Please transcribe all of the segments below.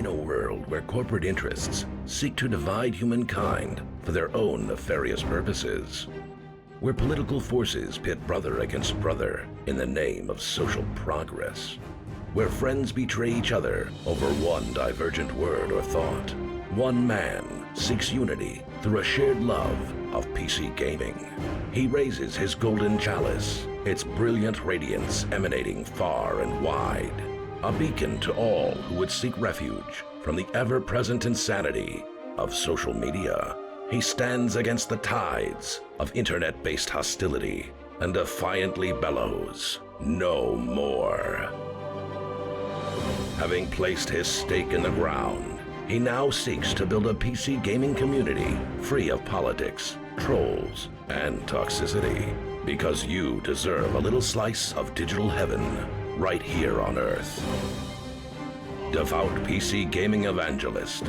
In a world where corporate interests seek to divide humankind for their own nefarious purposes, where political forces pit brother against brother in the name of social progress, where friends betray each other over one divergent word or thought, one man seeks unity through a shared love of PC gaming. He raises his golden chalice, its brilliant radiance emanating far and wide, a beacon to all who would seek refuge from the ever-present insanity of social media. He stands against the tides of internet-based hostility and defiantly bellows, "No more." Having placed his stake in the ground, he now seeks to build a PC gaming community free of politics, trolls, and toxicity, because you deserve a little slice of digital heaven right here on Earth. Devout PC gaming evangelist,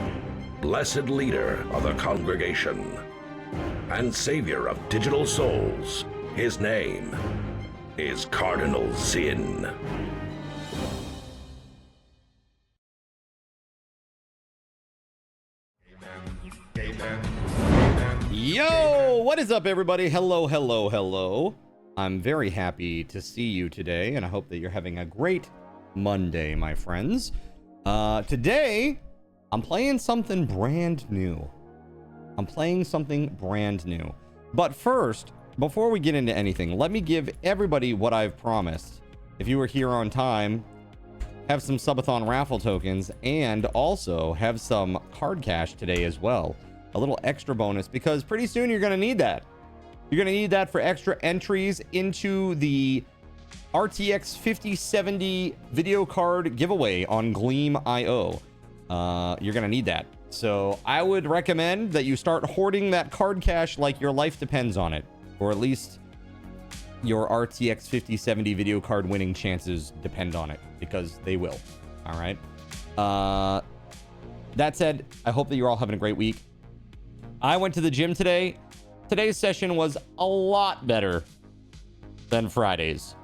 blessed leader of the congregation, and savior of digital souls, his name is Cardinal Zin. Yo, what is up, everybody? Hello, hello, hello. I'm very happy to see you today, and I hope that you're having a great Monday, my friends. Today, I'm playing something brand new. But first, before we get into anything, let me give everybody what I've promised. If you were here on time, have some Subathon raffle tokens, and also have some card cash today as well. A little extra bonus, because pretty soon you're going to need that. You're going to need that for extra entries into the RTX 5070 video card giveaway on Gleam.io. You're going to need that. So I would recommend that you start hoarding that card cash like your life depends on it. Or at least your RTX 5070 video card winning chances depend on it, because they will. All right. That said, I hope that you're all having a great week. I went to the gym today. Today's session was a lot better than Friday's.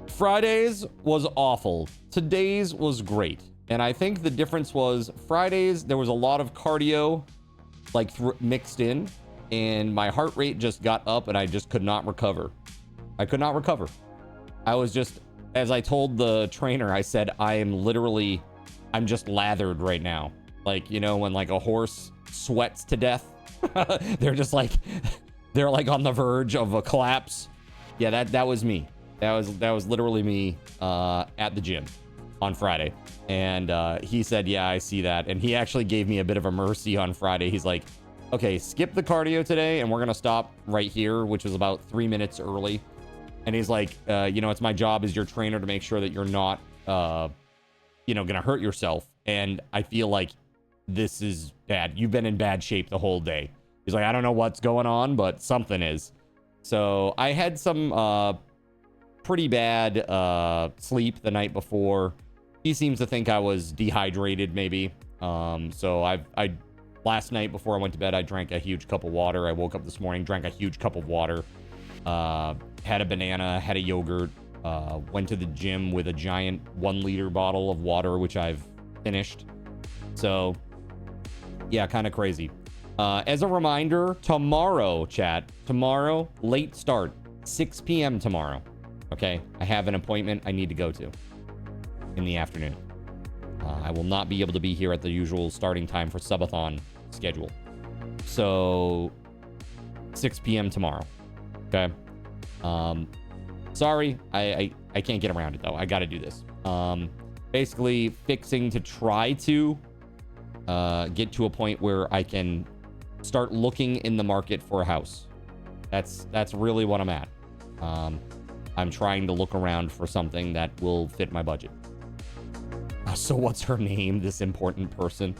Friday's was awful. Today's was great. And I think the difference was Friday's, there was a lot of cardio like mixed in, and my heart rate just got up and I just could not recover. I could not recover. I was just, as I told the trainer, I said, I'm just lathered right now. Like, you know, when like a horse sweats to death. they're like on the verge of a collapse. Yeah, that was me. That was literally me at the gym on Friday. And he said, yeah, I see that. And he actually gave me a bit of a mercy on Friday. He's like, okay, skip the cardio today, and we're gonna stop right here, which was about 3 minutes early. And he's like, you know, it's my job as your trainer to make sure that you're not you know, gonna hurt yourself. And I feel like this is bad. You've been in bad shape the whole day. He's like, I don't know what's going on, but something is. So I had some pretty bad sleep the night before. He seems to think I was dehydrated, maybe. So I last night before I went to bed, I drank a huge cup of water. I woke up this morning, drank a huge cup of water, had a banana, had a yogurt, went to the gym with a giant 1 liter bottle of water, which I've finished. So yeah, kind of crazy. As a reminder, tomorrow, chat, tomorrow, late start, 6 p.m. tomorrow. Okay, I have an appointment I need to go to in the afternoon. I will not be able to be here at the usual starting time for Subathon schedule. So 6 p.m. tomorrow. Okay. Sorry, I can't get around it though. I got to do this. Basically fixing to try to get to a point where I can start looking in the market for a house. That's really what I'm at. I'm trying to look around for something that will fit my budget. So what's her name, this important person?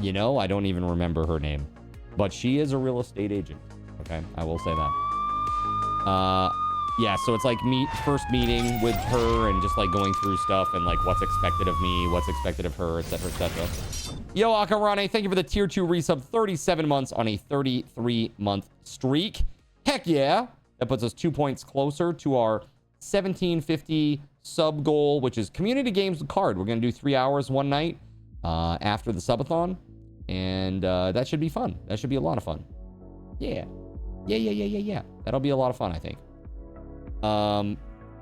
You know, I don't even remember her name, but she is a real estate agent. Okay, I will say that. Yeah, so it's like first meeting with her and just like going through stuff and like what's expected of me, what's expected of her, etc, etc. Yo, Akarane, thank you for the tier 2 resub, 37 months on a 33-month streak. Heck yeah. That puts us 2 points closer to our 1750 sub goal, which is community games with card. We're going to do 3 hours one night after the subathon. And that should be fun. That should be a lot of fun. Yeah. Yeah. That'll be a lot of fun, I think.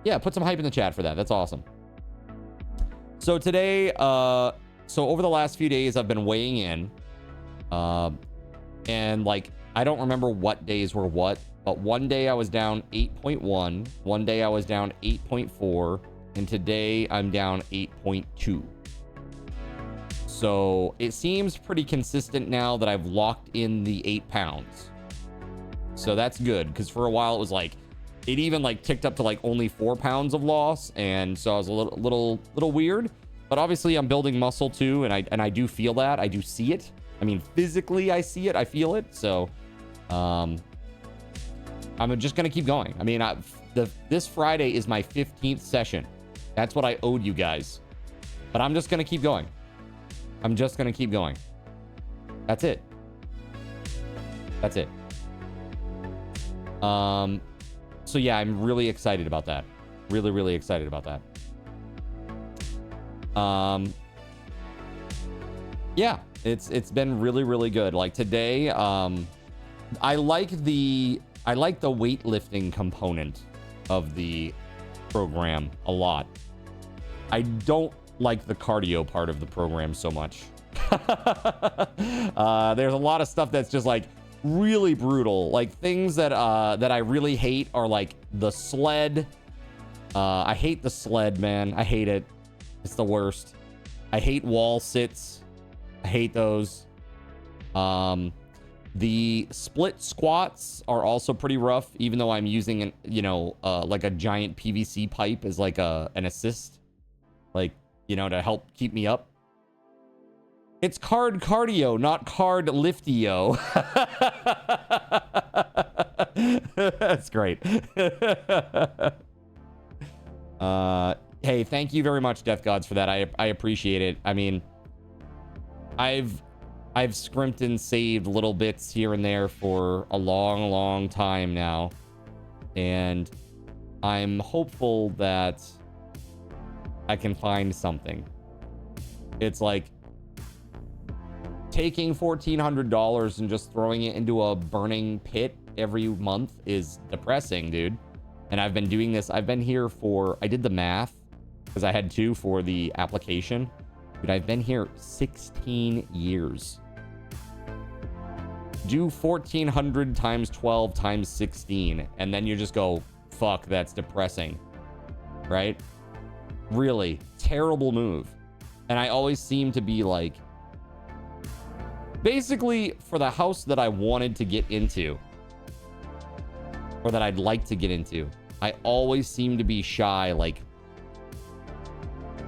Yeah, put some hype in the chat for that. That's awesome. So today, so over the last few days, I've been weighing in. And like, I don't remember what days were what, but one day I was down 8.1. One day I was down 8.4. And today I'm down 8.2. So it seems pretty consistent now that I've locked in the 8 pounds. So that's good, because for a while it was like, it even like ticked up to like only 4 pounds of loss. And so I was a little weird, but obviously I'm building muscle too. And I do feel that. I do see it. I mean, physically I see it, I feel it. So, I'm just going to keep going. I mean, this Friday is my 15th session. That's what I owed you guys, but I'm just going to keep going. I'm just going to keep going. That's it. That's it. So yeah, I'm really excited about that. Really excited about that. Yeah, it's been really good. Like today, I like the weightlifting component of the program a lot. I don't like the cardio part of the program so much. There's a lot of stuff that's just like really brutal. Like things that I really hate are like the sled. I hate the sled, man. I hate it. It's the worst. I hate wall sits. I hate those. The split squats are also pretty rough, even though I'm using an, like a giant PVC pipe as like an assist, like, to help keep me up. It's card cardio, not card liftio. That's great. Hey, thank you very much, Death Gods, for that. I appreciate it. I mean, I've scrimped and saved little bits here and there for a long time now. And I'm hopeful that I can find something. It's like taking $1,400 and just throwing it into a burning pit every month is depressing, dude. And I've been doing this. I've been here I did the math because I had to for the application. But I've been here 16 years. Do 1,400 times 12 times 16, and then you just go, fuck, that's depressing, right? Really terrible move. And I always seem to be like, basically for the house that I wanted to get into, or that I'd like to get into, I always seem to be shy like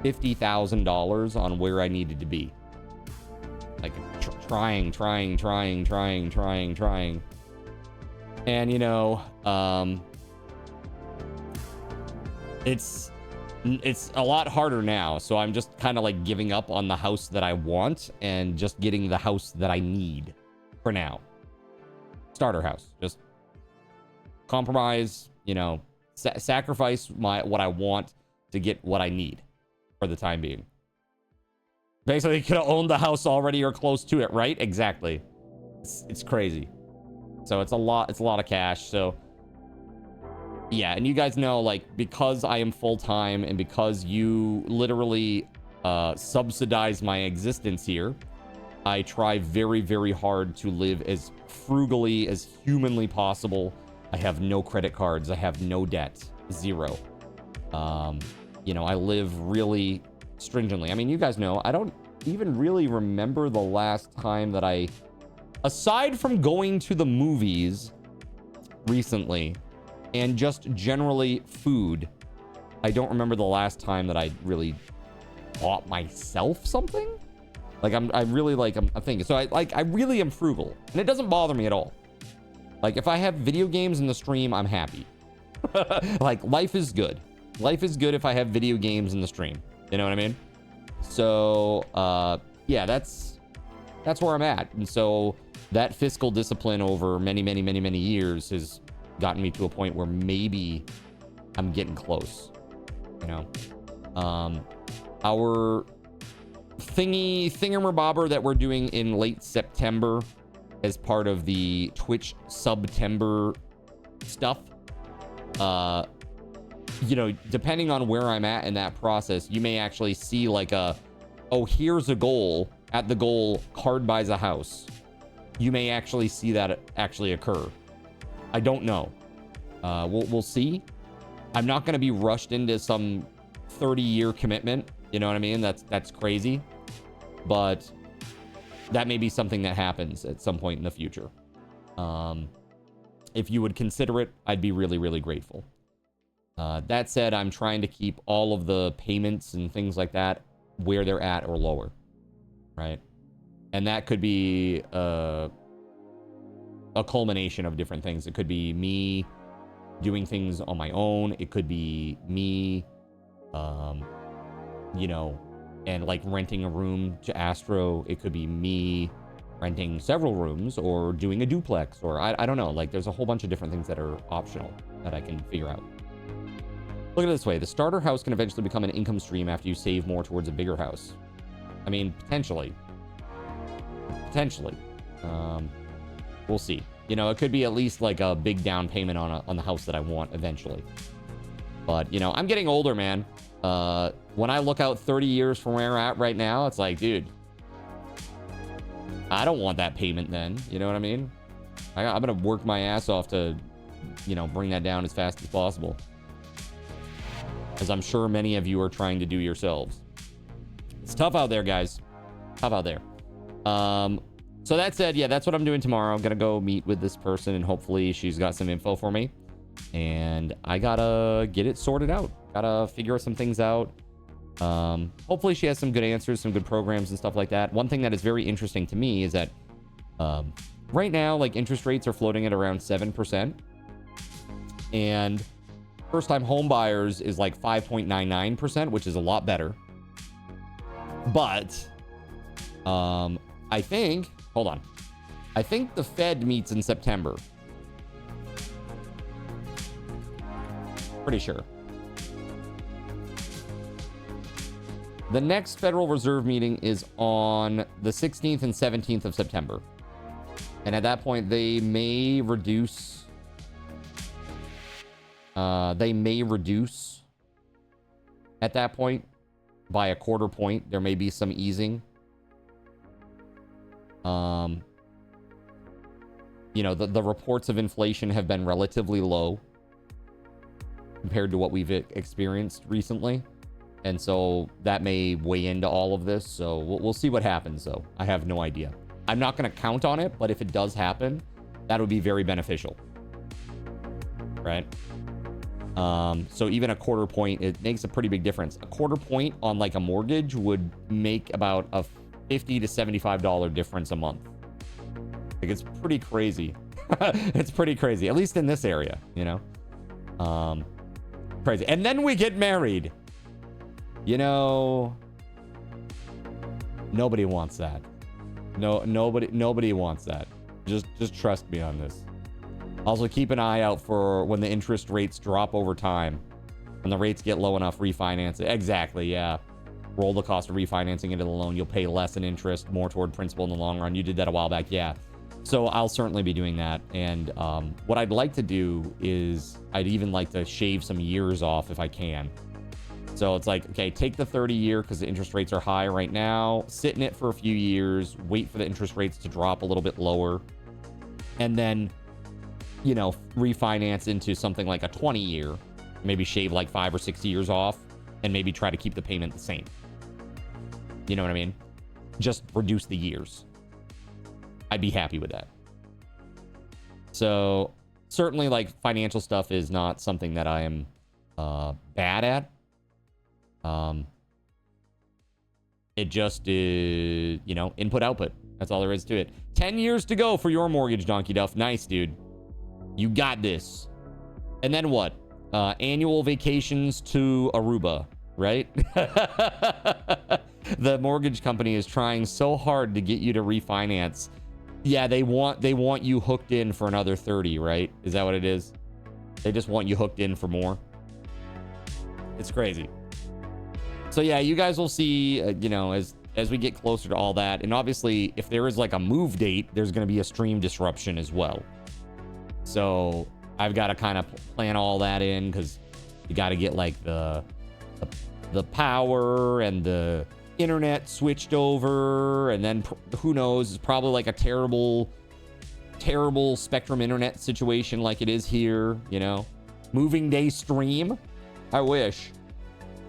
$50,000 on where I needed to be. Like trying. And it's a lot harder now. So I'm just kind of like giving up on the house that I want and just getting the house that I need for now. Starter house. Just compromise, sacrifice what I want to get what I need for the time being. Basically, you could have owned the house already or close to it, right? Exactly. It's crazy. So it's a lot of cash. So yeah, and you guys know, like, because I am full-time and because you literally subsidize my existence here, I try very hard to live as frugally as humanly possible. I have no credit cards. I have no debt. Zero. I live really stringently. I mean, you guys know, I don't even really remember the last time that I, aside from going to the movies recently and just generally food, I don't remember the last time that I really bought myself something. Like I'm thinking. So I really am frugal, and it doesn't bother me at all. Like if I have video games in the stream, I'm happy. Like life is good. Life is good if I have video games in the stream. You know what I mean? So, yeah, that's where I'm at. And so that fiscal discipline over many years has gotten me to a point where maybe I'm getting close, you know. Our thingamabobber that we're doing in late September as part of the Twitch September stuff, you know, depending on where I'm at in that process, you may actually see like oh, here's a goal. At the goal, card buys a house. You may actually see that actually occur. I don't know. We'll see. I'm not going to be rushed into some 30-year commitment. You know what I mean? That's crazy. But that may be something that happens at some point in the future. If you would consider it, I'd be really, really grateful. That said, I'm trying to keep all of the payments and things like that where they're at or lower, right? And that could be a culmination of different things. It could be me doing things on my own. It could be me, you know, and like renting a room to Astro. It could be me renting several rooms or doing a duplex, or I don't know. Like, there's a whole bunch of different things that are optional that I can figure out. Look at it this way. The starter house can eventually become an income stream after you save more towards a bigger house. I mean, potentially. Potentially. We'll see. You know, it could be at least like a big down payment on the house that I want eventually. But, you know, I'm getting older, man. When I look out 30 years from where we're at right now, it's like, dude, I don't want that payment then. You know what I mean? I'm going to work my ass off to, you know, bring that down as fast as possible. As I'm sure many of you are trying to do yourselves. It's tough out there, guys. Tough out there. So that said, yeah, that's what I'm doing tomorrow. I'm going to go meet with this person, and hopefully she's got some info for me. And I got to get it sorted out. Got to figure some things out. Hopefully she has some good answers, some good programs and stuff like that. One thing that is very interesting to me is that right now, like, interest rates are floating at around 7%. And first-time home buyers is like 5.99%, which is a lot better. But I think, hold on. I think the Fed meets in September. Pretty sure. The next Federal Reserve meeting is on the 16th and 17th of September. And at that point, they may reduce... at that point by a quarter point. There may be some easing. You know, the reports of inflation have been relatively low compared to what we've experienced recently. And so that may weigh into all of this. So we'll see what happens, though. I have no idea. I'm not going to count on it, but if it does happen, that would be very beneficial. Right? So even a quarter point, it makes a pretty big difference. A quarter point on like a mortgage would make about a $50 to $75 difference a month. Like, it's pretty crazy. It's pretty crazy, at least in this area, you know. Crazy. And then we get married. You know, nobody wants that. Nobody wants that. Just trust me on this. Also, keep an eye out for when the interest rates drop over time. When the rates get low enough, refinance it. Exactly, yeah. Roll the cost of refinancing into the loan. You'll pay less in interest, more toward principal in the long run. You did that a while back, yeah. So I'll certainly be doing that. And what I'd like to do is I'd even like to shave some years off if I can. So it's like, okay, take the 30-year because the interest rates are high right now. Sit in it for a few years. Wait for the interest rates to drop a little bit lower. And then, you know, refinance into something like a 20-year. Maybe shave like 5 or 6 years off. And maybe try to keep the payment the same. You know what I mean? Just reduce the years. I'd be happy with that. So certainly, like, financial stuff is not something that I am bad at. It just is, you know, input output. That's all there is to it. 10 years to go for your mortgage, Donkey Duff. Nice, dude. You got this. And then what? Annual vacations to Aruba, right? The mortgage company is trying so hard to get you to refinance. Yeah, they want you hooked in for another 30, right? Is that what it is? They just want you hooked in for more. It's crazy. So yeah, you guys will see, you know, as we get closer to all that. And obviously, if there is like a move date, there's going to be a stream disruption as well. So I've got to kind of plan all that in, because you got to get like the power and the internet switched over, and then who knows, it's probably like a terrible Spectrum internet situation like it is here, you know. Moving day stream, I wish.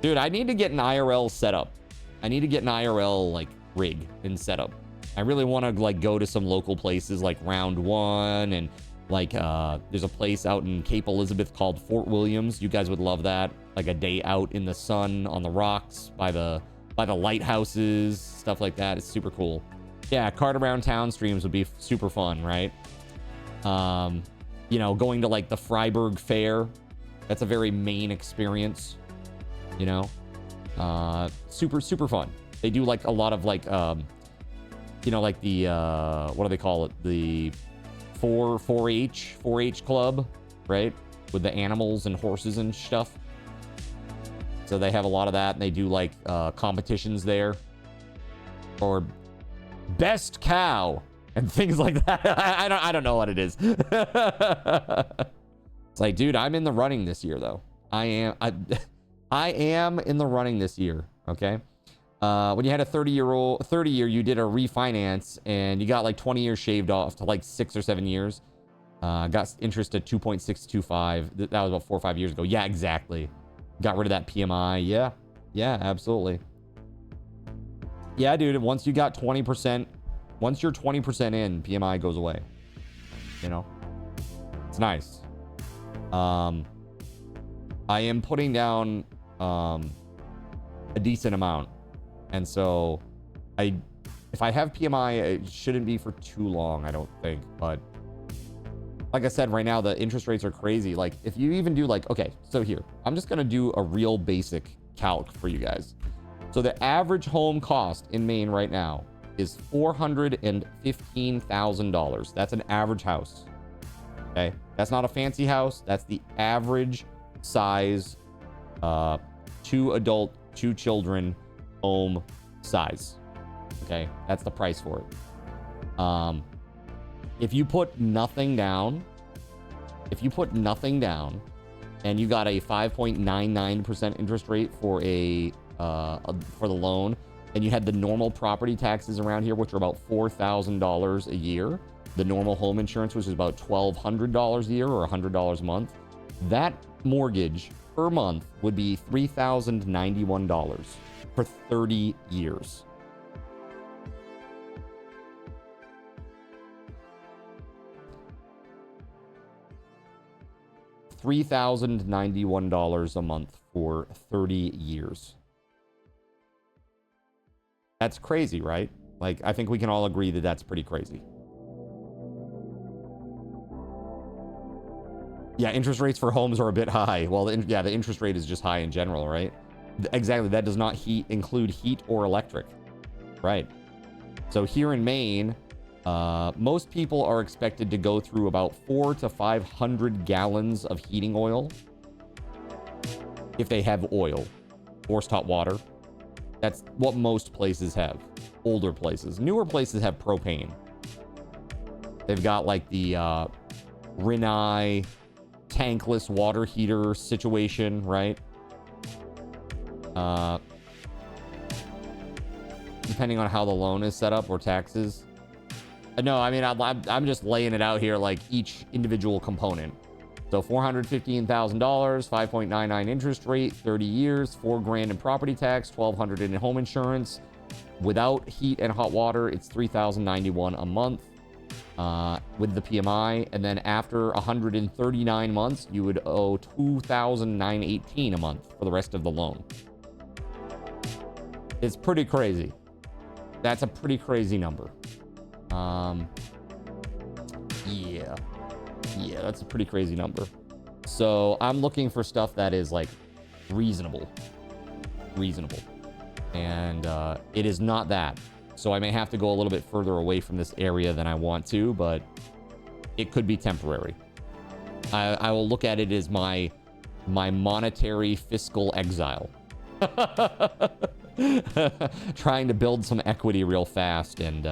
Dude, I need to get an IRL setup. I need to get an IRL like rig and setup. I really want to like go to some local places like Round One, and like there's a place out in Cape Elizabeth called Fort Williams. You guys would love that. Like a day out in the sun on the rocks by the lighthouses, stuff like that. It's super cool. Yeah, cart around town streams would be super fun, right? You know, going to like the Freiburg Fair. That's a very Maine experience, you know. Super fun. They do like a lot of like you know, like the what do they call it, the 4-H club, right, with the animals and horses and stuff. So they have a lot of that, and they do like competitions there or best cow and things like that. I don't know what it is. It's like, dude, I'm in the running this year though. I am in the running this year. Okay. When you had a 30 year, you did a refinance and you got like 20 years shaved off to like 6 or 7 years. Got interest at 2.625. That was about 4 or 5 years ago. Yeah, exactly. Got rid of that PMI. Yeah, absolutely. Yeah, dude, once you got 20%, once you're 20% in, PMI goes away. You know, it's nice. I am putting down a decent amount. And so if I have PMI, it shouldn't be for too long, I don't think. But like I said, right now, the interest rates are crazy. Like if you even do like, okay, so here, I'm just going to do a real basic calc for you guys. So the average home cost in Maine right now is $415,000. That's an average house. Okay. That's not a fancy house. That's the average size, 2 adult, 2 children home size. Okay. That's the price for it. If you put nothing down, and you got a 5.99% interest rate for for the loan, and you had the normal property taxes around here, which are about $4,000 a year, the normal home insurance, which is about $1,200 a year or $100 a month, that mortgage per month would be $3,091 for 30 years. $3,091 a month for 30 years. That's crazy, right? Like, I think we can all agree that that's pretty crazy. Yeah, interest rates for homes are a bit high. Well, yeah, the interest rate is just high in general, right? Exactly. That does not include heat or electric. Right. So here in Maine, most people are expected to go through about 400 to 500 gallons of heating oil if they have oil, forced hot water. That's what most places have. Older places. Newer places have propane. They've got like the Rinnai tankless water heater situation, right? Depending on how the loan is set up or taxes. No, I mean, I'm just laying it out here like each individual component. So $415,000, 5.99 interest rate, 30 years, $4,000 in property tax, $1,200 in home insurance. Without heat and hot water, it's $3,091 a month with the PMI. And then after 139 months, you would owe $2,918 a month for the rest of the loan. It's pretty crazy. That's a pretty crazy number. Yeah, that's a pretty crazy number. So I'm looking for stuff that is like reasonable. And it is not that. So I may have to go a little bit further away from this area than I want to, but it could be temporary. I will look at it as my my monetary fiscal exile. Trying to build some equity real fast and,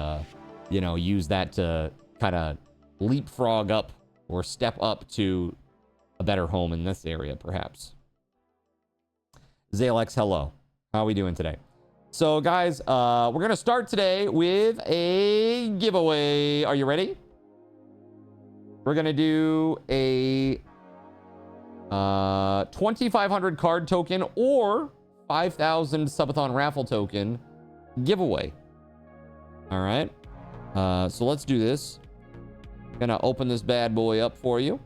you know, use that to kind of leapfrog up or step up to a better home in this area, perhaps. Zalex, hello. How are we doing today? So, guys, we're going to start today with a giveaway. Are you ready? We're going to do a 2,500 card token or 5,000 Subathon raffle token giveaway. All right. So let's do this. I'm going to open this bad boy up for you.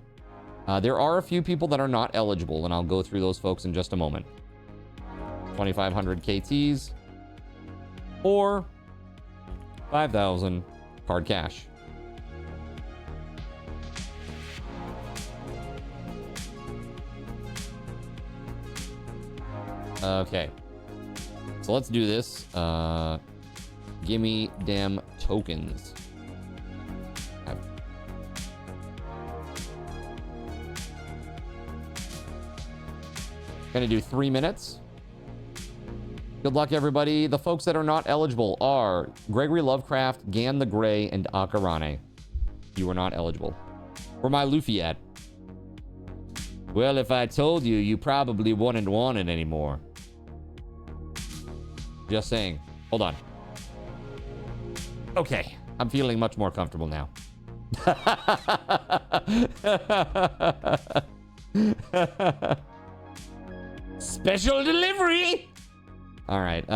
There are a few people that are not eligible, and I'll go through those folks in just a moment. 2,500 KTs or 5,000 card cash. Okay. So let's do this. Gimme them tokens. Gonna do 3 minutes. Good luck, everybody. The folks that are not eligible are Gregory Lovecraft, Gan the Grey, and Akarane. You are not eligible. Where my Luffy at? Well, if I told you, you probably wouldn't want it anymore. Just saying. Hold on. Okay. I'm feeling much more comfortable now. Special delivery! All right.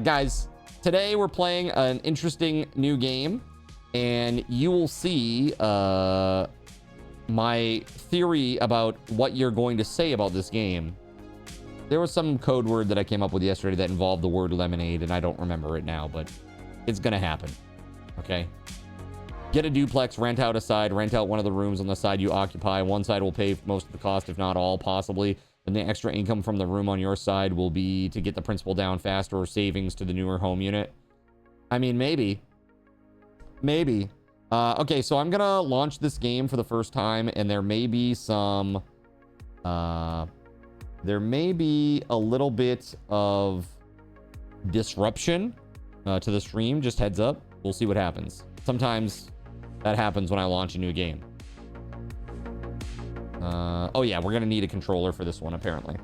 Guys, today we're playing an interesting new game, and you will see my theory about what you're going to say about this game. There was some code word that I came up with yesterday that involved the word lemonade, and I don't remember it now, but it's gonna happen. Okay? Get a duplex, rent out a side, rent out one of the rooms on the side you occupy. One side will pay most of the cost, if not all, possibly. Then the extra income from the room on your side will be to get the principal down faster or savings to the newer home unit. I mean, maybe. Maybe. Okay, so I'm gonna launch this game for the first time, and there may be some... there may be a little bit of disruption to the stream. Just heads up. We'll see what happens. Sometimes that happens when I launch a new game. Oh yeah, we're gonna need a controller for this one, apparently.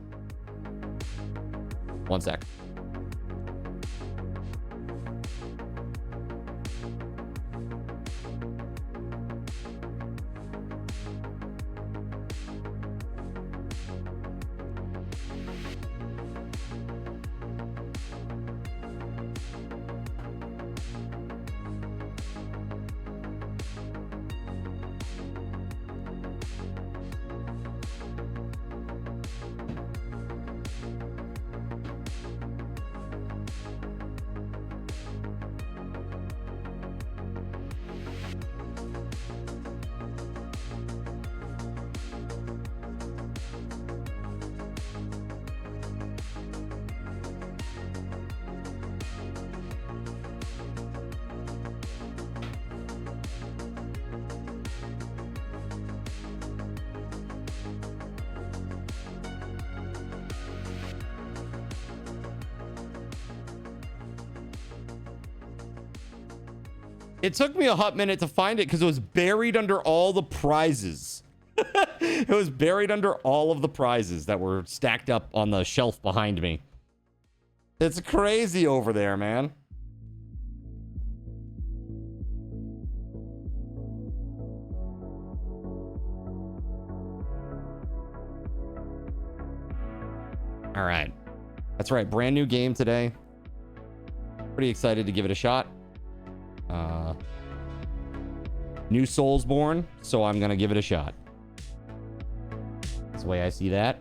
One sec. It took me a hot minute to find it because it was buried under all the prizes. It was buried under all of the prizes that were stacked up on the shelf behind me. It's crazy over there, man. All right. That's right. Brand new game today. Pretty excited to give it a shot. New Soulsborne, so I'm gonna give it a shot. That's the way I see that.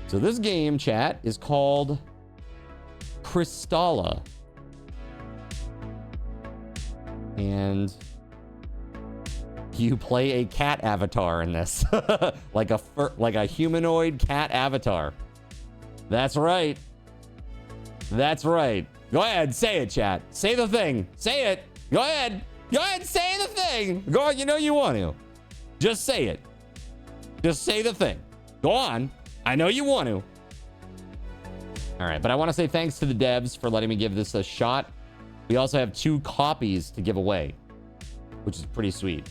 So this game, chat, is called Kristala. And you play a cat avatar in this. like a humanoid cat avatar. That's right. That's right. Go ahead, say it, chat. Say the thing. Say it. Go ahead. Go ahead, say the thing. Go on, you know you want to. Just say it. Just say the thing. Go on. I know you want to. All right, but I want to say thanks to the devs for letting me give this a shot. We also have 2 copies to give away, which is pretty sweet.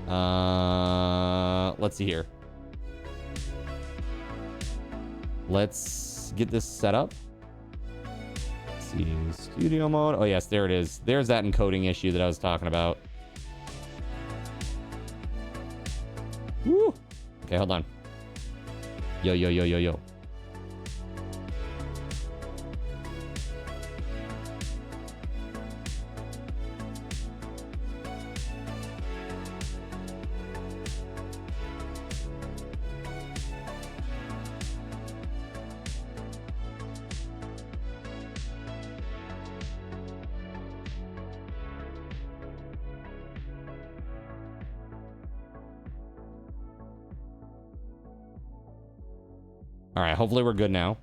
Let's see here. Let's get this set up. Let's see, studio mode. Oh yes, there it is. There's that encoding issue that I was talking about. Woo. Okay, hold on. Yo, yo, yo, yo, yo. All right, hopefully we're good now.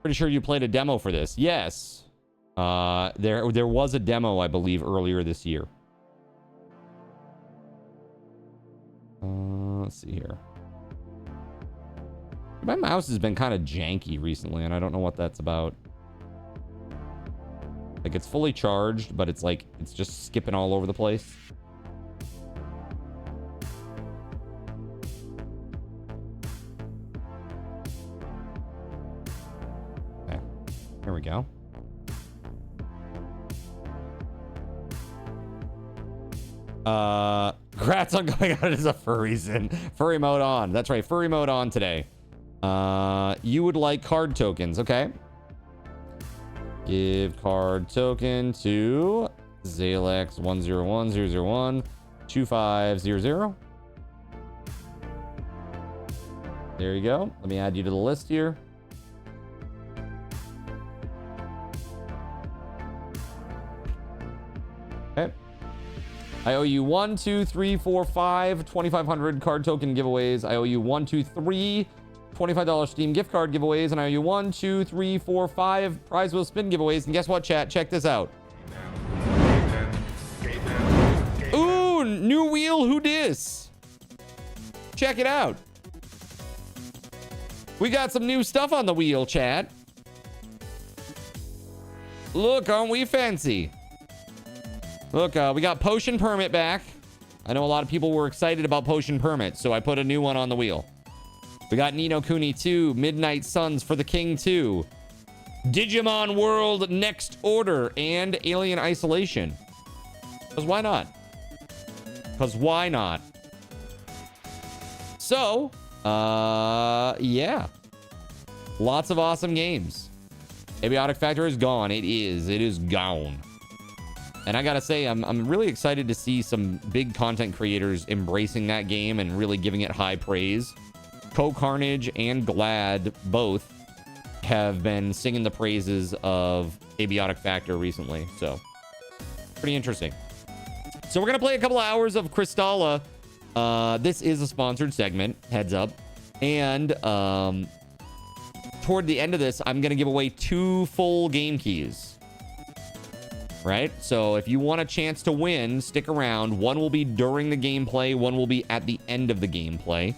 Pretty sure you played a demo for this. Yes. There was a demo, I believe, earlier this year. Let's see here. My mouse has been kind of janky recently, and I don't know what that's about. Like, it's fully charged, but it's like, it's just skipping all over the place. There we go. Congrats on going out as a furry mode on. That's right, furry mode on today. You would like card tokens, okay? Give card token to Zalex 101001 2500. There you go. Let me add you to the list here. Okay. I owe you 1, 2, 3, 4, 5 2500 card token giveaways. I owe you 1, 2, 3 $25 Steam gift card giveaways, and I owe you 1, 2, 3, 4, 5 prize wheel spin giveaways. And guess what, chat? Check this out. Ooh, new wheel. Who dis? Check it out. We got some new stuff on the wheel, chat. Look, aren't we fancy? Look, we got Potion Permit back. I know a lot of people were excited about Potion Permit, so I put a new one on the wheel. We got Ni no Kuni 2, Midnight Suns for the King 2, Digimon World Next Order, and Alien Isolation. Because why not? Because why not? So, yeah. Lots of awesome games. Abiotic Factor is gone. It is gone. And I gotta say, I'm really excited to see some big content creators embracing that game and really giving it high praise. Co-Carnage and Glad both have been singing the praises of Abiotic Factor recently. So, pretty interesting. So we're gonna play a couple of hours of Kristala. This is a sponsored segment, heads up. And toward the end of this, I'm gonna give away 2 full game keys. Right? So if you want a chance to win, stick around. One will be during the gameplay, one will be at the end of the gameplay.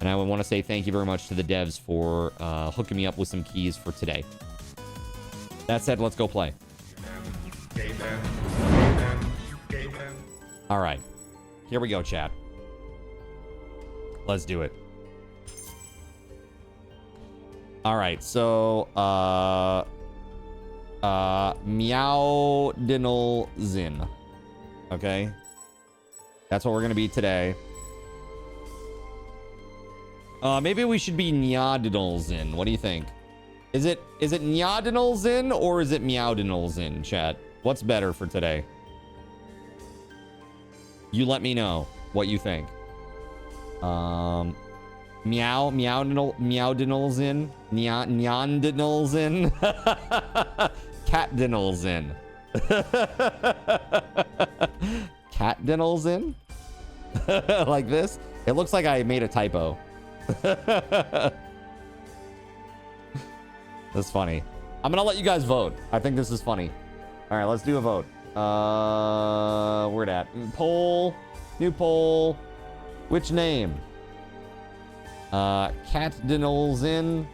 And I would want to say thank you very much to the devs for hooking me up with some keys for today. That said, let's go play. All right. Here we go, chat. Let's do it. All right. So, Meow Dinal Zin. Okay. That's what we're going to be today. Maybe we should be Nyadinal Zin. What do you think? Is it Nyadinal Zin or is it Meowdinal Zin, chat? What's better for today? You let me know what you think. Meowdinal Zin? Nyandinal Zin? Catdinal Zin. Catdinal Zin? Like this? It looks like I made a typo. That's funny. I'm gonna let you guys vote. I think this is funny. All right, let's do a vote. Where it at? Poll. New poll. Which name? Catdinalzin.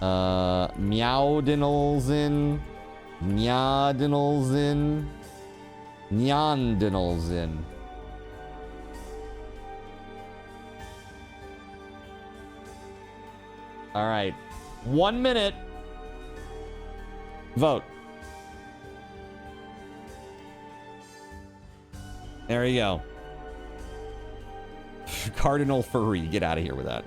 Meowdinalzin. Nyadinalzin. Nyandinalzin. All right. 1 minute. Vote. There you go. Cardinal Furry. Get out of here with that.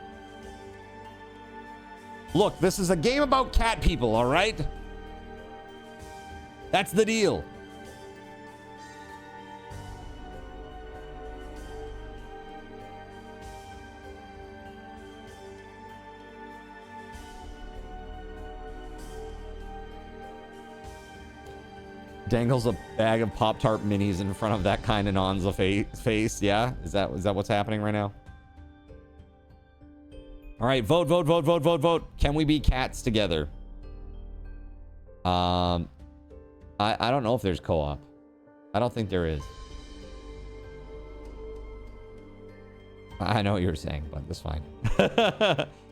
Look, this is a game about cat people, all right? That's the deal. Dangles a bag of Pop-Tart minis in front of that kind of Nonza face. Yeah? Is that what's happening right now? All right, vote, vote, vote, vote, vote, vote. Can we be cats together? I don't know if there's co-op. I don't think there is. I know what you're saying, but that's fine.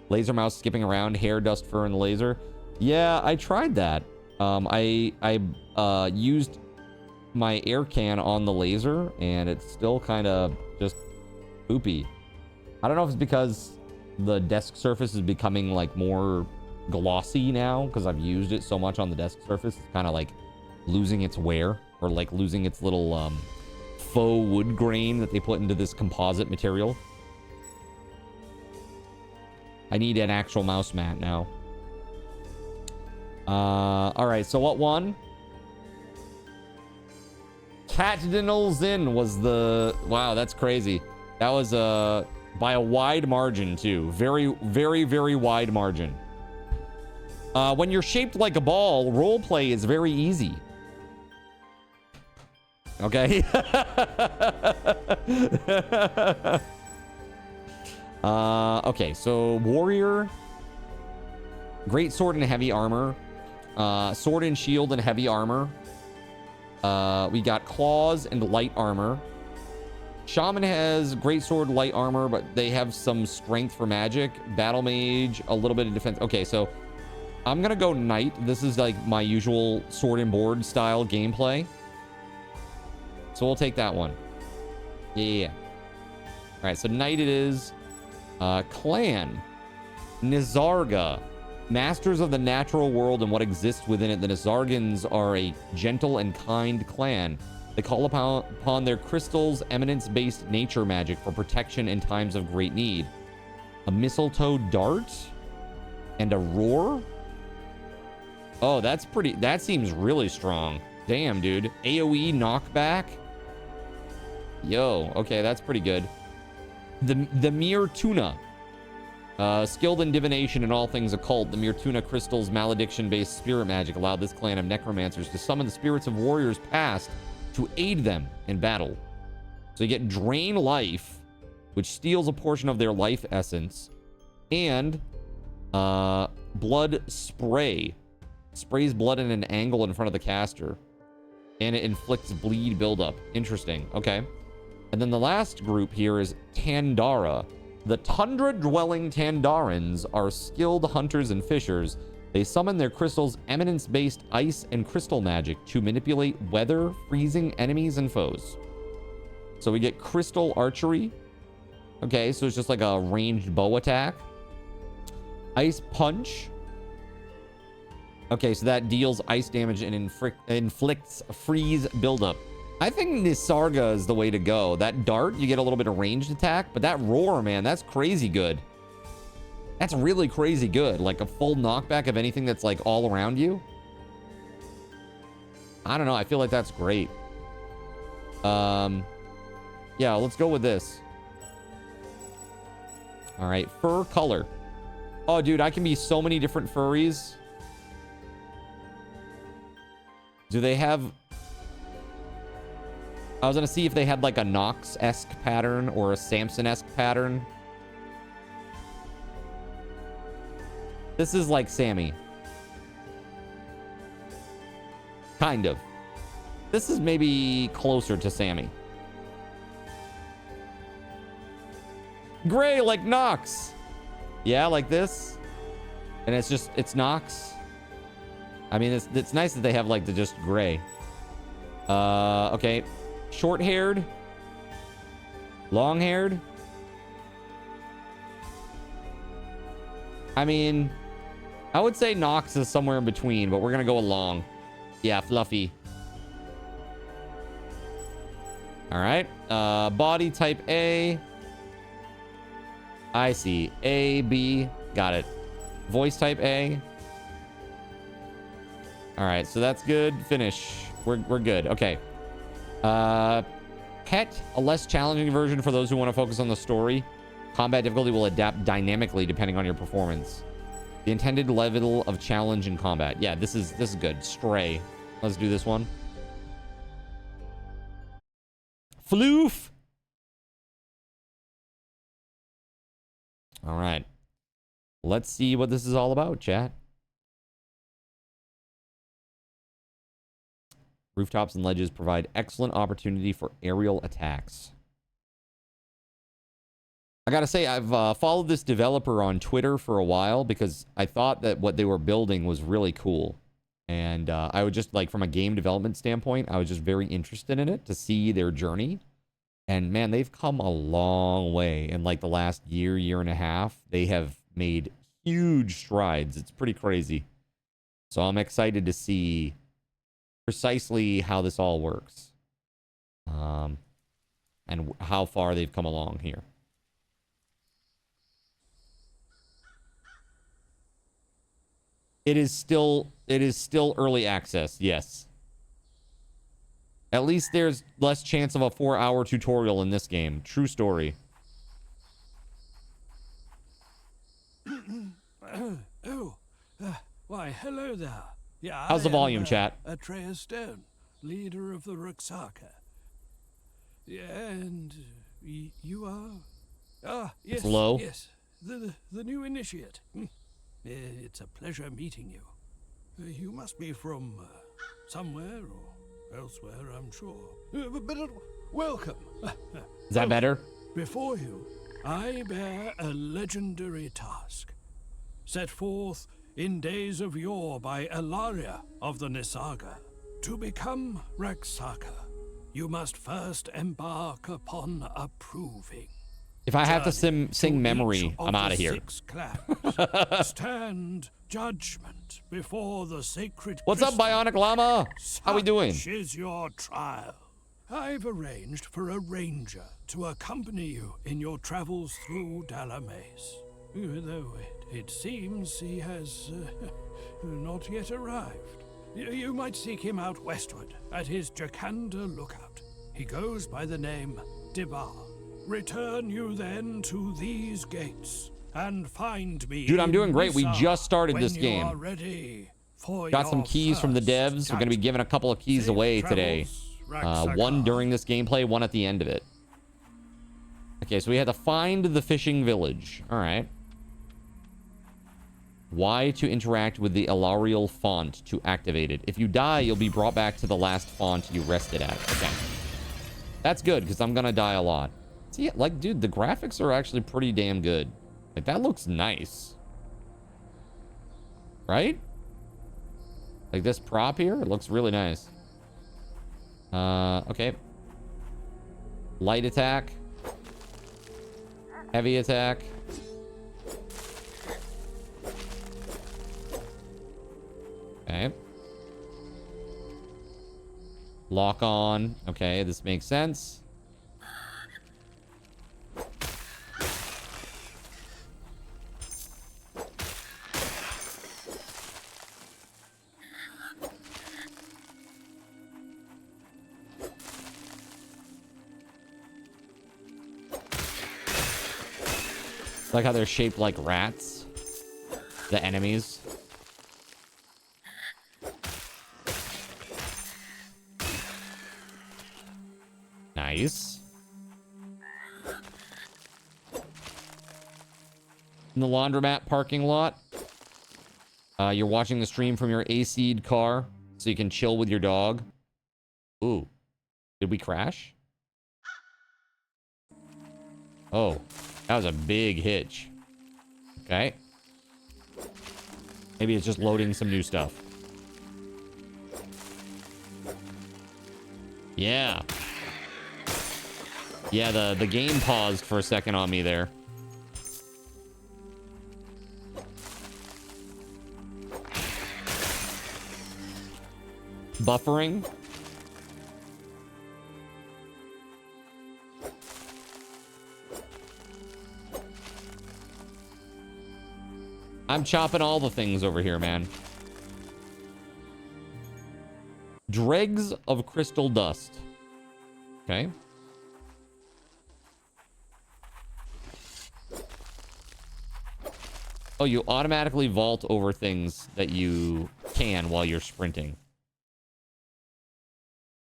Laser mouse skipping around, hair, dust, fur, and the laser. Yeah, I tried that. I used my air can on the laser, and it's still kind of just poopy. I don't know if it's because the desk surface is becoming like more glossy now, because I've used it so much on the desk surface. It's kind of like losing its wear, or like losing its little faux wood grain that they put into this composite material. I need an actual mouse mat now. All right, so what won? Catdinalzin was the... Wow, that's crazy. That was by a wide margin, too. Very, very, very wide margin. When you're shaped like a ball, roleplay is very easy. Okay? Okay, so warrior, great sword and heavy armor, sword and shield and heavy armor. We got claws and light armor. Shaman has great sword, light armor, but they have some strength for magic. Battle mage, a little bit of defense. Okay, so I'm gonna go knight. This is like my usual sword and board style gameplay. So we'll take that one. Yeah. All right, so knight it is. Clan. Nizarga. Masters of the natural world and what exists within it. The Nizargans are a gentle and kind clan. They call upon their crystals, eminence-based nature magic for protection in times of great need. A mistletoe dart and a roar. Oh, that's pretty. That seems really strong. Damn, dude. AoE knockback. Yo, okay, that's pretty good. The Mere Tuna. Skilled in divination and all things occult, the Mere Tuna crystals malediction-based spirit magic allowed this clan of necromancers to summon the spirits of warriors past to aid them in battle. So you get Drain Life, which steals a portion of their life essence, and Blood Spray. Sprays blood in an angle in front of the caster, and it inflicts bleed buildup. Interesting. Okay. And then the last group here is Tandara. The tundra-dwelling Tandarans are skilled hunters and fishers. They summon their crystals' eminence-based ice and crystal magic to manipulate weather, freezing enemies and foes. So we get crystal archery. Okay, so it's just like a ranged bow attack. Ice punch. Okay, so that deals ice damage and inflicts freeze buildup. I think Nisarga is the way to go. That dart, you get a little bit of ranged attack, but that roar, man, that's crazy good. That's really crazy good. Like a full knockback of anything that's like all around you. I don't know. I feel like that's great. Yeah, let's go with this. All right, fur color. Oh, dude, I can be so many different furries. Do they have... I was gonna see if they had like a Nox-esque pattern or a Samson-esque pattern. This is like Sammy. Kind of. This is maybe closer to Sammy. Gray like Nox. Yeah, like this. And it's Nox. I mean, it's nice that they have like the just gray. Okay. Short-haired. Long-haired. I mean, I would say Nox is somewhere in between, but we're gonna go along. Yeah, fluffy. All right. Body type A. I see. A, B. Got it. Voice type A. All right, so that's good. Finish. We're good. Okay. Pet, a less challenging version for those who want to focus on the story. Combat difficulty will adapt dynamically depending on your performance. The intended level of challenge in combat. Yeah, this is good. Stray. Let's do this one. Floof. All right. Let's see what this is all about, chat. Rooftops and ledges provide excellent opportunity for aerial attacks. I gotta say, I've followed this developer on Twitter for a while because I thought that what they were building was really cool. And I would just, like, from a game development standpoint, I was just very interested in it to see their journey. And man, they've come a long way in like the last year and a half. They have made huge strides. It's pretty crazy. So I'm excited to see precisely how this all works. And how far they've come along here. It is still early access, yes. At least there's less chance of a 4-hour tutorial in this game. True story. Why, hello there. Yeah, how's the volume, chat? Atreus Stone, leader of the Ruxaka. Yeah, and you are? Ah, yes, it's low. Yes, the new initiate. It's a pleasure meeting you. You must be from somewhere or elsewhere, I'm sure. But welcome. Is that better? Before you, I bear a legendary task, set forth in days of yore by Elaria of the Nisaga. To become Ruxaka, you must first embark upon a proving. If I have to sing memory, I'm out of here. 6 clans stand judgment before the sacred. What's up, Bionic Llama? How we doing? Such is your trial. I've arranged for a ranger to accompany you in your travels through Dalamace. Though it seems he has not yet arrived. You might seek him out westward at his Jakanda lookout. He goes by the name Dibar. Return you then to these gates and find me. Dude, I'm doing great. We just started this game. Got some keys from the devs. We're going to be giving a couple of keys away today. One during this gameplay, one at the end of it. Okay, so we had to find the fishing village. All right. Y to interact with the Elarial font to activate it. If you die, you'll be brought back to the last font you rested at. Okay. That's good, because I'm going to die a lot. See, like, dude, the graphics are actually pretty damn good. Like, that looks nice. Right? Like, this prop here, it looks really nice. Okay. Light attack. Heavy attack. Okay. Lock on. Okay, this makes sense. Like how they're shaped like rats. The enemies. Nice. In the laundromat parking lot. You're watching the stream from your AC'd car so you can chill with your dog. Ooh. Did we crash? Oh. That was a big hitch. Okay. Maybe it's just loading some new stuff. Yeah. Yeah, the game paused for a second on me there. Buffering. I'm chopping all the things over here, man. Dregs of crystal dust. Okay. Oh, you automatically vault over things that you can while you're sprinting.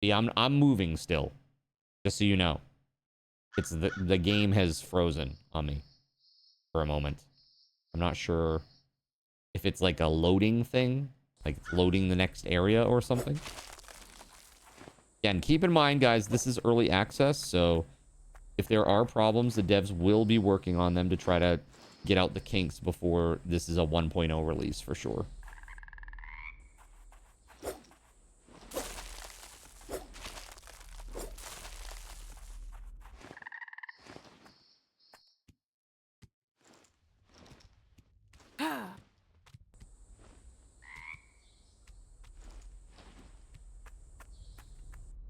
See, I'm moving still. Just so you know. It's the game has frozen on me for a moment. I'm not sure if it's like a loading thing, like loading the next area or something. Again, keep in mind, guys, this is early access, so if there are problems, the devs will be working on them to try to get out the kinks before this is a 1.0 release for sure.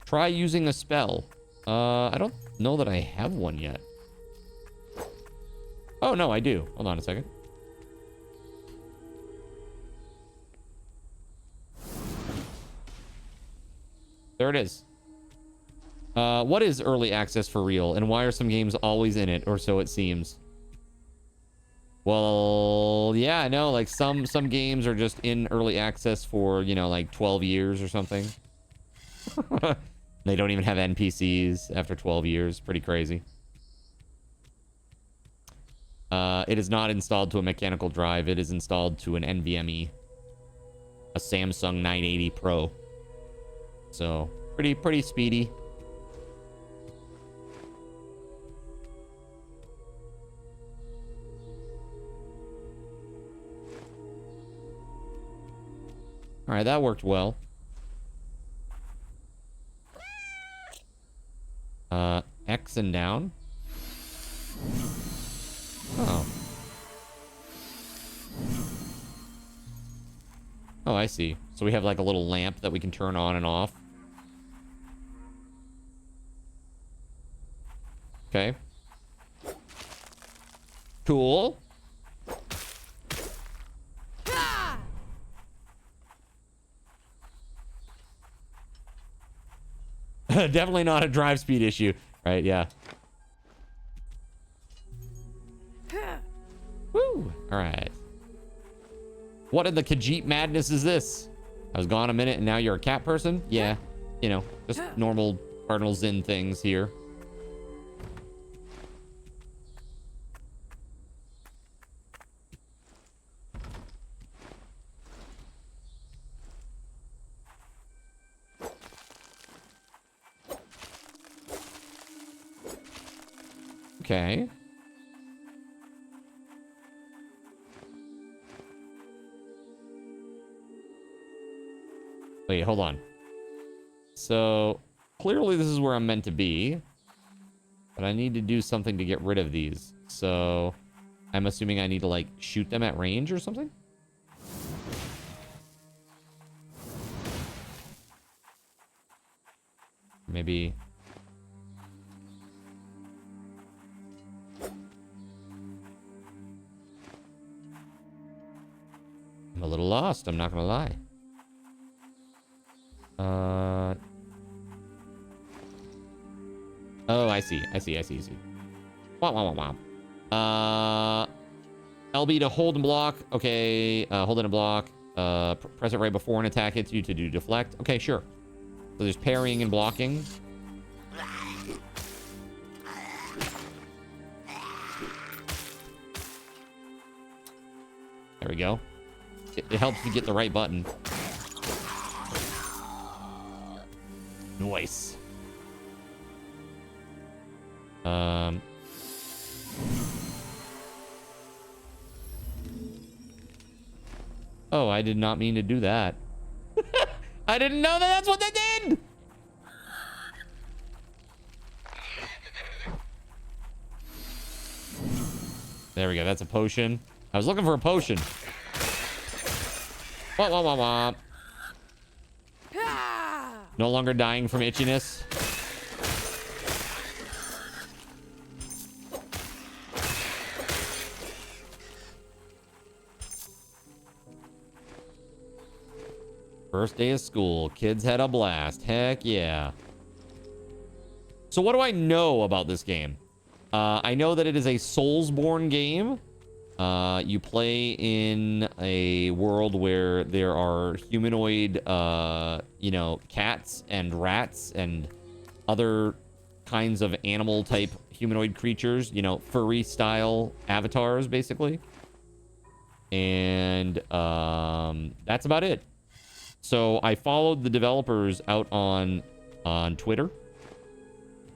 Try using a spell. I don't know that I have one yet. Oh, no, I do. Hold on a second. There it is. What is early access for real? And why are some games always in it? Or so it seems. Well, yeah, I know. Like some games are just in early access for, you know, like 12 years or something. They don't even have NPCs after 12 years. Pretty crazy. It is not installed to a mechanical drive. It is installed to an NVMe. A Samsung 980 Pro. So, pretty speedy. All right, that worked well. X and down. Oh. Oh, I see. So we have like a little lamp that we can turn on and off. Okay. Cool. Definitely not a drive speed issue. Right, yeah. Woo! Alright. What in the Khajiit madness is this? I was gone a minute and now you're a cat person? Yeah. You know, just normal Cardinal Zin things here. Okay. Wait, hold on. So, clearly this is where I'm meant to be. But I need to do something to get rid of these. So, I'm assuming I need to, like, shoot them at range or something? Maybe... I'm a little lost, I'm not gonna lie. Oh, I see. Wah, wah, wah, wah. LB to hold and block. Okay, hold it and block. Press it right before an attack hits you to do deflect. Okay, sure. So there's parrying and blocking. There we go. It helps you get the right button. Nice. Oh, I did not mean to do that. I didn't know that that's what they did. There we go. That's a potion. I was looking for a potion. Wah, wah, wah, wah. No longer dying from itchiness. First day of school. Kids had a blast. Heck yeah. So what do I know about this game? I know that it is a Soulsborne game. You play in a world where there are humanoid, you know, cats and rats and other kinds of animal type humanoid creatures, you know, furry style avatars, basically. And that's about it. So I followed the developers out on Twitter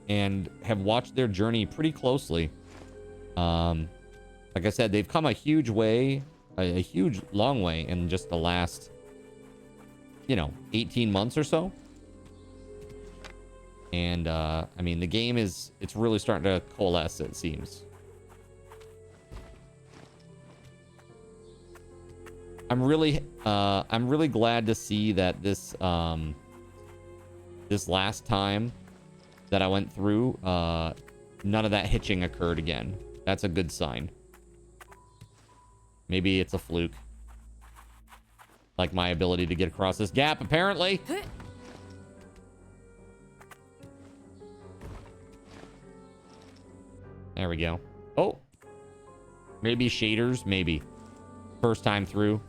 and have watched their journey pretty closely. Like I said, they've come a huge way, a huge long way in just the last, you know, 18 months or so. And I mean, the game it's really starting to coalesce, it seems. I'm really glad to see that this this last time that I went through, none of that hitching occurred again. That's a good sign. Maybe it's a fluke. Like my ability to get across this gap, apparently. There we go. Oh. Maybe shaders, maybe. First time through.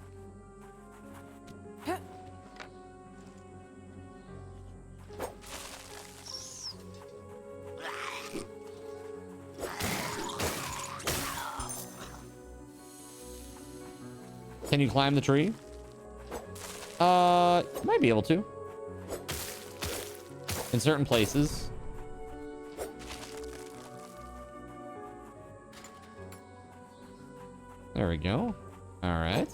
Can you climb the tree? Might be able to. In certain places. There we go. All right.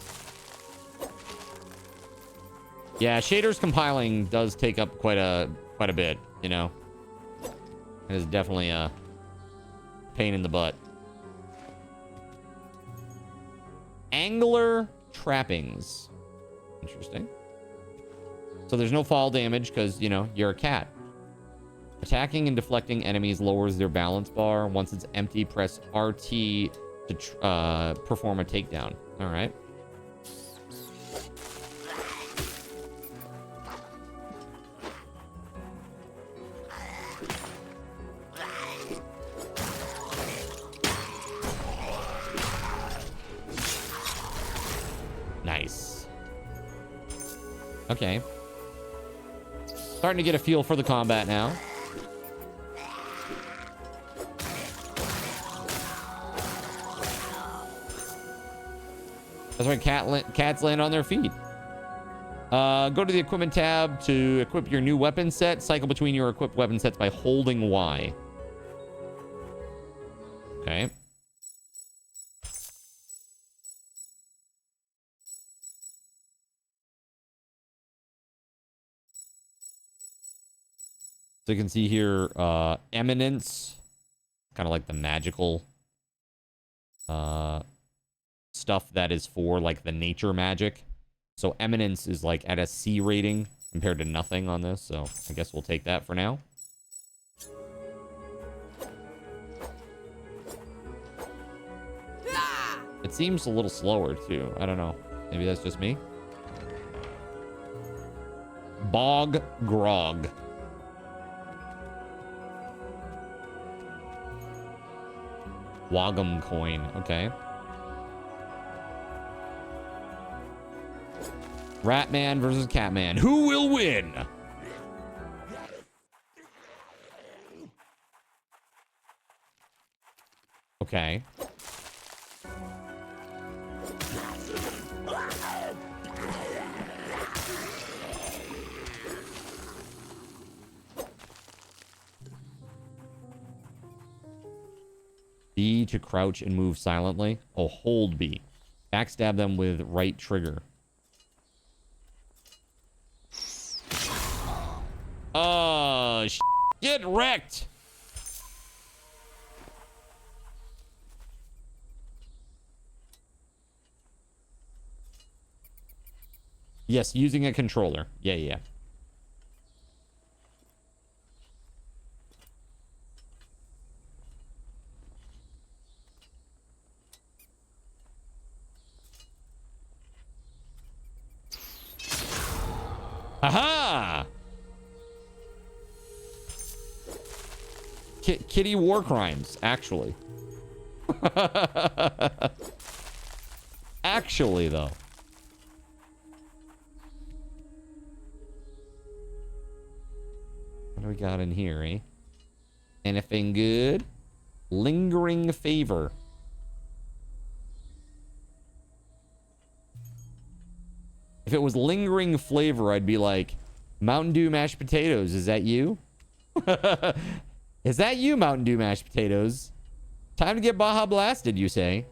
Yeah, shaders compiling does take up quite a bit, you know. It is definitely a pain in the butt. Angler trappings. Interesting. So there's no fall damage because, you know, you're a cat. Attacking and deflecting enemies lowers their balance bar. Once it's empty, press RT to perform a takedown. All right. Nice. Okay. Starting to get a feel for the combat now. That's right, cats land on their feet. Go to the equipment tab to equip your new weapon set. Cycle between your equipped weapon sets by holding Y. Okay. So you can see here, eminence, kind of like the magical stuff that is for like the nature magic. So eminence is like at a C rating compared to nothing on this. So I guess we'll take that for now. It seems a little slower too. I don't know. Maybe that's just me. Bog grog. Wagum coin. Okay. Ratman versus Catman. Who will win? Okay. B to crouch and move silently. Oh, hold B. Backstab them with right trigger. Get wrecked. Yes, using a controller. Yeah. Aha! Kitty war crimes, actually. Actually, though. What do we got in here, eh? Anything good? Lingering favor. If it was lingering flavor, I'd be like, Mountain Dew mashed potatoes, is that you? Is that you, Mountain Dew mashed potatoes? Time to get Baja blasted, you say?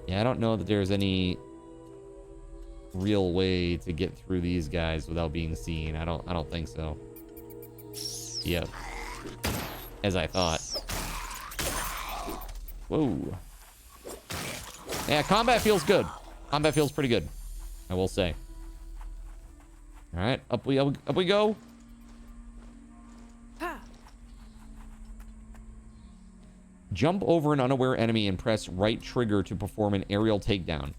Yeah, I don't know that there's any real way to get through these guys without being seen. I don't think so. Yep. As I thought. Whoa. Yeah, combat feels good. Combat feels pretty good, I will say. All right, up we go. Jump over an unaware enemy and press right trigger to perform an aerial takedown.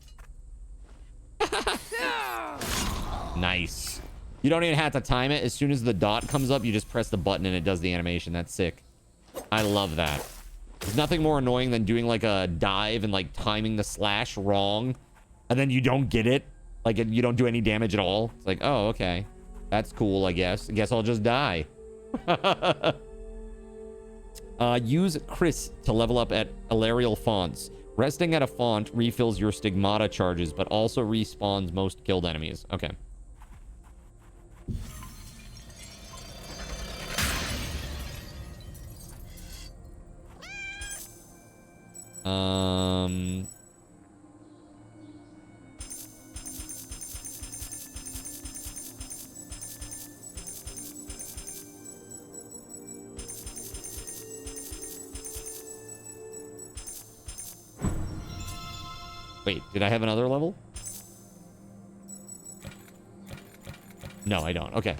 Nice. You don't even have to time it. As soon as the dot comes up, you just press the button and it does the animation. That's sick. I love that. There's nothing more annoying than doing like a dive and like timing the slash wrong, and then you don't get it. Like you don't do any damage at all. It's like, oh, okay. That's cool, I guess. I guess I'll just die. Use Chris to level up at Alarial fonts. Resting at a font refills your stigmata charges, but also respawns most killed enemies. Okay. Wait, did I have another level? No, I don't. Okay.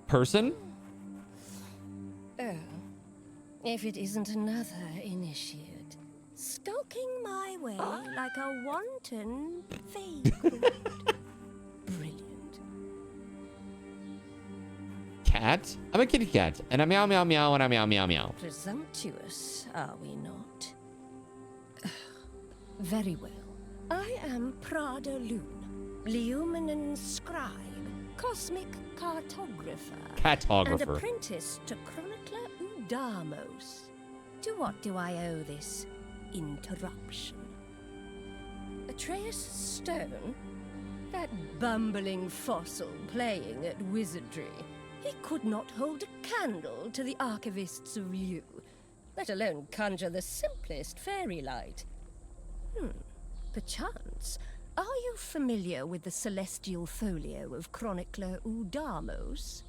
Person? Oh, if it isn't another initiate, stalking my way like a wanton vagrant. Brilliant. Cat? I'm a kitty cat, and I meow meow meow, and I meow meow meow. Presumptuous, are we not? Very well. I am Prada Lune, Leuminin scribe, cosmic cartographer, and apprentice to chronicler Udamos. To what do I owe this interruption? Atreus Stone? That bumbling fossil playing at wizardry. He could not hold a candle to the archivists of Liu, let alone conjure the simplest fairy light. Perchance, are you familiar with the celestial folio of chronicler Udamos?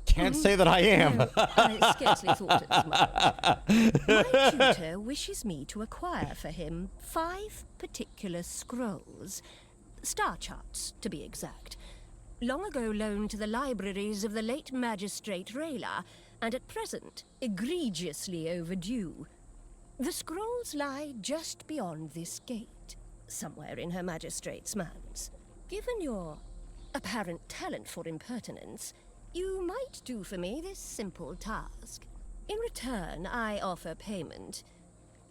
Can't say that I am. No, I scarcely thought as much. My tutor wishes me to acquire for him 5 particular scrolls, star charts to be exact, long ago loaned to the libraries of the late magistrate Rayla, and at present egregiously overdue. The scrolls lie just beyond this gate, somewhere in Her Magistrate's manse. Given your apparent talent for impertinence, you might do for me this simple task. In return, I offer payment,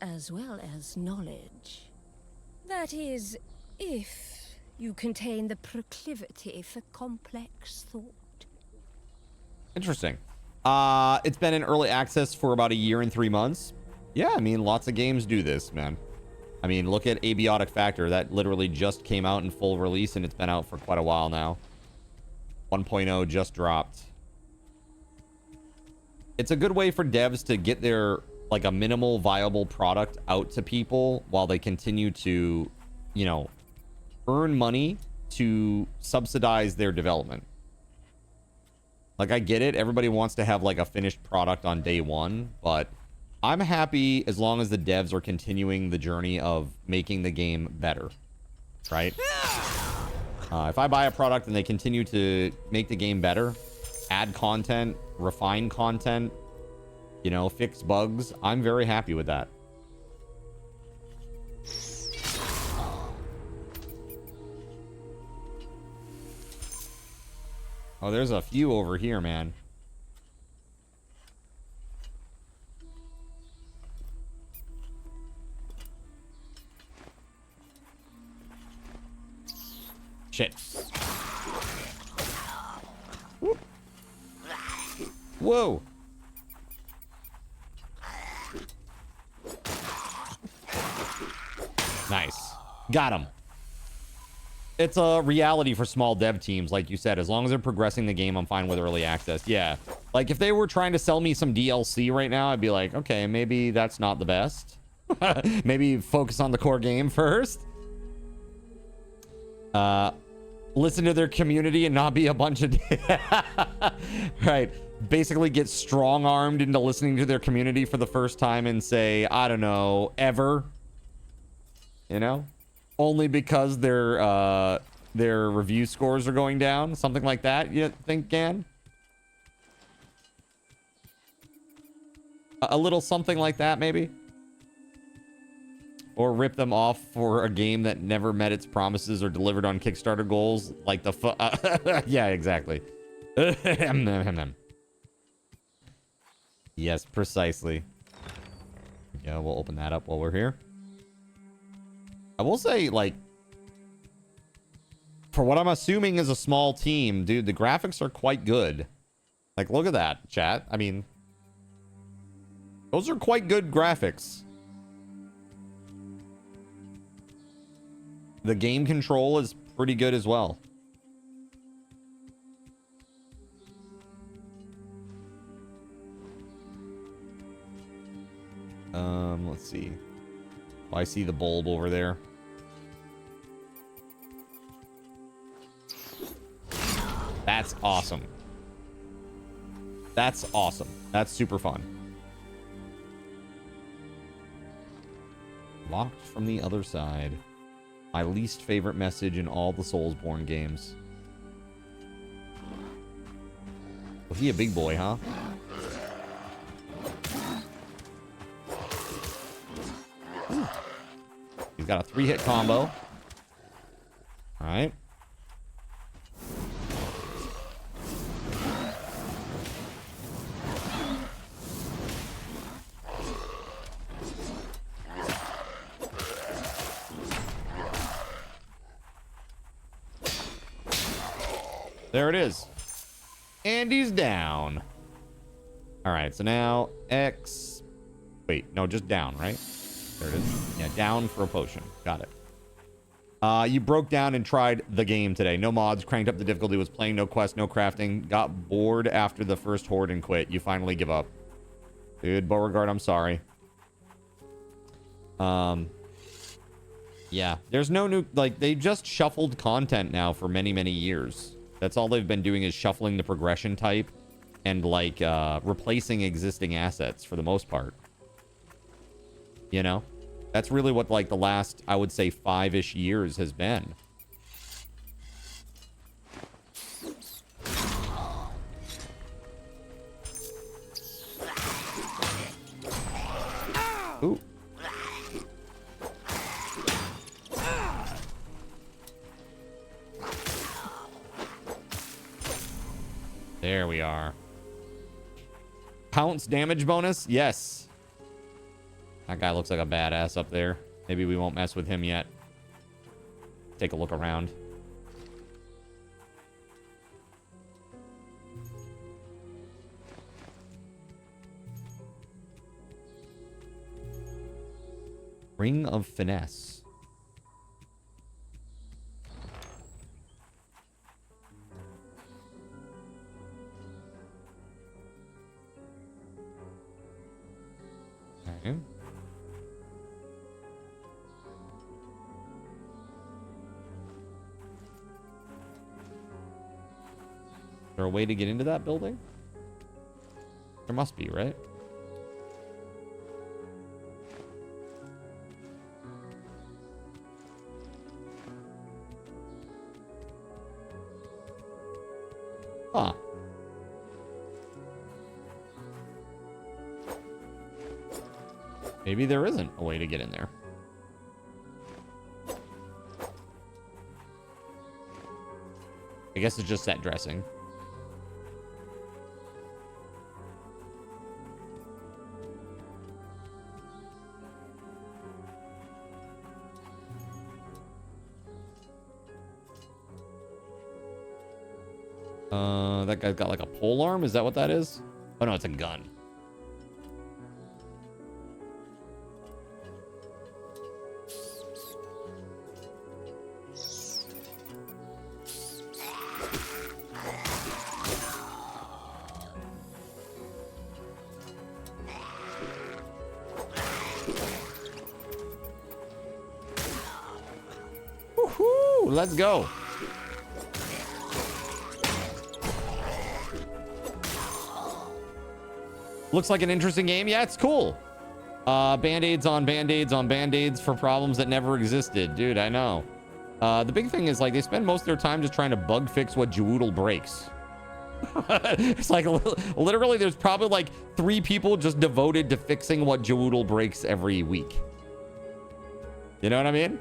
as well as knowledge. That is, if you contain the proclivity for complex thought. Interesting. It's been in early access for about 1 year and 3 months. Yeah, I mean, lots of games do this, man. I mean, look at Abiotic Factor. That literally just came out in full release, and it's been out for quite a while now. 1.0 just dropped. it's a good way for devs to get their like a minimal viable product out to people while they continue to, you know, earn money to subsidize their development. Like, I get it. Everybody wants to have like a finished product on day one, but I'm happy as long as the devs are continuing the journey of making the game better, right? If I buy a product and they continue to make the game better, add content, refine content, you know, fix bugs, I'm very happy with that. Oh, there's a few over here, man. Shit. Whoop. Whoa. Nice. Got him. It's a reality for small dev teams, like you said. As long as they're progressing the game, I'm fine with early access. Yeah. Like, if they were trying to sell me some DLC right now, I'd be like, okay, maybe that's not the best. Maybe focus on the core game first. Listen to their community and not be a bunch of... Right. Basically get strong-armed into listening to their community for the first time and say, I don't know, ever. You know? Only because their review scores are going down. Something like that, you think, Gan? A little something like that, maybe? Or rip them off for a game that never met its promises or delivered on Kickstarter goals, like the yeah, exactly. Yes, precisely. Yeah, we'll open that up while we're here. I will say, like, for what I'm assuming is a small team, dude, the graphics are quite good. Like, look at that, chat. I mean, those are quite good graphics. The game control is pretty good as well. Let's see. Oh, I see the bulb over there. That's awesome. That's awesome. That's super fun. Locked from the other side. My least favorite message in all the Soulsborne games. Was he a big boy, huh? Ooh. He's got a 3-hit combo. All right. There it is. And he's down. All right, so now X... Wait, no, just down, right? There it is. Yeah, down for a potion. Got it. You broke down and tried the game today. No mods, cranked up the difficulty, was playing, no quest, no crafting. Got bored after the first horde and quit. You finally give up. Dude, Beauregard, I'm sorry. Yeah, there's no new... Like, they just shuffled content now for many, many years. That's all they've been doing is shuffling the progression type and, like, replacing existing assets for the most part. You know? That's really what, like, the last, I would say, 5-ish years has been. Ooh. There we are. Pounce damage bonus? Yes. That guy looks like a badass up there. Maybe we won't mess with him yet. Take a look around. Ring of Finesse. Okay. Is there a way to get into that building? There must be, right? Huh. Maybe there isn't a way to get in there. I guess it's just set dressing. That guy's got like a pole arm. Is that what that is? Oh no, it's a gun. Woohoo! Let's go. Looks like an interesting game. Yeah, it's cool. Band-aids on band-aids on band-aids for problems that never existed. Dude, I know. The big thing is, like, they spend most of their time just trying to bug fix what Jawoodle breaks. It's like, literally, there's probably, like, 3 people just devoted to fixing what Jawoodle breaks every week. You know what I mean?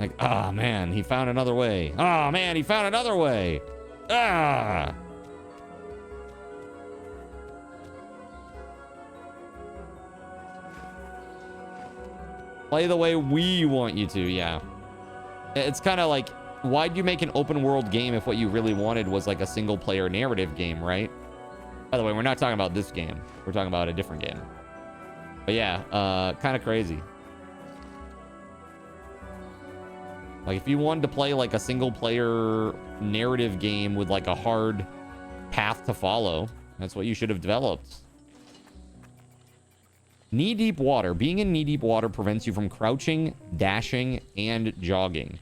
Like, ah, oh, man, he found another way. Ah, oh, man, he found another way. Ah! Play the way we want you to, yeah. It's kind of like, why'd you make an open world game if what you really wanted was like a single player narrative game, right? By the way, we're not talking about this game. We're talking about a different game. But yeah, kind of crazy. Like if you wanted to play like a single player narrative game with like a hard path to follow, that's what you should have developed. Knee-deep water. Being in knee-deep water prevents you from crouching, dashing, and jogging.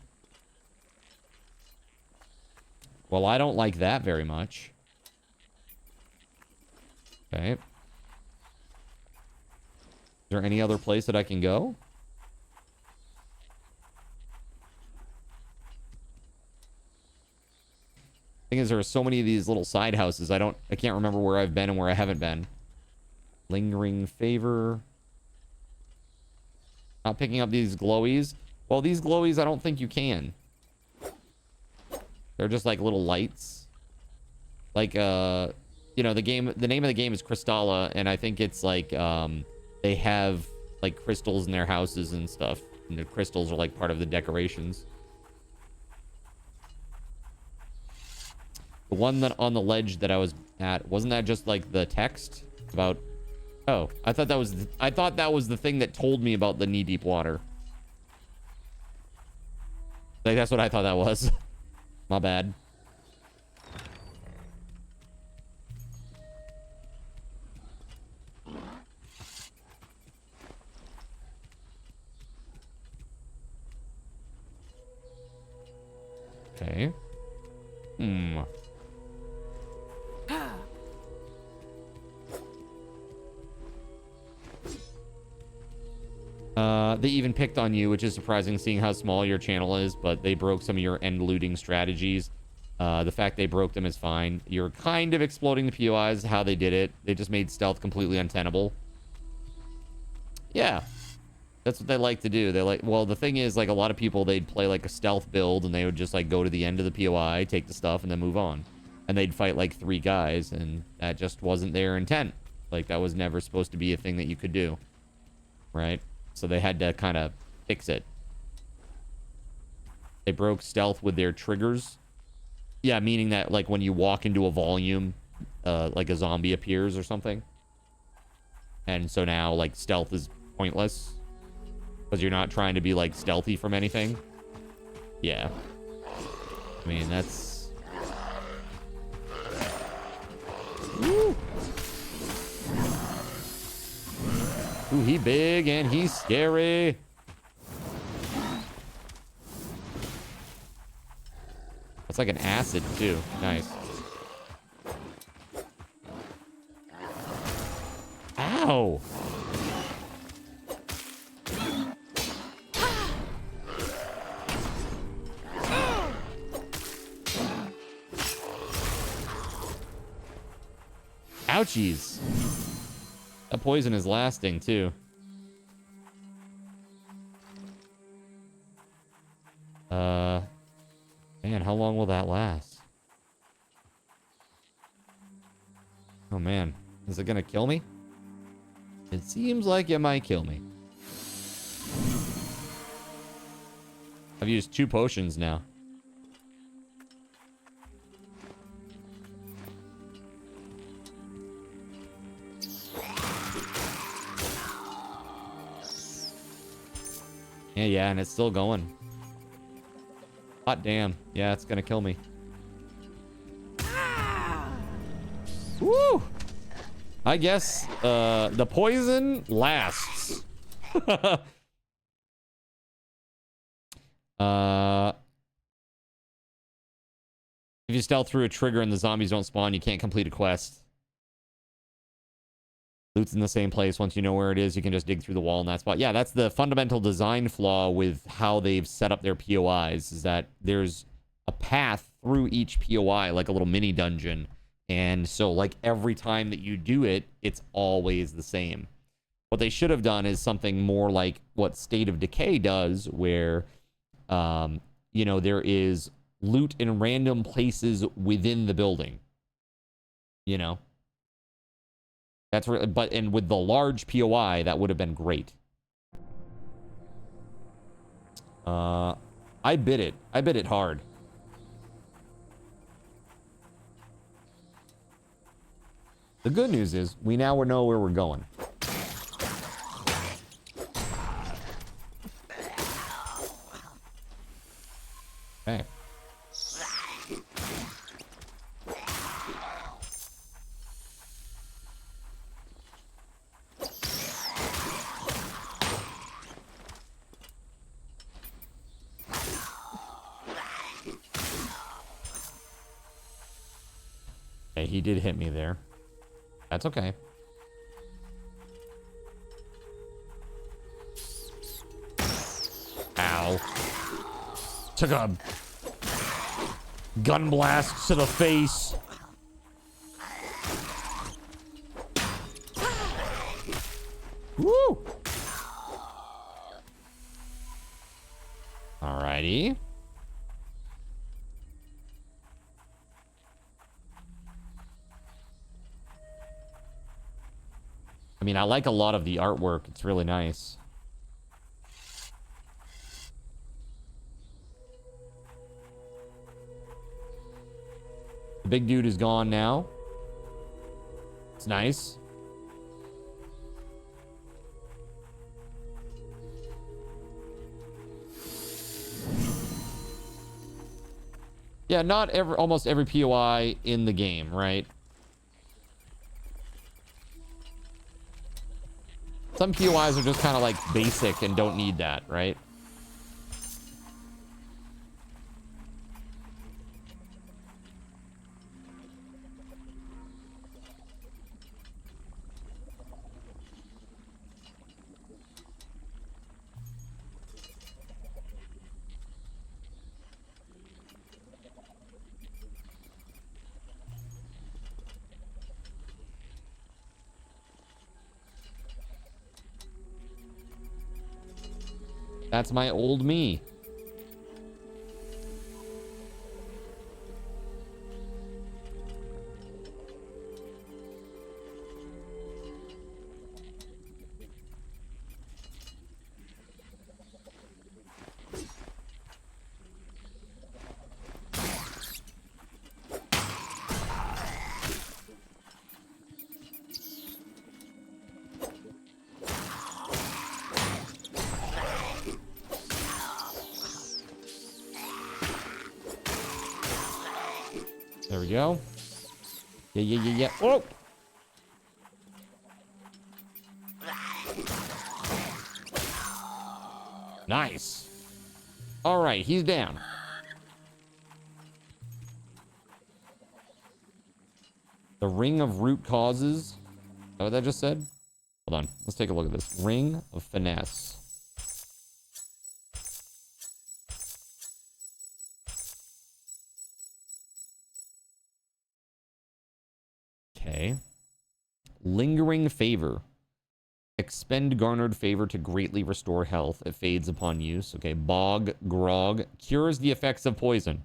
Well, I don't like that very much. Okay. Is there any other place that I can go? Thing is, there are so many of these little side houses. I can't remember where I've been and where I haven't been. Lingering favor. Not picking up these glowies. Well, these glowies, I don't think you can. They're just like little lights. Like, you know, the name of the game is Kristala, and I think it's like, they have like crystals in their houses and stuff. And the crystals are like part of the decorations. The one that on the ledge that I was at, wasn't that just like the text about... Oh, I thought that was the thing that told me about the knee-deep water. Like, that's what I thought that was. My bad. Okay. They even picked on you, which is surprising seeing how small your channel is, but they broke some of your end looting strategies. The fact they broke them is fine. You're kind of exploding the POIs, how they did it. They just made stealth completely untenable. Yeah. That's what they like to do. They like, well, the thing is, like, a lot of people, they'd play like a stealth build and they would just like go to the end of the POI, take the stuff, and then move on. And they'd fight like 3 guys, and that just wasn't their intent. Like, that was never supposed to be a thing that you could do. Right? So they had to kind of fix it. They broke stealth with their triggers. Yeah, meaning that, like, when you walk into a volume, like a zombie appears or something. And so now, like, stealth is pointless. Because you're not trying to be, like, stealthy from anything. Yeah. I mean, that's... Woo! Ooh, he big and he's scary. That's like an acid too. Nice. Ow. Ouchies. That poison is lasting too. Man, how long will that last? Oh man, is it gonna kill me? It seems like it might kill me. I've used 2 potions now. Yeah, and it's still going. Hot damn. Yeah, it's gonna kill me. Woo! I guess the poison lasts. If you stealth through a trigger and the zombies don't spawn, you can't complete a quest. Loot's in the same place. Once you know where it is, you can just dig through the wall in that spot. Yeah, that's the fundamental design flaw with how they've set up their POIs, is that there's a path through each POI, like a little mini dungeon. And so, like, every time that you do it, it's always the same. What they should have done is something more like what State of Decay does, where, you know, there is loot in random places within the building. You know? That's really, but, and with the large POI, that would have been great. I bit it. I bit it hard. The good news is, we now know where we're going. Okay. Okay, he did hit me there. That's okay. Ow. Took a gun blast to the face. Woo! Alrighty. I mean, I like a lot of the artwork. It's really nice. The big dude is gone now. It's nice. Yeah, not almost every POI in the game, right? Some POIs are just kind of like basic and don't need that, right? That's my old me. There we go. Yeah. Whoa! Nice. All right, he's down. The ring of root causes. Is that what that just said? Hold on. Let's take a look at this. Ring of finesse. Okay. Lingering favor. Expend garnered favor to greatly restore health. It fades upon use. Okay. Bog, grog. Cures the effects of poison.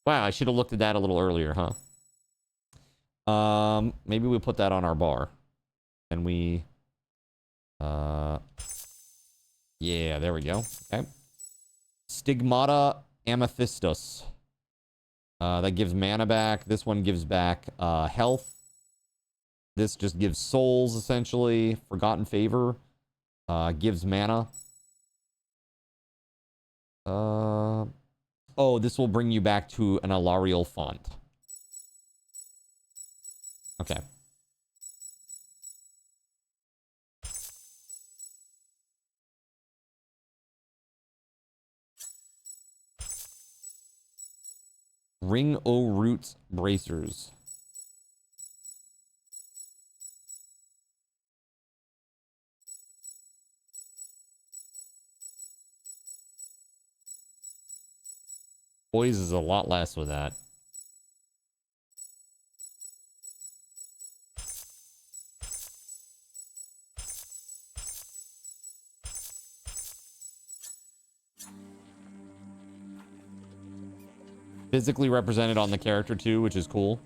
Wow, I should have looked at that a little earlier, huh? Maybe we put that on our bar. And we... yeah, there we go. Okay. Stigmata amethystus. That gives mana back. This one gives back health. This just gives souls, essentially. Forgotten favor. Gives mana. Oh, this will bring you back to an Alarial font. Okay. Ring O Roots Bracers. Poise is a lot less with that. Physically represented on the character too, which is cool.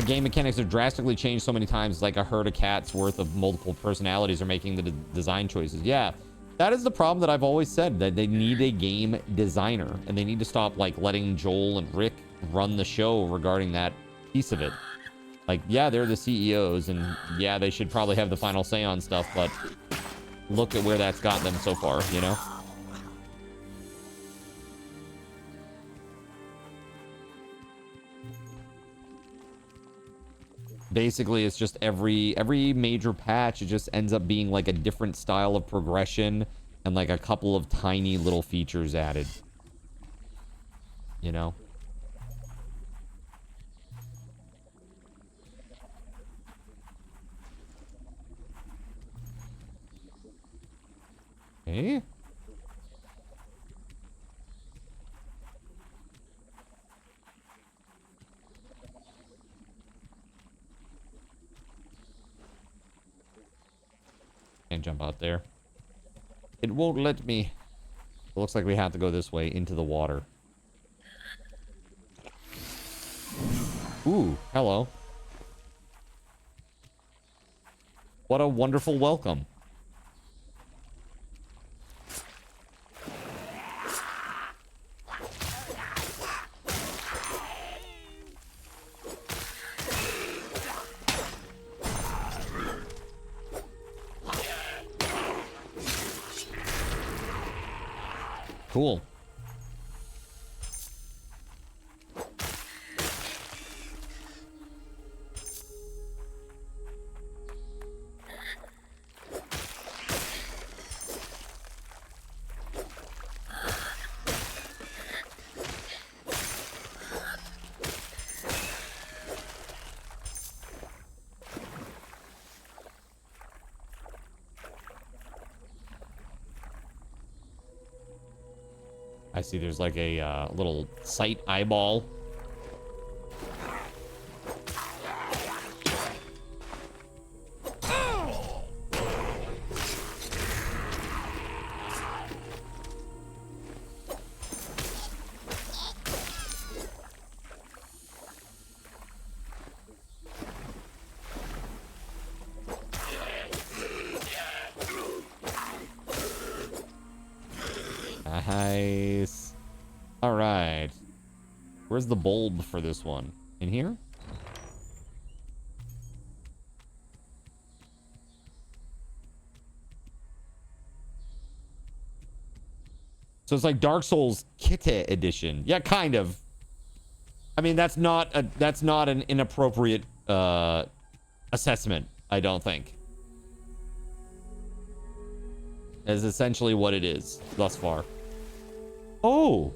Game mechanics are drastically changed so many times, like a herd of cats worth of multiple personalities are making the design choices. Yeah, that is the problem that I've always said, that they need a game designer, and they need to stop like letting Joel and Rick run the show regarding that piece of it. Like, yeah, they're the CEOs, and yeah, they should probably have the final say on stuff, but look at where that's got them so far, you know? Basically, it's just every major patch, it just ends up being like a different style of progression and like a couple of tiny little features added. You know? Okay. Can't jump out there. It won't let me. It looks like we have to go this way into the water. Ooh, hello. What a wonderful welcome. Cool. I see there's like a little sight eyeball. Nice. All right. Where's the bulb for this one? In here? So it's like Dark Souls Kite edition. Yeah, kind of. I mean, that's not an inappropriate assessment, I don't think. Is essentially what it is thus far. Oh.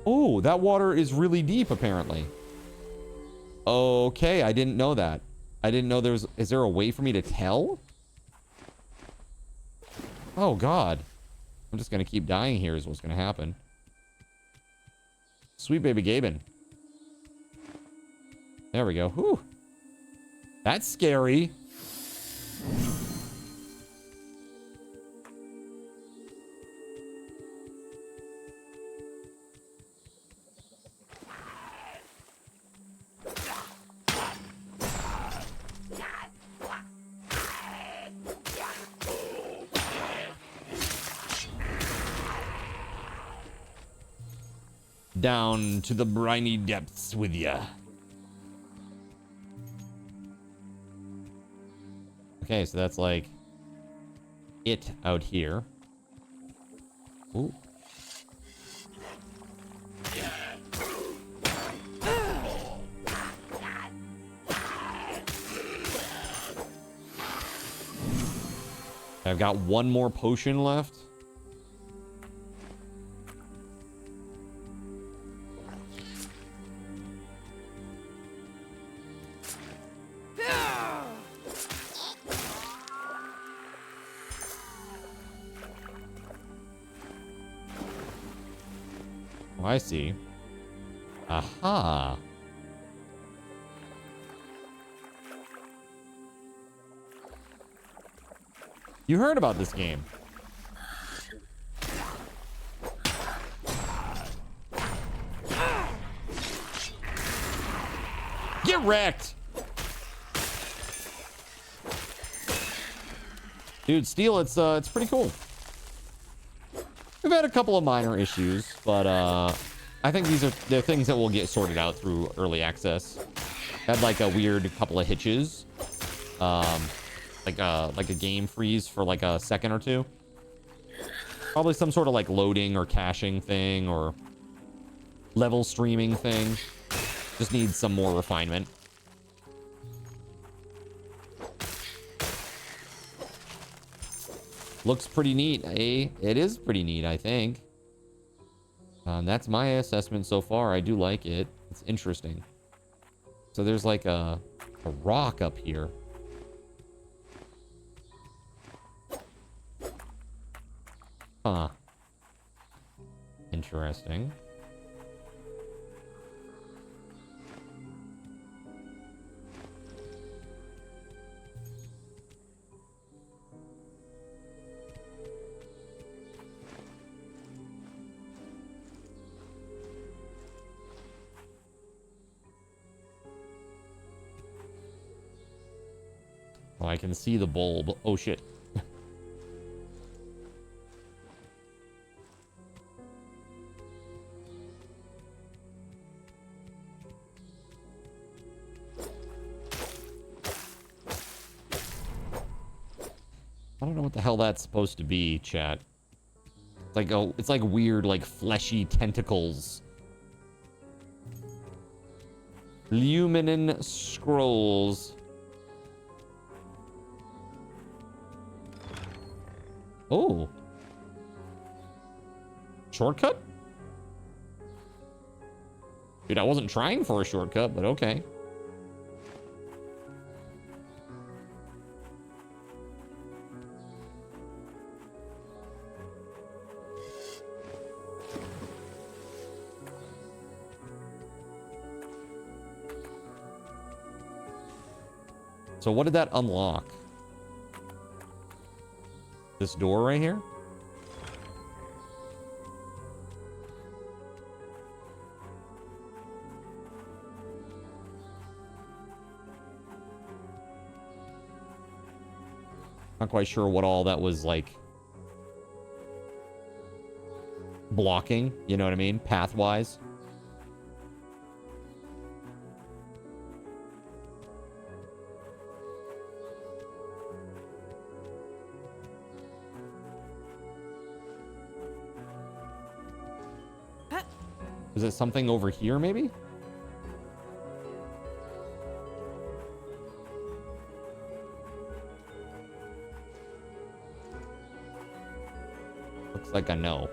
Oh, that water is really deep, apparently. Okay, I didn't know that. I didn't know is there a way for me to tell? Oh, God. I'm just going to keep dying here is what's going to happen. Sweet baby Gaben. There we go. Whew. That's scary. Down to the briny depths with ya. Okay, so that's like it out here. Ooh. I've got one more potion left. Oh, I see. Aha. You heard about this game. Get wrecked. Dude, Steel, it's pretty cool. We've had a couple of minor issues, but I think they're things that will get sorted out through early access. Had like a weird couple of hitches. Like a game freeze for like a second or two. Probably some sort of like loading or caching thing or level streaming thing. Just needs some more refinement. Looks pretty neat, eh? It is pretty neat, I think. That's my assessment so far. I do like it. It's interesting. So there's like a rock up here. Huh. Interesting. Oh, I can see the bulb. Oh, shit. I don't know what the hell that's supposed to be, chat. It's like weird, like fleshy tentacles. Luminin scrolls. Oh. Shortcut? Dude, I wasn't trying for a shortcut, but okay. So what did that unlock? This door right here? Not quite sure what all that was like blocking, you know what I mean? Path-wise. Is it something over here, maybe? Looks like I know.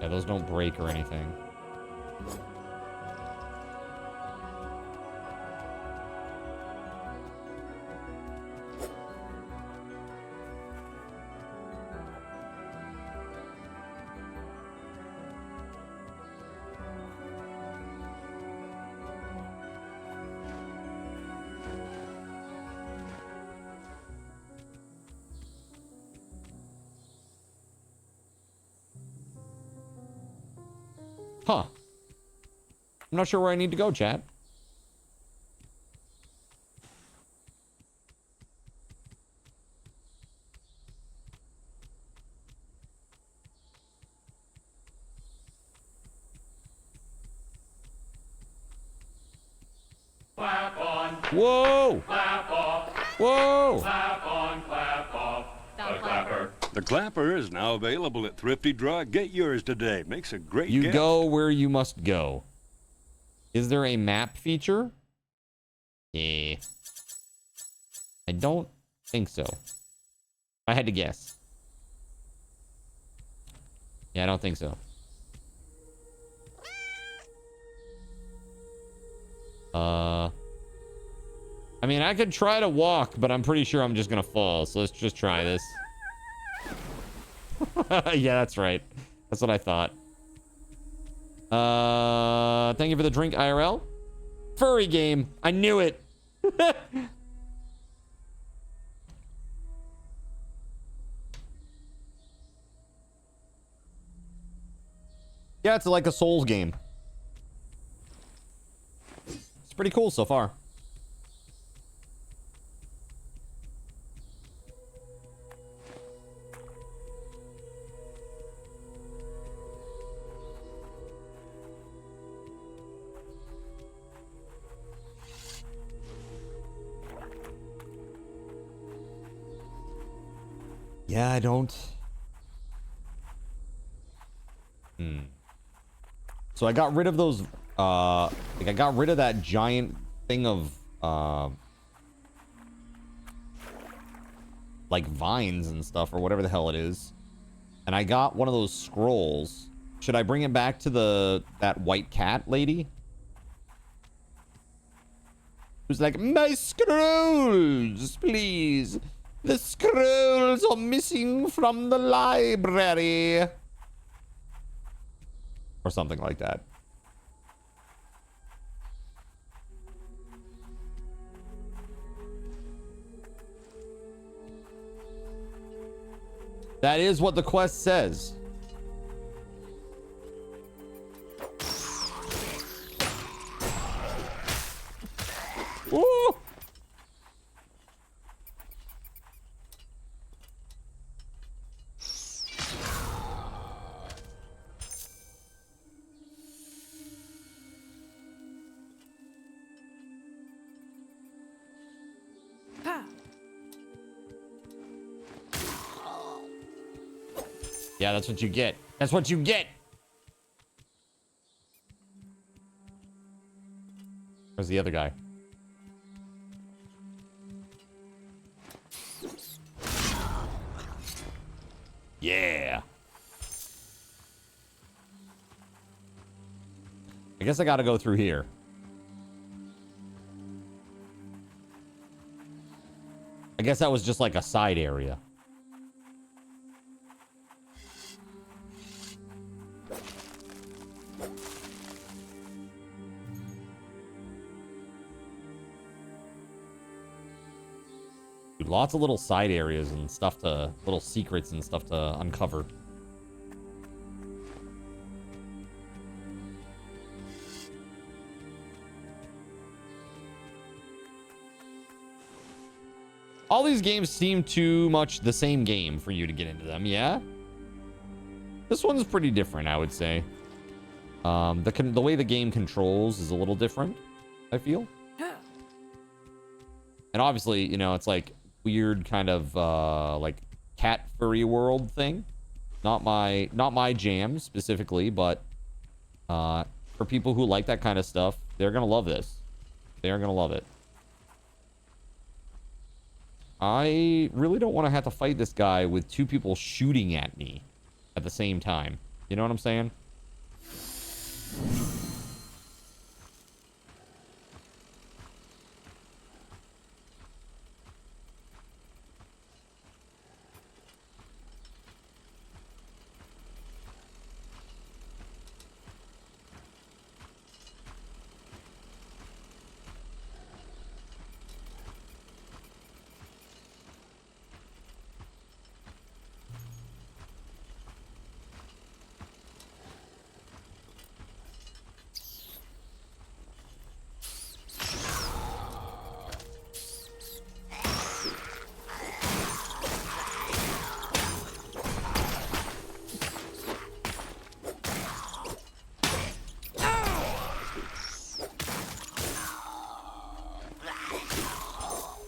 Yeah, those don't break or anything. Huh. I'm not sure where I need to go, chat. Clap on, Whoa! clap off, Whoa! clap on, clap off. The clapper. The clapper is now available at Thrifty Drug. Get yours today. Makes a great You gift. go where you must go. Is there a map feature? Yeah. I don't think so. I had to guess. Yeah, I don't think so. I mean, I could try to walk, but I'm pretty sure I'm just gonna fall. So let's just try this. Yeah, that's right. That's what I thought. Thank you for the drink, IRL. Furry game. I knew it. Yeah, it's like a Souls game. It's pretty cool so far. Yeah, I don't. So I got rid of those, like I got rid of that giant thing of, like vines and stuff or whatever the hell it is. And I got one of those scrolls. Should I bring it back to that white cat lady? Who's like, my scrolls, please. The scrolls are missing from the library. Or something like that. That is what the quest says. Ooh! Yeah, that's what you get. That's what you get. Where's the other guy? Yeah. I guess I gotta go through here. I guess that was just like a side area. lots of little side areas and stuff to, little secrets and stuff to uncover. All these games seem too much the same game for you to get into them, yeah? This one's pretty different, I would say. The way the game controls is a little different, I feel. And obviously, you know, it's like weird kind of like cat furry world thing. Not my jam specifically, but for people who like that kind of stuff, they're gonna love this. They're gonna love it. I really don't want to have to fight this guy with two people shooting at me at the same time. You know what I'm saying?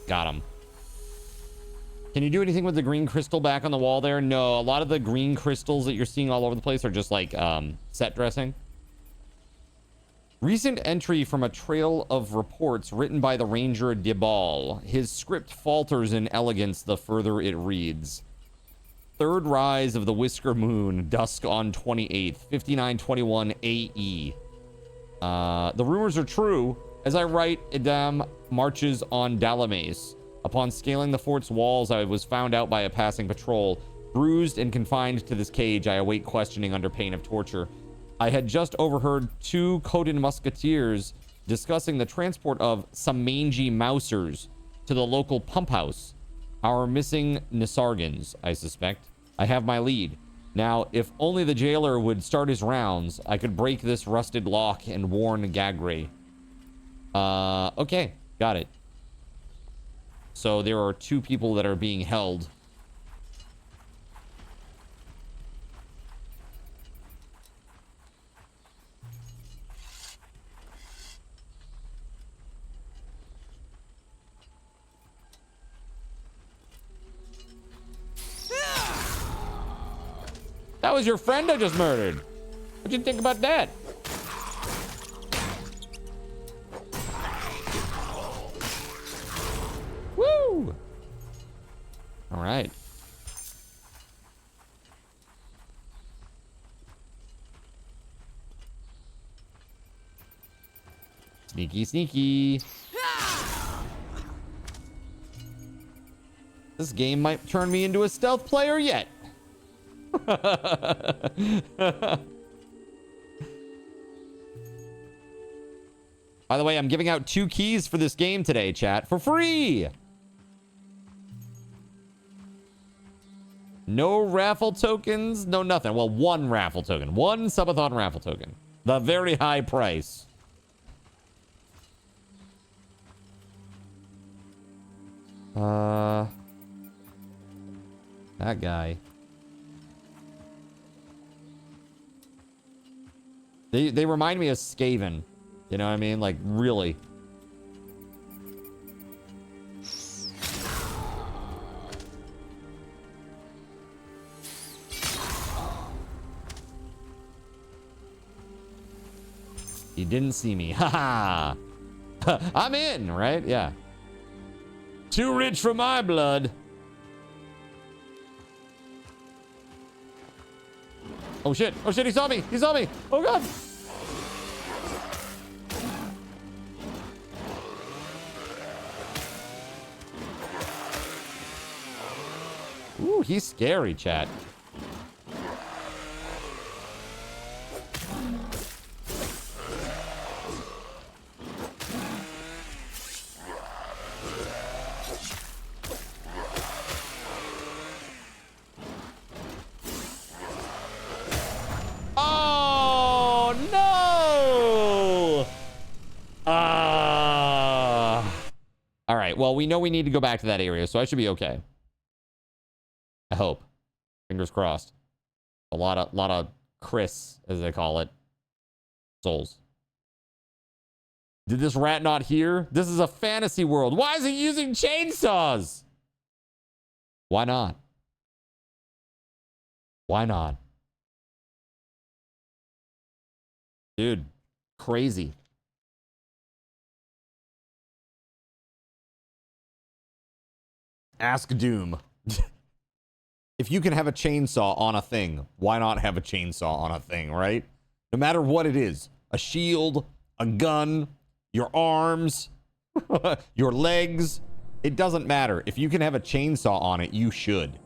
Got him. Can you do anything with the green crystal back on the wall there? No, a lot of the green crystals that you're seeing all over the place are just like set dressing. Recent entry from a trail of reports written by the Ranger Dibal. His script falters in elegance the further it reads. Third rise of the Whisker Moon, dusk on 28th, 5921 AE. The rumors are true. As I write, Idam marches on Dalames. Upon scaling the fort's walls, I was found out by a passing patrol. Bruised and confined to this cage, I await questioning under pain of torture. I had just overheard two Coden musketeers discussing the transport of some mangy mousers to the local pump house. Our missing Nisargans, I suspect. I have my lead. Now, if only the jailer would start his rounds, I could break this rusted lock and warn Gagray. Okay, got it. So there are two people that are being held. That was your friend I just murdered. What'd you think about that? Woo! All right. Sneaky, sneaky. This game might turn me into a stealth player yet. By the way, I'm giving out 2 keys for this game today, chat, for free. No raffle tokens, no nothing. Well, 1 raffle token, 1 Subathon raffle token. The very high price. That guy. They remind me of Skaven. You know what I mean? Like, really. He didn't see me. Ha ha. I'm in, right? Yeah. Too rich for my blood. Oh shit. Oh shit, he saw me. He saw me. Oh god. Ooh, he's scary, chat. All right. Well, we know we need to go back to that area, so I should be okay. I hope. Fingers crossed. A lot of Chris, as they call it. Souls. Did this rat not hear? This is a fantasy world. Why is he using chainsaws? Why not? Why not? Dude, crazy. Ask Doom. If you can have a chainsaw on a thing, why not have a chainsaw on a thing, right? No matter what it is. A shield, a gun, your arms, your legs. It doesn't matter. If you can have a chainsaw on it, you should.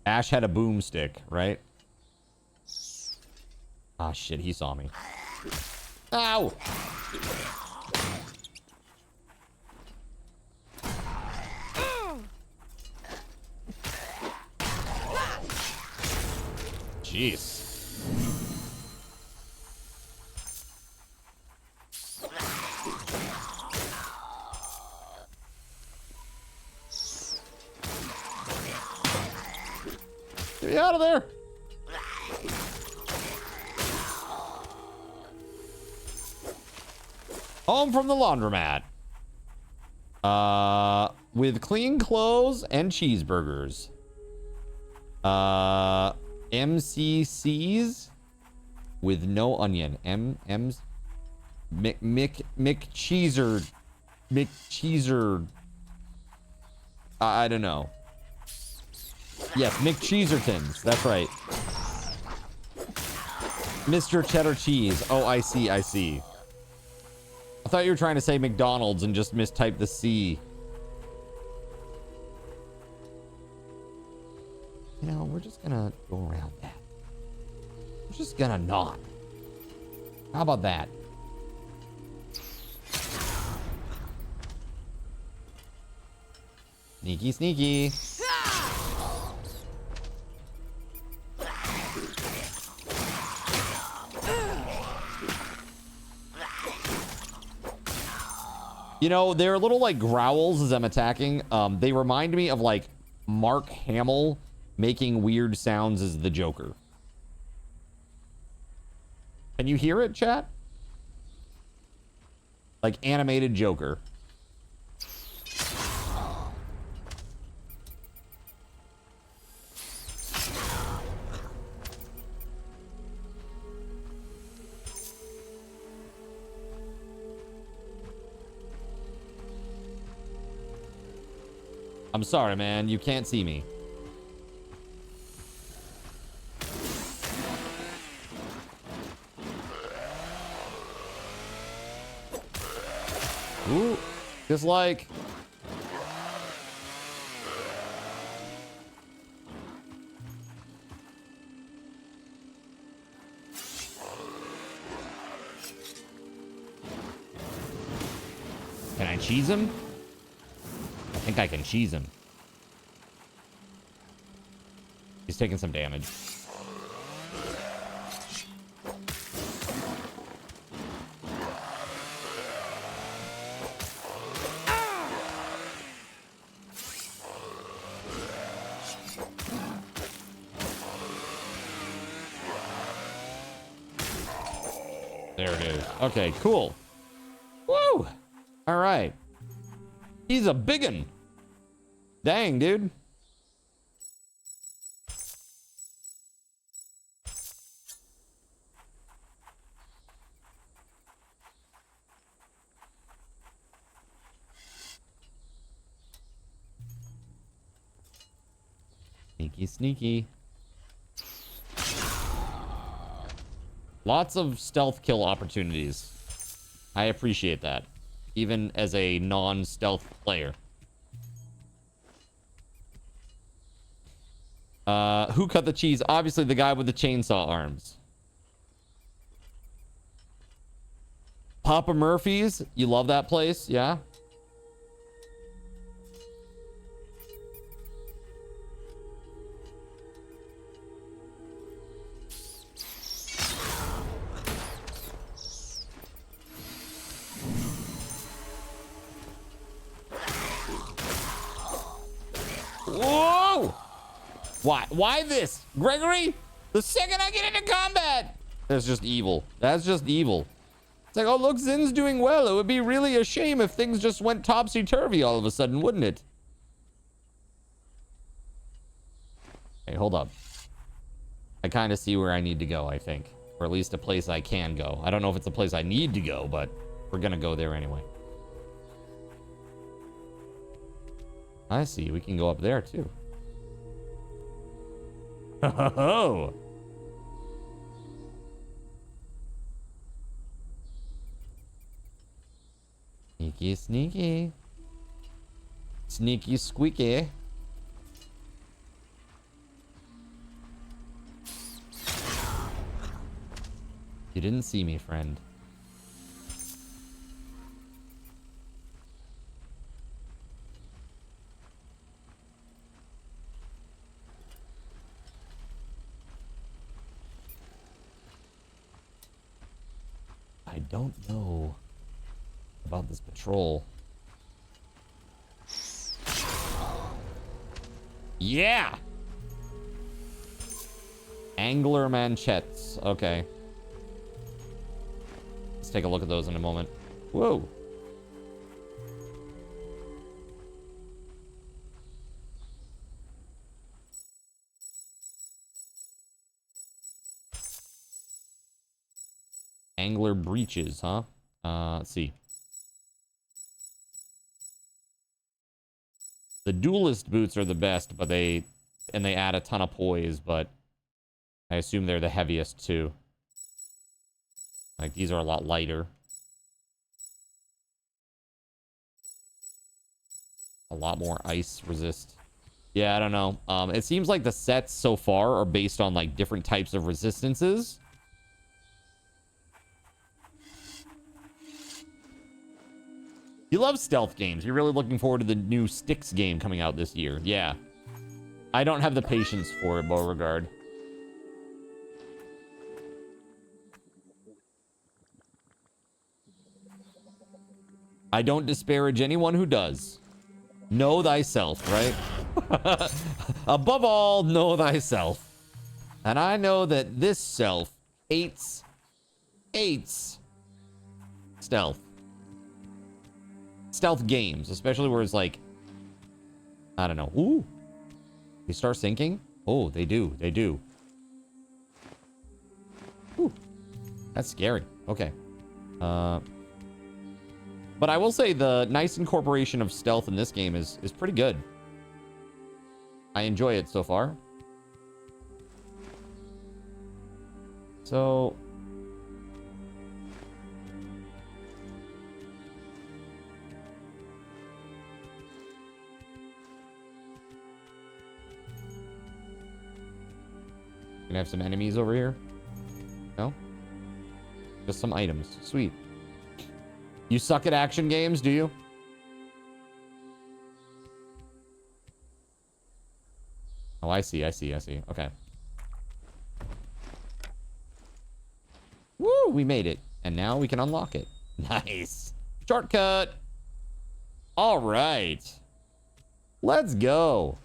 Ash had a boomstick, right? Ah, shit, he saw me. Ow! Jeez. Get me out of there. Home from the laundromat. With clean clothes and cheeseburgers. MCCs with no onion. McCheeser. I don't know. Yes, McCheesertons. That's right. Mr. Cheddar Cheese. Oh, I see. I thought you were trying to say McDonald's and just mistyped the C. You know, we're just gonna go around that. We're just gonna not. How about that? Sneaky, sneaky. You know, they're little like growls as I'm attacking. They remind me of like Mark Hamill making weird sounds as the Joker. Can you hear it, chat? Like animated Joker. I'm sorry, man. You can't see me. Ooh, just like... Can I cheese him? I think I can cheese him. He's taking some damage. There it is. Okay, cool. Woo! All right. He's a biggin. Dang, dude. Sneaky, sneaky. Lots of stealth kill opportunities. I appreciate that, even as a non-stealth player. Who cut the cheese? Obviously the guy with the chainsaw arms. Papa Murphy's? You love that place? Yeah? Why? Why this? Gregory? The second I get into combat! That's just evil. That's just evil. It's like, oh, look, Zin's doing well. It would be really a shame if things just went topsy-turvy all of a sudden, wouldn't it? Hey, hold up. I kind of see where I need to go, I think. Or at least a place I can go. I don't know if it's a place I need to go, but we're gonna go there anyway. I see. We can go up there, too. Oh! Sneaky, sneaky. Sneaky, squeaky. You didn't see me, friend. I don't know about this patrol. Yeah! Angler manchettes. Okay. Let's take a look at those in a moment. Whoa. Angler breeches, huh? Let's see. The duelist boots are the best, but they add a ton of poise, but I assume they're the heaviest too. Like, these are a lot lighter. A lot more ice resist. Yeah, I don't know. It seems like the sets so far are based on like different types of resistances. You love stealth games. You're really looking forward to the new Styx game coming out this year. Yeah. I don't have the patience for it, Beauregard. I don't disparage anyone who does. Know thyself, right? Above all, know thyself. And I know that this self hates stealth. Stealth games, especially where it's like, I don't know. Ooh, they start sinking. Oh, they do. They do. Ooh, that's scary. Okay. But I will say the nice incorporation of stealth in this game is pretty good. I enjoy it so far. So can I have some enemies over here? No? Just some items. Sweet. You suck at action games, do you? Oh, I see. Okay. Woo, we made it. And now we can unlock it. Nice. Shortcut. All right. Let's go.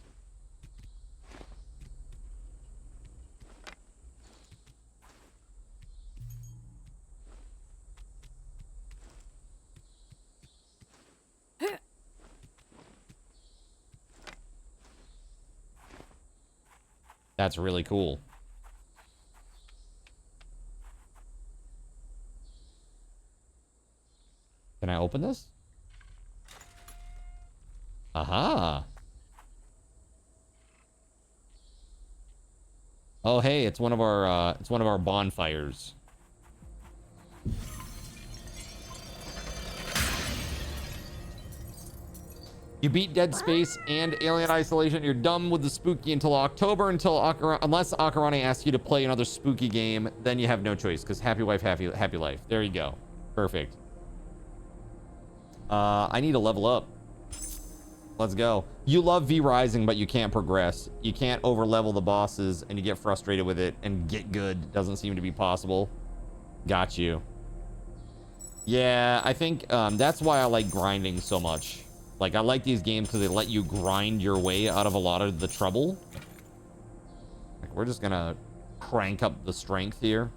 That's really cool. Can I open this? Aha. Oh, hey, it's one of our bonfires. You beat Dead Space and Alien Isolation. You're done with the spooky until October, unless Akarane asks you to play another spooky game. Then you have no choice, because happy wife, happy life. There you go. Perfect. I need to level up. Let's go. You love V Rising, but you can't progress. You can't over-level the bosses, and you get frustrated with it, and get good doesn't seem to be possible. Got you. Yeah, I think that's why I like grinding so much. Like, I like these games because they let you grind your way out of a lot of the trouble. we're just gonna crank up the strength here.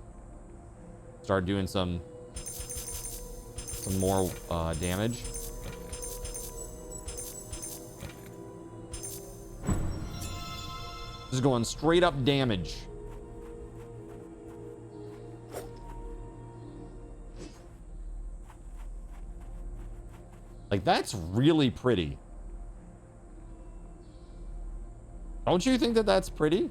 Start doing some more damage. Just going straight up damage. Like, that's really pretty. Don't you think that that's pretty?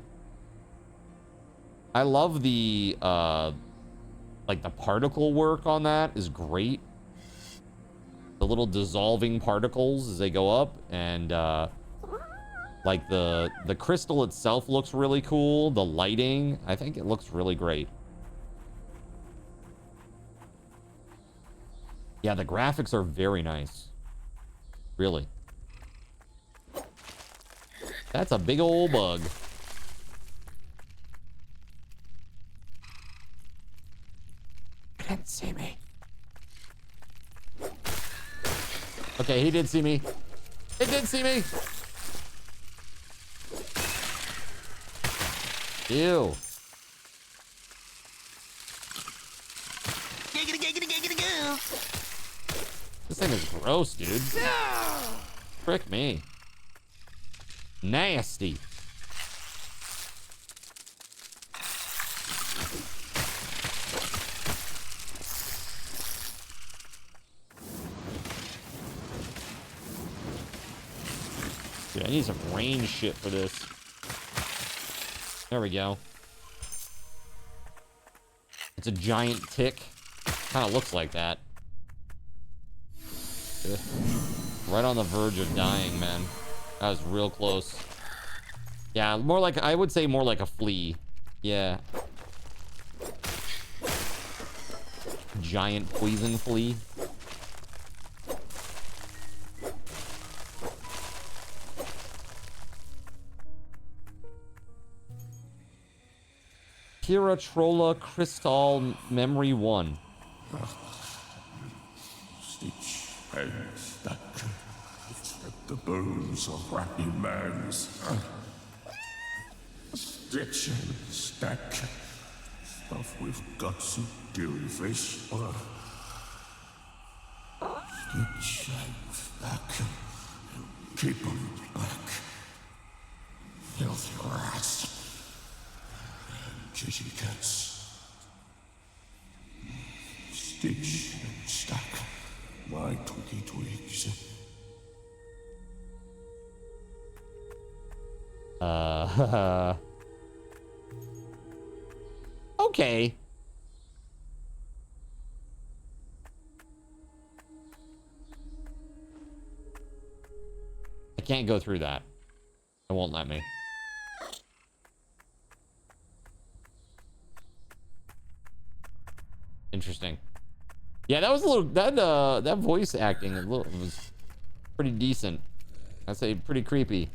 I love the, like, the particle work on that is great. The little dissolving particles as they go up, and, like, the crystal itself looks really cool. The lighting, I think it looks really great. Yeah, the graphics are very nice. Really. That's a big old bug. He didn't see me. Okay, he did see me. It did see me. Ew. This thing is gross, dude. Frick me. Nasty. Dude, I need some range shit for this. There we go. It's a giant tick. Kind of looks like that. Ugh. Right on the verge of dying, man. That was real close. Yeah, more like, I would say more like a flea. Yeah. Giant poison flea. Trolla Kristala Memory 1. Stitch and stack the bones of happy man's. Stitch and stack stuff with guts and dewy face. Stitch and stack keep 'em back. Filthy rats. Kitty cats. Stitch and stack my twiggy twigs. Okay. I can't go through that. It won't let me. Interesting. Yeah, that was a little, that voice acting was pretty decent. I'd say pretty creepy.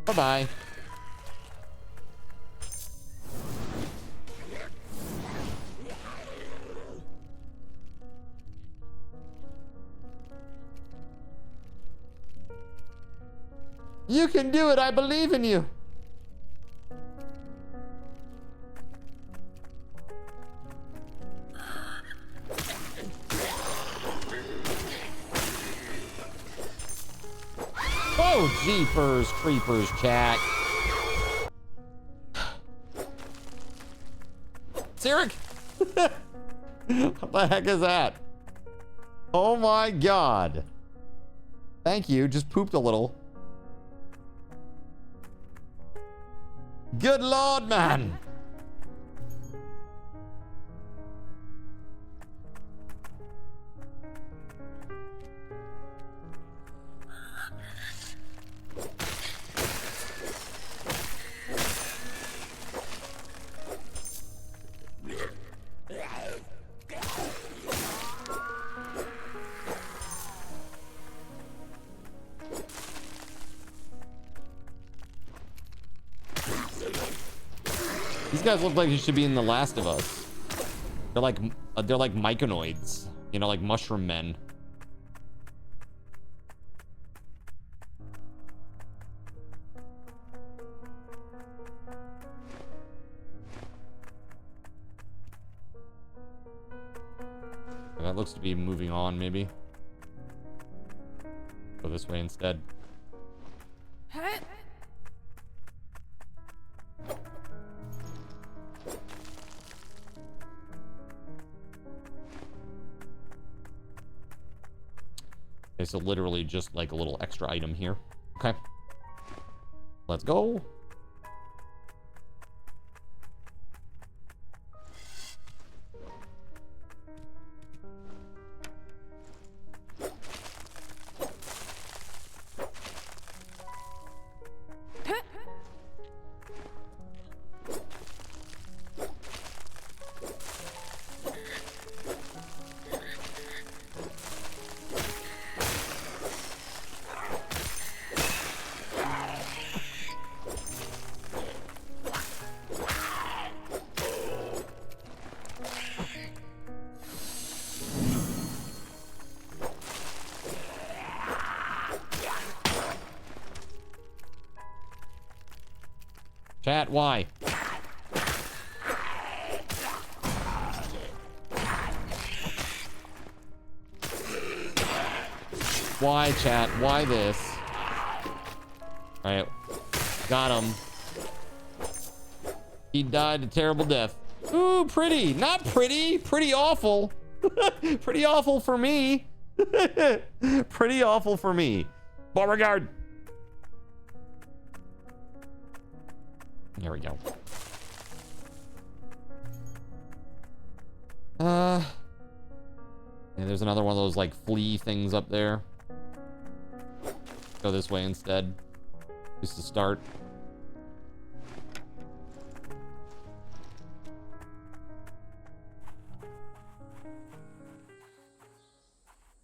Bye-bye. You can do it. I believe in you. Oh, jeepers, creepers, chat. Sirik? What the heck is that? Oh my god. Thank you. Just pooped a little. Good lord, man. These guys look like they should be in The Last of Us. They're like myconoids, you know, like mushroom men. looks to be moving on, maybe. Go this way instead. Okay, so literally just like a little extra item here. Okay. Let's go. Chat, why? Why, chat? Why this? Alright. Got him. He died a terrible death. Ooh, pretty. Not pretty. Pretty awful. Pretty awful for me. Pretty awful for me. Beauregard. There we go. Yeah, there's another one of those like flea things up there. Go this way instead. Just to start.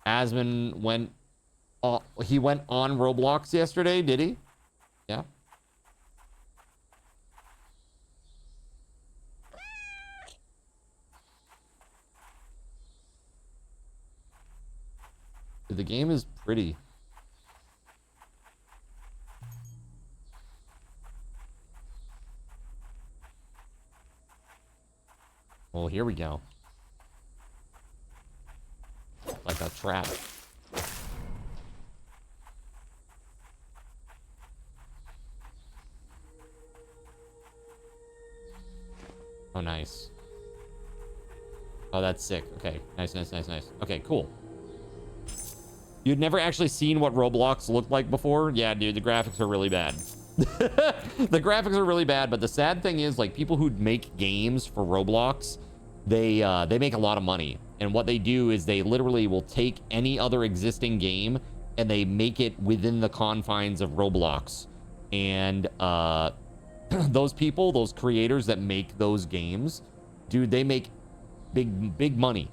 Asman went he went on Roblox yesterday, did he? Yeah. The game is pretty. Well, here we go. Like a trap. Oh, nice. Oh, that's sick. Okay, nice, nice, nice, nice. Okay, cool. You'd never actually seen what Roblox looked like before? Yeah, dude, the graphics are really bad. The graphics are really bad, but the sad thing is, like, people who make games for Roblox, they make a lot of money. And what they do is they literally will take any other existing game and they make it within the confines of Roblox. And those people, those creators that make those games, dude, they make big money.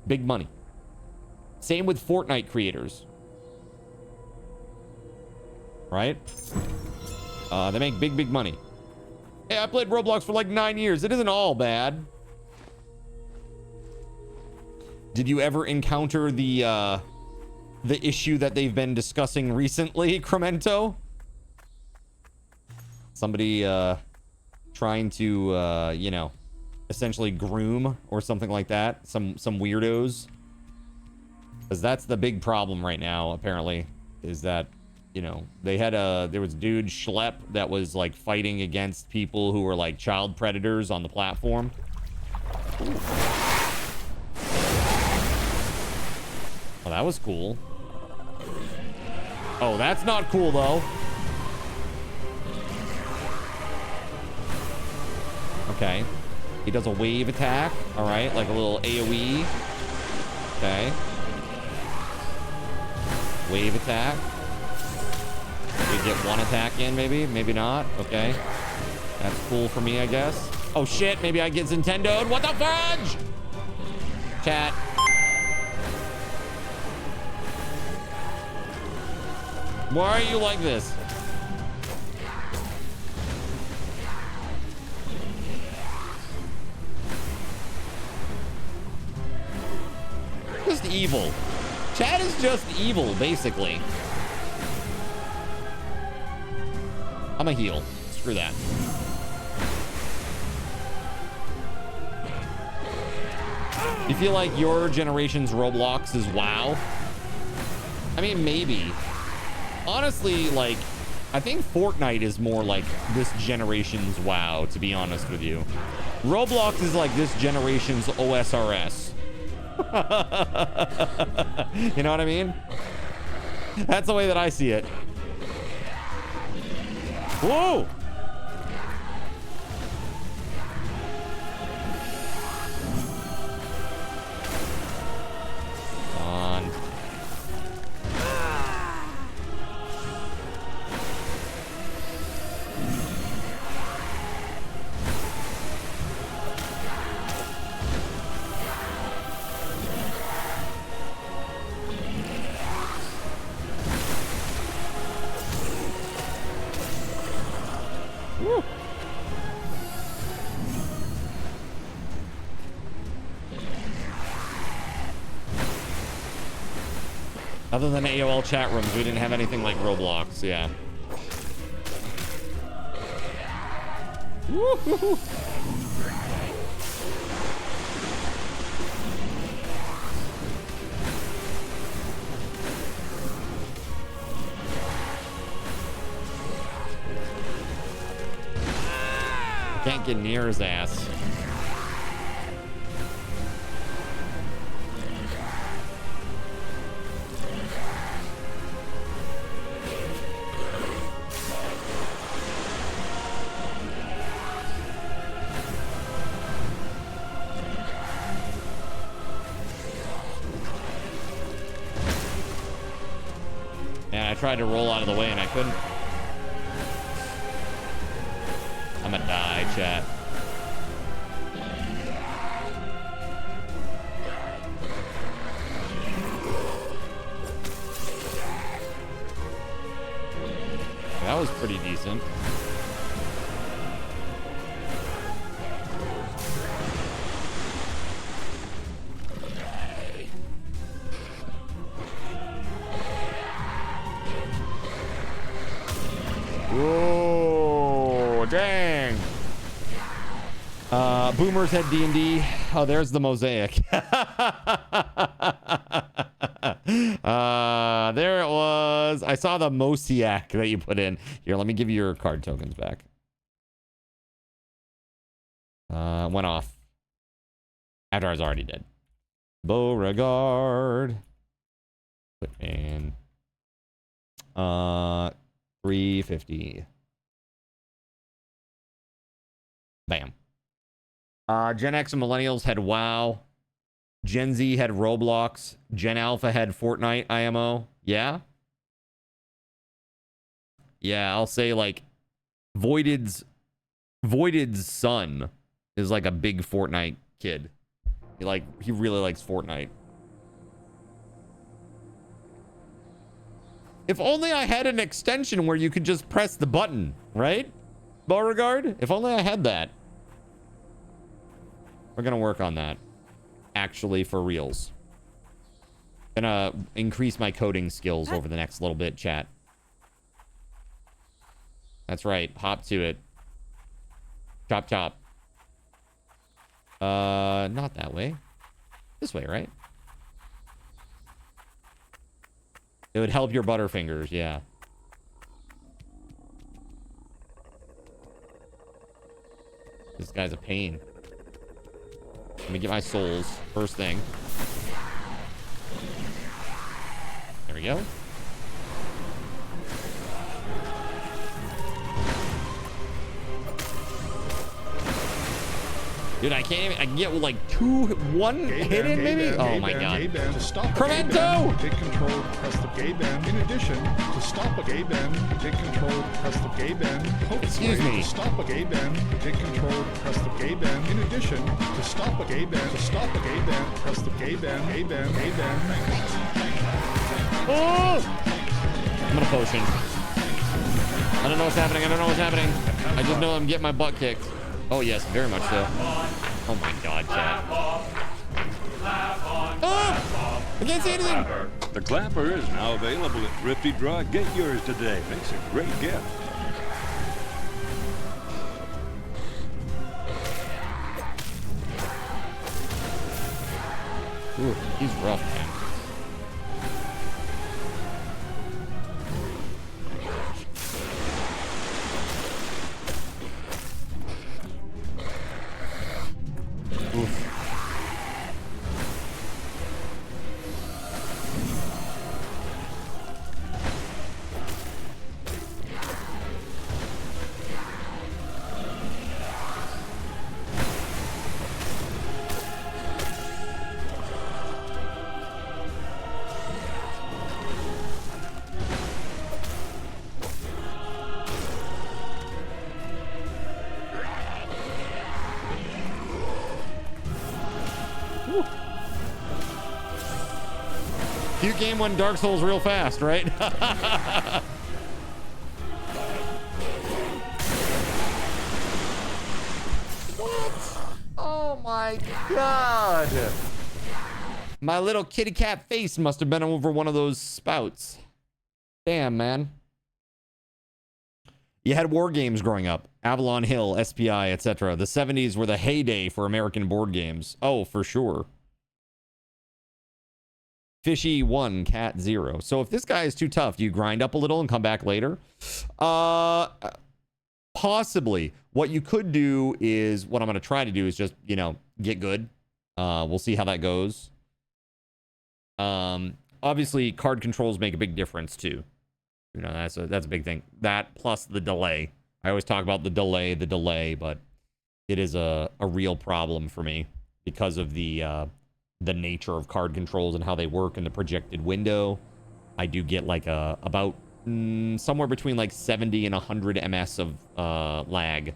Big money. Same with Fortnite creators. Right? They make big money. Hey, I played Roblox for like 9 years. It isn't all bad. Did you ever encounter the issue that they've been discussing recently, Cremento? Somebody trying to you know, essentially groom or something like that. Some weirdos. Because that's the big problem right now, apparently, is that, you know, there was a dude, Schlep, that was like fighting against people who were like child predators on the platform. Oh, that was cool. Oh, that's not cool, though. Okay. He does a wave attack. All right, like a little AoE. Okay. Wave attack. We get one attack in, maybe? Maybe not. Okay. That's cool for me, I guess. Oh, shit. Maybe I get Nintendo'd. What the fudge? Chat. Why are you like this? Just evil. Chat is just evil, basically. I'm a heel. Screw that. You feel like your generation's Roblox is WoW? I mean, maybe. Honestly, like, I think Fortnite is more like this generation's WoW, to be honest with you. Roblox is like this generation's OSRS. You know what I mean? That's the way that I see it. Whoa! On. Woo. Other than AOL chat rooms, we didn't have anything like Roblox, yeah. Woo-hoo-hoo. Can't get near his ass. Man, I tried to roll out of the way and I couldn't. I'm gonna die, chat. That was pretty decent. Whoa, dang. Boomers had D&D. Oh, there's the mosaic. There it was. I saw the mosaic that you put in. Here, let me give you your card tokens back. Went off. After I was already dead. Beauregard. Put in. 350. Bam. Gen X and Millennials had WoW. Gen Z had Roblox. Gen Alpha had Fortnite IMO. Yeah? Yeah, I'll say like Voided's son is like a big Fortnite kid. He really likes Fortnite. If only I had an extension where you could just press the button, right? Beauregard? If only I had that. We're gonna work on that. Actually, for reals. Gonna increase my coding skills over the next little bit, chat. That's right. Hop to it. Chop, chop. Not that way. This way, right? It would help your butterfingers, yeah. This guy's a pain. Let me get my souls. First thing. There we go. Dude, I can't even. I can get like one hit in maybe? Oh my god. Cremento! Take control, press the gay band. In addition, to stop a gay band, take control, press the gay band. Excuse me. To stop a gay band, take control, press the gay band. In addition, to stop a gay band, press the gay band, gay band, gay band. Oh! I'm gonna potion. I don't know what's happening. I just know I'm getting my butt kicked. Oh, yes, very much so. Oh, my God, chat. Oh! I can't see anything. The clapper is now available at Thrifty Draw. Get yours today. Makes a great gift. Ooh, he's rough, man. Oof. Cute game when Dark Souls real fast, right? What? Oh my god. My little kitty cat face must have been over one of those spouts. Damn, man. You had war games growing up. Avalon Hill, SPI, etc. The 70s were the heyday for American board games. Oh, for sure. Fishy 1, cat 0. So if this guy is too tough, do you grind up a little and come back later? Possibly. What you could do is, what I'm going to try to do is just, you know, get good. We'll see how that goes. Obviously, card controls make a big difference too. You know, that's a big thing. That plus the delay. I always talk about the delay, but it is a real problem for me because of the nature of card controls and how they work in the projected window. I do get like about somewhere between like 70 and 100 ms of lag.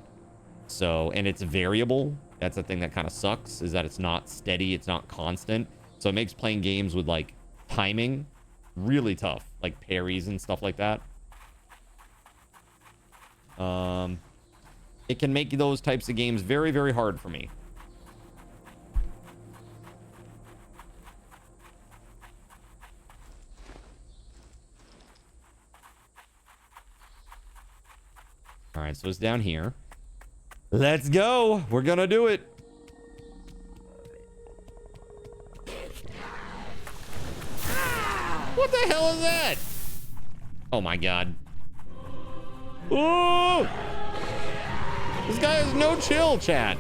So, and it's variable. That's the thing that kind of sucks, is that it's not steady, it's not constant. So it makes playing games with like timing really tough, like parries and stuff like that. It can make those types of games very, very hard for me. All right, so it's down here. Let's go. We're gonna do it. What the hell is that? Oh my god. Ooh! This guy has no chill, chat.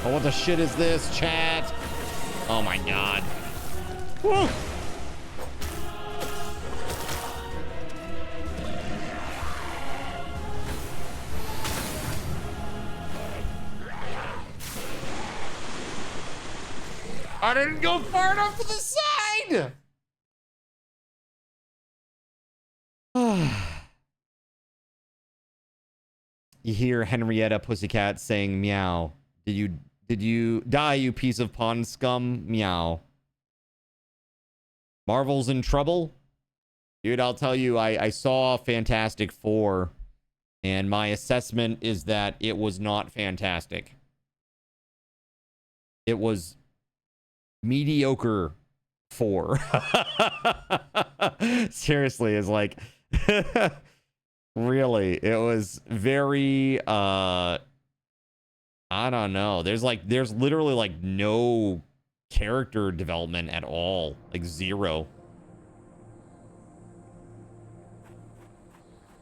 Oh, what the shit is this, chat? Oh my god. Woo! I didn't go far enough to the side! You hear Henrietta Pussycat saying meow. Did you die, you piece of pond scum? Meow. Marvel's in trouble? Dude, I'll tell you, I saw Fantastic Four, and my assessment is that it was not fantastic. It was mediocre 4. Seriously, it's like... really, it was very... I don't know. There's literally like no character development at all. Like zero.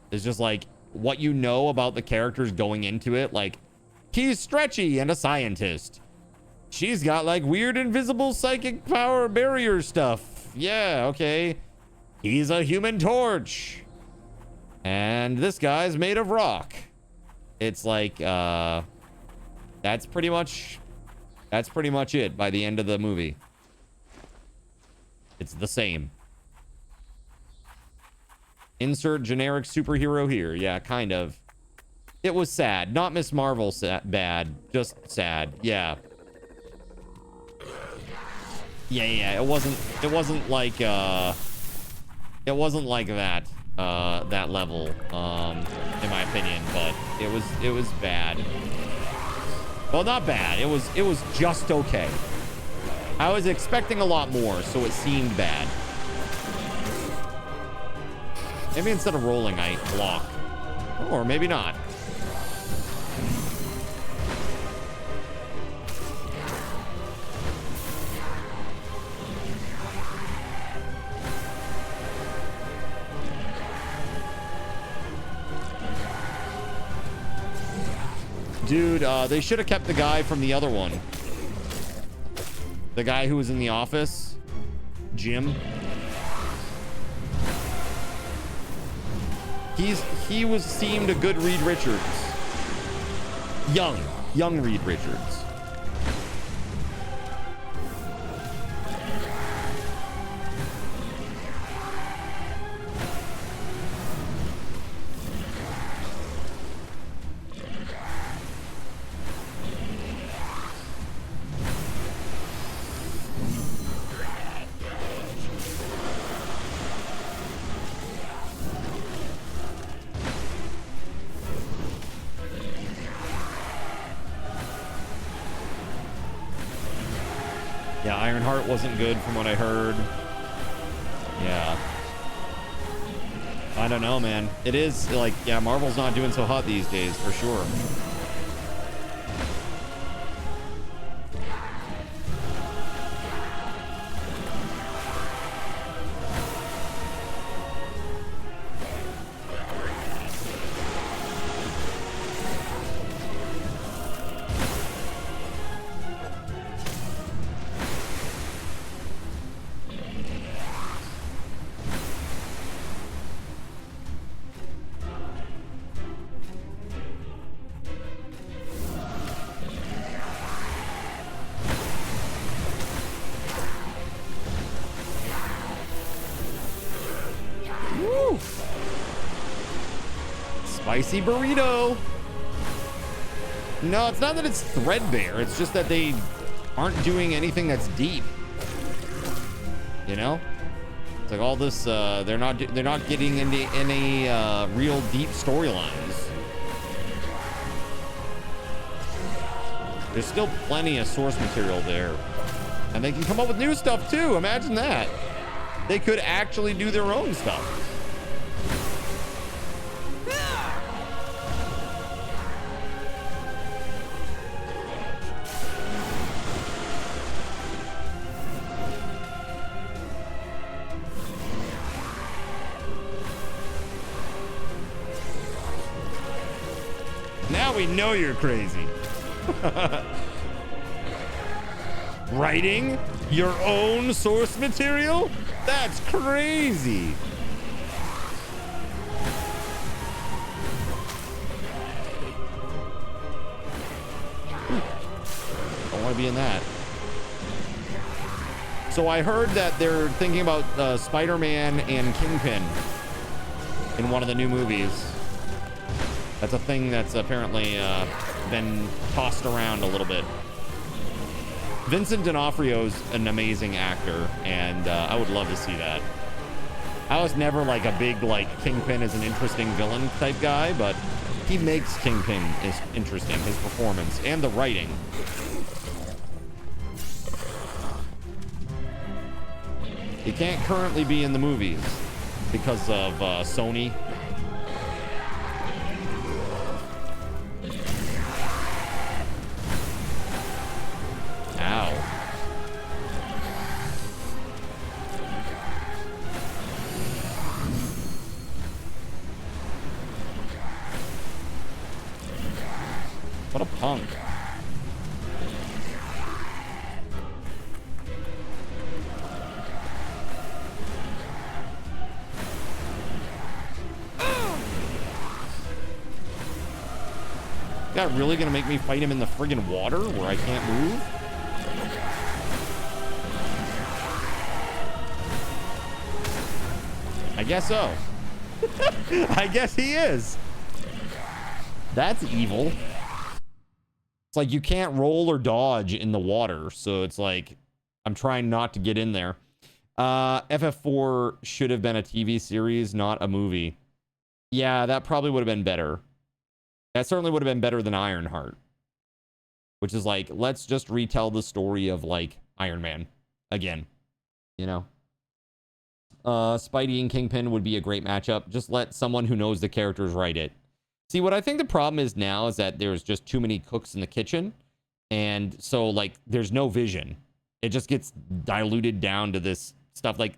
It's just like what you know about the characters going into it. Like, he's stretchy and a scientist. She's got like weird invisible psychic power barrier stuff. Yeah, okay. He's a human torch. And this guy's made of rock. It's like, that's pretty much it by the end of the movie. It's the same. Insert generic superhero here. Yeah, kind of. It was sad. Not Miss Marvel bad. Just sad. Yeah. Yeah. It wasn't like that. That level, in my opinion, but it was bad. Well, not bad. It was just okay. I was expecting a lot more, so it seemed bad. Maybe instead of rolling, I block. Or maybe not. Dude, they should have kept the guy from the other one. The guy who was in the office. Jim. He seemed a good Reed Richards. Young Reed Richards. Yeah, Ironheart wasn't good from what I heard. Yeah. I don't know, man. It is like, yeah, Marvel's not doing so hot these days, for sure. Spicy burrito. No, it's not that it's threadbare. It's just that they aren't doing anything that's deep. You know, it's like all this. They're not getting into any real deep storylines. There's still plenty of source material there, and they can come up with new stuff too. Imagine that. They could actually do their own stuff. We know you're crazy. Writing your own source material? That's crazy. I want to be in that. So I heard that they're thinking about Spider-Man and Kingpin in one of the new movies. That's a thing that's apparently been tossed around a little bit. Vincent D'Onofrio's an amazing actor, and I would love to see that. I was never like a big like Kingpin is an interesting villain type guy, but he makes Kingpin is interesting, his performance and the writing. He can't currently be in the movies because of Sony. that really gonna make me fight him in the friggin' water where I can't move? I guess so. I guess he is. That's evil. It's like you can't roll or dodge in the water, so it's like I'm trying not to get in there. FF4 should have been a TV series, not a movie. Yeah, that probably would have been better. That certainly would have been better than Ironheart. Which is like, let's just retell the story of like Iron Man again. You know? Spidey and Kingpin would be a great matchup. Just let someone who knows the characters write it. See, what I think the problem is now is that there's just too many cooks in the kitchen. And so, like, there's no vision. It just gets diluted down to this stuff. Like,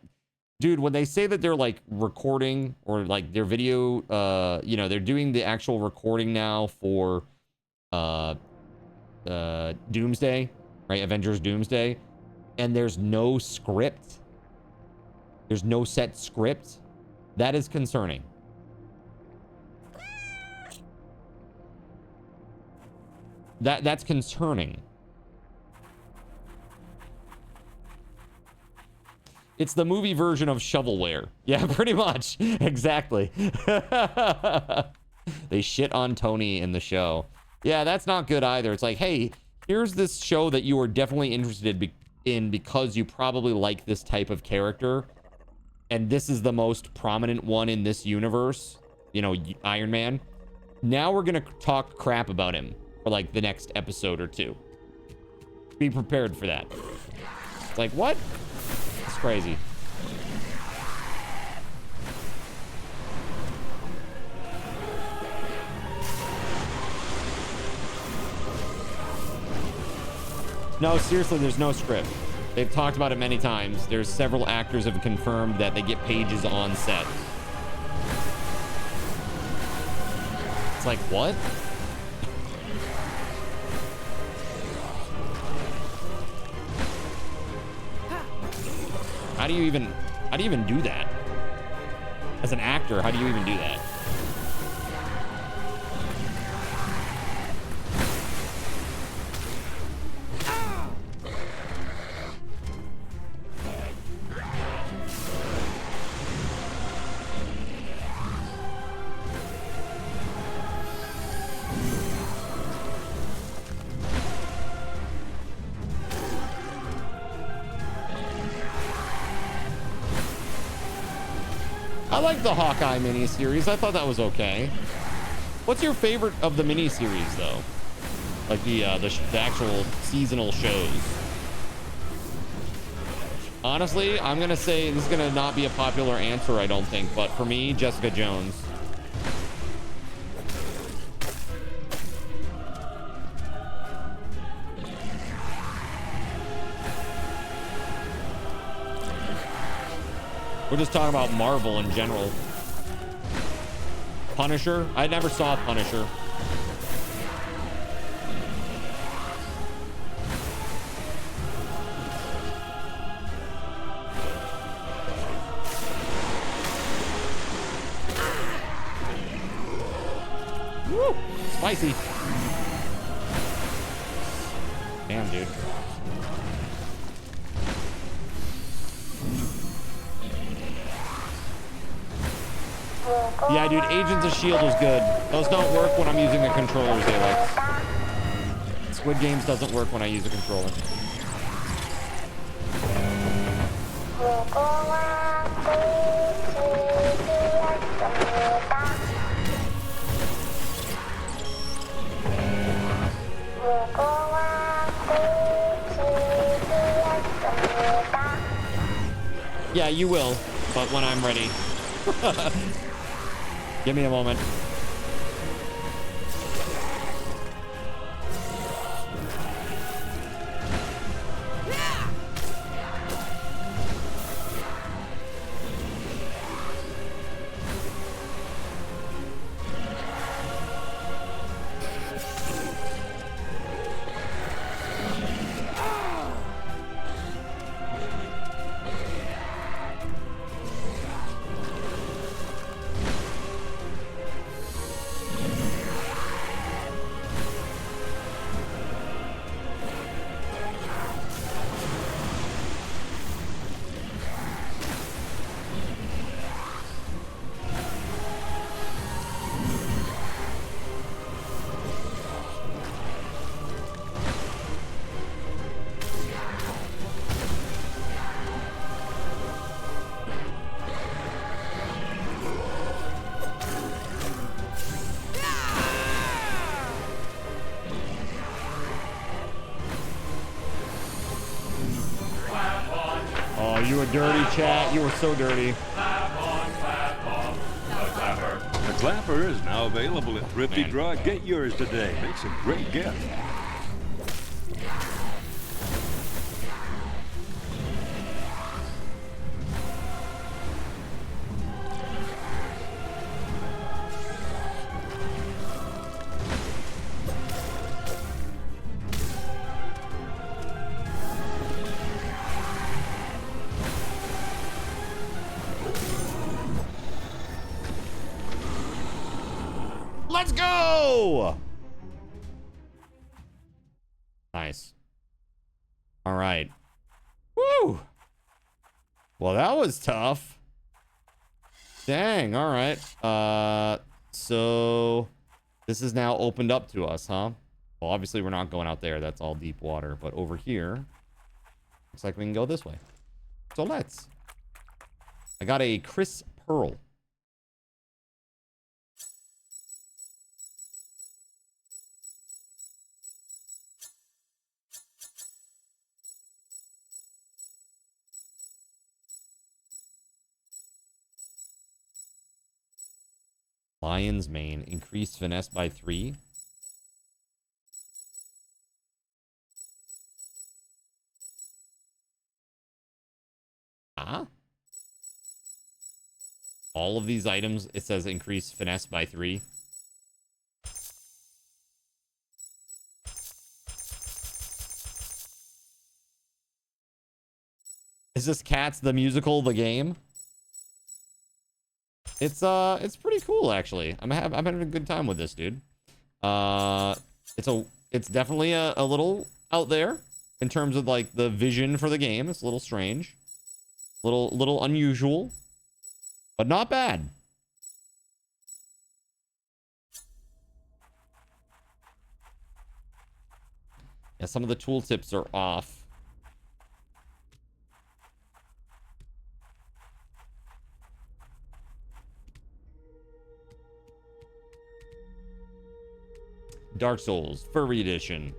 dude, when they say that they're, like, recording or, like, their video, you know, they're doing the actual recording now for Doomsday, right? Avengers Doomsday. And there's no script. There's no set script. That is concerning. That's concerning. It's the movie version of shovelware. Yeah, pretty much. Exactly. They shit on Tony in the show. Yeah, that's not good either. It's like, hey, here's this show that you are definitely interested in because you probably like this type of character. And this is the most prominent one in this universe. You know, Iron Man. Now we're going to talk crap about him for like the next episode or two. Be prepared for that. It's like, what? It's crazy. No, seriously, there's no script. They've talked about it many times. There's several actors have confirmed that they get pages on set. It's like, what? How do you even do that? As an actor, how do you even do that? I like the Hawkeye miniseries. I thought that was okay. What's your favorite of the miniseries, though? Like the actual seasonal shows. Honestly, I'm gonna say this is gonna not be a popular answer, I don't think. But for me, Jessica Jones. We're just talking about Marvel in general. Punisher? I never saw Punisher. Woo! Spicy. Damn, dude. Yeah, dude, Agents of S.H.I.E.L.D. was good. Those don't work when I'm using the controllers, Alex. Squid Games doesn't work when I use a controller. Yeah, you will, but when I'm ready. Give me a moment. Oh, you were dirty, chat. You were so dirty. Clap on, clap off. The clapper. The clapper is now available at Thrifty Man. Draw. Get yours today. Makes a great gift. Let's go! Nice. All right. Woo! Well, that was tough. Dang, all right. So this is now opened up to us, huh? Well, obviously we're not going out there. That's all deep water. But over here, looks like we can go this way. So let's. I got a Chris Pearl. Lion's Mane, increased finesse by 3. Huh? All of these items, it says increase finesse by 3. Is this Cats the Musical the game? It's pretty cool actually. I'm having a good time with this, dude. It's definitely a little out there in terms of like the vision for the game. It's a little strange, little unusual, but not bad. Yeah, some of the tooltips are off. Dark Souls Furry Edition.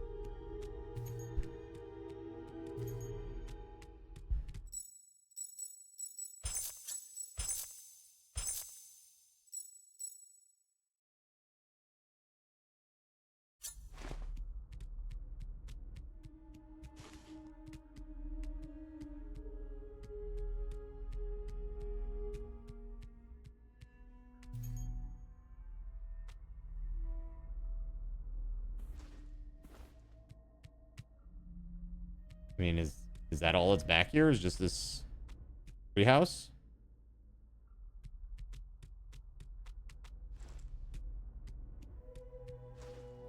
I mean, is that all that's back here? Is just this treehouse?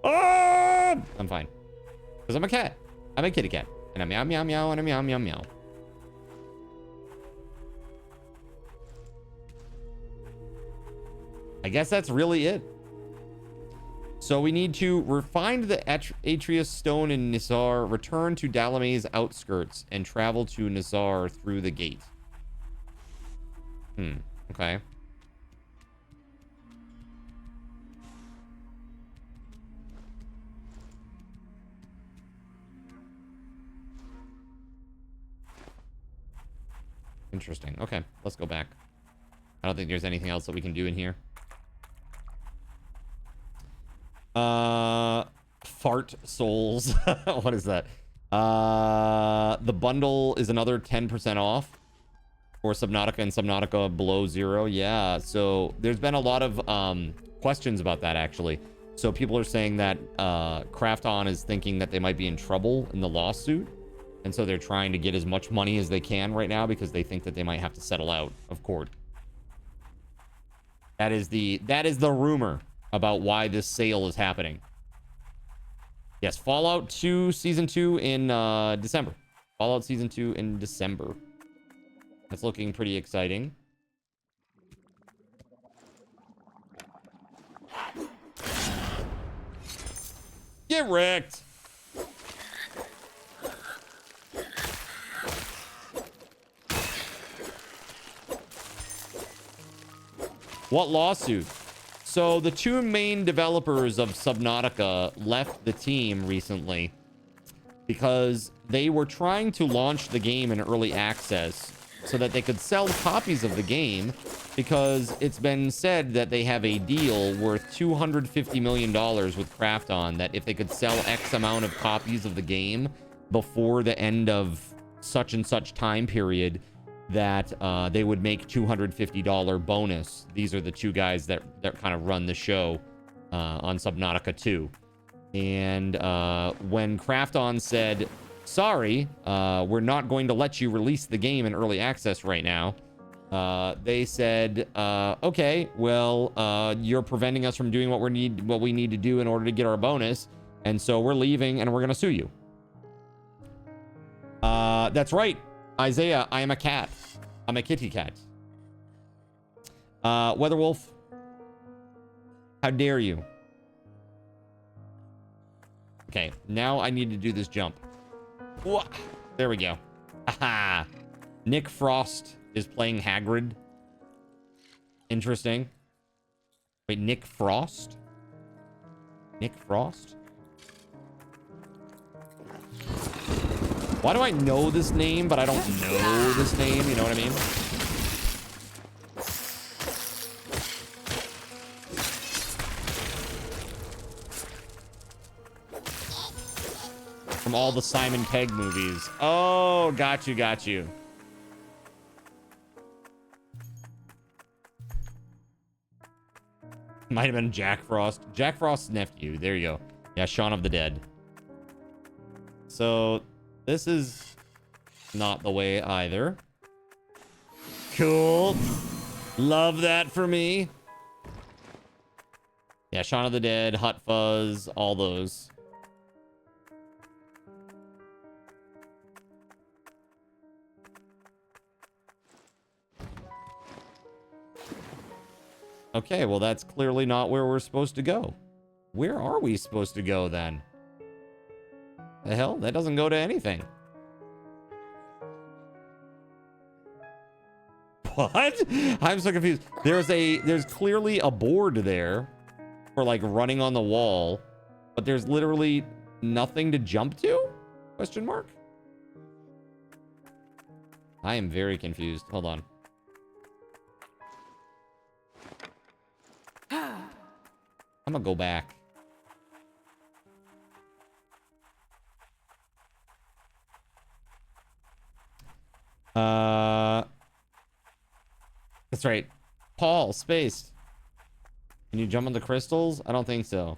Oh! I'm fine. Because I'm a cat. I'm a kitty cat. And I meow, meow, meow, and I meow, meow, meow. I guess that's really it. So we need to find the Atreus Stone in Nizar, return to Dalame's outskirts, and travel to Nizar through the gate. Okay. Interesting. Okay, let's go back. I don't think there's anything else that we can do in here. Fart souls. What is that? The bundle is another 10% off for Subnautica and Subnautica below 0. Yeah, so there's been a lot of questions about that actually. So people are saying that Krafton is thinking that they might be in trouble in the lawsuit, and so they're trying to get as much money as they can right now because they think that they might have to settle out of court. That is the rumor about why this sale is happening. Yes, Fallout 2 Season 2 in December. Fallout Season 2 in December. That's looking pretty exciting. Get wrecked! What lawsuit? So the two main developers of Subnautica left the team recently because they were trying to launch the game in early access so that they could sell copies of the game, because it's been said that they have a deal worth $250 million with Krafton, that if they could sell X amount of copies of the game before the end of such and such time period, that they would make $250 bonus. These are the two guys that kind of run the show on Subnautica 2. And when Krafton said, sorry, we're not going to let you release the game in early access right now, they said, okay, well, you're preventing us from doing what we need to do in order to get our bonus, and so we're leaving and we're gonna sue you. That's right, Isaiah, I am a cat. I'm a kitty cat. WeatherWolf, how dare you? Okay, now I need to do this jump. Whoa, there we go. Aha. Nick Frost is playing Hagrid. Interesting. Wait, Nick Frost? Nick Frost? Why do I know this name, but I don't know this name? You know what I mean? From all the Simon Pegg movies. Oh, got you, got you. Might have been Jack Frost. Jack Frost's nephew. There you go. Yeah, Shaun of the Dead. So, this is not the way either. Cool. Love that for me. Yeah, Shaun of the Dead, Hot Fuzz, all those. Okay, well, that's clearly not where we're supposed to go. Where are we supposed to go, then? The hell? That doesn't go to anything. What? I'm so confused. There's clearly a board there for, like, running on the wall, but there's literally nothing to jump to? Question mark? I am very confused. Hold on. I'm gonna go back. That's right. Paul, spaced. Can you jump on the crystals? I don't think so.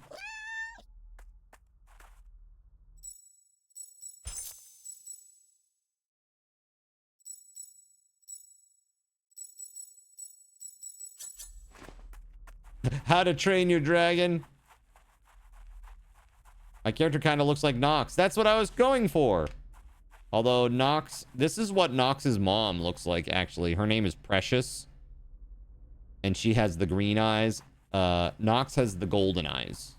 How to Train Your Dragon. My character kind of looks like Nox. That's what I was going for. Although Nox, this is what Nox's mom looks like, actually. Her name is Precious. And she has the green eyes. Nox has the golden eyes.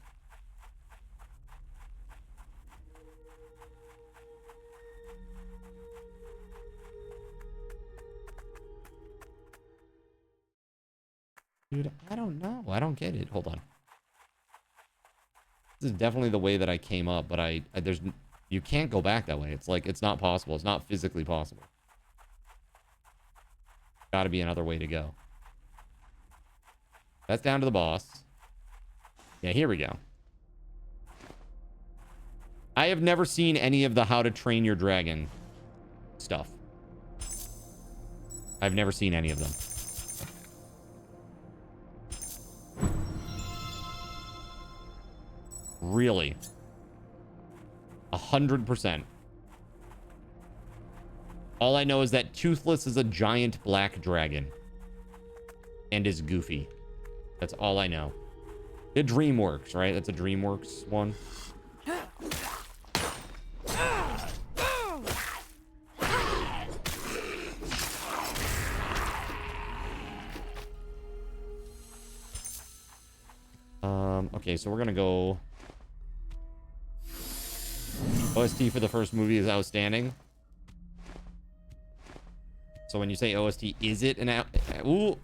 Dude, I don't know. I don't get it. Hold on. This is definitely the way that I came up, but you can't go back that way. It's like, it's not possible. It's not physically possible. Gotta be another way to go. That's down to the boss. Yeah, here we go. I have never seen any of the How to Train Your Dragon stuff. I've never seen any of them. Really? 100%. All I know is that Toothless is a giant black dragon. And is goofy. That's all I know. The DreamWorks, right? That's a DreamWorks one. Okay, so we're gonna go... OST for the first movie is outstanding. So when you say OST, is it an actual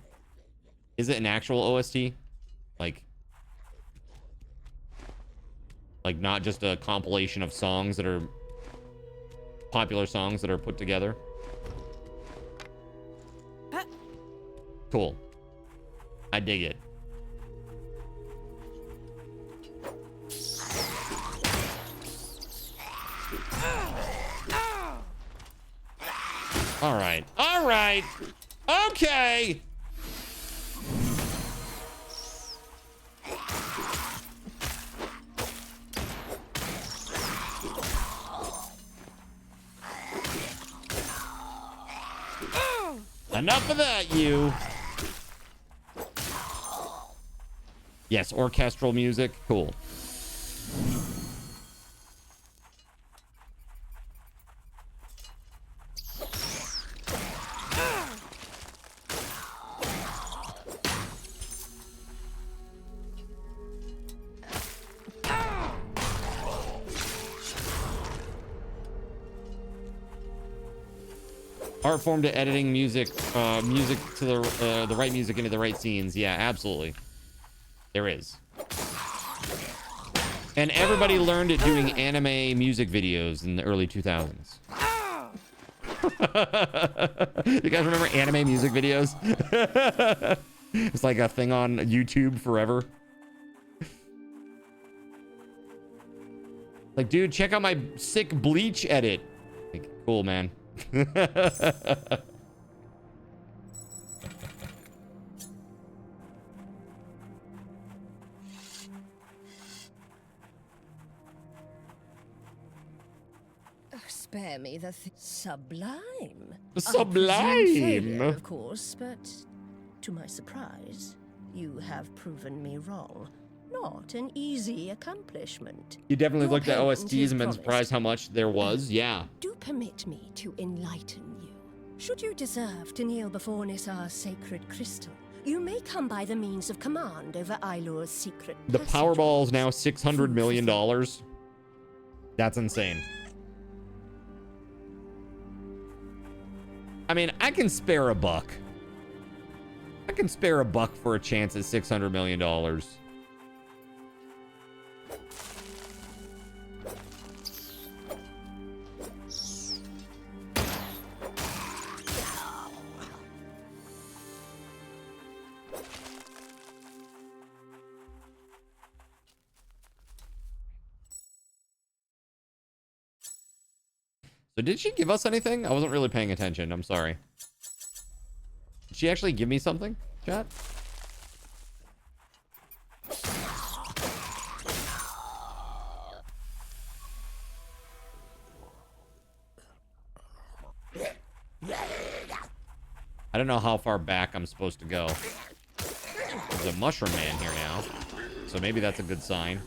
OST? Like not just a compilation of songs that are popular songs that are put together? Cool. I dig it. All right. All right. Okay. Enough of that, you. Yes, orchestral music. Cool. Art form to editing music, music to the right music into the right scenes. Yeah, absolutely. There is. And everybody learned it doing anime music videos in the early 2000s. You guys remember anime music videos? It's like a thing on YouTube forever. Like, dude, check out my sick Bleach edit. Like, cool, man. Spare me the sublime. Sublime, failure, of course, but to my surprise, you have proven me wrong. Not an easy accomplishment. You definitely Your looked at payment OSTs is and been promised. surprised how much there was. Yeah. Do permit me to enlighten you. Should you deserve to kneel before Nisar's sacred crystal, you may come by the means of command over Ailur's secret The passage. Powerball is now $600 million. That's insane. I mean, I can spare a buck. I can spare a buck for a chance at $600 million. So did she give us anything? I wasn't really paying attention. I'm sorry. Did she actually give me something, chat? I don't know how far back I'm supposed to go. There's a mushroom man here now, so maybe that's a good sign.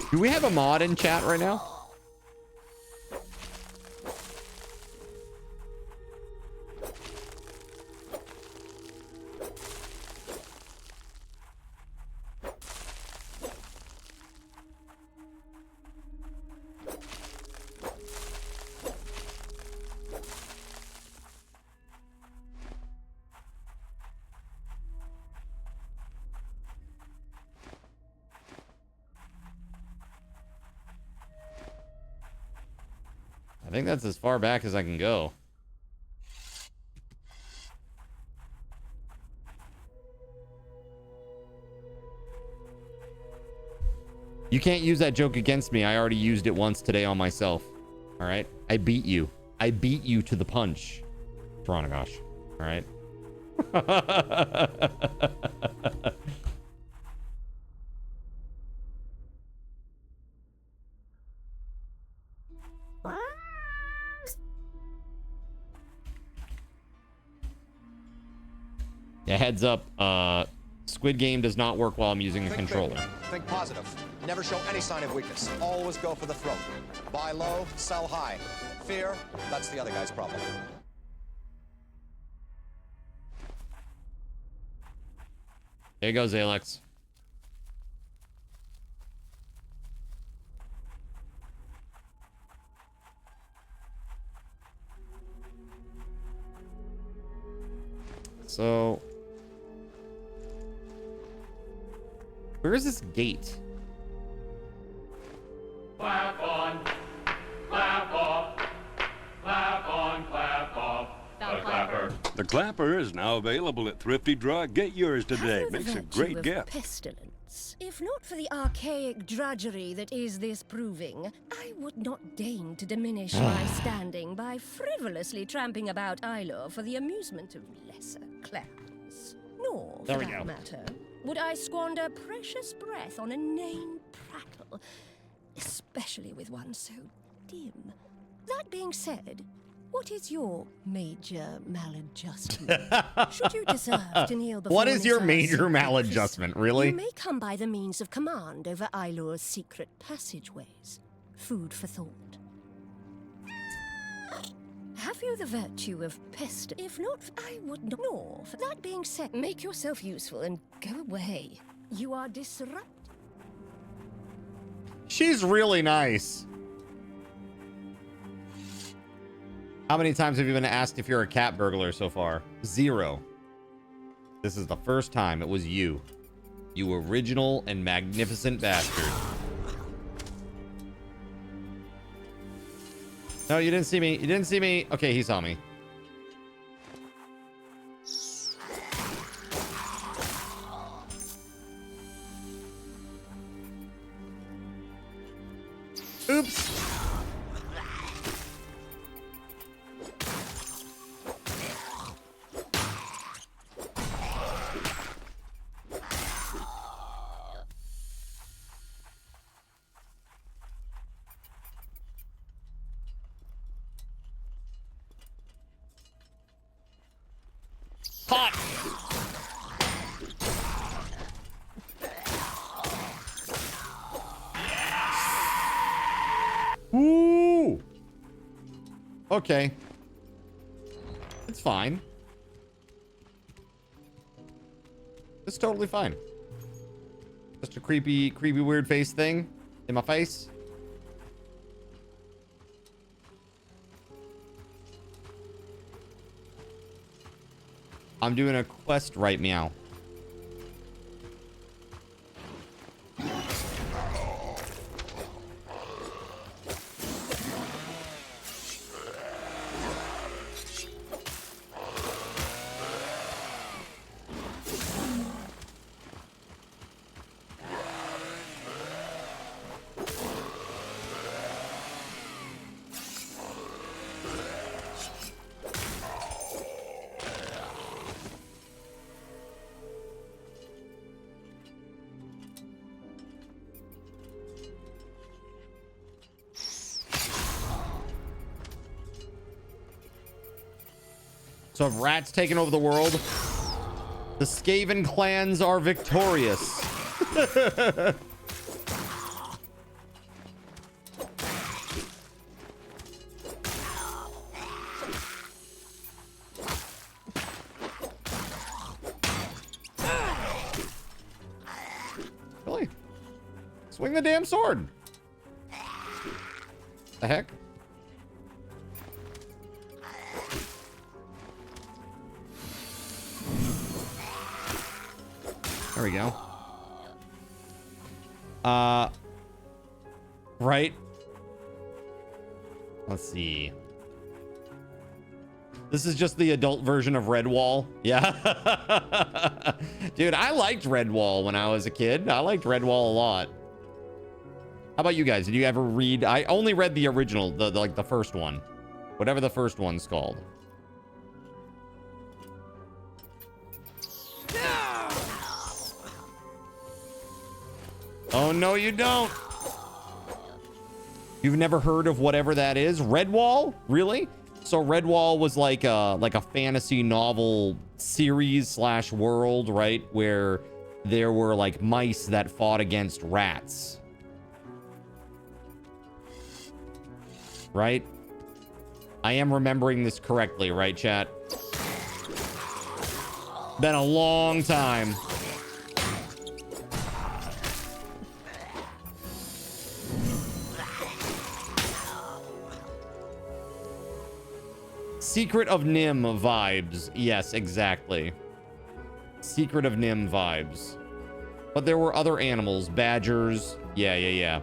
Do we have a mod in chat right now? I think that's as far back as I can go. You can't use that joke against me. I already used it once today on myself. All right? I beat you. I beat you to the punch. Torontogosh. All right? Yeah, heads up. Squid Game does not work while I'm using a controller. Big. Think positive. Never show any sign of weakness. Always go for the throat. Buy low, sell high. Fear, that's the other guy's problem. There goes Alex. So, where is this gate? Clap on, clap off, clap on, clap off. The clapper. The clapper is now available at Thrifty Drug. Get yours today. Have you the Makes a virtue great of gift. pestilence? If not for the archaic drudgery that is this proving, I would not deign to diminish my standing by frivolously tramping about Isla for the amusement of lesser clans. Nor, for that matter, would I squander precious breath on a inane prattle, especially with one so dim. That being said, what is your major maladjustment? Should you deserve to kneel before What is your Nizar's major sacred maladjustment, crystal, really? You may come by the means of command over Ilore's secret passageways. Food for thought. Have you the virtue of pest? If not, I would not. Nor, for that being said, make yourself useful and go away. You are disrupt. She's really nice. How many times have you been asked if you're a cat burglar so far? 0. This is the first time it was you. You original and magnificent bastard. No, you didn't see me. You didn't see me. Okay, he saw me. Oops. Hot. Ooh. Okay. It's fine. It's totally fine. Just a creepy, weird face thing in my face. I'm doing a quest right meow. So have rats taken over the world? The Skaven clans are victorious. Really? Swing the damn sword. The heck? There we go. Right. Let's see. This is just the adult version of Redwall. Yeah. Dude, I liked Redwall when I was a kid. I liked Redwall a lot. How about you guys? Did you ever read? I only read the original, like the first one. Whatever the first one's called. Oh, no, you don't. You've never heard of whatever that is? Redwall? Really? So Redwall was like a fantasy novel series / world, right? Where there were like mice that fought against rats. Right? I am remembering this correctly, right, chat? Been a long time. Secret of Nim vibes. Yes, exactly. Secret of Nim vibes. But there were other animals. Badgers. Yeah.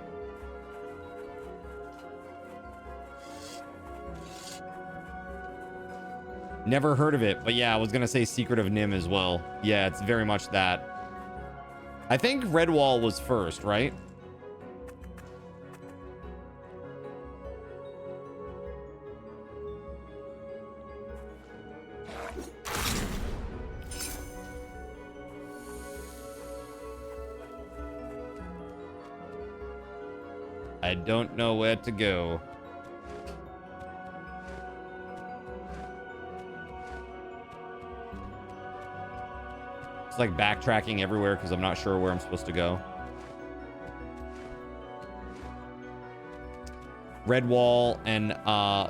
Never heard of it, but yeah, I was gonna say Secret of Nim as well. Yeah, it's very much that. I think Redwall was first, right? I don't know where to go. It's like backtracking everywhere because I'm not sure where I'm supposed to go. Redwall and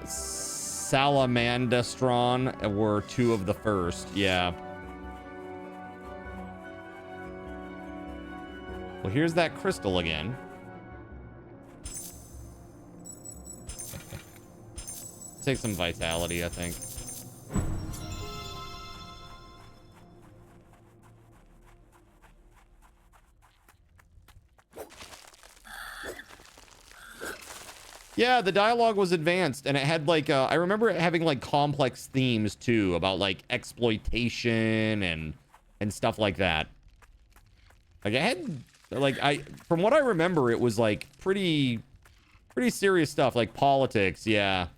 Salamandastron were two of the first. Yeah. Well, here's that crystal again. Take some vitality, I think. Yeah, the dialogue was advanced, and it had like I remember it having like complex themes too, about like exploitation and stuff like that. Like it had like from what I remember, it was like pretty serious stuff, like politics. Yeah.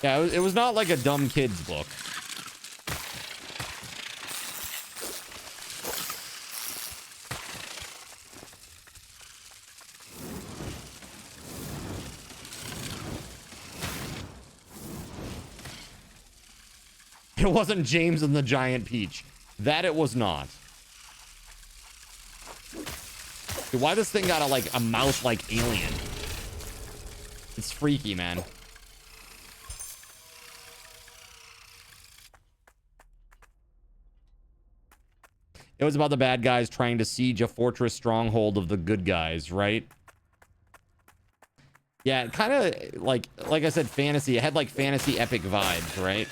Yeah, it was not like a dumb kid's book. It wasn't James and the Giant Peach. That it was not. Dude, why this thing got a mouth like alien? It's freaky, man. It was about the bad guys trying to siege a fortress stronghold of the good guys, right? Yeah, kind of like I said, fantasy. It had like fantasy epic vibes, right?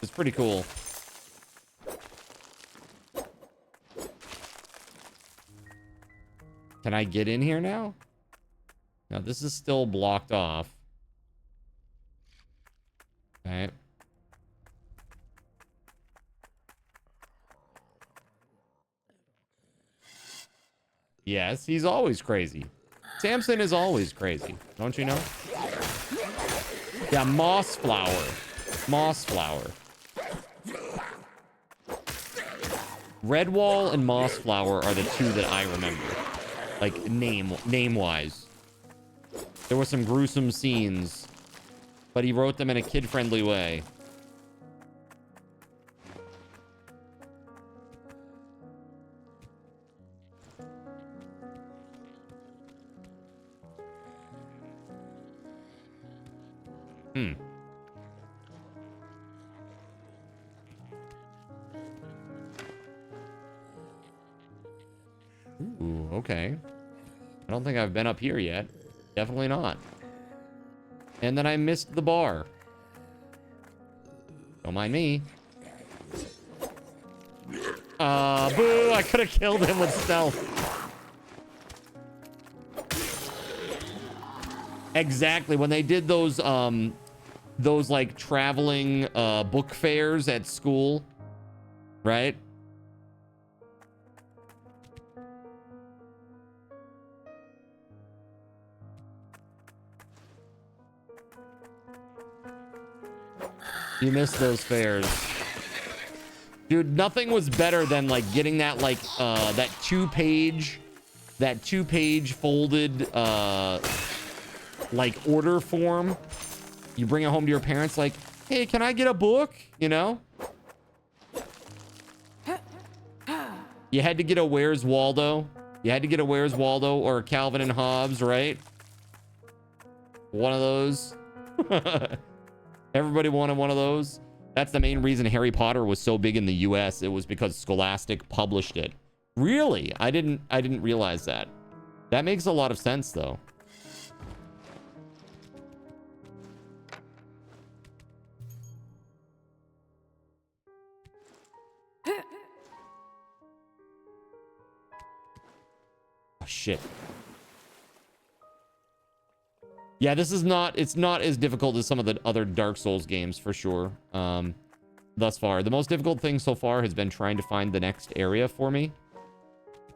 It's pretty cool. Can I get in here now? No, this is still blocked off. Okay. Yes, he's always crazy. Samson is always crazy. Don't you know? Yeah, moss flower. Moss flower. Redwall and moss flower are the two that I remember. Like name-wise. There were some gruesome scenes, but he wrote them in a kid-friendly way. Ooh, okay. I don't think I've been up here yet. Definitely not. And then I missed the bar. Don't mind me. Boo! I could have killed him with stealth. Exactly. When they did those like traveling book fairs at school, right? You missed those fairs. Dude, nothing was better than like getting that like that two-page folded like order form. You bring it home to your parents like, "Hey, can I get a book?" You know? You had to get a Where's Waldo. You had to get a Where's Waldo or a Calvin and Hobbes, right? One of those. Everybody wanted one of those. That's the main reason Harry Potter was so big in the US. It was because Scholastic published it. Really? I didn't realize that. That makes a lot of sense though. Yeah, this is not, it's not as difficult as some of the other Dark Souls games for sure. Thus far. The most difficult thing so far has been trying to find the next area for me.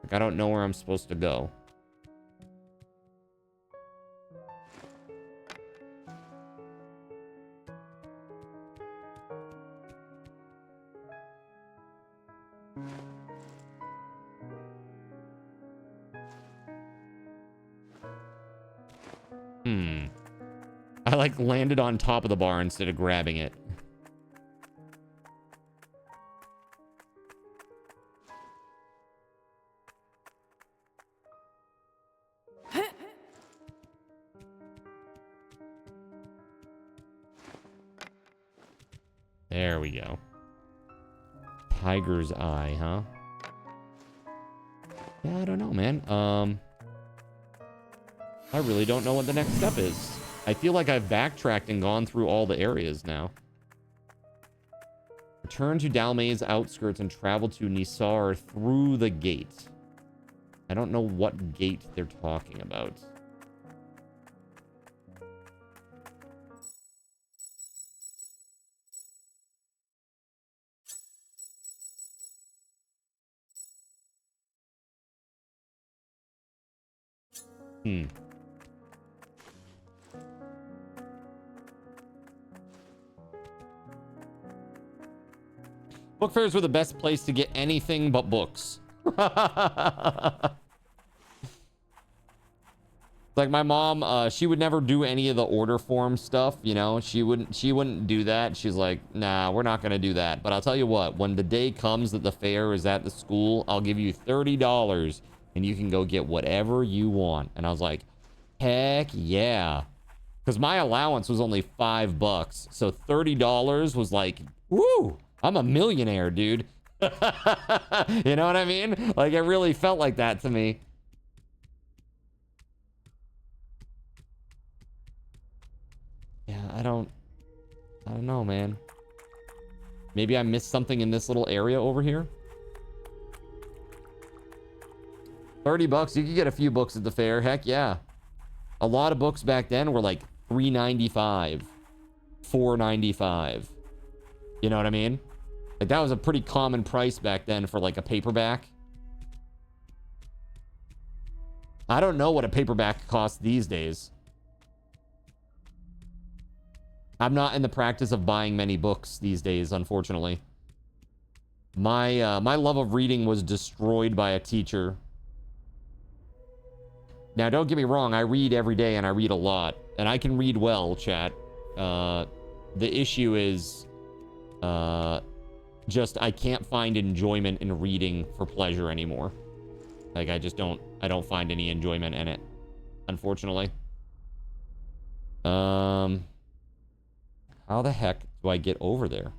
Like, I don't know where I'm supposed to go. I like landed on top of the bar instead of grabbing it. There we go. Tiger's eye, huh? Yeah, I don't know, man. I really don't know what the next step is. I feel like I've backtracked and gone through all the areas now. Return to Dalmay's outskirts and travel to Nisar through the gate. I don't know what gate they're talking about. Book fairs were the best place to get anything but books. Like my mom, she would never do any of the order form stuff, you know. She wouldn't do that. She's like, nah, we're not gonna do that. But I'll tell you what, when the day comes that the fair is at the school, I'll give you $30 and you can go get whatever you want. And I was like, heck yeah. Because my allowance was only $5. So $30 was like, woo, I'm a millionaire, dude. You know what I mean? Like, it really felt like that to me. Yeah, I don't know, man. Maybe I missed something in this little area over here. $30, you could get a few books at the fair. Heck yeah. A lot of books back then were like $3.95, $4.95. You know what I mean? Like, that was a pretty common price back then for like a paperback. I don't know what a paperback costs these days. I'm not in the practice of buying many books these days, unfortunately. My love of reading was destroyed by a teacher. Now, don't get me wrong, I read every day and I read a lot. And I can read well, chat. The issue is just I can't find enjoyment in reading for pleasure anymore. Like, I don't find any enjoyment in it, unfortunately. How the heck do I get over there?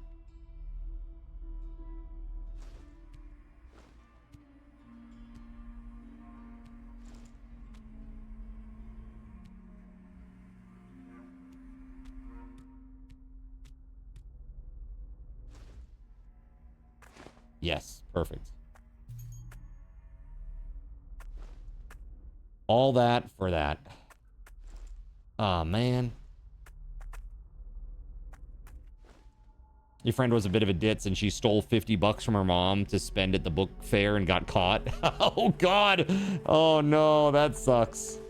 Yes, perfect. All that for that. Oh, man. Your friend was a bit of a ditz and she stole $50 from her mom to spend at the book fair and got caught. Oh, God. Oh, no, that sucks.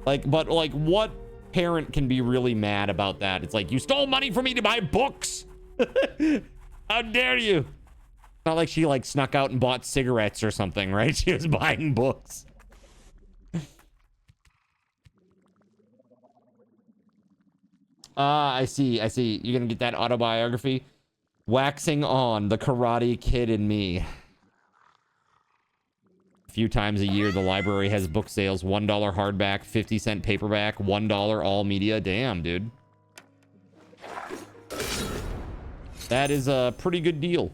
Like, but like, what parent can be really mad about that? It's like, you stole money from me to buy books. How dare you? It's not like she like snuck out and bought cigarettes or something, right? She was buying books. I see. You're gonna get that autobiography? Waxing on the Karate Kid in me. A few times a year, the library has book sales. $1 hardback, 50-cent paperback, $1 all media. Damn, dude. That is a pretty good deal.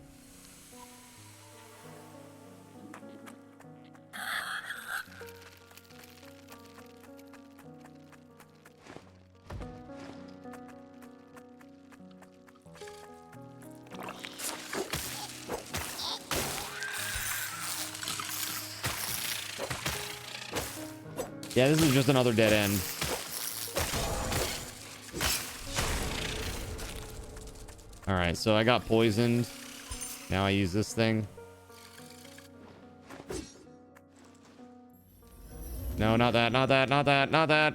Yeah, this is just another dead end. All right, so I got poisoned. Now I use this thing. No, not that, not that, not that, not that.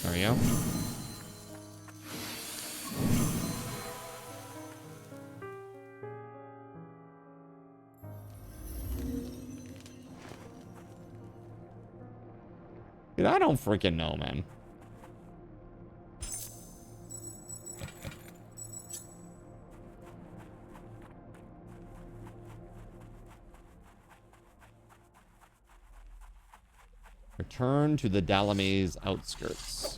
There we go. Dude, I don't freaking know, man. Return to the Dalamaze outskirts.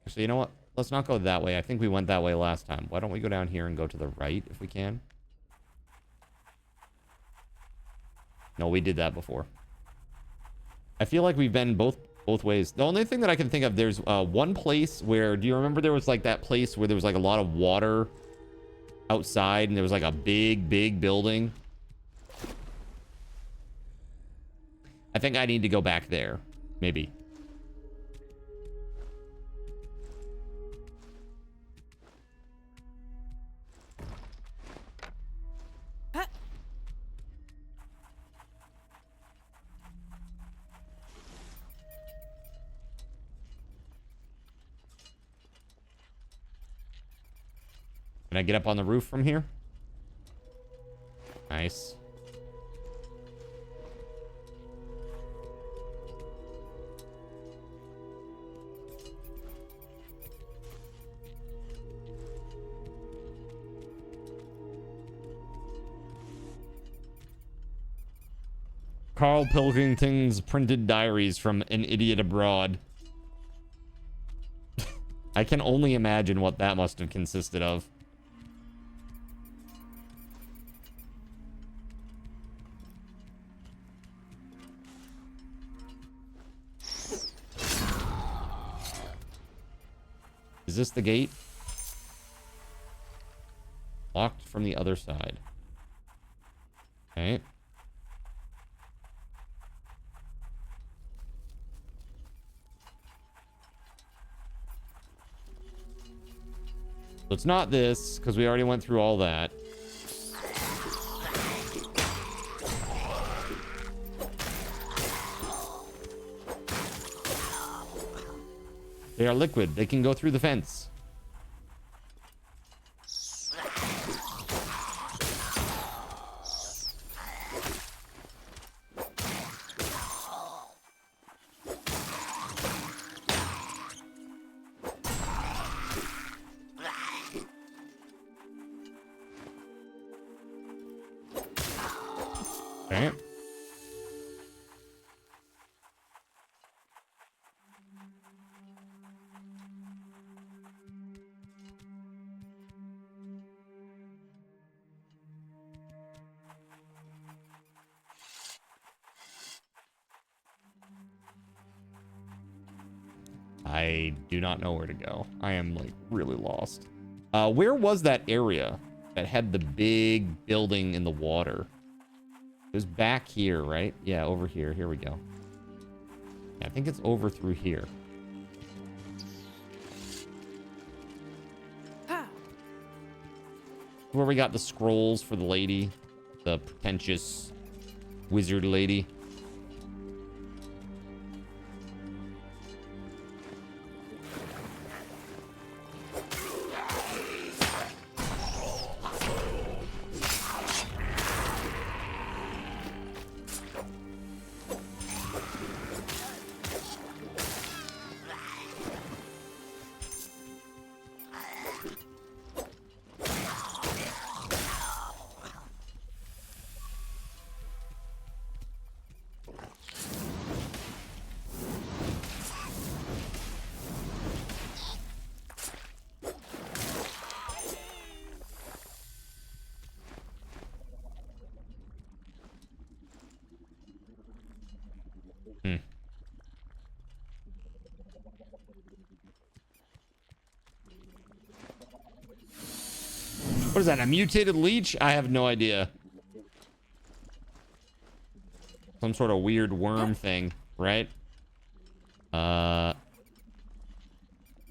Actually, you know what? Let's not go that way. I think we went that way last time. Why don't we go down here and go to the right if we can? No, we did that before. I feel like we've been both ways. The only thing that I can think of, there's one place where, do you remember there was like that place where there was like a lot of water outside and there was like a big building? I think I need to go back there. Maybe. Can I get up on the roof from here? Nice. Carl Pilkington's printed diaries from an idiot abroad. I can only imagine what that must have consisted of. Is this the gate? Locked from the other side. Okay. So it's not this, because we already went through all that. They are liquid. They can go through the fence. Okay. I do not know where to go. I am like really lost. Where was that area that had the big building in the water? It was back here, right? Yeah, over here. Here we go. Yeah, I think it's over through here. Where we got the scrolls for the lady, the pretentious wizard lady. What is that, a mutated leech? I have no idea. Some sort of weird worm thing, right?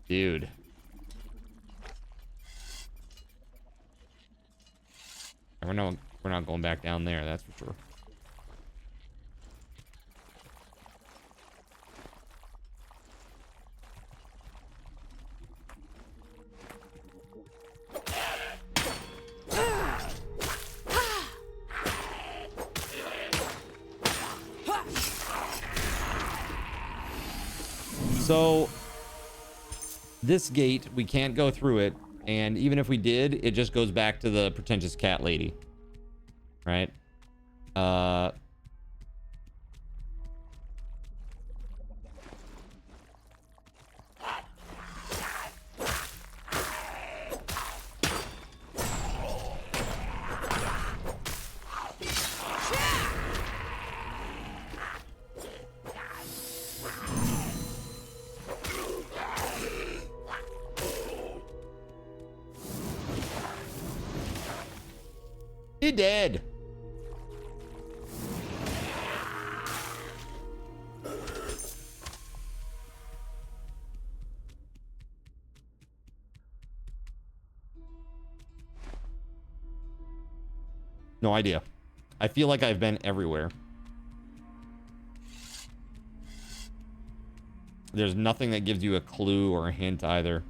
Dude. We're not going back down there, that's for sure. So this gate, we can't go through it, and even if we did, it just goes back to the pretentious cat lady, right? He dead. No idea. I feel like I've been everywhere. There's nothing that gives you a clue or a hint either.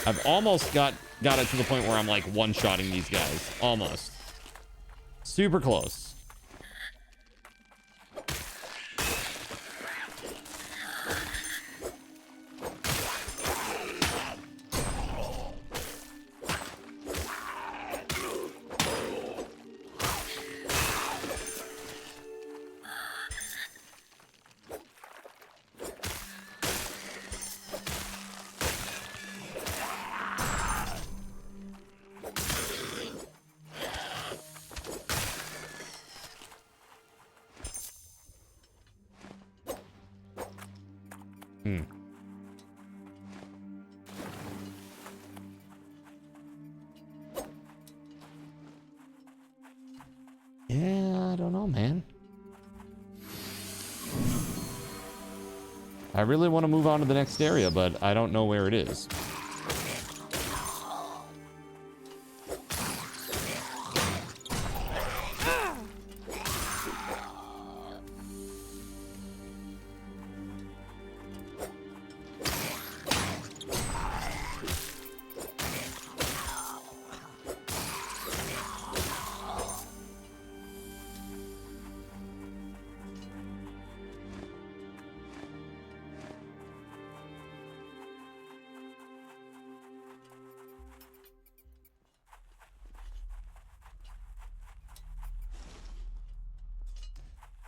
I've almost got it to the point where I'm like one-shotting these guys. Almost. Super close. Yeah, I don't know, man. I really want to move on to the next area, but I don't know where it is.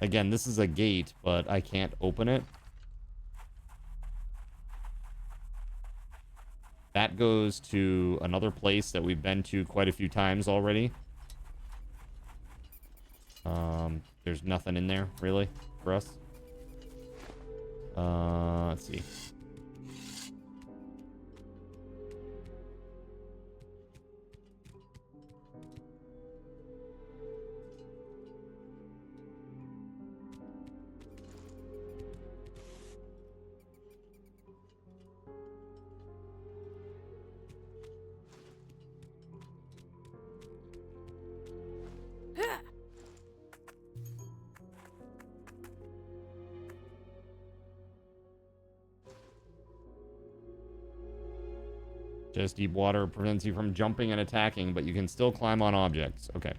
Again, this is a gate, but I can't open it. That goes to another place that we've been to quite a few times already. There's nothing in there, really, for us. Let's see. Just deep water prevents you from jumping and attacking, but you can still climb on objects. Okay.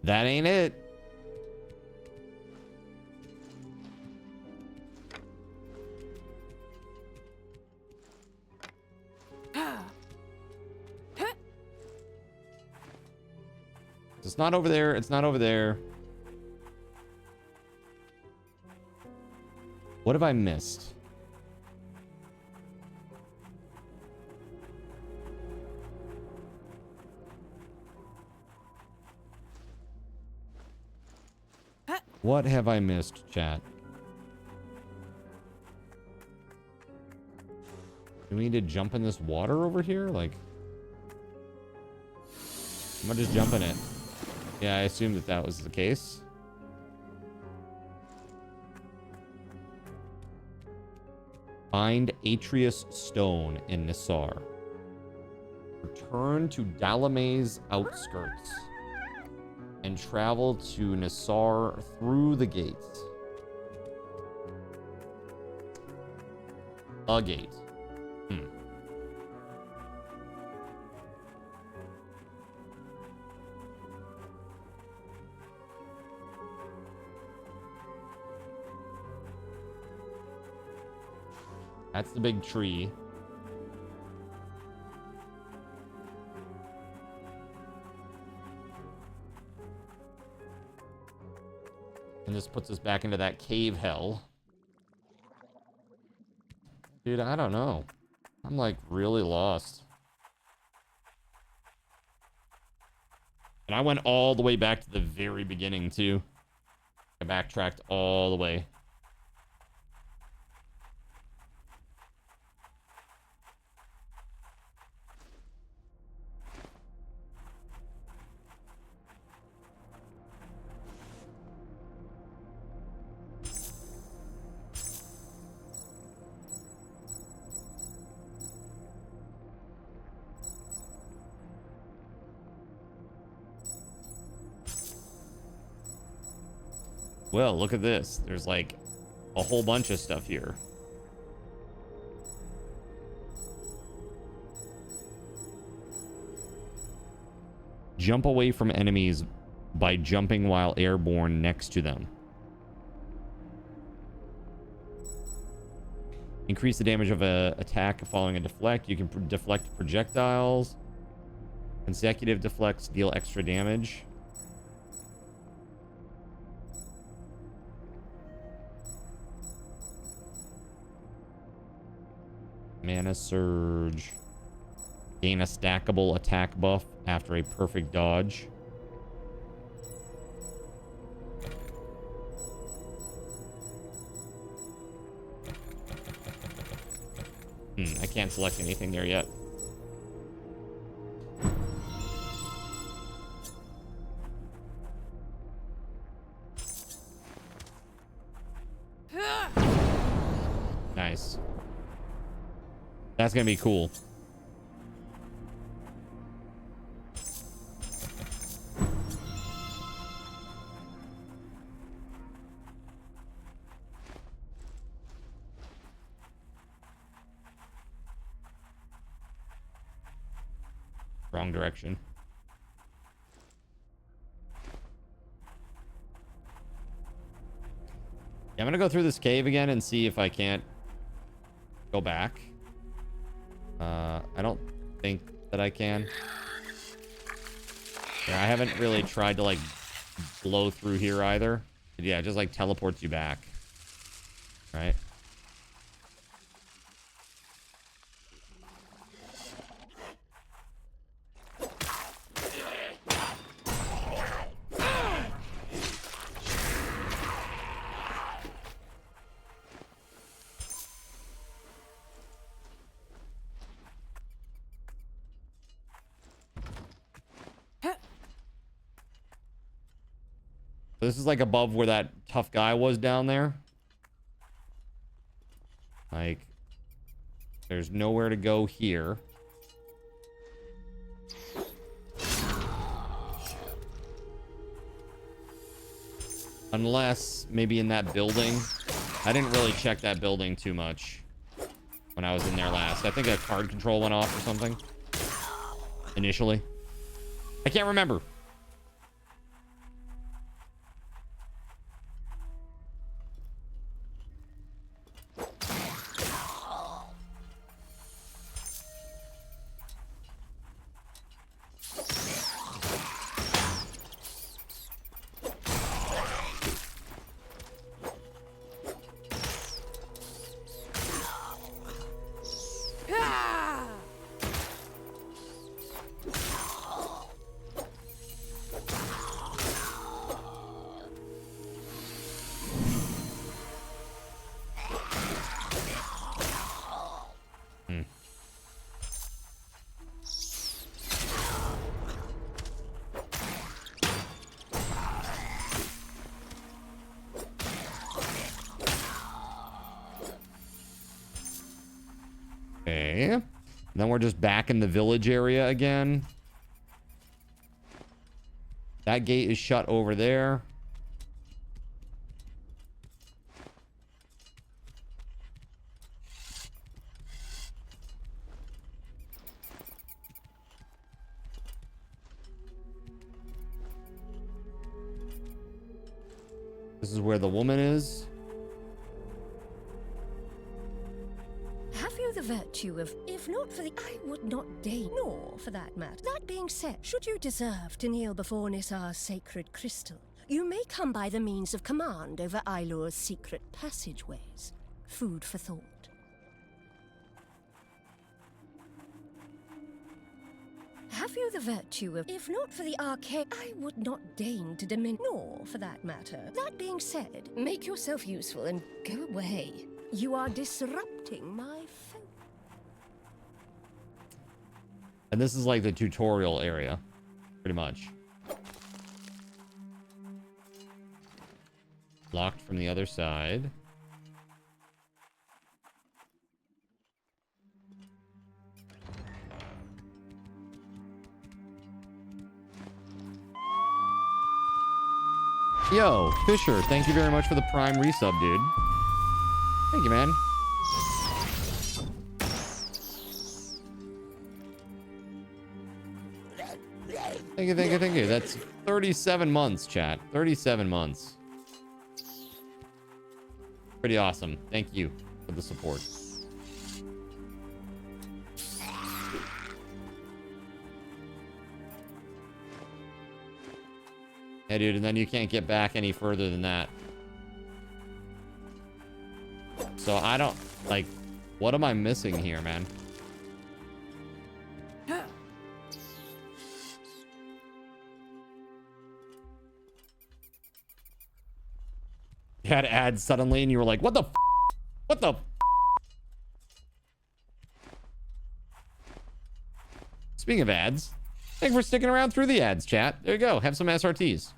That ain't it. It's not over there. It's not over there. What have I missed? What have I missed, chat? Do we need to jump in this water over here? Like, I'm gonna just jump in it. Yeah, I assumed that that was the case. Find Atreus Stone in Nisar. Return to Dalame's outskirts and travel to Nisar through the gates. A gate. That's the big tree. And this puts us back into that cave hell. Dude, I don't know. I'm like really lost. And I went all the way back to the very beginning too. I backtracked all the way. Well, look at this. There's like a whole bunch of stuff here. Jump away from enemies by jumping while airborne next to them. Increase the damage of an attack following a deflect. You can deflect projectiles. Consecutive deflects deal extra damage. Mana Surge. Gain a stackable attack buff after a perfect dodge. I can't select anything there yet. Nice. That's gonna be cool. Wrong direction. Yeah, I'm gonna go through this cave again and see if I can't go back. I don't think that I can. Yeah, I haven't really tried to like blow through here either. But yeah, it just like teleports you back. Right? This is like above where that tough guy was down there. Like, there's nowhere to go here. Unless maybe in that building. I didn't really check that building too much when I was in there last. I think a card control went off or something initially. I can't remember. Okay. And then we're just back in the village area again. That gate is shut over there. This is where the woman is. Have you the virtue of, if not for the, I would not deign, nor for that matter. That being said, should you deserve to kneel before Nisar's sacred crystal, you may come by the means of command over Ailur's secret passageways. Food for thought. Have you the virtue of, if not for the arcade, I would not deign to diminish, nor for that matter. That being said, make yourself useful and go away. You are disrupting my focus. And this is like the tutorial area, pretty much. Locked from the other side. Yo, Fisher, thank you very much for the Prime resub, dude. Thank you, man. Thank you, thank you, thank you. That's 37 months, chat. 37 months. Pretty awesome. Thank you for the support. Yeah, dude, and then you can't get back any further than that. So I don't, like, what am I missing here, man? You had ads suddenly and you were like, what the f? What the f? Speaking of ads, thanks for sticking around through the ads, chat. There you go. Have some SRTs.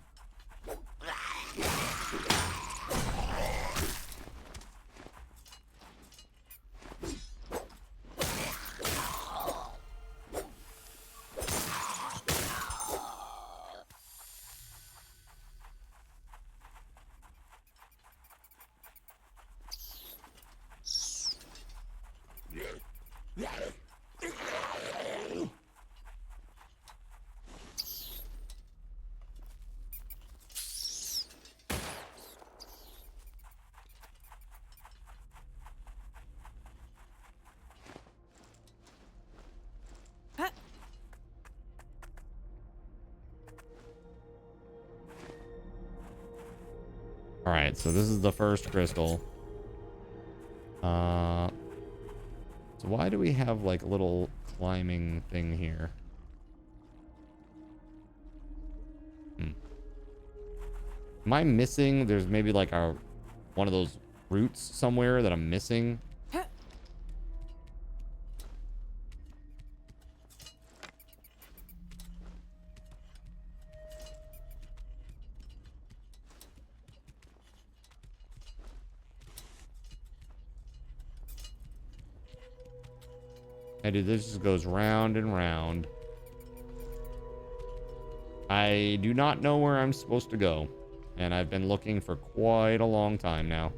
All right, so this is the first crystal. So why do we have like a little climbing thing here? Am I missing? There's maybe like one of those roots somewhere that I'm missing. I do. This just goes round and round. I do not know where I'm supposed to go, and I've been looking for quite a long time now.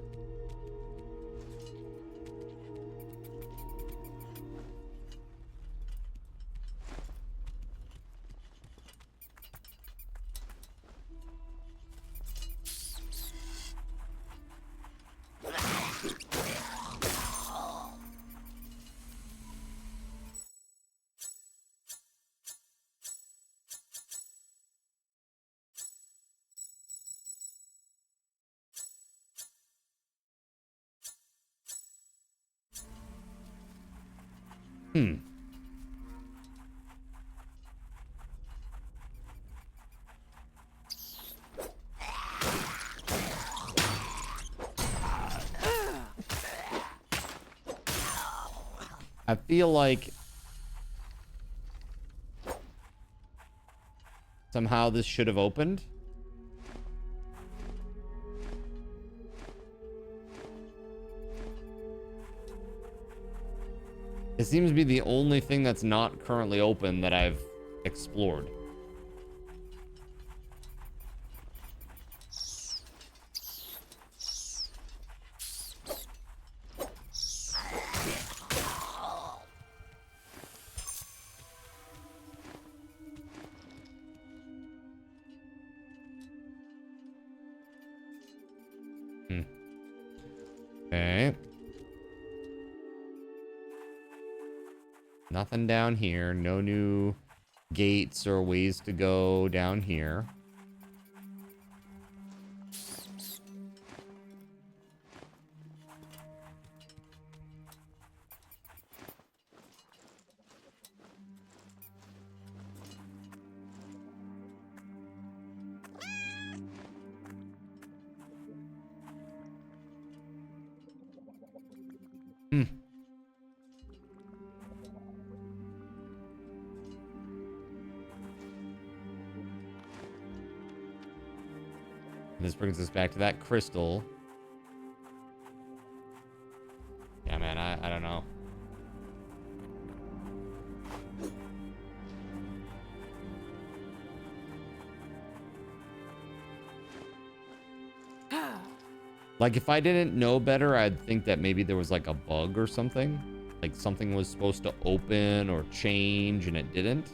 I feel like somehow this should have opened. It seems to be the only thing that's not currently open that I've explored. Okay. Nothing down here. No new gates or ways to go down here. This brings us back to that crystal. Yeah, man, I don't know. Like, if I didn't know better, I'd think that maybe there was like a bug or something. Like something was supposed to open or change and it didn't.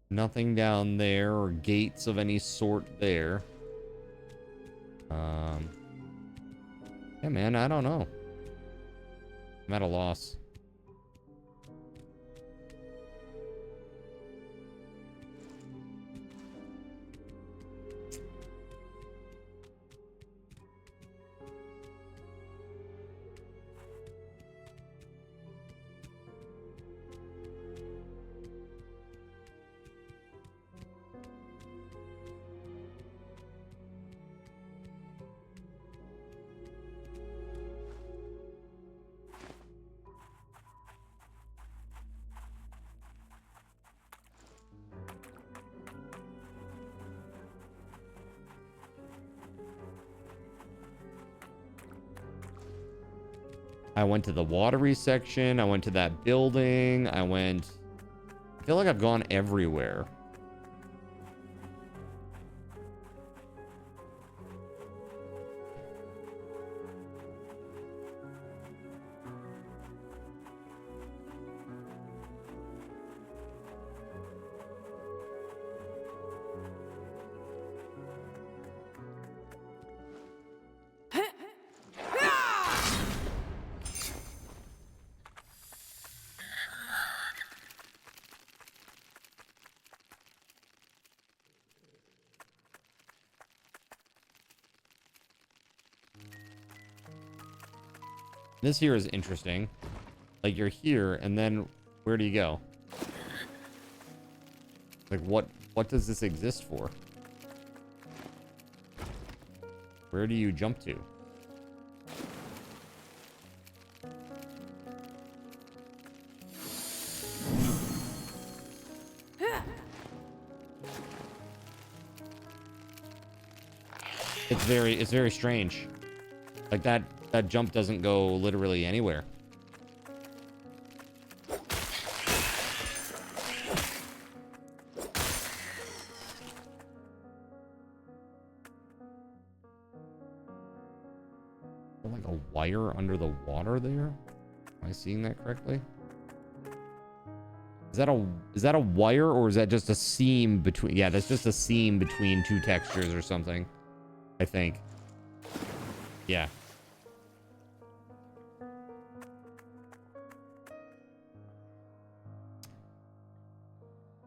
Nothing down there or gates of any sort there. Yeah, man, I don't know. I'm at a loss. I went to the watery section. I went to that building. I feel like I've gone everywhere. This here is interesting. Like, you're here, and then where do you go? Like, what does this exist for? Where do you jump to? It's very strange. Like, that jump doesn't go literally anywhere. like a wire under the water there? Am I seeing that correctly? Is that a wire, or is that just a seam between? Yeah, that's just a seam between two textures or something, I think. Yeah.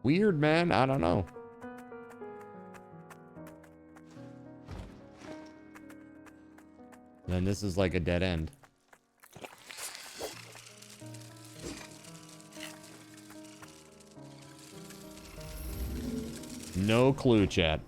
Weird, man. I don't know. And this is like a dead end. No clue, chat.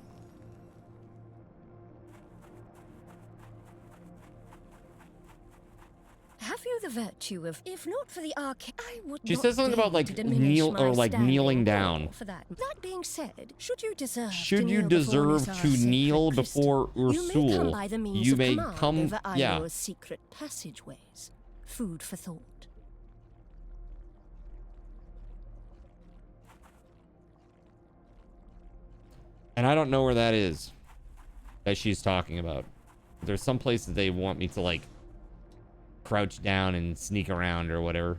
Have you the virtue of, if not for the arcade, I would She not says something dare about like to diminish kneel my or like standing kneeling or down. For that. That being said, should you deserve To kneel before you may come Ursul, by the means you of may command come. over Yeah. Io's secret passageways. Food for thought. And I don't know where that is that she's talking about. There's some place that they want me to like crouch down and sneak around or whatever.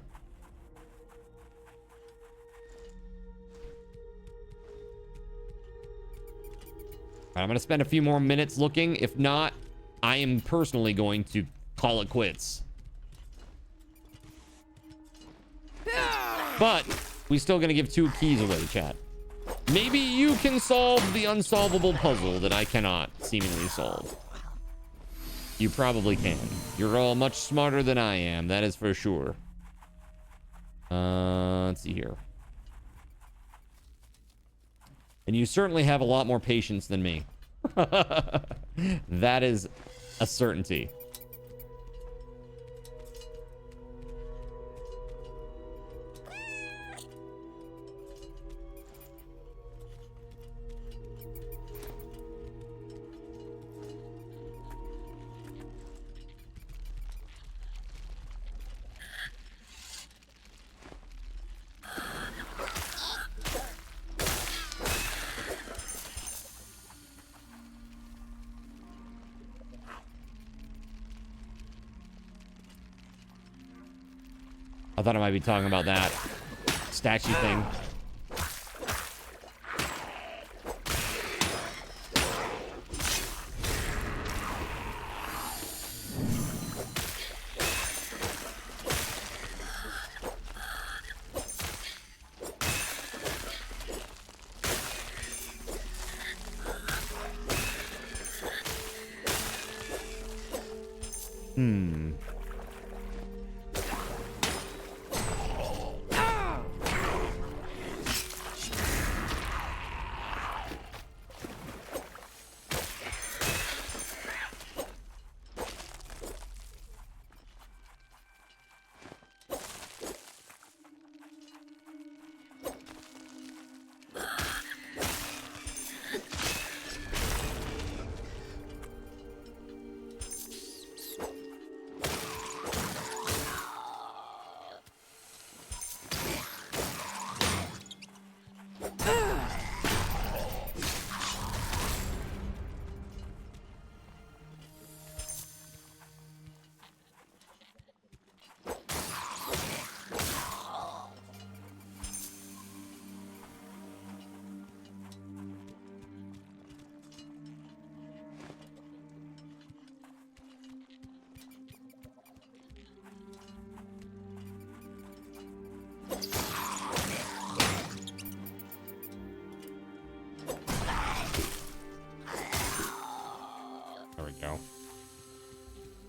I'm going to spend a few more minutes looking. If not, I am personally going to call it quits. But we still going to give 2 keys away, chat. Maybe you can solve the unsolvable puzzle that I cannot seemingly solve. You probably can. You're all much smarter than I am, that is for sure. Let's see here. And you certainly have a lot more patience than me. That is a certainty. I thought I might be talking about that statue thing.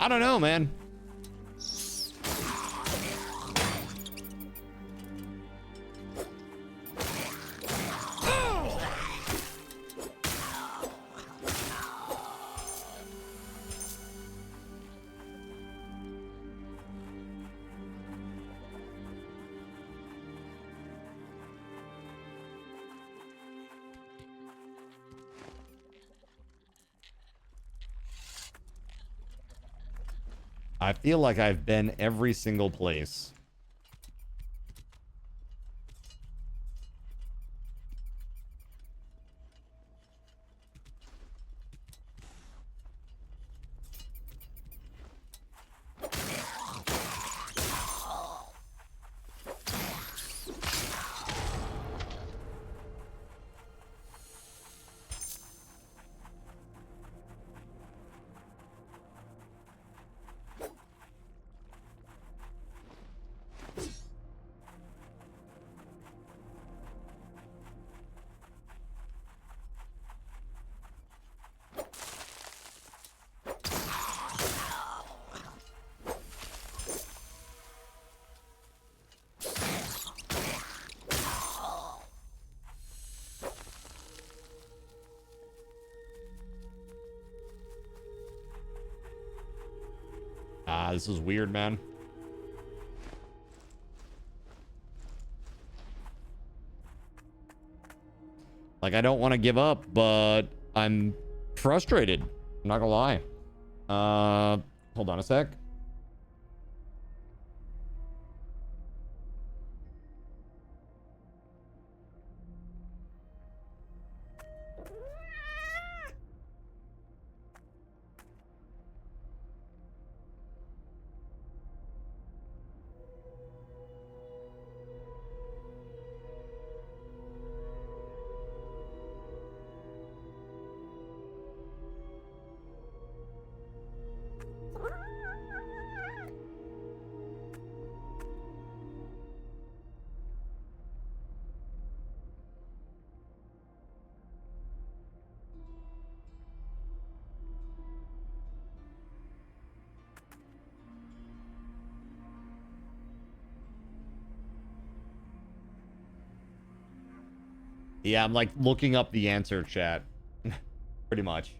I don't know, man. I feel like I've been every single place. This is weird, man. Like, I don't want to give up, but I'm frustrated. I'm not gonna lie. Hold on a sec. Yeah, I'm like looking up the answer, chat. Pretty much.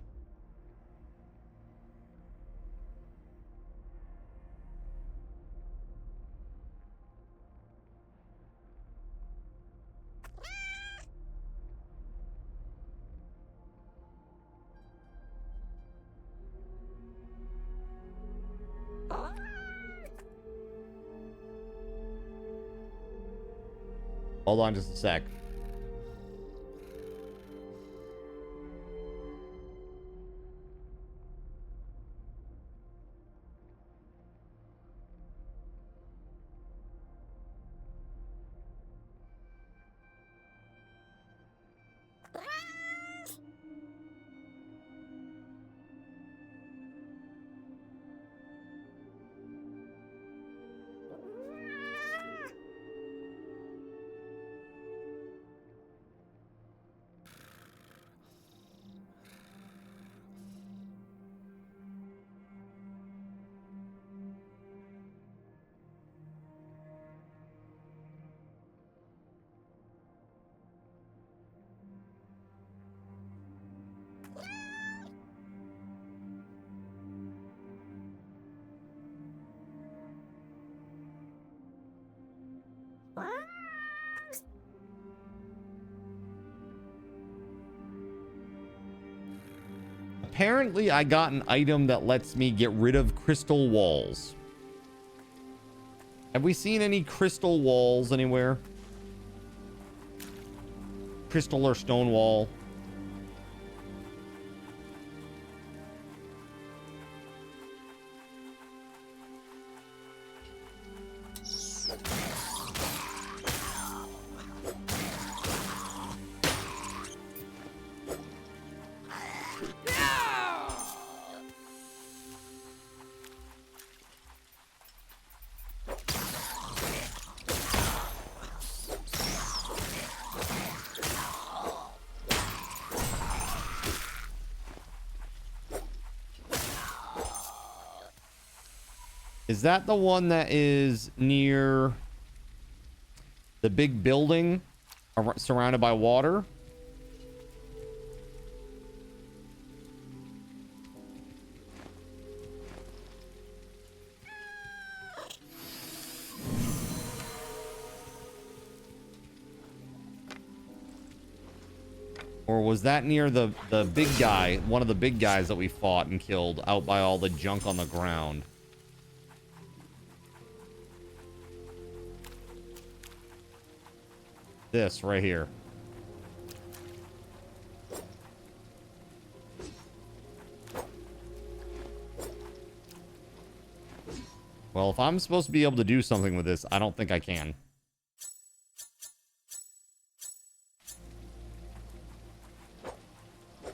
Hold on just a sec. Apparently, I got an item that lets me get rid of crystal walls. Have we seen any crystal walls anywhere? Crystal or stone wall? Is that the one that is near the big building surrounded by water? Or was that near the big guy, one of the big guys that we fought and killed out by all the junk on the ground? This right here. Well, if I'm supposed to be able to do something with this, I don't think I can.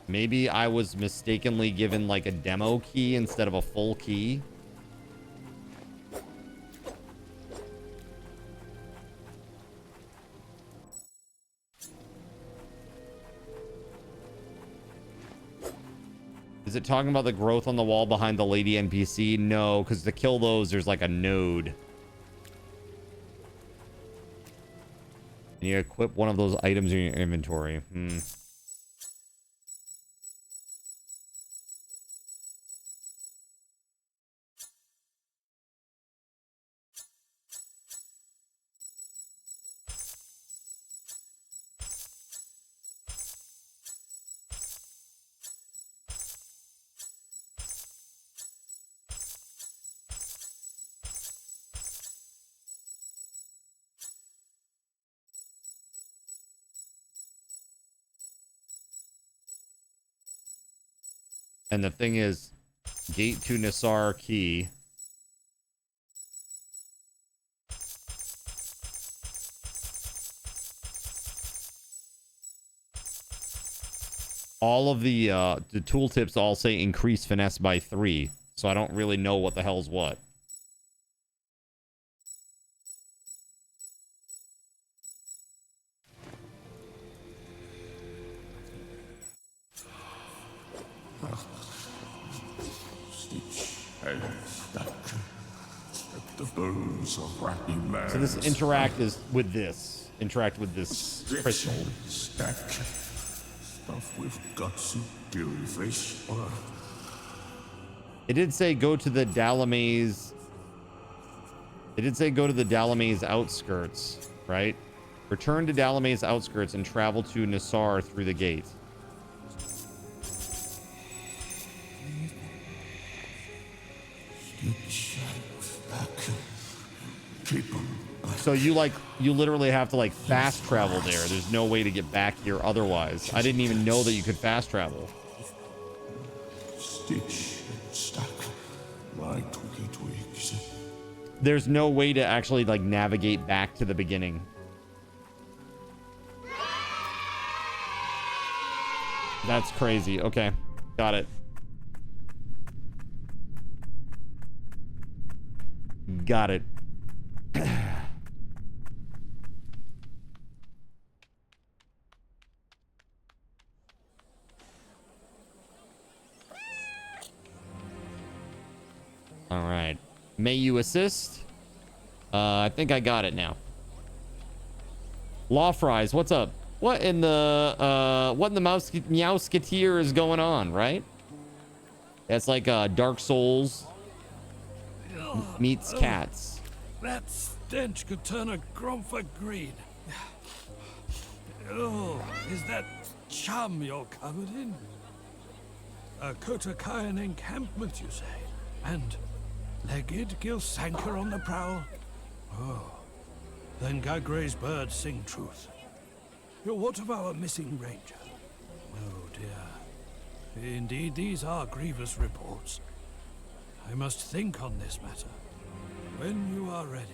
Maybe I was mistakenly given like a demo key instead of a full key. Is it talking about the growth on the wall behind the lady NPC? No, because to kill those, there's like a node. And you equip one of those items in your inventory. And the thing is, gate to Nassar key. All of the tooltips all say increase finesse by 3, so I don't really know what the hell's what. The bones of Ratty Man. So this interact with this crystal. Stack stuff with guts and dewy face. It did say go to the Dalamaze. It did say go to the Dalamaze outskirts, right? Return to Dalamaze outskirts and travel to Nassar through the gate. So you literally have to fast travel there. There's no way to get back here otherwise. I didn't even know that you could fast travel. Stitch and stack my twiggy twigs. There's no way to actually navigate back to the beginning. That's crazy. Okay, got it. Got it. All right. May you assist? I think I got it now. Law Fries, what's up? What in the Meowsketeer is going on, right? That's like Dark Souls meets cats. That stench could turn a Gromfer green. Oh, is that chum you're covered in? A Kotakayan encampment, you say? And legged Gilsanker on the prowl? Oh, then Gagray's birds sing truth. What of our missing ranger? Oh dear. Indeed, these are grievous reports. I must think on this matter. When you are ready,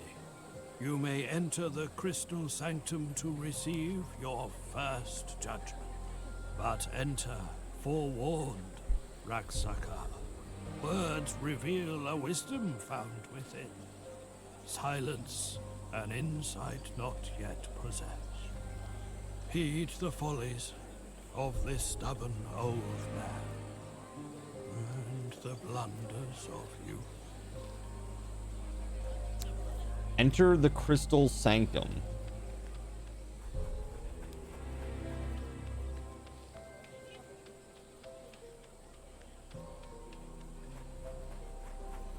you may enter the crystal sanctum to receive your first judgment. But enter forewarned, Raksaka. Words reveal a wisdom found within. Silence an insight not yet possessed. Heed the follies of this stubborn old man and the blunders of youth. Enter the crystal sanctum.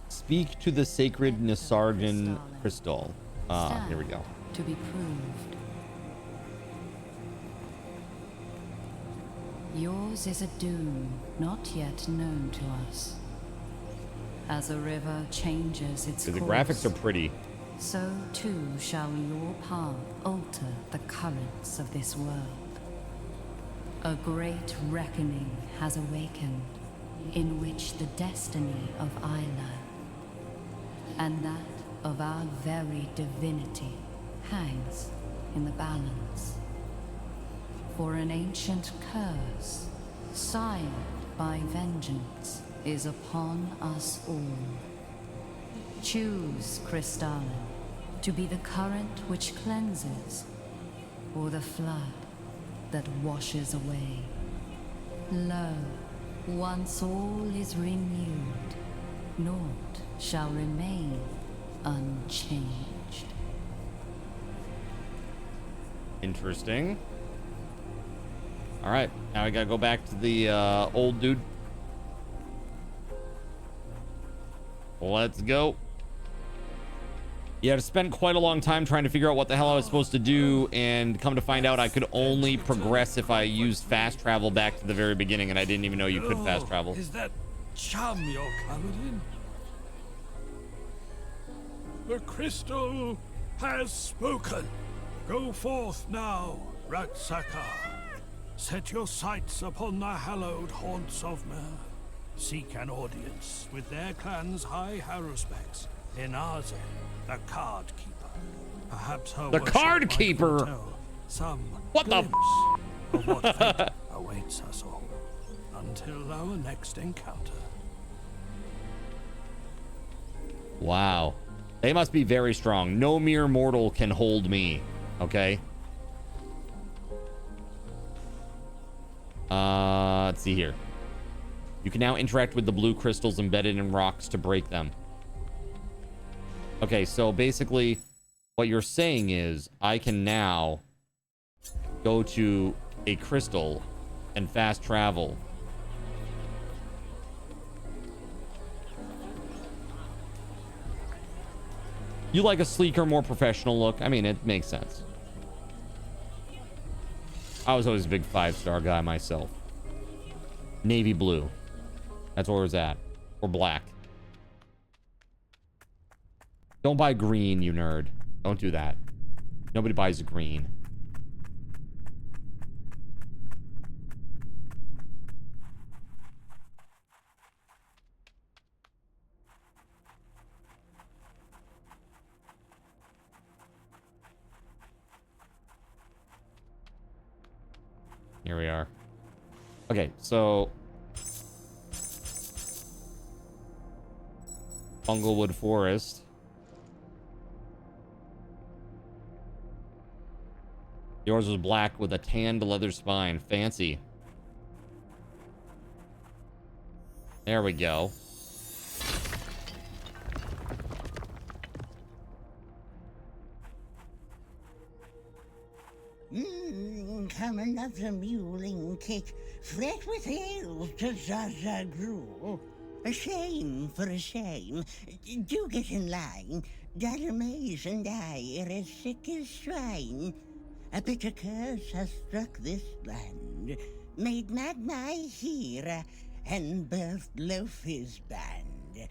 Speak to the sacred Nassarjan crystal. Here we go. To be proved. Yours is a doom not yet known to us. As a river changes its course, the graphics are pretty. So too shall your path alter the currents of this world. A great reckoning has awakened, in which the destiny of Isla and that of our very divinity hangs in the balance. For an ancient curse, sired by vengeance, is upon us all. Choose, Kristala, to be the current which cleanses, or the flood that washes away. Lo, once all is renewed, naught shall remain unchanged. Interesting. All right, now we gotta go back to the old dude. Let's go. Yeah, I spent quite a long time trying to figure out what the hell I was supposed to do, and come to find out I could only progress if I used fast travel back to the very beginning, and I didn't even know you could fast travel. Is that chum you're covered in? The crystal has spoken. Go forth now, Raksaka. Set your sights upon the hallowed haunts of Mer. seek an audience with their clan's high haruspecs, Enaze, the Card Keeper. Perhaps her The worship Card might Keeper? foretell some What the glimpse of what fate awaits us all. Until our next encounter. Wow. They must be very strong. No mere mortal can hold me. Okay. Let's see here. You can now interact with the blue crystals embedded in rocks to break them. Okay, so basically what you're saying is I can now go to a crystal and fast travel. You like a sleeker, more professional look? I mean, it makes sense. I was always a big 5-star guy myself. Navy blue. That's where it's at. Or black. Don't buy green, you nerd. Don't do that. Nobody buys green. Here we are. Okay, so Bunglewood Forest. Yours was black with a tanned leather spine. Fancy. There we go. Come another muling kick, fret with ale to Zaza grew. A shame for a shame. Do get in line. Dalamaze and I are as sick as swine. A bitter curse has struck this land, made mad my hero, and birthed Loafy's band.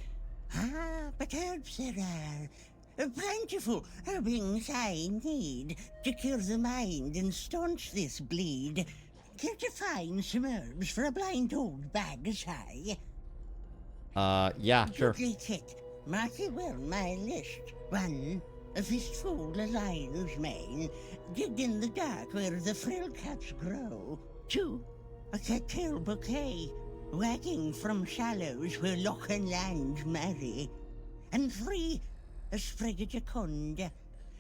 Ah, but herbs there are, plentiful herbings I need to cure the mind and staunch this bleed. Care to find some herbs for a blind old bag as high? Yeah, sure. Goodly kit, mark it well my list. 1, a fistful of lion's mane, digged in the dark where the frail caps grow. 2, a cattail bouquet, wagging from shallows where loch and land marry. And 3, a sprig of jaconda,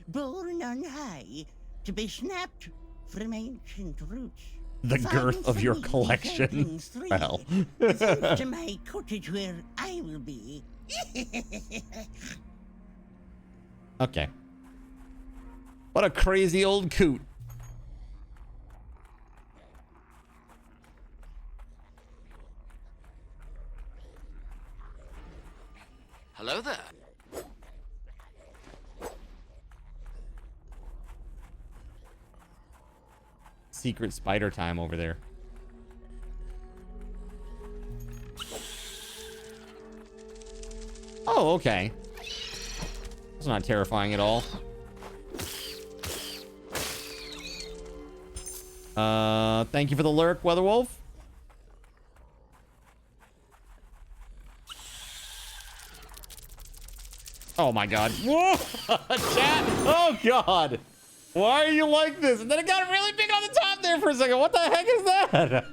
born on high, to be snapped from ancient roots. The girth Find of for your me collection. saplings 3, Well. thanks to my cottage where I will be. Okay. What a crazy old coot. Hello there. Secret spider time over there. Oh, okay. It's not terrifying at all. Thank you for the lurk, WeatherWolf. Oh my god. Whoa! Chat! Oh god! Why are you like this? And then it got really big on the top there for a second. What the heck is that?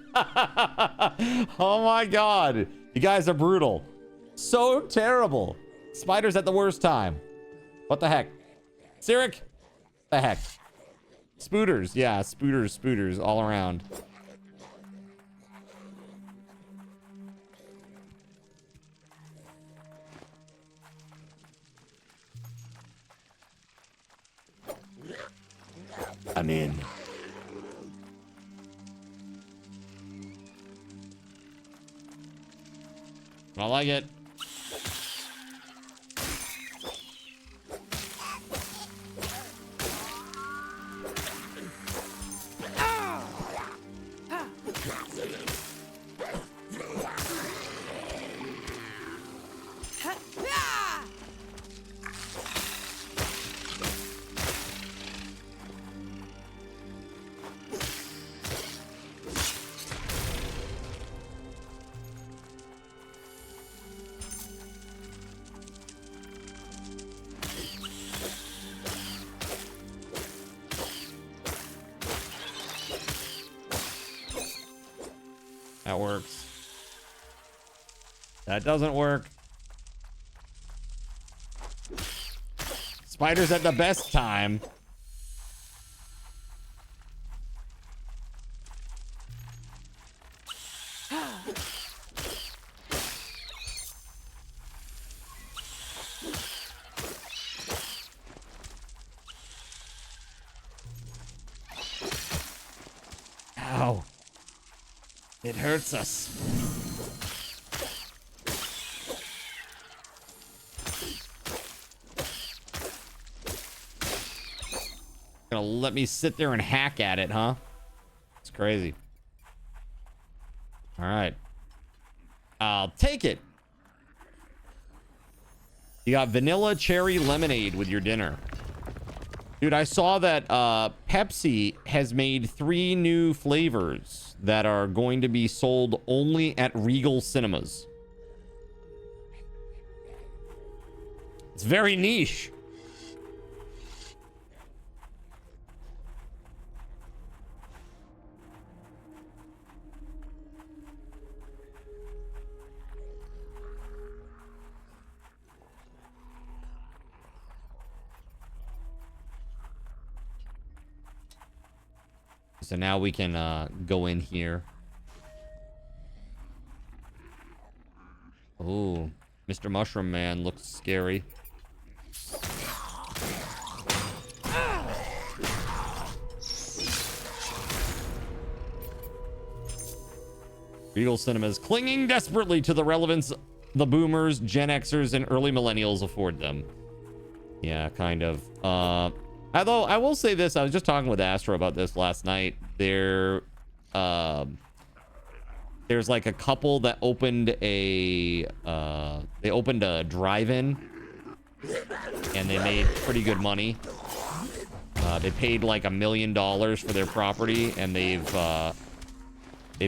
Oh my god. You guys are brutal. So terrible. Spiders at the worst time. What the heck? Sirik? The heck? Spooters. Yeah, spooters all around. I'm in. I like it. That works. That doesn't work. Spiders at the best time. Ow. It hurts us. Gonna let me sit there and hack at it, huh? It's crazy. All right. I'll take it. You got vanilla cherry lemonade with your dinner. Dude, I saw that Pepsi has made 3 new flavors that are going to be sold only at Regal Cinemas. It's very niche. So now we can go in here. Oh, Mr. Mushroom Man looks scary. Regal Cinemas clinging desperately to the relevance the boomers, Gen Xers, and early millennials afford them. Yeah, kind of. Although I will say this, I was just talking with Astro about this last night. There's like a couple that opened a drive-in, and they made pretty good money. They paid like $1 million for their property, and they've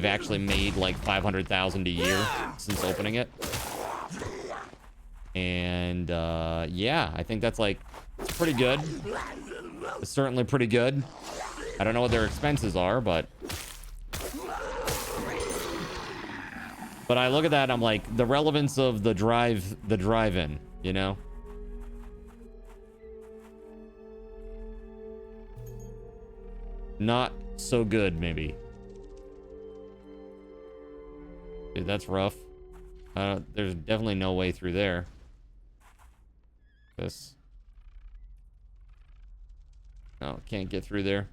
actually made like $500,000 a year since opening it. And yeah, I think that's like pretty good. It's certainly pretty good. I don't know what their expenses are, but I look at that and I'm like, the relevance of the drive-in, you know? Not so good, maybe. Dude, that's rough. There's definitely no way through there. This. No, can't get through there.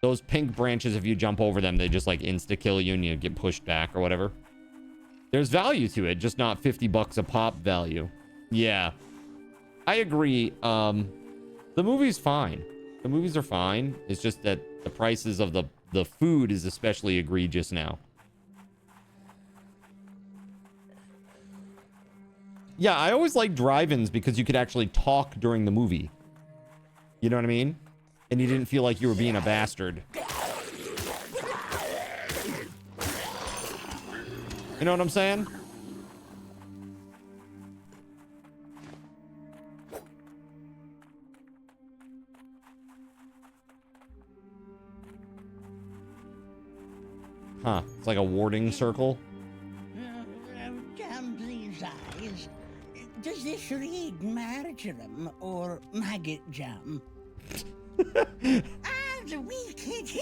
Those pink branches, if you jump over them, they just like insta-kill you and you get pushed back or whatever. There's value to it, just not $50 a pop value. Yeah. I agree. The movie's fine. The movies are fine. It's just that the prices of the food is especially egregious now. Yeah, I always like drive-ins because you could actually talk during the movie. You know what I mean? And you didn't feel like you were being a bastard. You know what I'm saying? Huh. It's like a warding circle. Damn these eyes. Does this read marjoram or maggot jam? Ah, the wicked!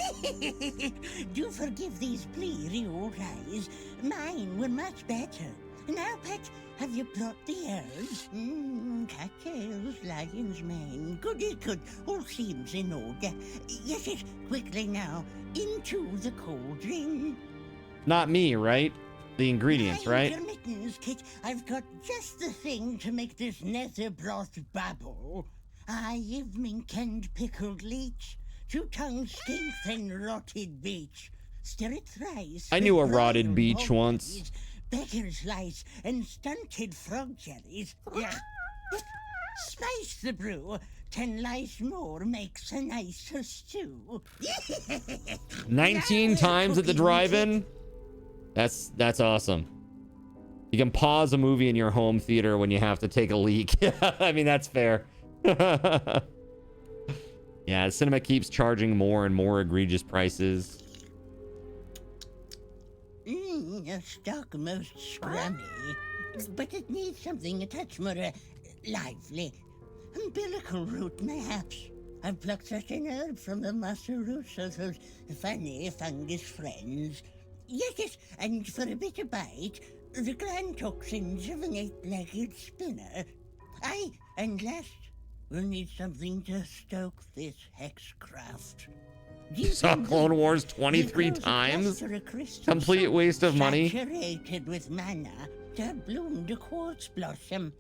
Do forgive these bleary old eyes. Mine were much better. Now, pet, have you brought the herbs? Cattails, lion's mane. Goody good. All seems in order. Get it quickly now. Into the cauldron. Not me, right? The ingredients, right? Your mittens, Kit. I've got just the thing to make this nether broth babble. I have mink and pickled leech, 2 tongues skink and rotted beech. Stir it thrice. I knew a with rotted broiled beech hog once. peas, Becker's lice and stunted frog jellies. Spice the brew. 10 lice more makes a nicer stew. 19 times at the drive-in? That's awesome. You can pause a movie in your home theater when you have to take a leak. I mean, that's fair. Yeah, the cinema keeps charging more and more egregious prices. A stock most scrummy, but it needs something a touch more lively. Umbilical root, perhaps. I've plucked such an herb from the muscle roots of those funny fungus friends. Yes, and for a bitter bite, the gland toxins of an 8-legged spinner. Aye, and last, we'll need something to stoke this hexcraft. You saw Clone Wars 23 times? Complete waste of money. Saturated with mana to bloom the quartz blossom.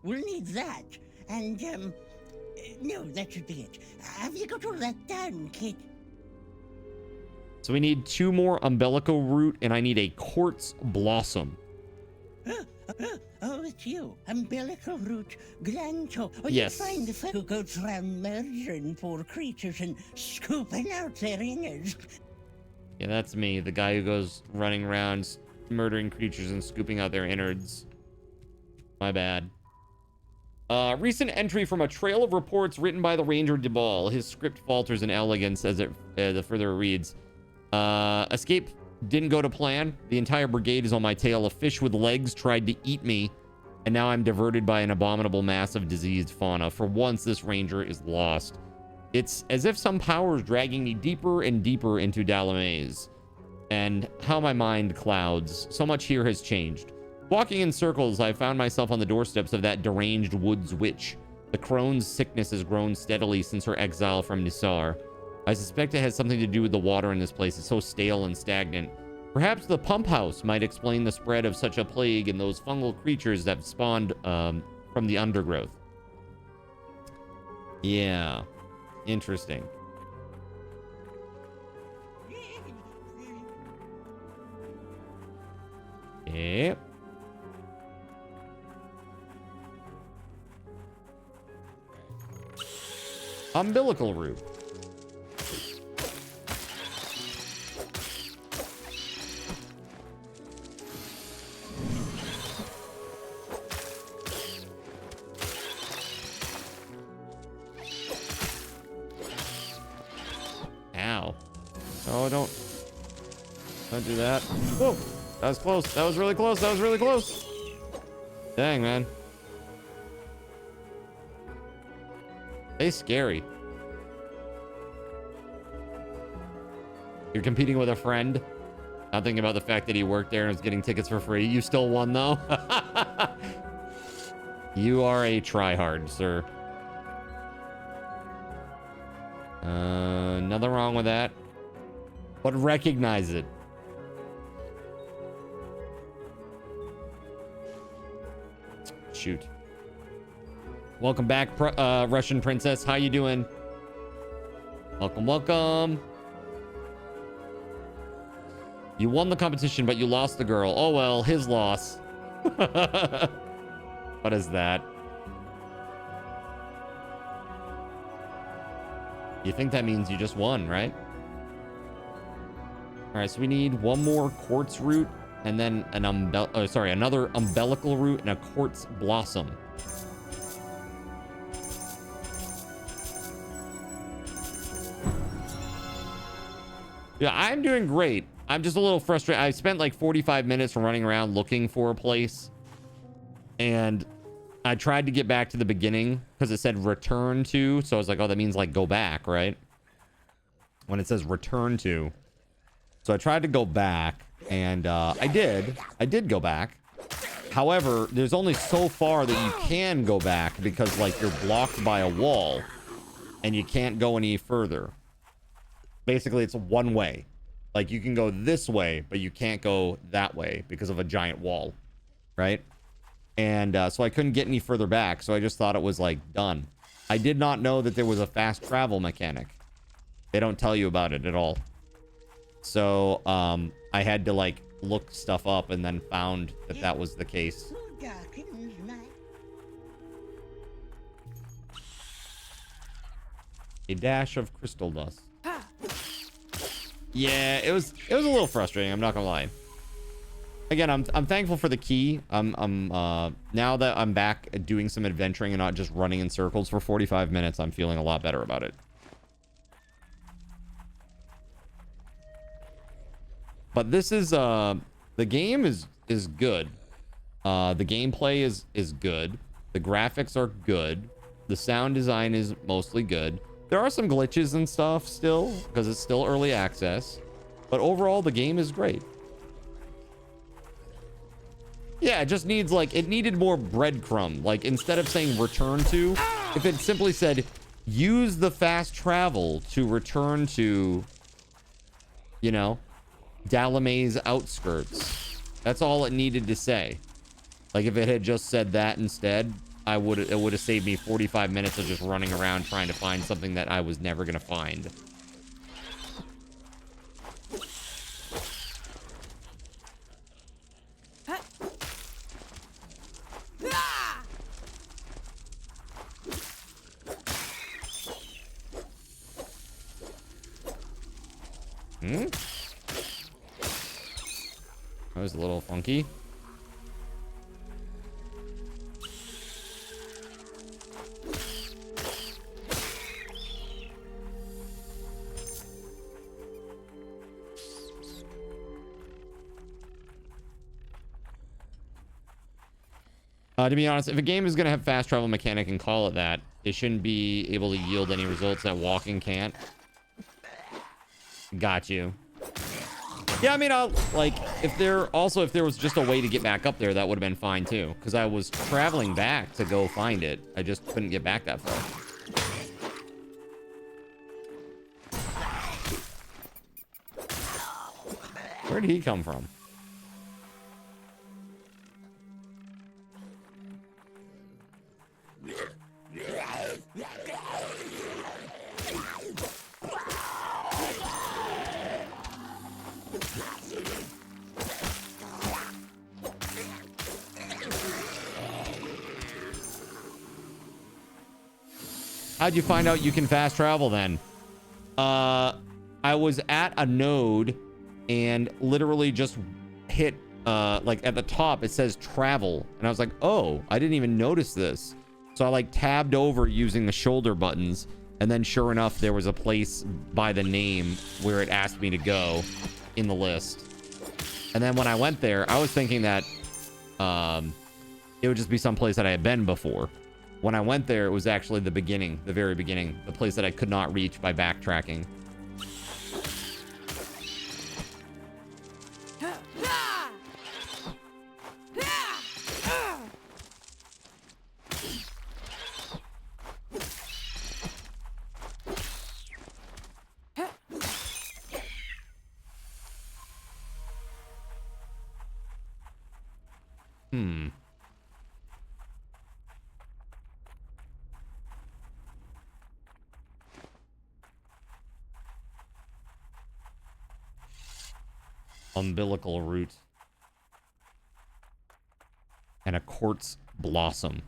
We'll need that, and, no, that should be it. Have you got all that down, kid? So we need 2 more umbilical root, and I need a quartz blossom. Oh, it's you. Umbilical root, glanto. Oh, yes. You find the folk who goes round murdering poor creatures and scooping out their innards. Yeah, that's me. The guy who goes running around murdering creatures and scooping out their innards. My bad. Recent entry from a trail of reports written by the Ranger DeBall. His script falters in elegance as the further reads. Escape didn't go to plan. The entire brigade is on my tail. A fish with legs tried to eat me, and now I'm diverted by an abominable mass of diseased fauna. For once, this ranger is lost. It's as if some power is dragging me deeper and deeper into Dalamaze. And how my mind clouds. So much here has changed. Walking in circles, I found myself on the doorsteps of that deranged woods witch. The crone's sickness has grown steadily since her exile from Nisar. I suspect it has something to do with the water in this place. It's so stale and stagnant. Perhaps the pump house might explain the spread of such a plague and those fungal creatures that spawned from the undergrowth. Yeah. Interesting. Yep. Umbilical root. Ow. Oh, don't do that. Whoa, that was close. That was really close. That was really close. Dang, man. They scary. You're competing with a friend. Not thinking about the fact that he worked there and was getting tickets for free. You still won, though. You are a tryhard, sir. Nothing wrong with that. But recognize it. Shoot. Welcome back, Russian princess. How you doing? Welcome, welcome. You won the competition, but you lost the girl. Oh, well, his loss. What is that? You think that means you just won, right? All right, so we need 1 more quartz root and then an another umbilical root and a quartz blossom. Yeah, I'm doing great. I'm just a little frustrated. I spent like 45 minutes running around looking for a place. And I tried to get back to the beginning because it said return to. So I was like, oh, that means like go back, right? When it says return to. So I tried to go back and I did go back. However, there's only so far that you can go back because like you're blocked by a wall and you can't go any further. Basically, it's one way. Like you can go this way, but you can't go that way because of a giant wall, right? And so I couldn't get any further back. So I just thought it was like done. I did not know that there was a fast travel mechanic. They don't tell you about it at all. So I had to like look stuff up and then found that that was the case. A dash of crystal dust. Yeah, it was a little frustrating. I'm not gonna lie. Again, I'm thankful for the key. Now that I'm back doing some adventuring and not just running in circles for 45 minutes, I'm feeling a lot better about it. But this is the game is good. The gameplay is good. The graphics are good. The sound design is mostly good. There are some glitches and stuff still because it's still early access, but overall the game is great. Yeah, it just needs like, it needed more breadcrumb. Like instead of saying return to, if it simply said use the fast travel to return to, you know, Dalamay's outskirts. That's all it needed to say. Like if it had just said that instead, it would have saved me 45 minutes of just running around trying to find something that I was never going to find. That was a little funky. To be honest, if a game is going to have fast travel mechanic and call it that, it shouldn't be able to yield any results that walking can't. Got you. Yeah, I mean, if there was just a way to get back up there, that would have been fine too. Because I was traveling back to go find it. I just couldn't get back that far. Where did he come from? How'd you find out you can fast travel then? I was at a node and literally just hit, like at the top, it says travel. And I was like, oh, I didn't even notice this. So I like tabbed over using the shoulder buttons. And then sure enough, there was a place by the name where it asked me to go in the list. And then when I went there, I was thinking that it would just be some place that I had been before. When I went there, it was actually the beginning, the very beginning, the place that I could not reach by backtracking. Umbilical root and a quartz blossom.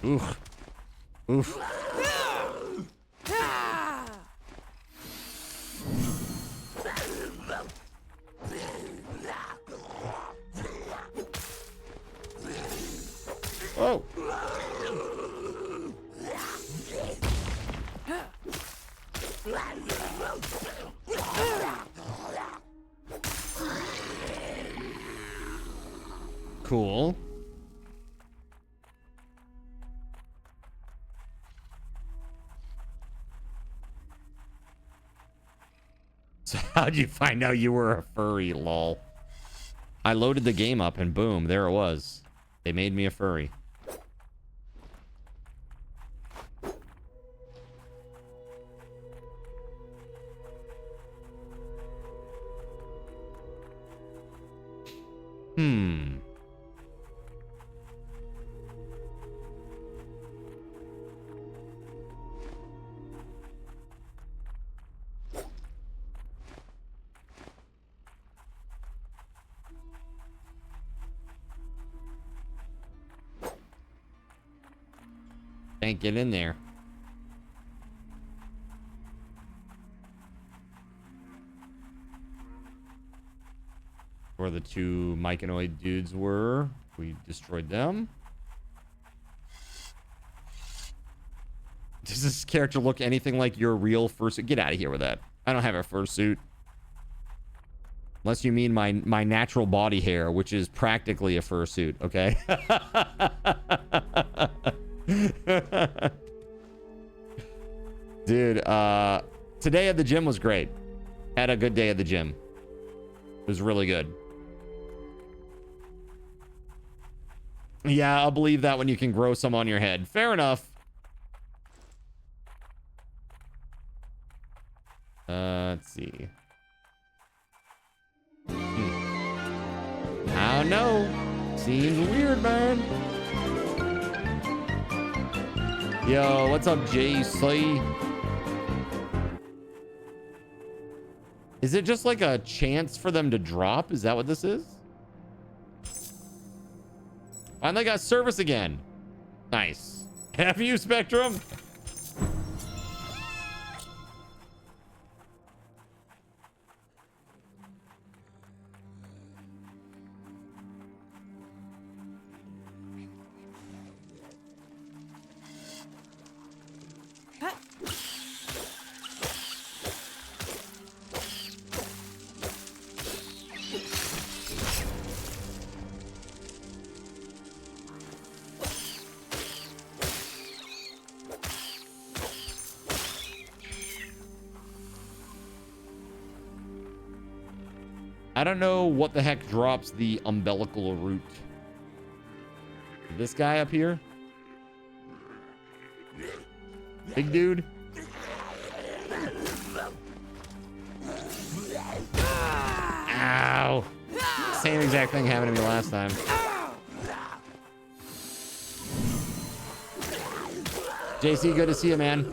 Oof. Oof. Oh. Cool. So how'd you find out you were a furry, lol? I loaded the game up and boom, there it was. They made me a furry. Can't get in there. Where the two Myconoid dudes were. We destroyed them. Does this character look anything like your real fursuit? Get out of here with that. I don't have a fursuit. Unless you mean my natural body hair, which is practically a fursuit, okay? Dude, today at the gym was great. Had a good day at the gym. It was really good. Yeah, I'll believe that when you can grow some on your head. Fair enough. Let's see. I don't know. Seems weird, man. Yo, what's up, JC? Is it just like a chance for them to drop? Is that what this is? Finally got service again. Nice. Have you, Spectrum? I don't know what the heck drops the umbilical root. This guy up here? Big dude? Ow! Same exact thing happened to me last time. JC, good to see you, man.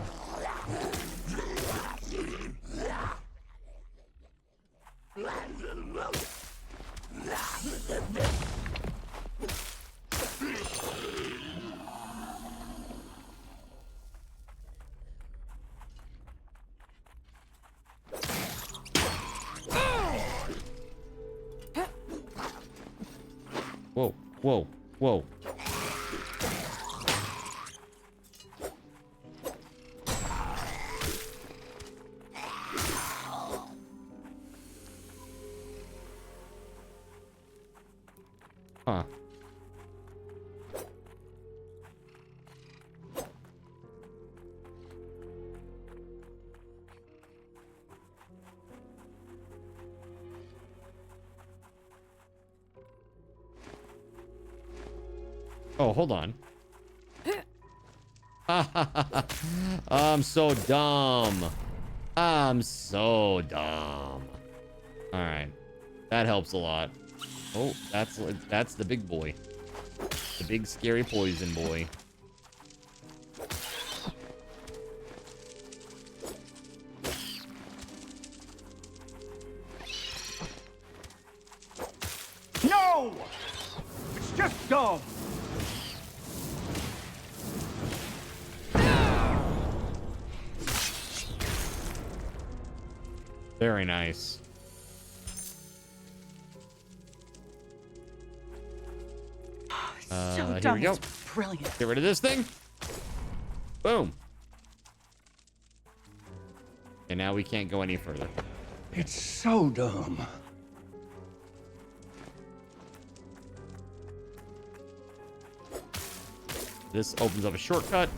Whoa, whoa, whoa. Huh. Oh, hold on. I'm so dumb. I'm so dumb. All right. That helps a lot. Oh, that's the big boy. The big scary poison boy. No! It's just dumb. Very nice. So Here dumb, we go. it's brilliant. Get rid of this thing. Boom. And now we can't go any further. It's so dumb. This opens up a shortcut.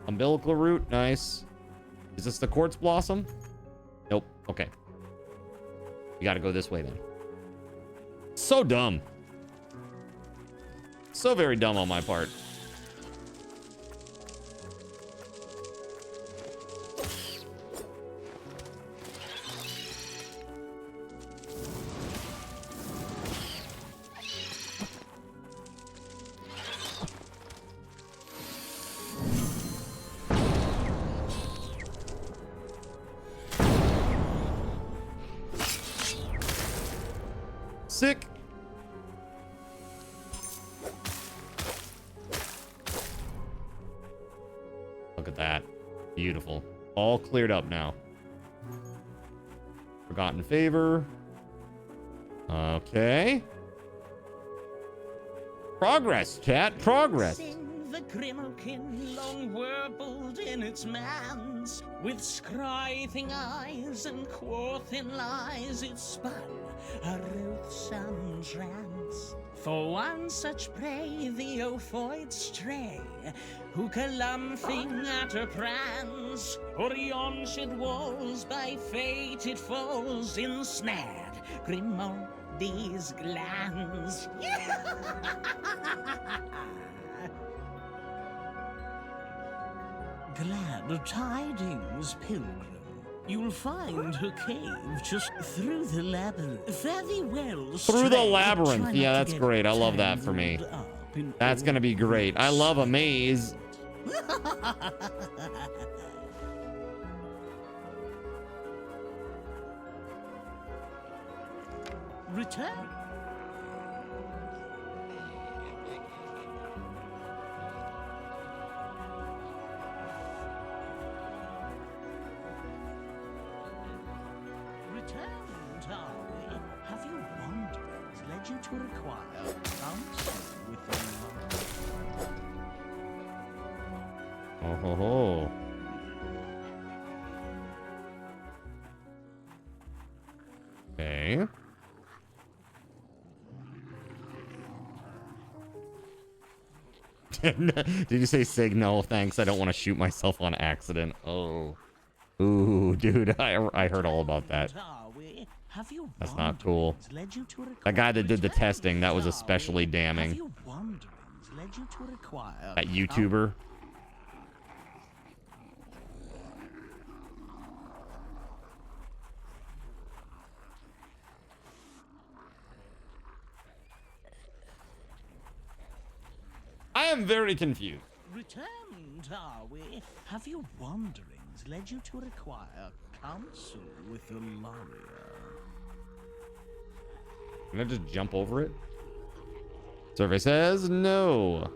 Umbilical root, nice. Is this the quartz blossom? Nope. Okay. We gotta go this way then. So dumb. So very dumb on my part. Sick. Look at that. Beautiful. All cleared up now. Forgotten Favor. Okay. Progress, chat. Progress. Sing the Grimokin long warbled in its mans, with scrithing eyes and quothin lies it spun a ruthsome trance. For one such prey the ophoid stray, who calumphing at her prance, Orionshid walls by fate it falls ensnared, Grimaldi's glance. Glad tidings, pilgrim. You'll find her cave just through the labyrinth. Fare thee well. Through the labyrinth. Yeah, that's great. I love that for me. That's gonna be great. I love a maze. Return. Have your wanderings led you to require counsel with the Lord? Oh ho ho. Okay. Did you say Sig? No, thanks. I don't want to shoot myself on accident. Oh. Ooh, dude, I heard all about that. That's not cool. That guy that did the testing, that was especially damning. That YouTuber. I am very confused. Returned, are we? Have your wanderings led you to require counsel with the lawyer? Can I just jump over it? Survey says no.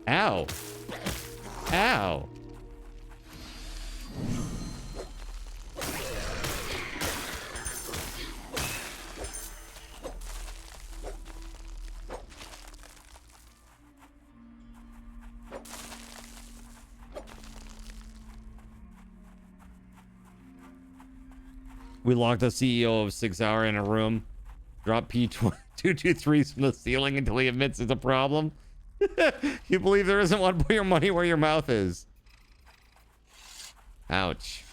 Ow. Ow. We locked the CEO of 6 Hour in a room. Drop P223s from the ceiling until he admits it's a problem. You believe there isn't one? Put your money where your mouth is. Ouch.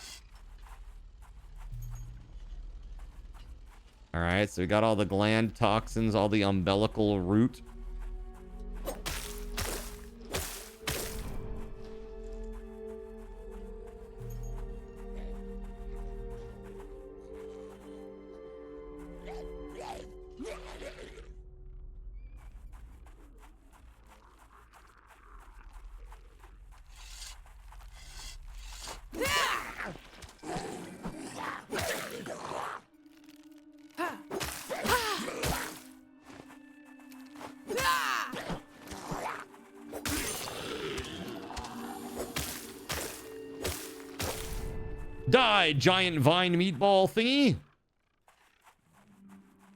All right, so we got all the gland toxins, all the umbilical root. Die, giant vine meatball thingy.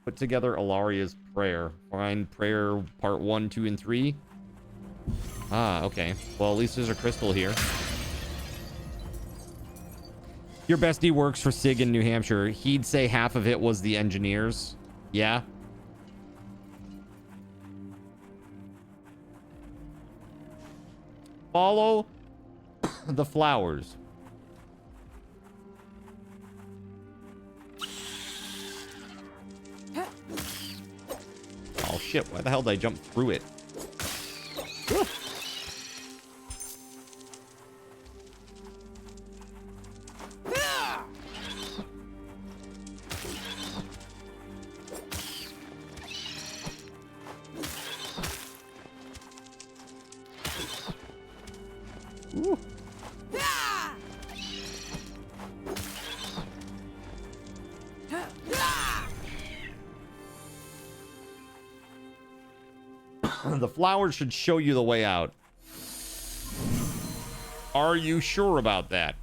Put together Alaria's prayer. Find prayer part 1, 2, and 3. Ah, okay. Well, at least there's a crystal here. Your bestie works for SIG in New Hampshire. He'd say half of it was the engineers. Yeah. Follow the flowers. Oh shit, why the hell did I jump through it? Woo. Ooh. The flowers should show you the way out. Are you sure about that?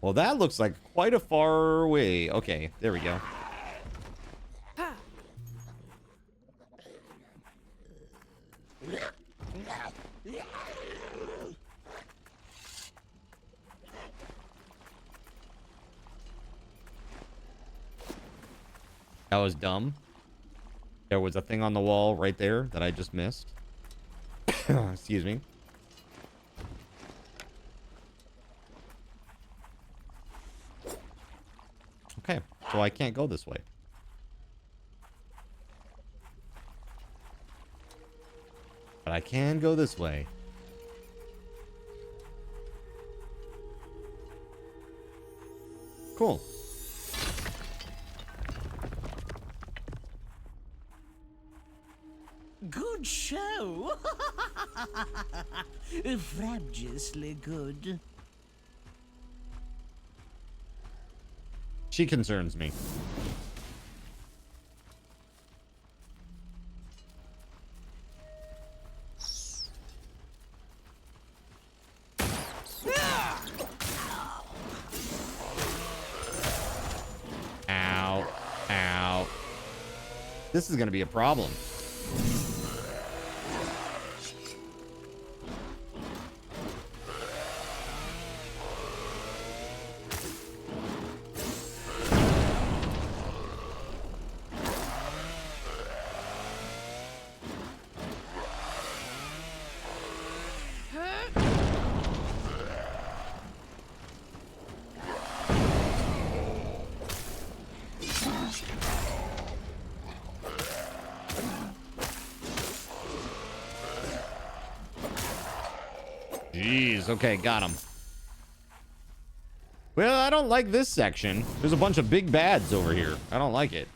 Well, that looks like quite a far way. Okay, there we go. That was dumb. There was a thing on the wall right there that I just missed. Excuse me. Okay, so I can't go this way. But I can go this way. Cool. Good show. Fabulously good. She concerns me. Ow. Ow. This is going to be a problem. Jeez, okay, got him. Well, I don't like this section. There's a bunch of big bads over here. I don't like it.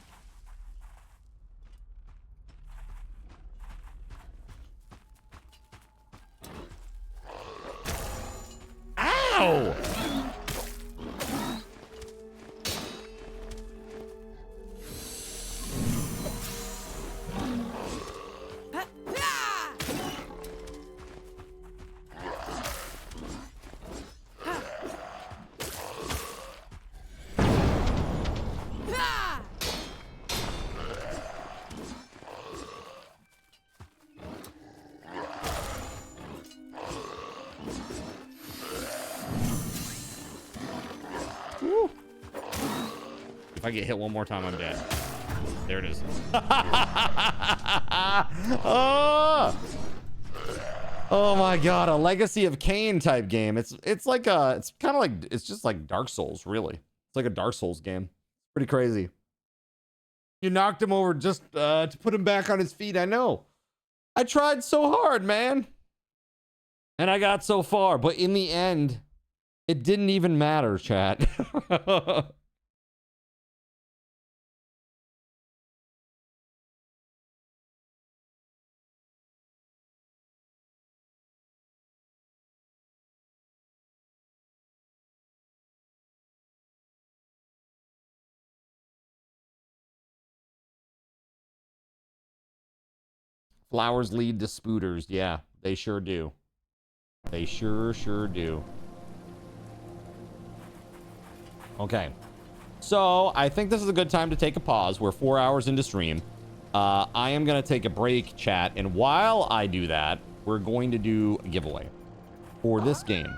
Ow! If I get hit one more time, I'm dead. There it is. Oh! Oh my god, a Legacy of Kain type game. It's like it's kind of like, it's just like Dark Souls, really. It's like a Dark Souls game. Pretty crazy. You knocked him over just to put him back on his feet. I know. I tried so hard, man. And I got so far, but in the end, it didn't even matter, chat. Flowers lead to spooters. Yeah, they sure do. They sure do. Okay. So, I think this is a good time to take a pause. We're 4 hours into stream. I am going to take a break, chat. And while I do that, we're going to do a giveaway for this game.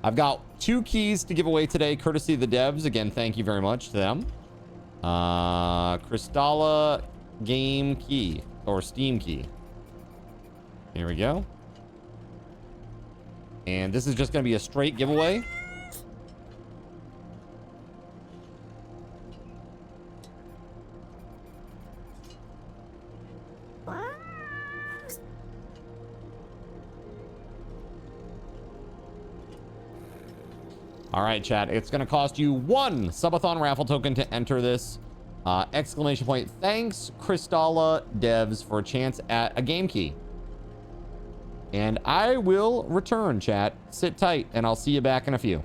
I've got 2 keys to give away today, courtesy of the devs. Again, thank you very much to them. Kristala game key. or Steam key. Here we go. And this is just going to be a straight giveaway. All right, chat. It's going to cost you 1 Subathon raffle token to enter this. Exclamation point. Thanks, Kristala devs, for a chance at a game key. And I will return, chat. Sit tight, and I'll see you back in a few.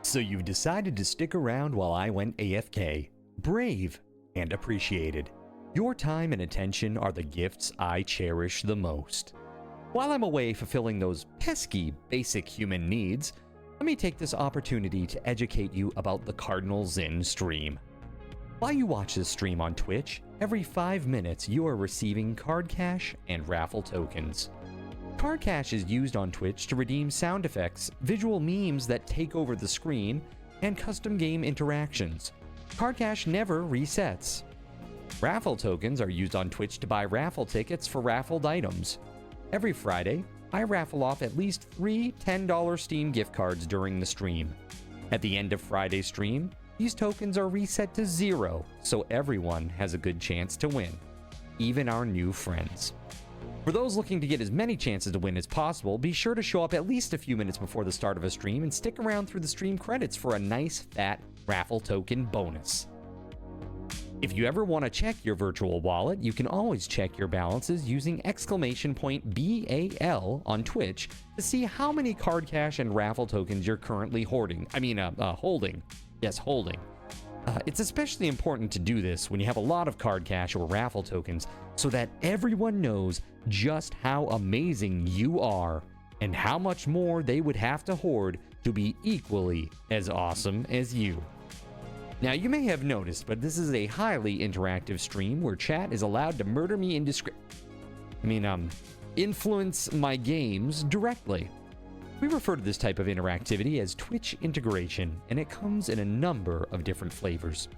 So you've decided to stick around while I went AFK. Brave and appreciated. Your time and attention are the gifts I cherish the most. While I'm away fulfilling those pesky basic human needs, let me take this opportunity to educate you about the Cardinal Zin stream. While you watch this stream on Twitch, every 5 minutes you are receiving card cash and raffle tokens. Card cash is used on Twitch to redeem sound effects, visual memes that take over the screen, and custom game interactions. Card cash never resets. Raffle tokens are used on Twitch to buy raffle tickets for raffled items. Every Friday, I raffle off at least 3 $10 Steam gift cards during the stream. At the end of Friday's stream, these tokens are reset to 0, so everyone has a good chance to win, even our new friends. For those looking to get as many chances to win as possible, be sure to show up at least a few minutes before the start of a stream and stick around through the stream credits for a nice fat raffle token bonus. If you ever want to check your virtual wallet, you can always check your balances using !BAL on Twitch to see how many card cash and raffle tokens you're currently holding. Yes, holding. It's especially important to do this when you have a lot of card cash or raffle tokens so that everyone knows just how amazing you are and how much more they would have to hoard to be equally as awesome as you. Now, you may have noticed, but this is a highly interactive stream where chat is allowed to murder me influence my games directly. We refer to this type of interactivity as Twitch integration, and it comes in a number of different flavors.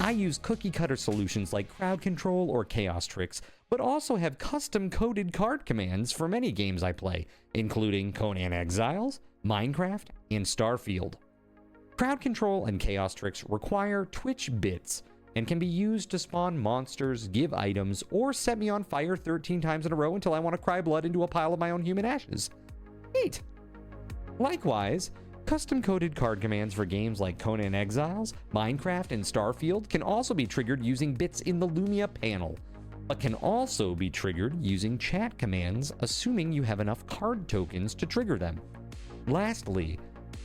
I use cookie-cutter solutions like crowd control or chaos tricks, but also have custom-coded card commands for many games I play, including Conan Exiles, Minecraft, and Starfield. Crowd control and chaos tricks require Twitch bits and can be used to spawn monsters, give items, or set me on fire 13 times in a row until I want to cry blood into a pile of my own human ashes. Neat! Likewise, custom-coded card commands for games like Conan Exiles, Minecraft, and Starfield can also be triggered using bits in the Lumia panel, but can also be triggered using chat commands, assuming you have enough card tokens to trigger them. Lastly,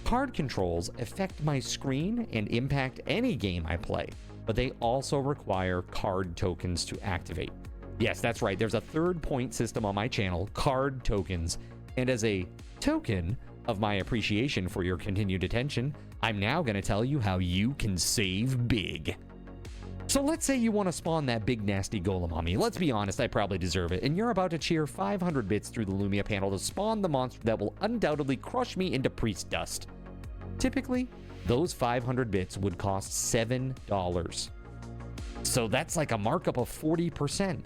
card controls affect my screen and impact any game I play, but they also require card tokens to activate. Yes, that's right, there's a third point system on my channel, card tokens, and as a token of my appreciation for your continued attention, I'm now going to tell you how you can save big. So let's say you want to spawn that big nasty golem on me. Let's be honest, I probably deserve it. And you're about to cheer 500 bits through the Lumia panel to spawn the monster that will undoubtedly crush me into priest dust. Typically, those 500 bits would cost $7. So that's like a markup of 40%.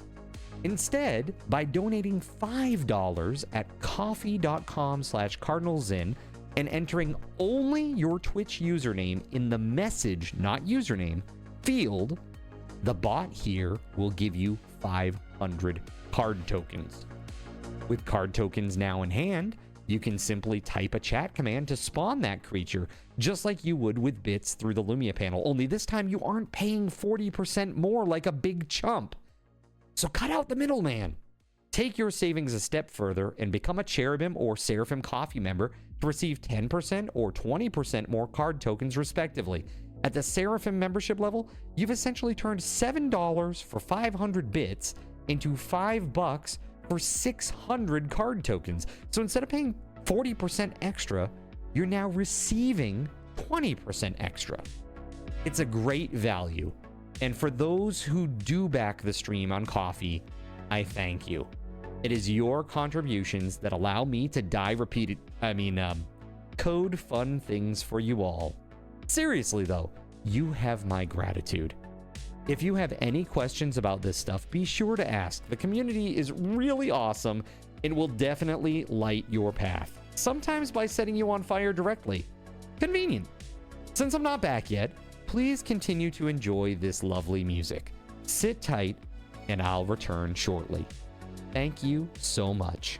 Instead, by donating $5 at coffee.com/cardinalzin and entering only your Twitch username in the message, not username, field, the bot here will give you 500 card tokens. With card tokens now in hand, you can simply type a chat command to spawn that creature, just like you would with bits through the Lumia panel, only this time you aren't paying 40% more like a big chump. So cut out the middleman. Take your savings a step further and become a Cherubim or Seraphim Coffee member to receive 10% or 20% more card tokens respectively. At the Seraphim membership level, you've essentially turned $7 for 500 bits into $5 for 600 card tokens. So instead of paying 40% extra, you're now receiving 20% extra. It's a great value. And for those who do back the stream on Coffee, I thank you. It is your contributions that allow me to code fun things for you all. Seriously though, you have my gratitude. If you have any questions about this stuff, be sure to ask. The community is really awesome and will definitely light your path, sometimes by setting you on fire directly. Convenient. Since I'm not back yet, please continue to enjoy this lovely music. Sit tight, and I'll return shortly. Thank you so much.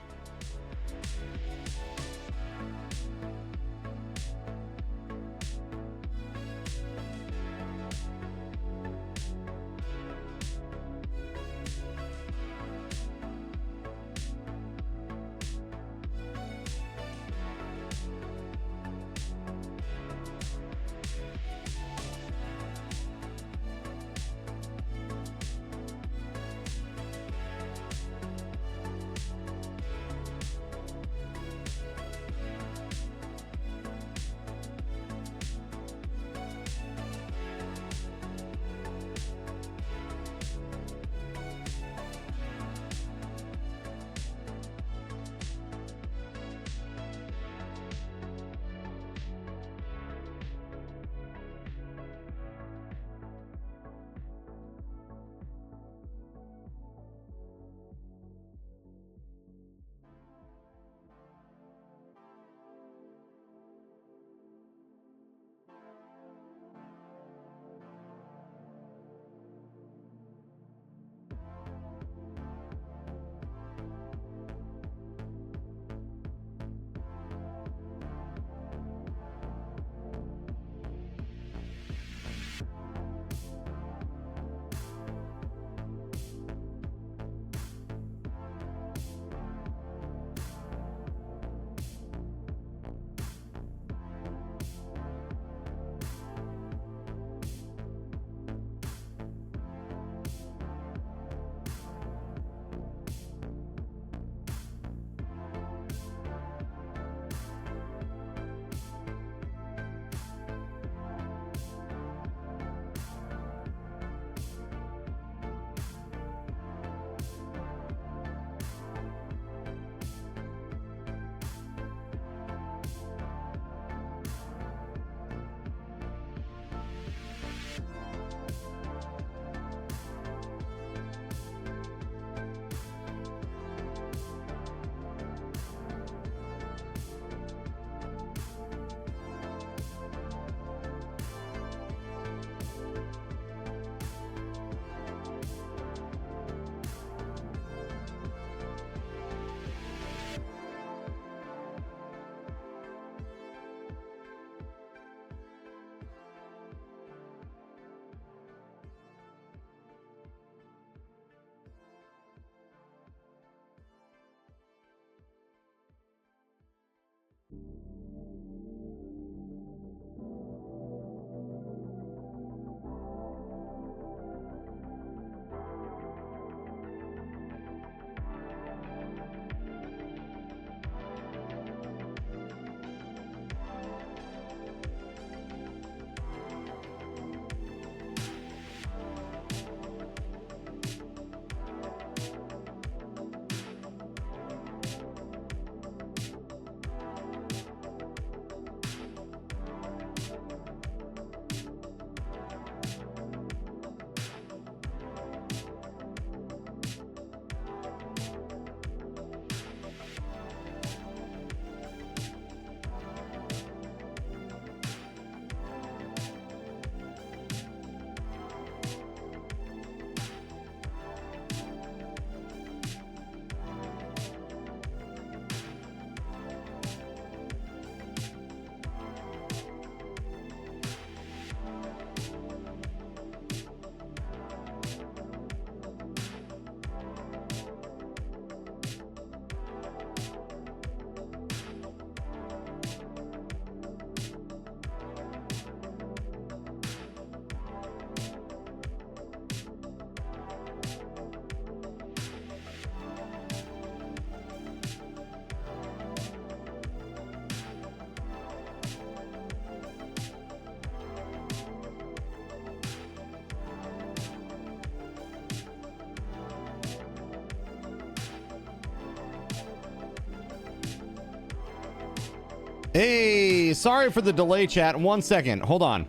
Hey, sorry for the delay, chat. 1 second. Hold on.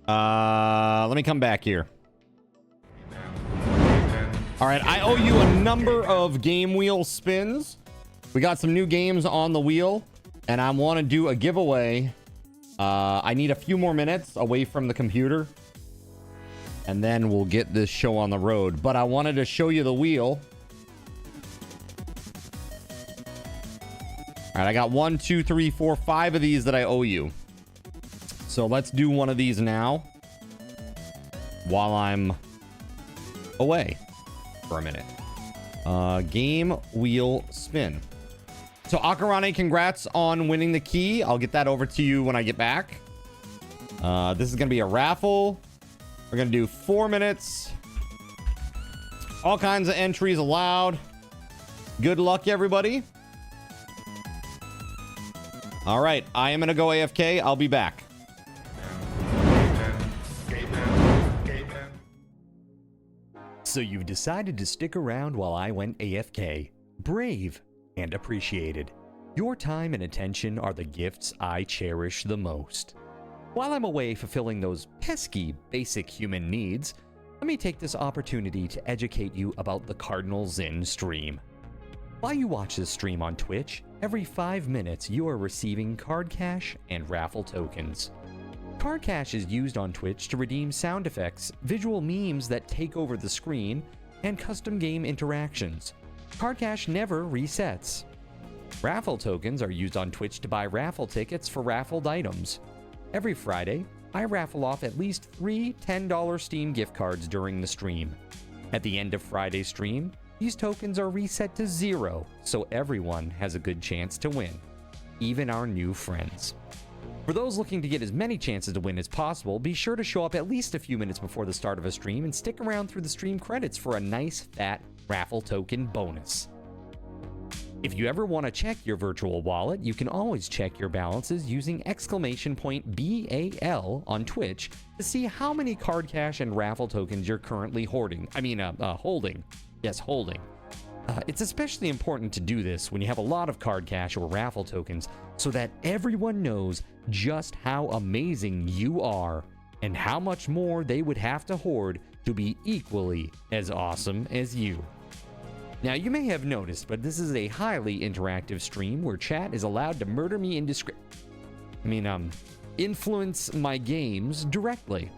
Let me come back here. All right, I owe you a number of game wheel spins. We got some new games on the wheel, and I want to do a giveaway. I need a few more minutes away from the computer, and then we'll get this show on the road. But I wanted to show you the wheel. All right, I got 1, 2, 3, 4, 5 of these that I owe you. So let's do one of these now while I'm away for a minute. Game wheel spin. So Akarane, congrats on winning the key. I'll get that over to you when I get back. This is going to be a raffle. We're going to do 4 minutes. All kinds of entries allowed. Good luck, everybody. All right, I am going to go AFK. I'll be back. So you've decided to stick around while I went AFK. Brave and appreciated. Your time and attention are the gifts I cherish the most. While I'm away fulfilling those pesky basic human needs, let me take this opportunity to educate you about the Cardinal Zin stream. While you watch this stream on Twitch, every 5 minutes you are receiving card cash and raffle tokens. Card cash is used on Twitch to redeem sound effects, visual memes that take over the screen, and custom game interactions. Card cash never resets. Raffle tokens are used on Twitch to buy raffle tickets for raffled items. Every Friday, I raffle off at least 3 $10 Steam gift cards during the stream. At the end of Friday's stream, these tokens are reset to 0, so everyone has a good chance to win, even our new friends. For those looking to get as many chances to win as possible, be sure to show up at least a few minutes before the start of a stream and stick around through the stream credits for a nice fat raffle token bonus. If you ever want to check your virtual wallet, you can always check your balances using !BAL on Twitch to see how many card cash and raffle tokens you're currently holding. Yes, holding. It's especially important to do this when you have a lot of card cash or raffle tokens so that everyone knows just how amazing you are and how much more they would have to hoard to be equally as awesome as you. Now, you may have noticed, but this is a highly interactive stream where chat is allowed to murder me influence my games directly.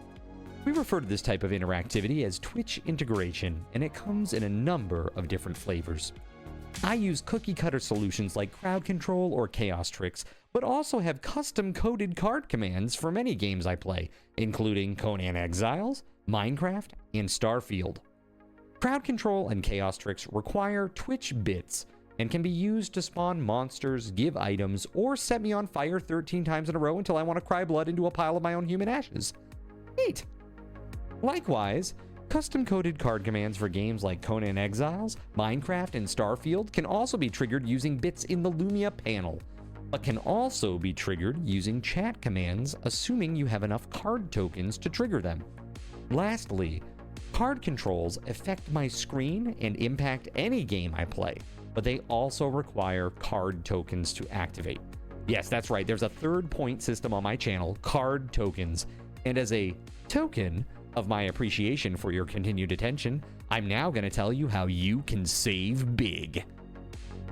We refer to this type of interactivity as Twitch integration, and it comes in a number of different flavors. I use cookie-cutter solutions like crowd control or chaos tricks, but also have custom-coded card commands for many games I play, including Conan Exiles, Minecraft, and Starfield. Crowd control and chaos tricks require Twitch bits and can be used to spawn monsters, give items, or set me on fire 13 times in a row until I want to cry blood into a pile of my own human ashes. Neat! Likewise, custom-coded card commands for games like Conan Exiles, Minecraft, and Starfield can also be triggered using bits in the Lumia panel, but can also be triggered using chat commands, assuming you have enough card tokens to trigger them. Lastly, card controls affect my screen and impact any game I play, but they also require card tokens to activate. Yes, that's right, there's a third point system on my channel, card tokens, and as a token of my appreciation for your continued attention, I'm now going to tell you how you can save big.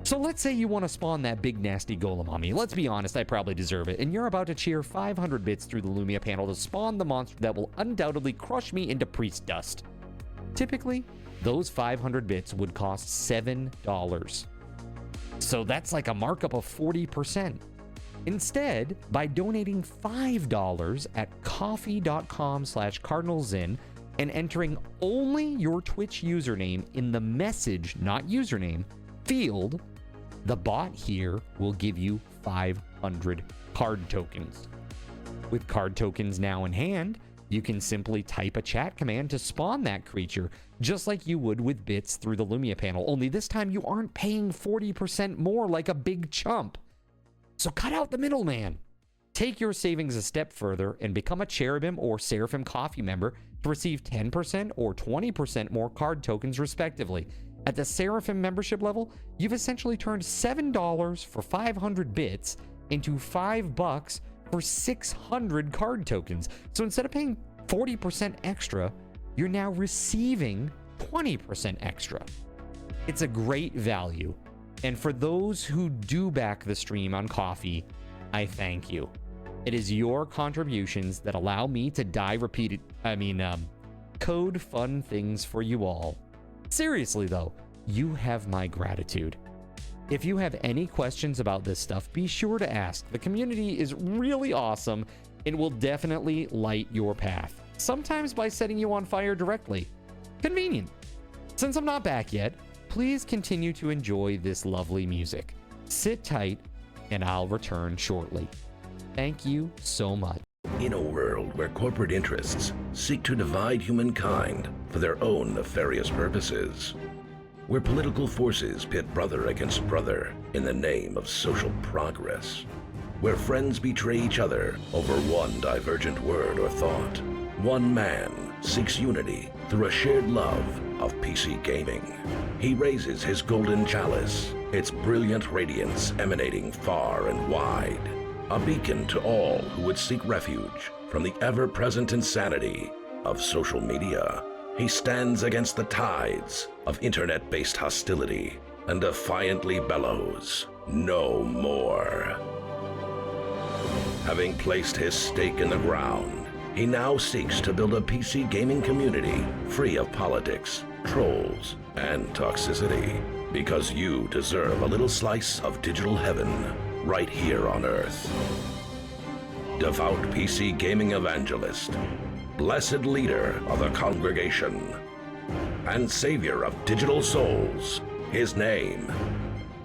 So let's say you want to spawn that big nasty golem on me. Let's be honest, I probably deserve it, and you're about to cheer 500 bits through the Lumia panel to spawn the monster that will undoubtedly crush me into priest dust. Typically, those 500 bits would cost $7. So that's like a markup of 40%. Instead, by donating $5 at coffee.com/cardinalzin and entering only your Twitch username in the message, not username, field, the bot here will give you 500 card tokens. With card tokens now in hand, you can simply type a chat command to spawn that creature, just like you would with bits through the Lumia panel, only this time you aren't paying 40% more like a big chump. So cut out the middleman. Take your savings a step further and become a Cherubim or Seraphim Coffee member to receive 10% or 20% more card tokens respectively. At the Seraphim membership level, you've essentially turned $7 for 500 bits into $5 for 600 card tokens. So instead of paying 40% extra, you're now receiving 20% extra. It's a great value. And for those who do back the stream on Ko-fi, I thank you. It is your contributions that allow me to code fun things for you all. Seriously though, you have my gratitude. If you have any questions about this stuff, be sure to ask. The community is really awesome and will definitely light your path. Sometimes by setting you on fire directly. Convenient. Since I'm not back yet, please continue to enjoy this lovely music. Sit tight and I'll return shortly. Thank you so much. In a world where corporate interests seek to divide humankind for their own nefarious purposes, where political forces pit brother against brother in the name of social progress, where friends betray each other over one divergent word or thought, one man seeks unity through a shared love of PC gaming. He raises his golden chalice, its brilliant radiance emanating far and wide, a beacon to all who would seek refuge from the ever-present insanity of social media. He stands against the tides of internet-based hostility and defiantly bellows, "No more." Having placed his stake in the ground, he now seeks to build a PC gaming community free of politics, trolls, and toxicity, because you deserve a little slice of digital heaven right here on Earth. Devout PC gaming evangelist, blessed leader of the congregation, and savior of digital souls, his name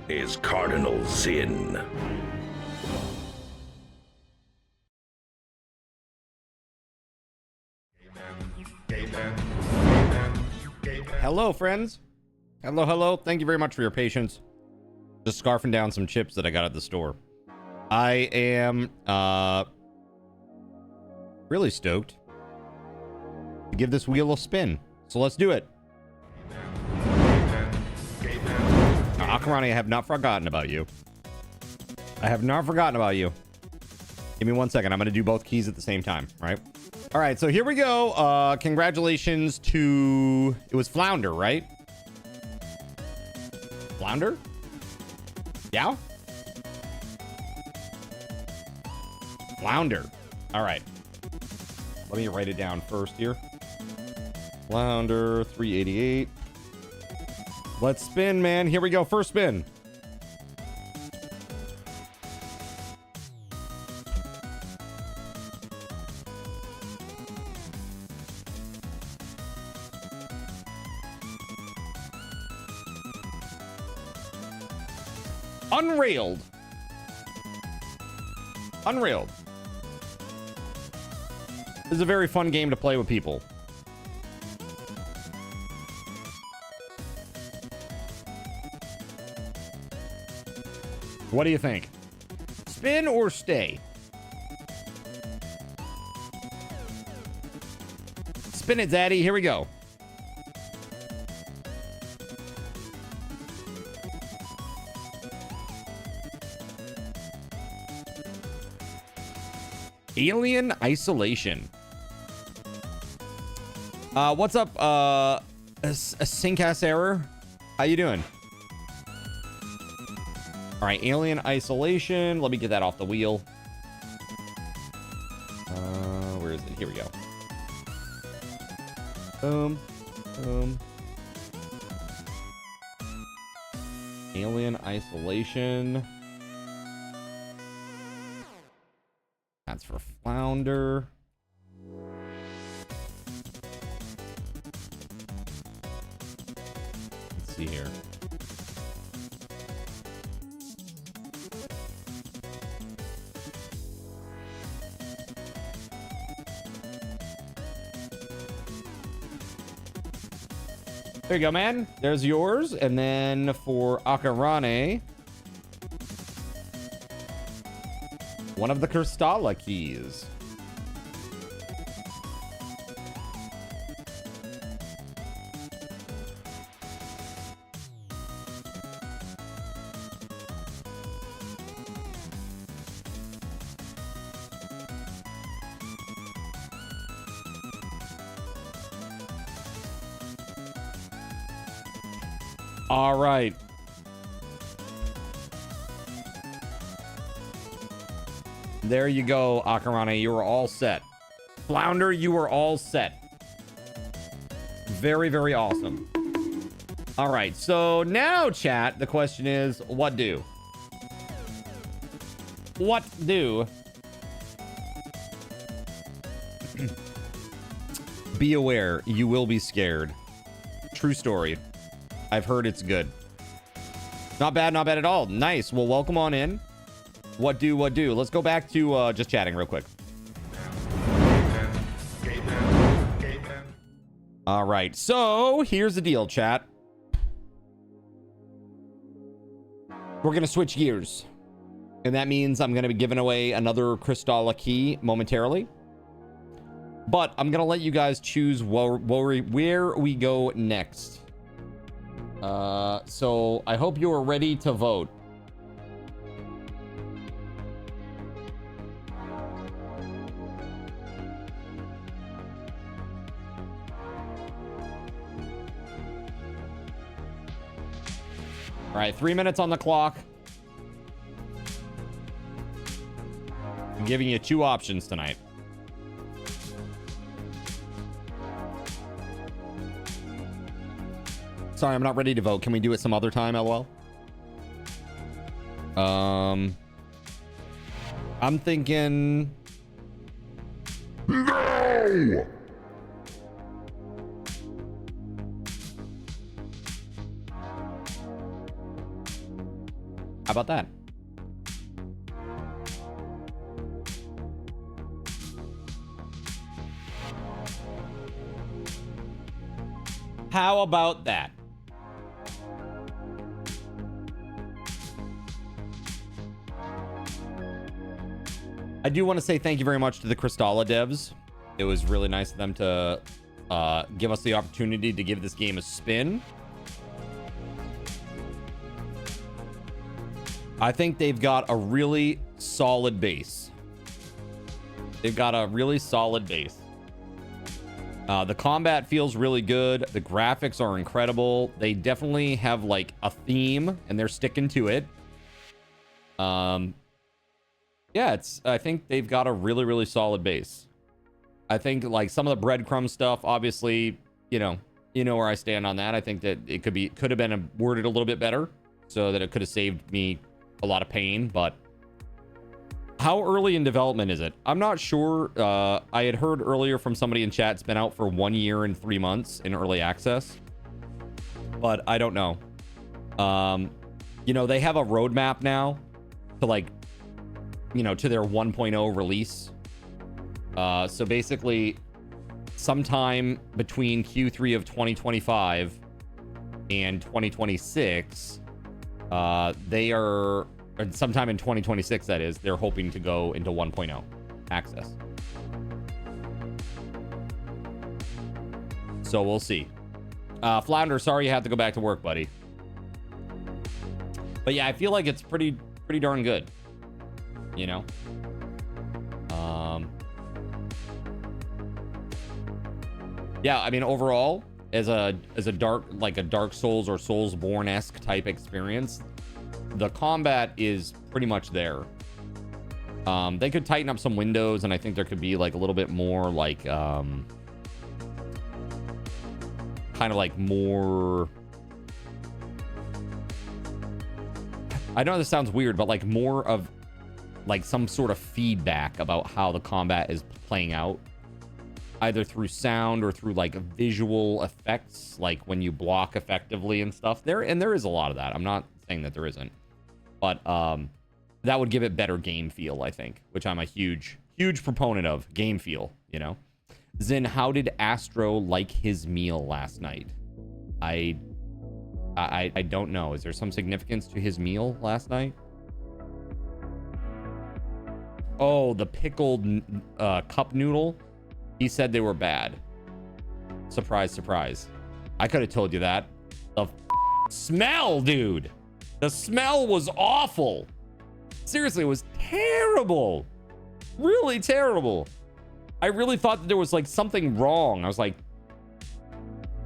is Cardinal Sin. Hello, friends. Hello. Thank you very much for your patience. Just scarfing down some chips that I got at the store. I am really stoked to give this wheel a spin. So let's do it. Akarani, I have not forgotten about you. I have not forgotten about you. Give me 1 second. I'm going to do both keys at the same time, right? All right, so here we go. Congratulations to... It was Flounder, right? Flounder? Yeah? Flounder. All right. Let me write it down first here. Flounder 388. Let's spin, man. Here we go. First spin. Unrailed. Unrailed. This is a very fun game to play with people. What do you think? Spin or stay? Spin it, Zaddy. Here we go. Alien Isolation. What's up, a sync-ass error? How you doing? All right, Alien Isolation. Let me get that off the wheel. Where is it? Here we go. Boom. Boom. Alien Isolation. That's for Flounder. Let's see here. There you go, man. There's yours. And then for Akarane, one of the Kristala keys. All right. There you go, Akarane. You are all set. Flounder, you are all set. Very, very awesome. All right. So now, chat, the question is, what do? What do? Be aware, you will be scared. True story. I've heard it's good. Not bad at all. Nice. Well, welcome on in. What do? Let's go back to just chatting real quick. All right. So here's the deal, chat. We're going to switch gears. And that means I'm going to be giving away another Kristala key momentarily. But I'm going to let you guys choose where we go next. So I hope you are ready to vote. All right, 3 minutes on the clock. I'm giving you 2 options tonight. Sorry, I'm not ready to vote. Can we do it some other time, LOL? I'm thinking... No! How about that? How about that? I do want to say thank you very much to the Kristala devs. It was really nice of them to give us the opportunity to give this game a spin. I think they've got a really solid base. They've got a really solid base. The combat feels really good. The graphics are incredible. They definitely have like a theme and they're sticking to it. Yeah, I think they've got a really, really solid base. I think like some of the breadcrumb stuff, obviously, you know where I stand on that. I think that it could have been worded a little bit better so that it could have saved me a lot of pain, but how early in development is it? I'm not sure. I had heard earlier from somebody in chat it's been out for 1 year and 3 months in early access, but I don't know. They have a roadmap now to to their 1.0 release. So basically sometime between Q3 of 2025 and 2026, they are, or sometime in 2026, that is, they're hoping to go into 1.0 access. So we'll see. Flounder, sorry you have to go back to work, buddy. But yeah, I feel like it's pretty darn good. Yeah, I mean, overall, as a Dark Souls or Soulsborne-esque type experience, the combat is pretty much there. They could tighten up some windows, and I think there could be like a little bit more like kind of like more, I know this sounds weird, but like more of like some sort of feedback about how the combat is playing out, either through sound or through like visual effects, like when you block effectively and stuff. There is a lot of that. I'm not saying that there isn't, but that would give it better game feel, I think, which I'm a huge proponent of. Game feel, Zin, how did Astro like his meal last night? I don't know. Is there some significance to his meal last night? Oh, the pickled cup noodle. He said they were bad. Surprise, surprise. I could have told you that. The smell, dude. The smell was awful. Seriously, it was terrible. Really terrible. I really thought that there was like something wrong. I was like,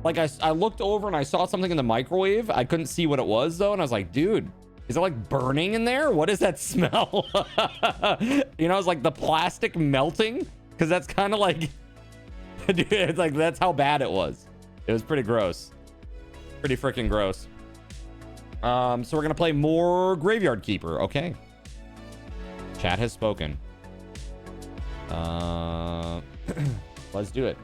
Like I looked over and I saw something in the microwave. I couldn't see what it was though, and I was like, dude, is it like burning in there? What is that smell? You know, it's like the plastic melting, because that's kind of like, dude, it's like that's how bad it was. It was pretty gross, pretty freaking gross. So we're gonna play more Graveyard Keeper. Okay. Chat has spoken. Let's do it.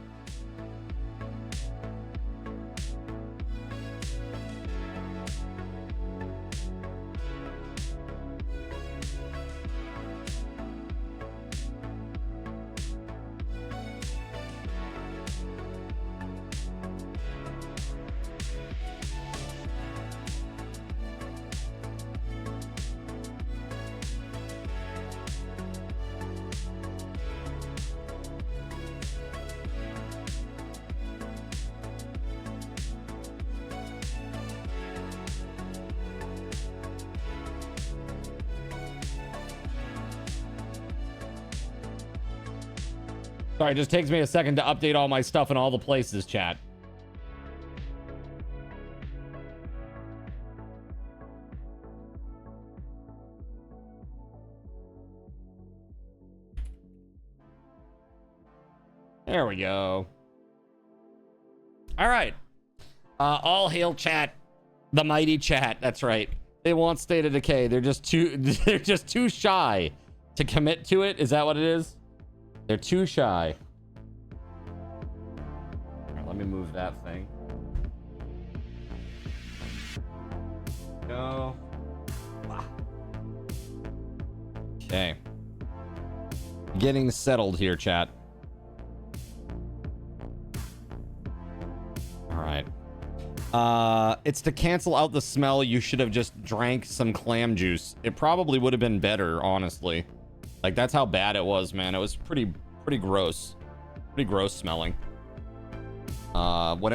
Sorry, it just takes me a second to update all my stuff in all the places, chat. There we go. All right. All hail chat. The mighty chat. That's right. They want State of Decay. They're just too shy to commit to it. Is that what it is? They're too shy. All right, let me move that thing. Go. Okay. Getting settled here, chat. All right. It's to cancel out the smell. You should have just drank some clam juice. It probably would have been better, honestly. Like, that's how bad it was, man. It was pretty gross. Pretty gross smelling.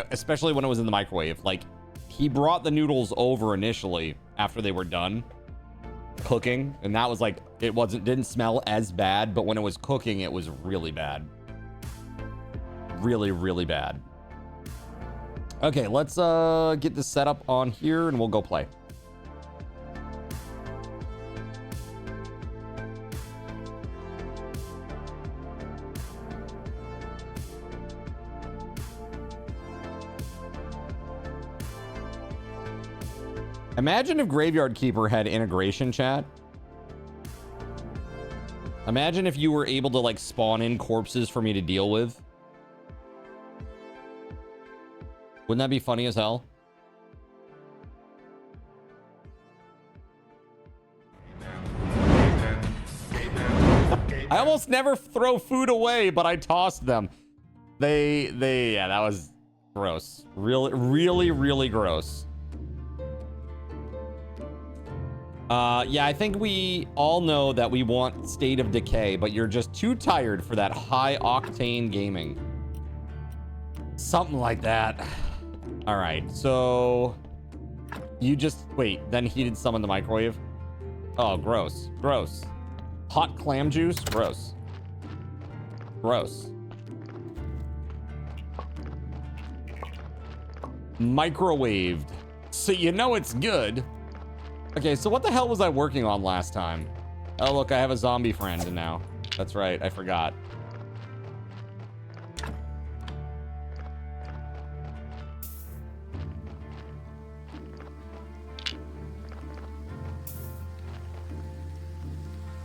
Especially when it was in the microwave. Like, he brought the noodles over initially after they were done cooking, and that was like, didn't smell as bad, but when it was cooking, it was really bad. Really bad. Okay, let's get this set up on here and we'll go play. Imagine if Graveyard Keeper had integration, chat. Imagine if you were able to like spawn in corpses for me to deal with. Wouldn't that be funny as hell? I almost never throw food away, but I tossed them. Yeah, that was gross. Really gross. Yeah, I think we all know that we want State of Decay, but you're just too tired for that high octane gaming. Something like that. All right, so you just wait, then heated some in the microwave. Oh, gross. Hot clam juice, gross. Microwaved, so you know it's good. Okay, so what the hell was I working on last time? Oh, look, I have a zombie friend now. That's right, I forgot.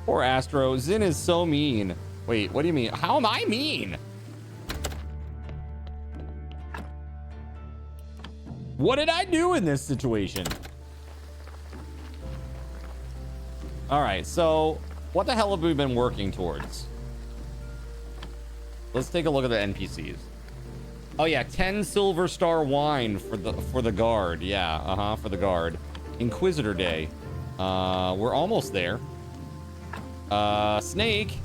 Poor Astro. Zin is so mean. Wait, what do you mean? How am I mean? What did I do in this situation? All right, so what the hell have we been working towards? Let's take a look at the NPCs. Oh yeah, 10 silver star wine for the guard. Yeah, for the guard. Inquisitor Day. We're almost there. Snake.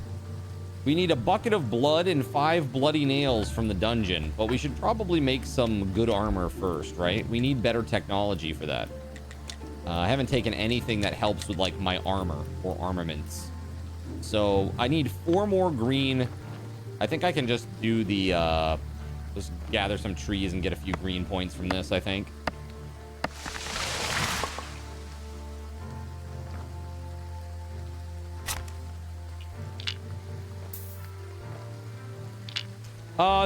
We need a bucket of blood and 5 bloody nails from the dungeon, but we should probably make some good armor first, right? We need better technology for that. I haven't taken anything that helps with like my armor or armaments. So I need 4 more green. I think I can just do the Just gather some trees and get a few green points from this, I think.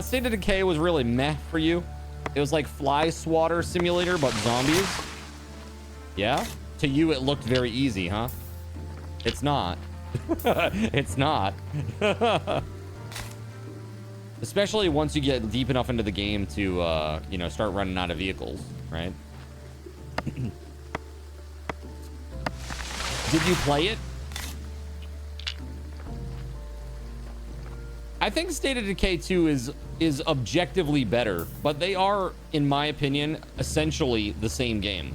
State of Decay was really meh for you. It was like Fly Swatter Simulator, but zombies. Yeah? To you, it looked very easy, huh? It's not. It's not. Especially once you get deep enough into the game to, you know, start running out of vehicles, right? Did you play it? I think State of Decay 2 is objectively better, but they are, in my opinion, essentially the same game.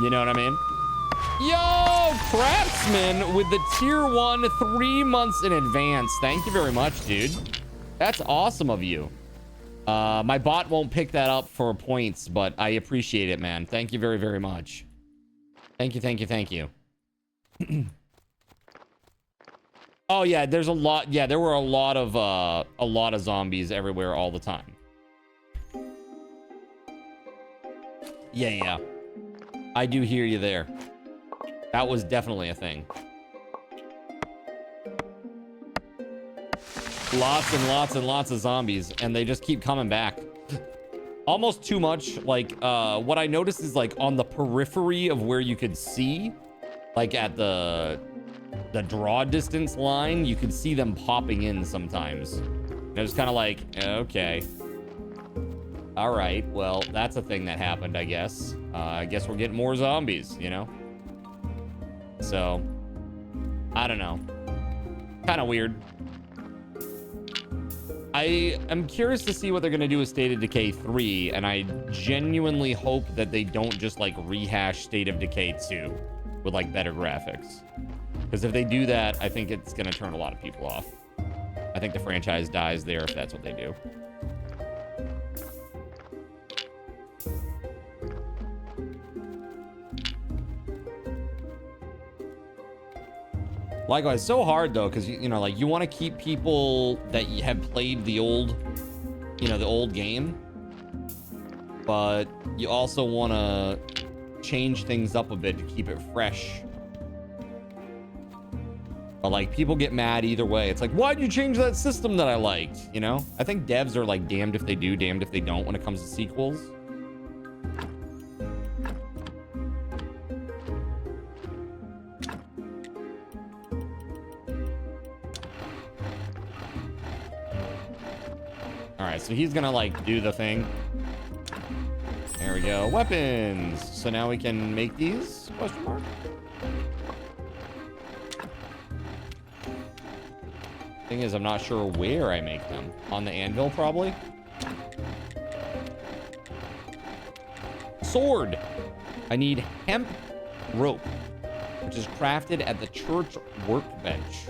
You know what I mean? Yo, Craftsman with the tier 1 3 months in advance. Thank you very much, dude. That's awesome of you. My bot won't pick that up for points, but I appreciate it, man. Thank you very, very much. Thank you, thank you, thank you. Oh yeah, there's a lot. Yeah, there were a lot of zombies everywhere all the time. Yeah. I do hear you there. That was definitely a thing. Lots and lots and lots of zombies, and they just keep coming back. Almost too much. Like, what I noticed is, like, on the periphery of where you could see, like at the draw distance line, you could see them popping in sometimes. And it was kind of like, okay. All right, well, that's a thing that happened, I guess. I guess we're getting more zombies, you know? So, I don't know. Kind of weird. I am curious to see what they're going to do with State of Decay 3, and I genuinely hope that they don't just, like, rehash State of Decay 2 with, like, better graphics. Because if they do that, I think it's going to turn a lot of people off. I think the franchise dies there if that's what they do. Likewise, so hard though, because you know, like, you want to keep people that have played the old, you know, the old game, but you also want to change things up a bit to keep it fresh. But like, people get mad either way. It's like, why'd you change that system that I liked? You know, I think devs are like damned if they do, damned if they don't when it comes to sequels. All right, so he's gonna like do the thing. There we go. Weapons. So now we can make these? Question mark. Thing is, I'm not sure where I make them. On the anvil, probably. Sword. I need hemp rope, which is crafted at the church workbench.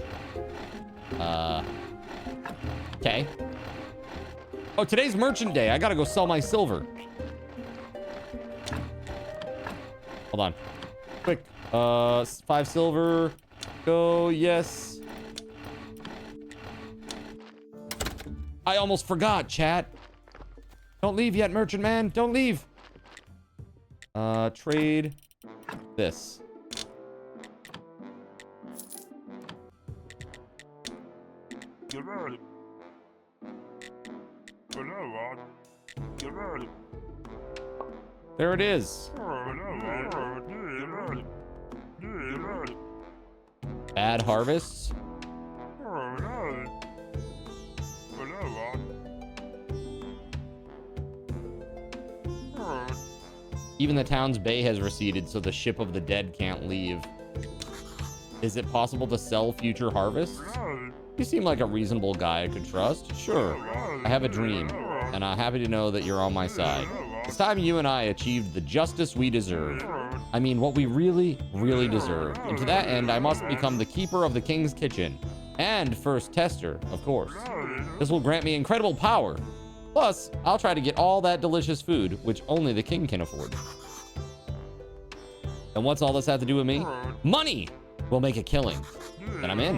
Okay. Oh, today's merchant day. I gotta go sell my silver. Hold on. Quick. 5 silver. Go. Yes. I almost forgot, chat. Don't leave yet, merchant man. Don't leave. Trade this. There it is. Bad harvests. Even the town's bay has receded, so the ship of the dead can't leave. Is it possible to sell future harvests? You seem like a reasonable guy I could trust. Sure. I have a dream, and I'm happy to know that you're on my side. It's time you and I achieved the justice we deserve. I mean, what we really, really deserve. And to that end, I must become the keeper of the king's kitchen. And first tester, of course. This will grant me incredible power. Plus, I'll try to get all that delicious food, which only the king can afford. And what's all this have to do with me? Money! We'll make a killing. Then I'm in.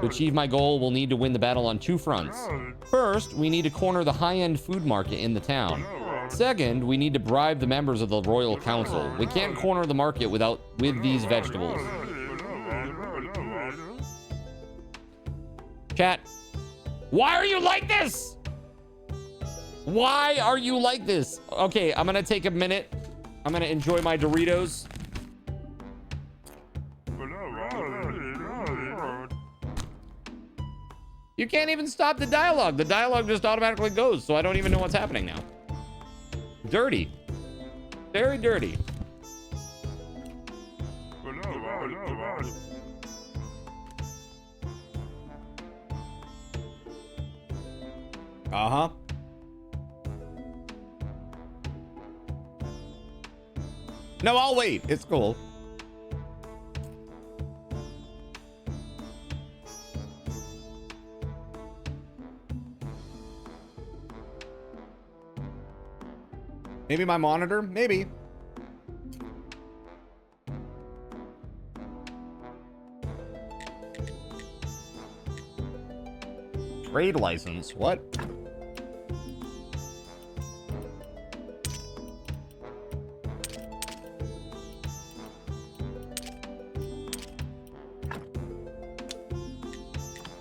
To achieve my goal, we'll need to win the battle on two fronts. First, we need to corner the high-end food market in the town. Second, we need to bribe the members of the Royal Council. We can't corner the market with these vegetables. Chat, why are you like this? Why are you like this? Okay, I'm gonna take a minute. I'm gonna enjoy my Doritos. You can't even stop the dialogue. The dialogue just automatically goes, so I don't even know what's happening now. Dirty. Very dirty. Uh-huh. No, I'll wait. It's cool. Maybe my monitor? Maybe. Trade license? What?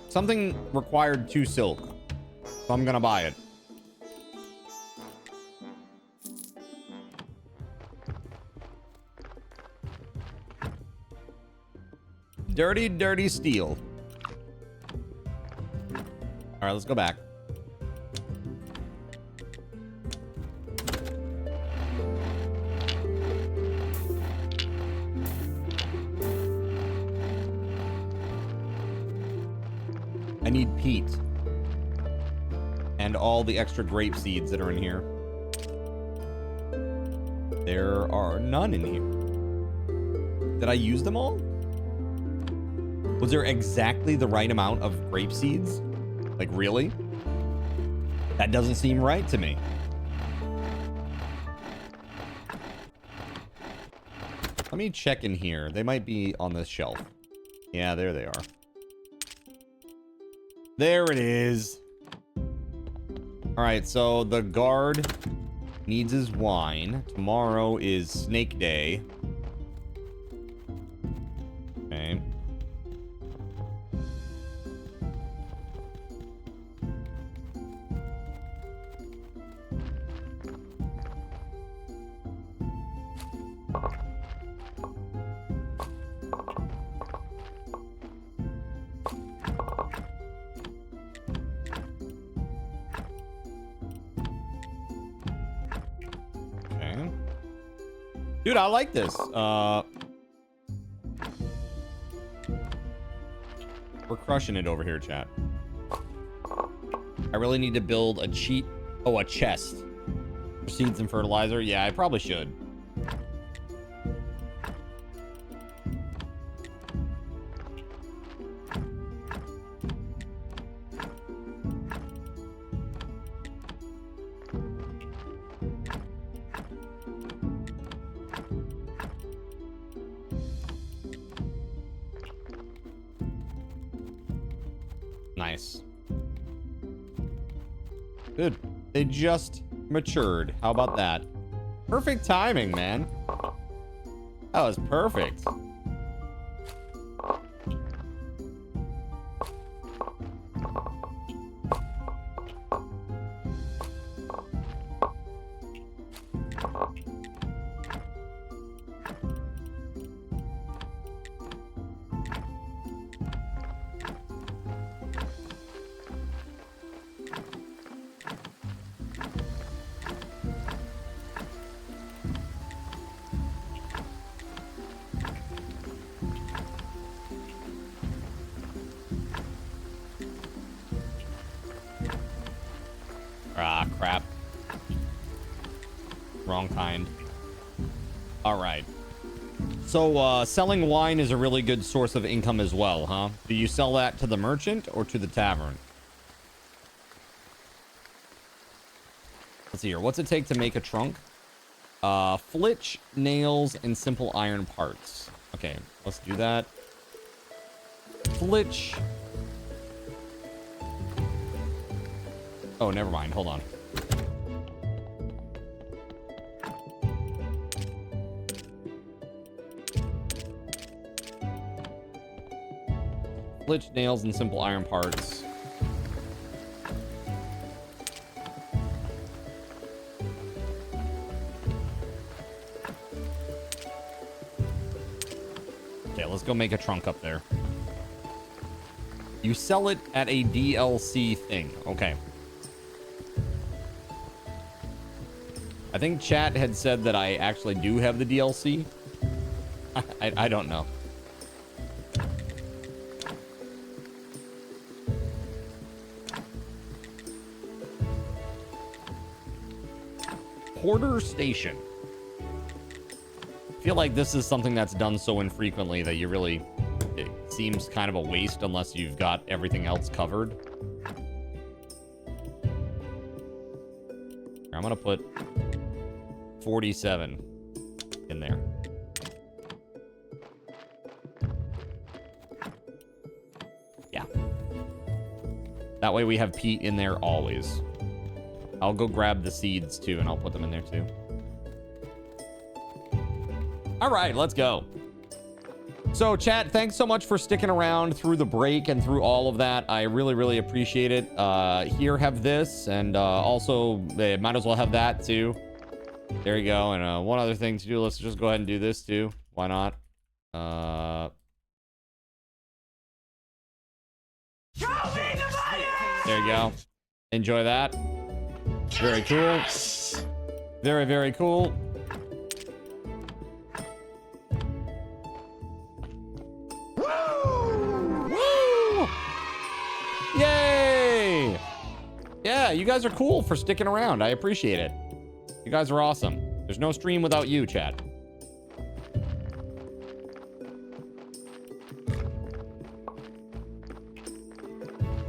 Something required 2 silk, so I'm gonna buy it. Dirty, dirty steel. All right, let's go back. I need peat. And all the extra grape seeds that are in here. There are none in here. Did I use them all? Was there exactly the right amount of grape seeds? Like, really? That doesn't seem right to me. Let me check in here. They might be on this shelf. Yeah, there they are. There it is. All right, so the guard needs his wine. Tomorrow is Snake Day. Okay. Dude, I like this. We're crushing it over here, chat. I really need to build a cheat. Oh, a chest. For seeds and fertilizer. Yeah, I probably should. Nice. Good. They just matured. How about that? Perfect timing, man. That was perfect. Ah, crap. Wrong kind. All right. So, selling wine is a really good source of income as well, huh? Do you sell that to the merchant or to the tavern? Let's see here. What's it take to make a trunk? Flitch, nails, and simple iron parts. Okay, let's do that. Flitch, Oh, never mind. Hold on. Flitch nails and simple iron parts. Okay, let's go make a trunk up there. You sell it at a DLC thing. Okay. I think chat had said that I actually do have the DLC. I don't know. Porter Station. I feel like this is something that's done so infrequently that you really... It seems kind of a waste unless you've got everything else covered. I'm gonna put 47 in there. Yeah. That way we have peat in there always. I'll go grab the seeds too, and I'll put them in there too. All right, let's go. So, chat, thanks so much for sticking around through the break and through all of that. I really, really appreciate it. Here, have this, and also, might as well have that too. There you go. And one other thing to do. Let's just go ahead and do this too. Why not? There you go. Enjoy that. Very cool. Very, very cool. Woo! Yay! Yeah, you guys are cool for sticking around. I appreciate it. You guys are awesome. There's no stream without you, chat.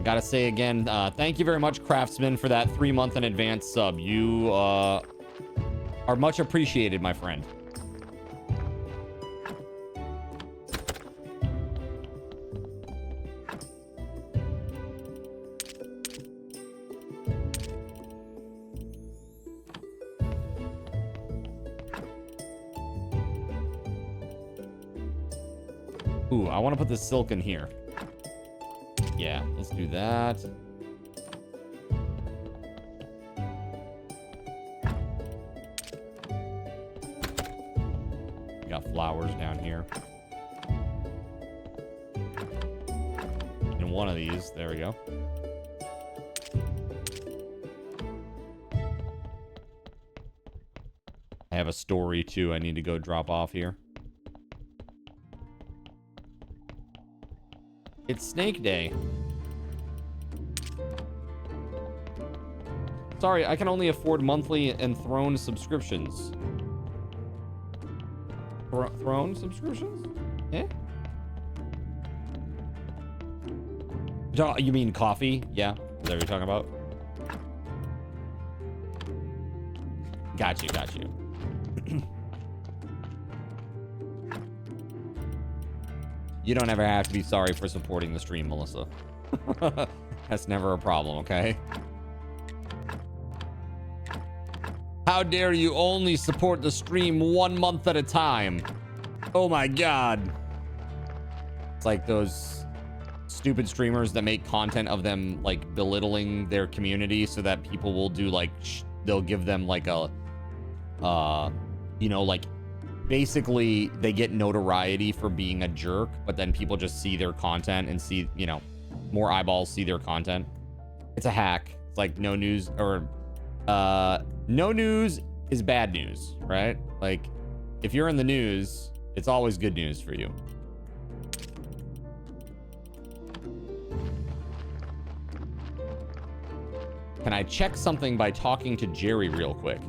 Gotta say again, thank you very much, Craftsman, for that 3-month in advance sub. You are much appreciated, my friend. Ooh, I want to put the silk in here. Yeah, let's do that. We got flowers down here. And one of these, there we go. I have a story too I need to go drop off here. It's Snake Day. Sorry, I can only afford monthly Enthroned subscriptions. Throne subscriptions? Eh? You mean coffee? Yeah, is that what you're talking about? Got you, got you. You don't ever have to be sorry for supporting the stream, Melissa. That's never a problem, okay? How dare you only support the stream 1 month at a time? Oh my god. It's like those stupid streamers that make content of them like belittling their community so that people will do like they'll give them like a you know, like basically they get notoriety for being a jerk, but then people just see their content and see, you know, more eyeballs see their content. It's a hack. It's like no news, or no news is bad news, right? Like if you're in the news, it's always good news for you. Can I check something by talking to Jerry real quick?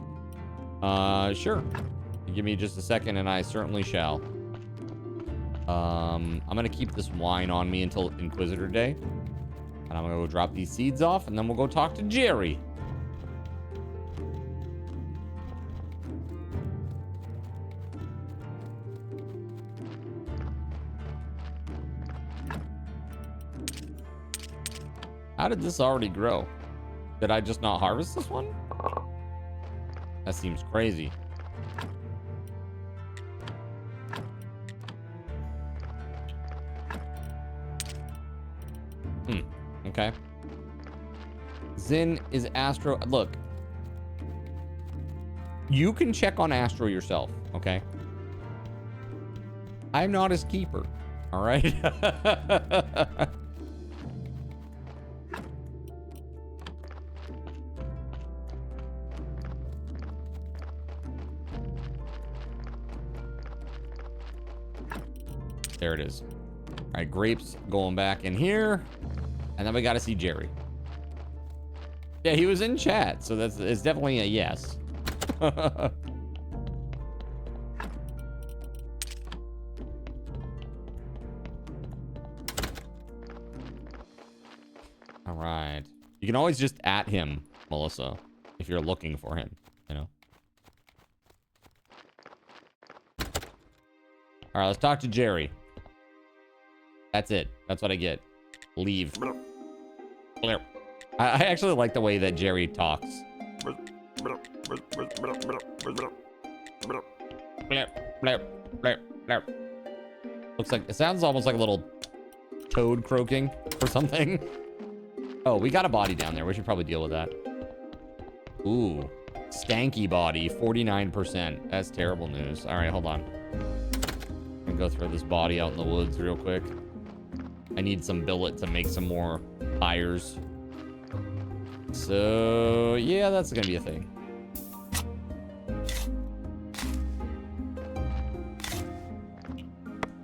Sure. Give me just a second and I certainly shall. I'm gonna keep this wine on me until Inquisitor Day. And I'm gonna go drop these seeds off and then we'll go talk to Jerry. How did this already grow? Did I just not harvest this one? That seems crazy. Okay. Zin is Astro. Look. You can check on Astro yourself, okay? I'm not his keeper, all right? There it is. All right, grapes going back in here. And then we got to see Jerry. Yeah, he was in chat, so it's definitely a yes. All right. You can always just at him, Melissa, if you're looking for him, you know? All right, let's talk to Jerry. That's it. That's what I get. Leave. I actually like the way that Jerry talks. Looks like it sounds almost like a little toad croaking or something. Oh, we got a body down there. We should probably deal with that. Ooh, stanky body, 49%. That's terrible news. All right, hold on. I'm gonna go throw this body out in the woods real quick. I need some billet to make some more tires. So, yeah, that's gonna be a thing.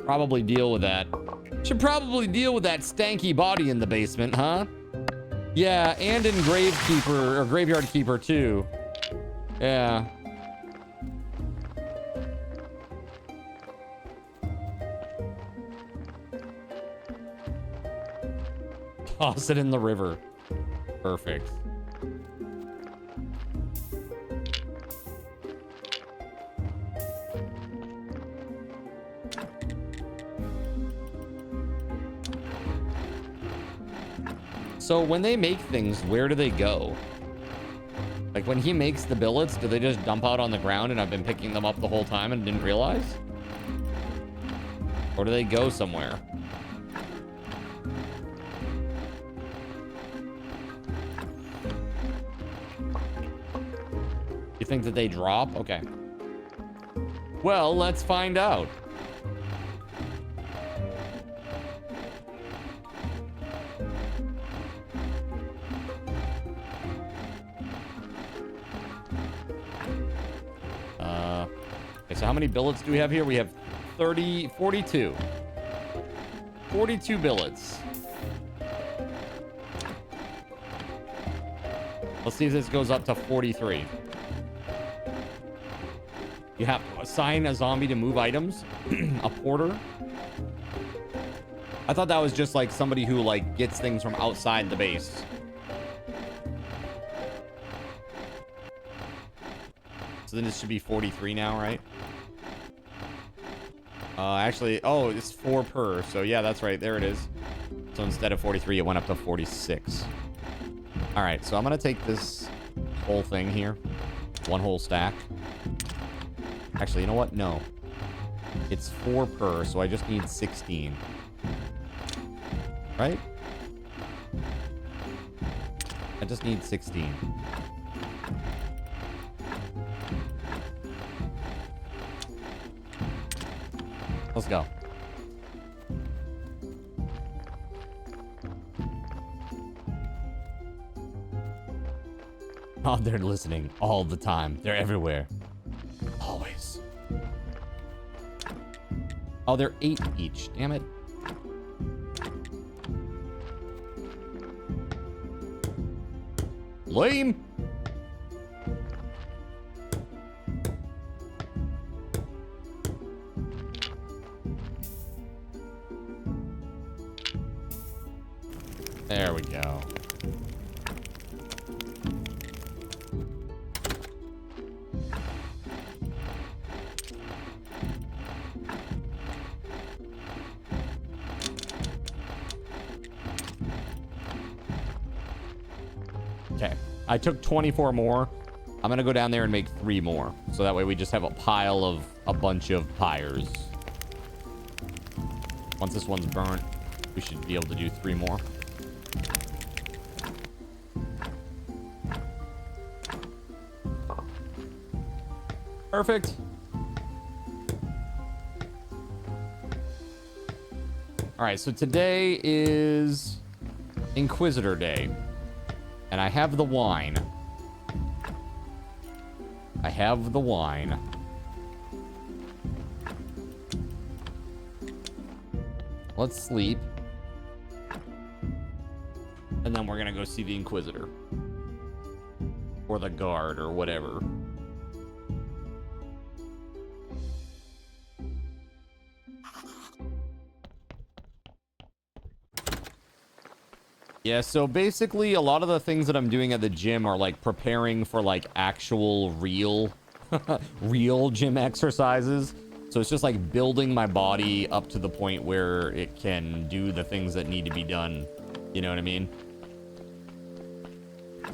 Probably deal with that. Should probably deal with that stanky body in the basement, huh? Yeah, and in Gravekeeper, or Graveyard Keeper too. Yeah. Toss it in the river. Perfect. So when they make things, where do they go? Like when he makes the billets, do they just dump out on the ground and I've been picking them up the whole time and didn't realize? Or do they go somewhere? You think that they drop? Okay. Well, let's find out. Okay, so how many billets do we have here? We have 42. 42 billets. Let's see if this goes up to 43. You have to assign a zombie to move items. A porter. I thought that was just like somebody who like gets things from outside the base. So then this should be 43 now, right? Actually, oh, it's 4 per. So yeah, that's right. There it is. So instead of 43, it went up to 46. All right, so I'm going to take this whole thing here. One whole stack. Actually, you know what? No. It's 4 per, so I just need 16. Right? I just need 16. Let's go. Oh, they're listening all the time. They're everywhere. Always. Oh, they're 8 each. Damn it. Lame. There we go. Okay. I took 24 more. I'm going to go down there and make 3 more. So that way we just have a pile of a bunch of pyres. Once this one's burnt, we should be able to do 3 more. Perfect. All right, so today is Inquisitor Day. And I have the wine. I have the wine. Let's sleep. And then we're gonna go see the Inquisitor. Or the guard, or whatever. Yeah, so basically a lot of the things that I'm doing at the gym are like preparing for like actual real gym exercises. So it's just like building my body up to the point where it can do the things that need to be done. You know what I mean?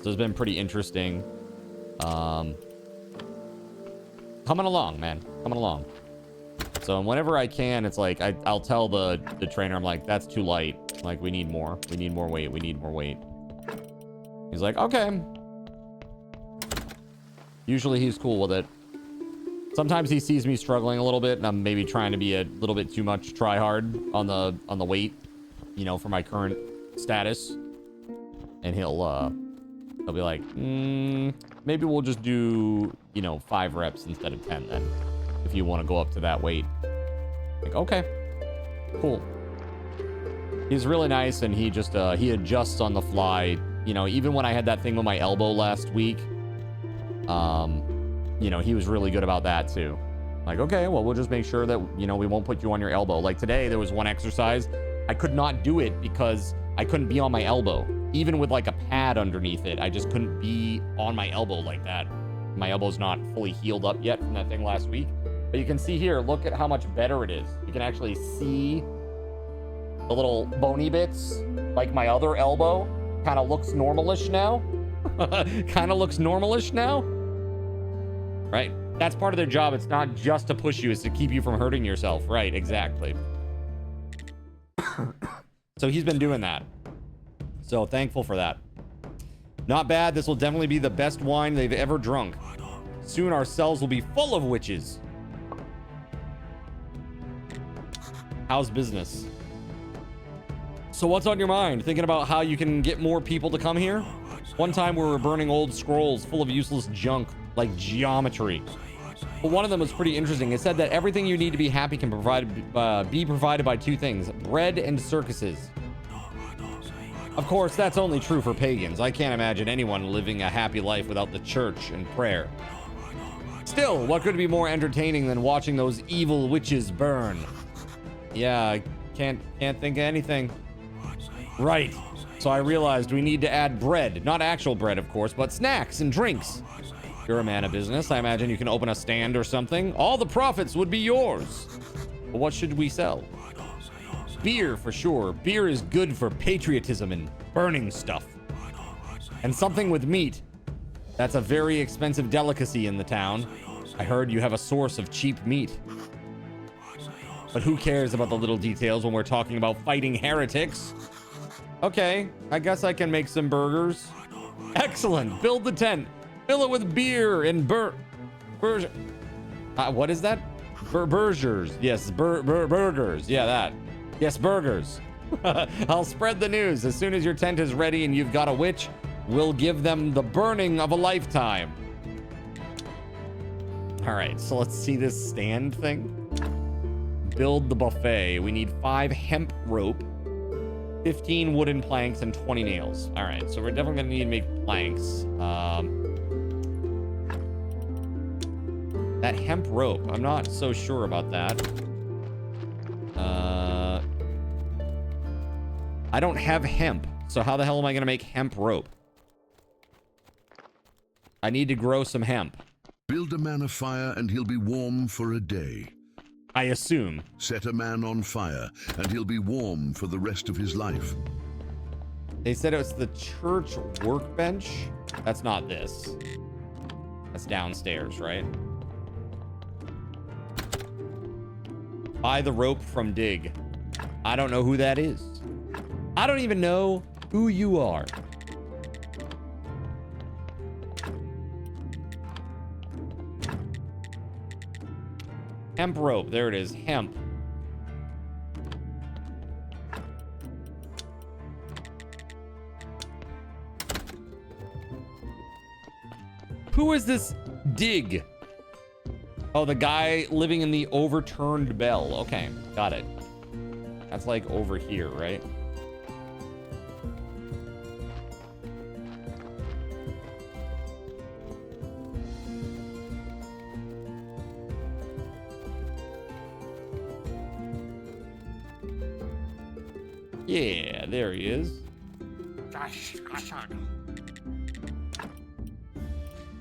So it's been pretty interesting. Coming along, man. Coming along. So whenever I can, it's like I'll tell the trainer, I'm like, that's too light. Like, we need more. We need more weight. We need more weight. He's like, okay. Usually he's cool with it. Sometimes he sees me struggling a little bit, and I'm maybe trying to be a little bit too much try hard on the weight, you know, for my current status. And he'll be like, maybe we'll just do, you know, 5 reps instead of 10 then, if you want to go up to that weight. Like, okay, cool. He's really nice, and he just he adjusts on the fly. You know, even when I had that thing with my elbow last week, you know, he was really good about that too. Like, okay, well, we'll just make sure that, you know, we won't put you on your elbow. Like today, there was one exercise I could not do it because I couldn't be on my elbow. Even with like a pad underneath it, I just couldn't be on my elbow like that. My elbow's not fully healed up yet from that thing last week. But you can see here, look at how much better it is. You can actually see the little bony bits, like my other elbow, kind of looks normalish now. Kind of looks normalish now. Right? That's part of their job. It's not just to push you, it's to keep you from hurting yourself. Right, exactly. So he's been doing that. So thankful for that. Not bad. This will definitely be the best wine they've ever drunk. Soon our cells will be full of witches. How's business? So what's on your mind? Thinking about how you can get more people to come here? One time we were burning old scrolls full of useless junk, like geometry. But one of them was pretty interesting. It said that everything you need to be happy can be provided by 2 things: bread and circuses. Of course, that's only true for pagans. I can't imagine anyone living a happy life without the church and prayer. Still, what could be more entertaining than watching those evil witches burn? Yeah, I can't think of anything. Right. So I realized we need to add bread. Not actual bread, of course, but snacks and drinks. You're a man of business. I imagine you can open a stand or something. All the profits would be yours. But what should we sell? Beer, for sure. Beer is good for patriotism and burning stuff. And something with meat. That's a very expensive delicacy in the town. I heard you have a source of cheap meat. But who cares about the little details when we're talking about fighting heretics? Okay, I guess I can make some burgers. Excellent. Build the tent. Fill it with beer and what is that? Burgers. Yes, burgers. Yeah, that. Yes, burgers. I'll spread the news. As soon as your tent is ready and you've got a witch, we'll give them the burning of a lifetime. All right, so let's see this stand thing. Build the buffet. We need 5 hemp rope, 15 wooden planks, and 20 nails. All right, so we're definitely gonna need to make planks. That hemp rope, I'm not so sure about that. I don't have hemp, so how the hell am I gonna make hemp rope? I need to grow some hemp. Build a man a fire and he'll be warm for a day. I assume. Set a man on fire and he'll be warm for the rest of his life. They said it was the church workbench. That's not this. That's downstairs, right? Buy the rope from Dig. I don't know who that is. I don't even know who you are. Hemp rope. There it is. Hemp. Who is this Dig? Oh, the guy living in the overturned bell. Okay, got it. That's like over here, right? Yeah, there he is.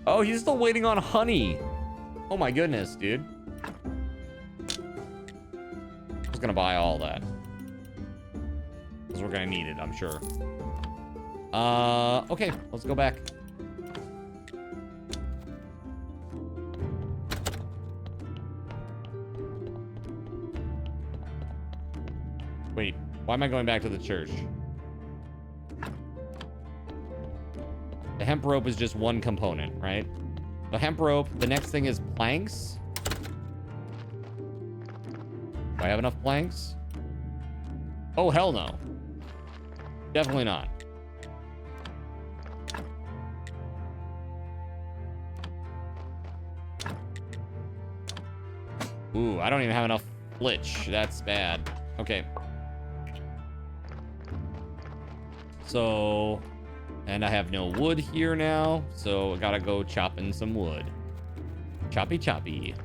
Oh, he's still waiting on honey. Oh my goodness, dude. I was gonna buy all that. Because we're gonna need it, I'm sure. Okay, let's go back. Wait, why am I going back to the church? The hemp rope is just one component, right? The hemp rope, the next thing is planks. Do I have enough planks? Oh, hell no. Definitely not. Ooh, I don't even have enough flitch. That's bad. Okay. So... and I have no wood here now, so I gotta go chopping some wood. Choppy choppy.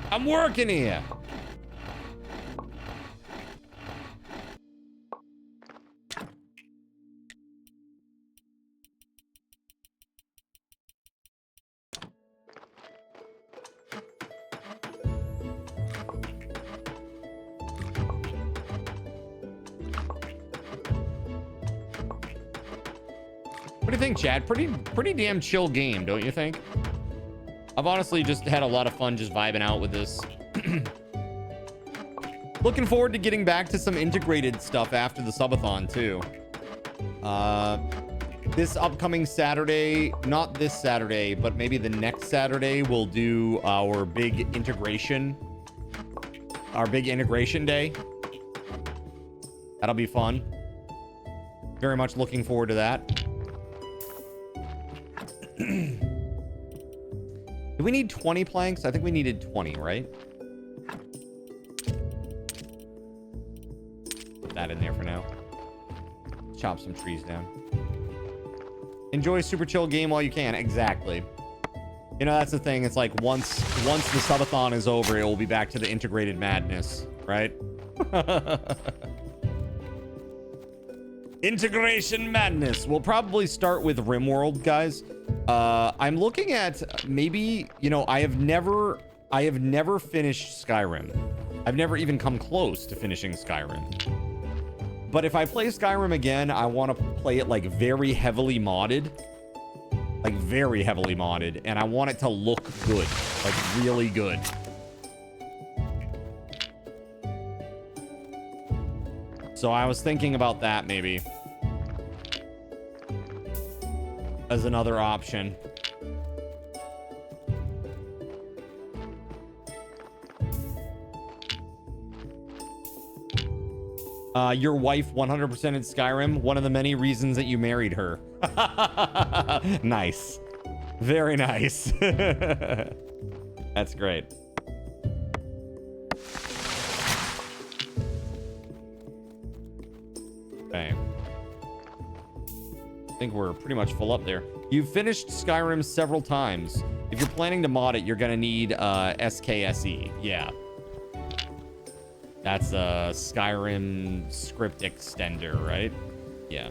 I'm working here. What do you think, Chad? Pretty damn chill game, don't you think? I've honestly just had a lot of fun just vibing out with this. Looking forward to getting back to some integrated stuff after the Subathon too. This upcoming Saturday, not this Saturday, but maybe the next Saturday, we'll do our big integration day. That'll be fun. Very much looking forward to that. Do we need 20 planks? I think we needed 20, right? Put that in there for now. Chop some trees down. Enjoy a super chill game while you can. Exactly. You know, that's the thing. It's like once the Subathon is over, it will be back to the integrated madness, right? Integration madness. We'll probably start with RimWorld, guys. I'm looking at maybe, you know, I have never finished Skyrim. I've never even come close to finishing Skyrim. But if I play Skyrim again, I want to play it like very heavily modded. Like very heavily modded. And I want it to look good. Like really good. So I was thinking about that maybe. As another option. Your wife 100% in Skyrim. One of the many reasons that you married her. Nice. Very nice. That's great. Okay. I think we're pretty much full up there. You've finished Skyrim several times. If you're planning to mod it, you're gonna need SKSE. Yeah. That's a Skyrim script extender, right? Yeah.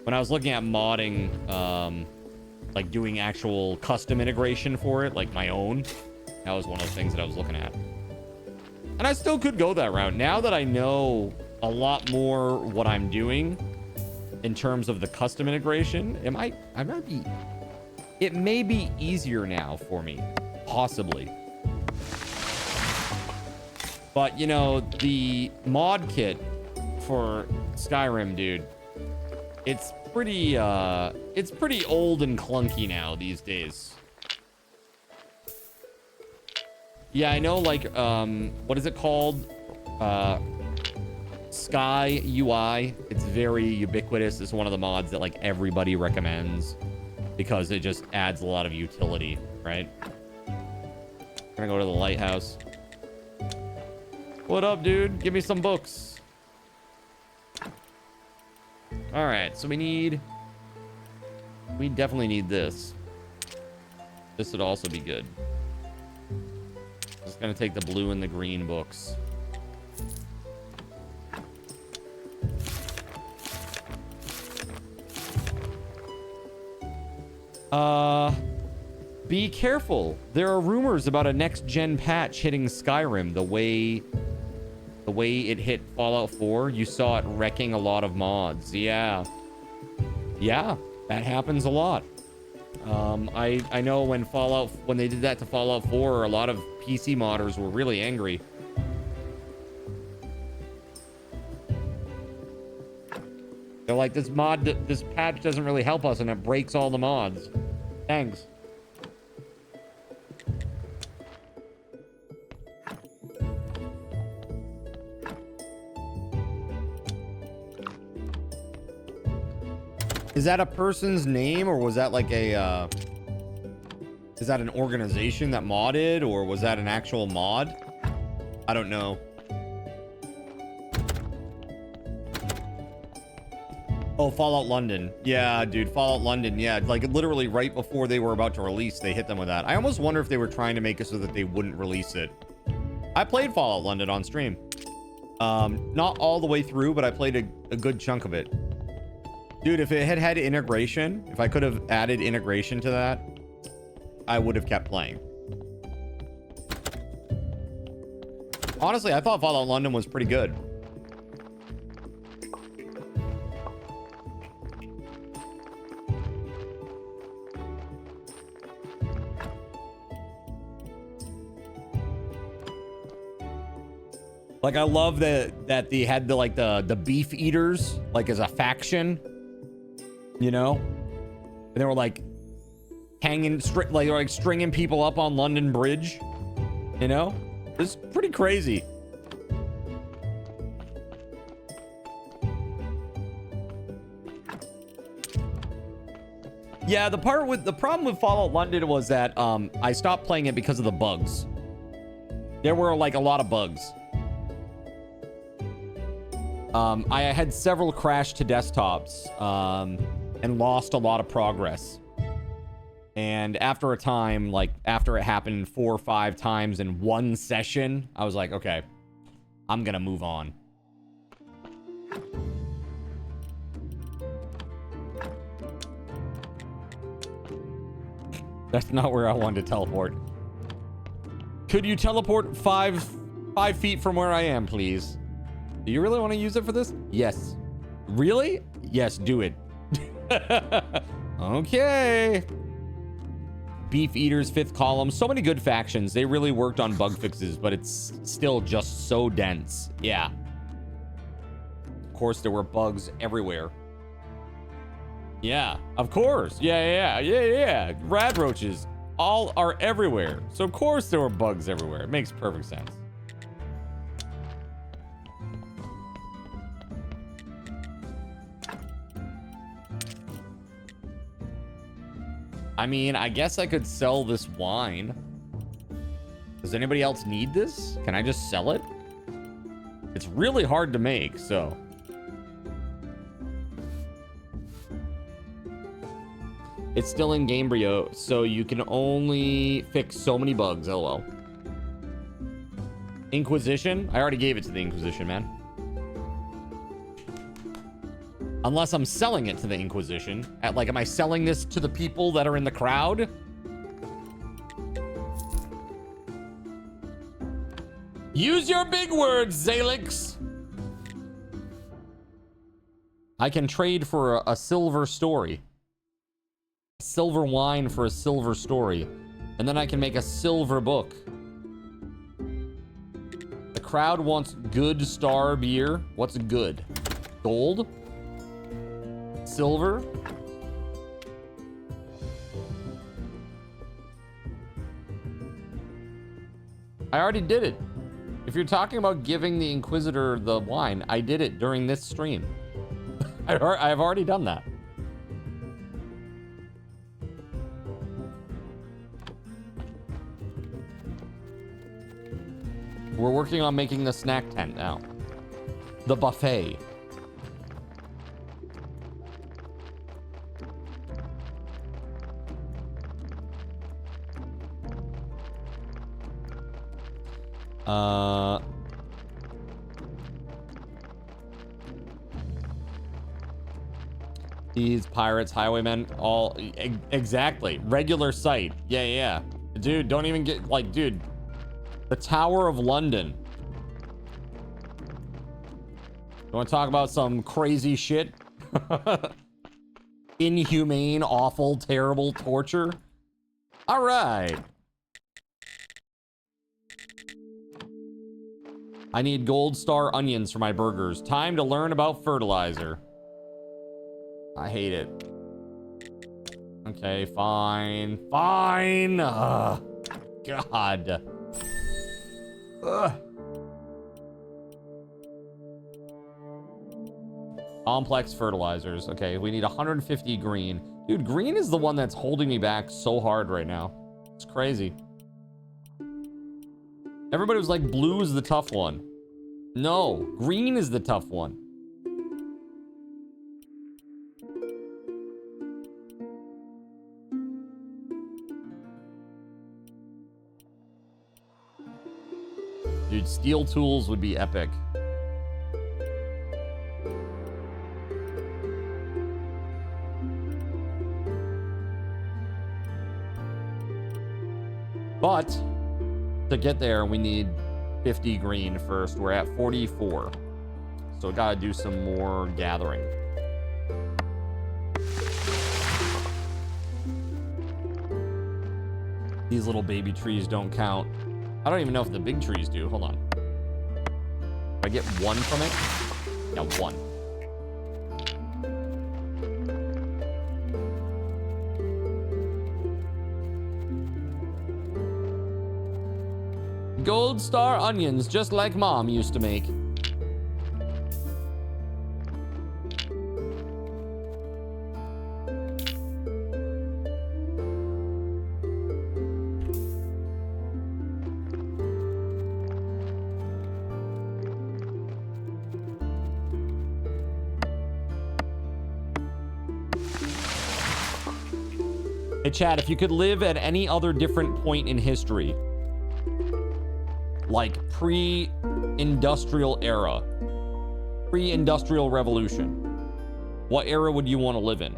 When I was looking at modding, like doing actual custom integration for it, like my own, that was one of the things that I was looking at. And I still could go that route. Now that I know a lot more what I'm doing in terms of the custom integration, it may be easier now for me, possibly. But you know, the mod kit for Skyrim, dude, it's pretty old and clunky now these days. Yeah, I know, like, what is it called? Sky UI. It's very ubiquitous. It's one of the mods that like everybody recommends because it just adds a lot of utility, right? Gonna go to the lighthouse. What up, dude? Give me some books. All right, so we definitely need this. This would also be good. Just gonna take the blue and the green books. Be careful. There are rumors about a next-gen patch hitting Skyrim the way it hit Fallout 4. You saw it wrecking a lot of mods. Yeah. Yeah, that happens a lot. I know when they did that to Fallout 4, a lot of PC modders were really angry. They're like, this patch doesn't really help us and it breaks all the mods. Thanks. Is that a person's name, or was that like a, is that an organization that modded, or was that an actual mod? I don't know. Oh, Fallout London. Yeah, dude, Fallout London. Yeah, like literally right before they were about to release, they hit them with that. I almost wonder if they were trying to make it so that they wouldn't release it. I played Fallout London on stream. Not all the way through, but I played a good chunk of it. Dude, if it had integration, if I could have added integration to that, I would have kept playing. Honestly, I thought Fallout London was pretty good. Like, I love that they had the beef eaters, like, as a faction, you know? And they were like hanging, like stringing people up on London Bridge, you know? It's pretty crazy. Yeah, the problem with Fallout London was that I stopped playing it because of the bugs. There were like a lot of bugs. I had several crash to desktops and lost a lot of progress. And after a time, like after it happened 4 or 5 times in one session, I was like, okay, I'm gonna move on. That's not where I wanted to teleport. Could you teleport 5 feet from where I am, please? Do you really want to use it for this? Yes. Really? Yes, do it. Okay. Beef Eaters, 5th column. So many good factions. They really worked on bug fixes, but it's still just so dense. Yeah. Of course, there were bugs everywhere. Yeah, of course. Yeah. Rad roaches all are everywhere. So of course there were bugs everywhere. It makes perfect sense. I mean, I guess I could sell this wine. Does anybody else need this? Can I just sell it? It's really hard to make, so. It's still in Gamebryo, so you can only fix so many bugs, lol. Inquisition? I already gave it to the Inquisition, man. Unless I'm selling it to the Inquisition. Like, am I selling this to the people that are in the crowd? Use your big words, Zalix. I can trade for a silver story. Silver wine for a silver story. And then I can make a silver book. The crowd wants good star beer. What's good? Gold? Silver? I already did it. If you're talking about giving the Inquisitor the wine, I did it during this stream. I've already done that. We're working on making the snack tent now. The buffet. These pirates, highwaymen, all exactly. Regular sight. Yeah. Dude, don't even get like, dude. The Tower of London. You want to talk about some crazy shit? Inhumane, awful, terrible torture. All right. I need gold star onions for my burgers. Time to learn about fertilizer. I hate it. Okay, fine. Fine. Ugh. God. Ugh. Complex fertilizers. Okay, we need 150 green. Dude, green is the one that's holding me back so hard right now. It's crazy. Everybody was like, blue is the tough one. No, green is the tough one. Dude, steel tools would be epic. But to get there, we need 50 green first. We're at 44. So gotta do some more gathering. These little baby trees don't count. I don't even know if the big trees do. Hold on. Do I get one from it? Yeah, one. Gold star onions, just like Mom used to make. Hey, Chad, if you could live at any other different point in history, like pre-industrial era, pre-industrial revolution, what era would you want to live in?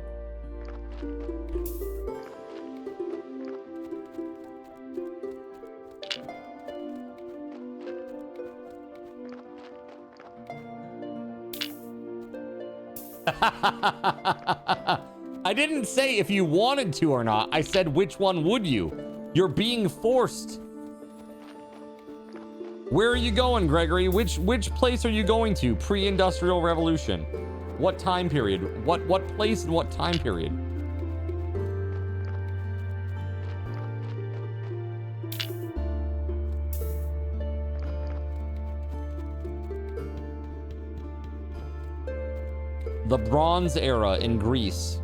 I didn't say if you wanted to or not. I said which one would you? You're being forced. Where are you going, Gregory? Which place are you going to? Pre-industrial revolution. What time period? What place and what time period? The Bronze Era in Greece.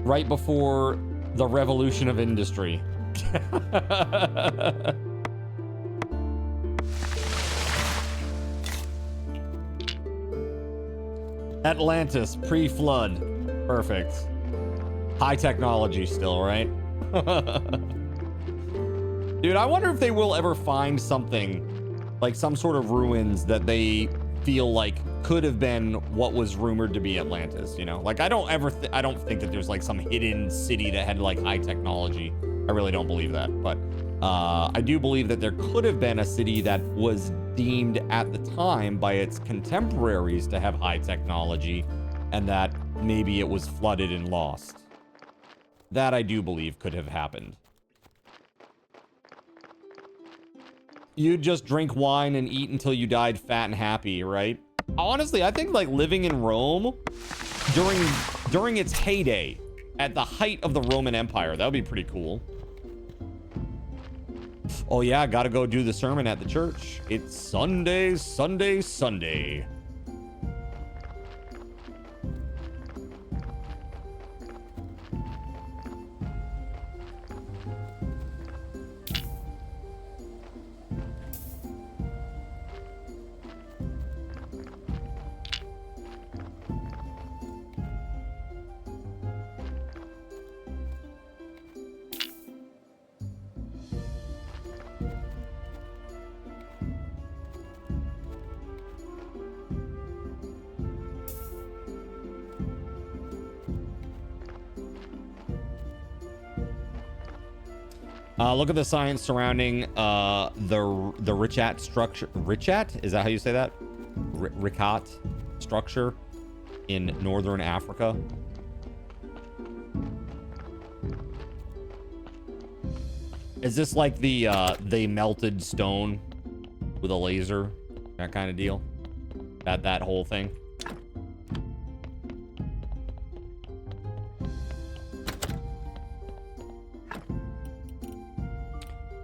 Right before the revolution of industry. Atlantis, pre-flood. Perfect. High technology still, right? Dude, I wonder if they will ever find something like some sort of ruins that they feel like could have been what was rumored to be Atlantis, you know? Like, I don't think that there's like some hidden city that had like high technology. I really don't believe that, but I do believe that there could have been a city that was deemed at the time by its contemporaries to have high technology, and that maybe it was flooded and lost. That I do believe could have happened. You'd just drink wine and eat until you died fat and happy, right? Honestly, I think like living in Rome during its heyday, at the height of the Roman Empire, that would be pretty cool. Oh yeah, gotta go do the sermon at the church. It's Sunday, Sunday, Sunday. Look at the science surrounding the Richat structure. Richat? Is that how you say that? Rikat structure in northern Africa. Is this like the they melted stone with a laser? That kind of deal? That whole thing?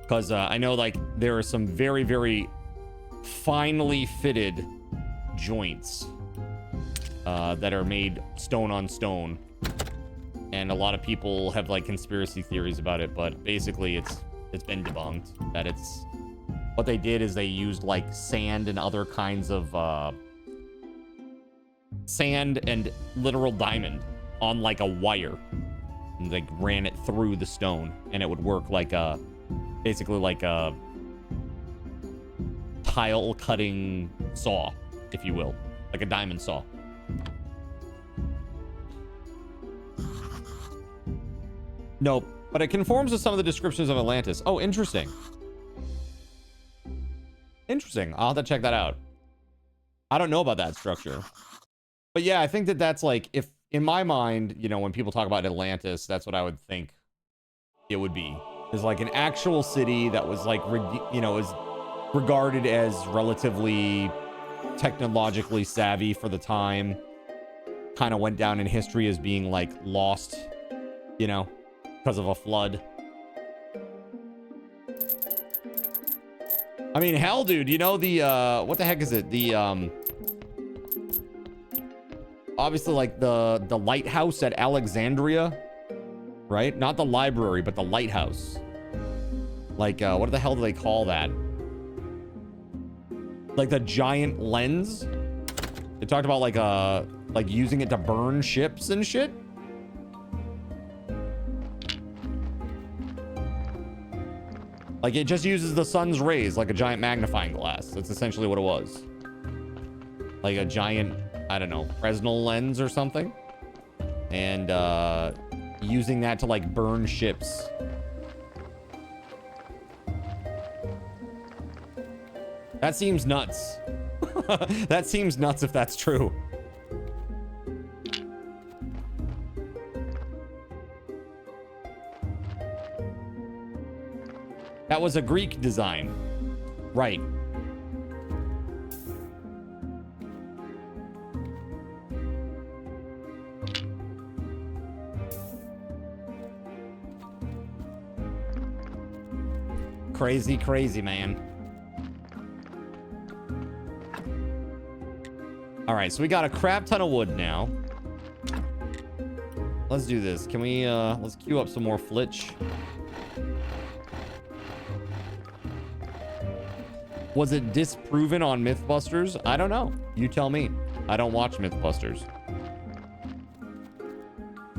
Because I know, like, there are some very, very finely fitted joints that are made stone on stone. And a lot of people have, like, conspiracy theories about it. But basically, it's been debunked. That it's... What they did is they used, like, sand and other kinds of... sand and literal diamond on, like, a wire. And, like, ran it through the stone. And it would work like a... Basically like a tile cutting saw, if you will. Like a diamond saw. Nope. But it conforms to some of the descriptions of Atlantis. Oh, interesting. Interesting. I'll have to check that out. I don't know about that structure. But yeah, I think that that's like, if in my mind, you know, when people talk about Atlantis, that's what I would think it would be. Is like an actual city that was like, you know, is regarded as relatively technologically savvy for the time. Kind of went down in history as being like lost, you know, because of a flood. I mean, hell, dude, you know, the, what the heck is it? The, obviously like the lighthouse at Alexandria. Right? Not the library, but the lighthouse. Like, what the hell do they call that? Like the giant lens? They talked about like using it to burn ships and shit. Like it just uses the sun's rays like a giant magnifying glass. That's essentially what it was. Like a giant, I don't know, Fresnel lens or something. And, using that to like burn ships. That seems nuts. That seems nuts if that's true. That was a Greek design. Right. Crazy, crazy, man. All right, so we got a crap ton of wood now. Let's do this. Can we, let's queue up some more flitch. Was it disproven on Mythbusters? I don't know. You tell me. I don't watch Mythbusters.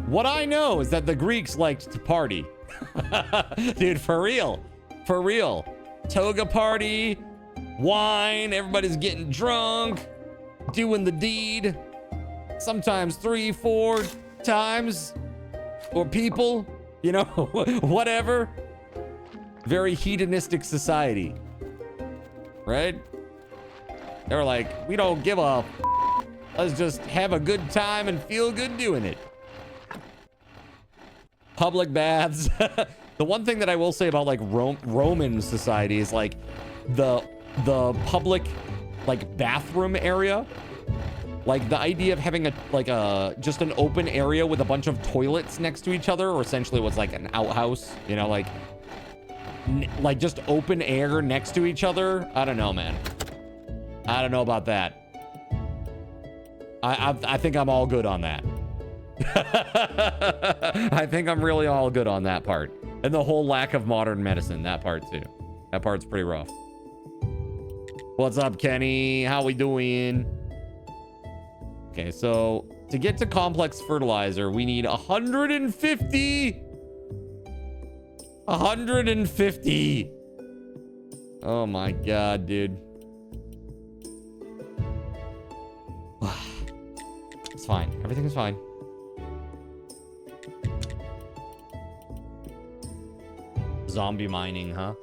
What I know is that the Greeks liked to party. Dude, for real. For real. Toga party, wine, everybody's getting drunk, doing the deed. Sometimes 3, 4 times. Or people, you know, whatever. Very hedonistic society. Right? They were like, we don't give a f. Let's just have a good time and feel good doing it. Public baths. The one thing that I will say about like Roman society is like the public like bathroom area. Like the idea of having just an open area with a bunch of toilets next to each other, or essentially what's like an outhouse, you know, like just open air next to each other. I don't know, man. I don't know about that. I think I'm all good on that. I think I'm really all good on that part. And the whole lack of modern medicine, that part too. That part's pretty rough. What's up, Kenny? How we doing? Okay, so to get to complex fertilizer, we need 150. 150. Oh my God, dude. It's fine. Everything is fine. Zombie mining, huh?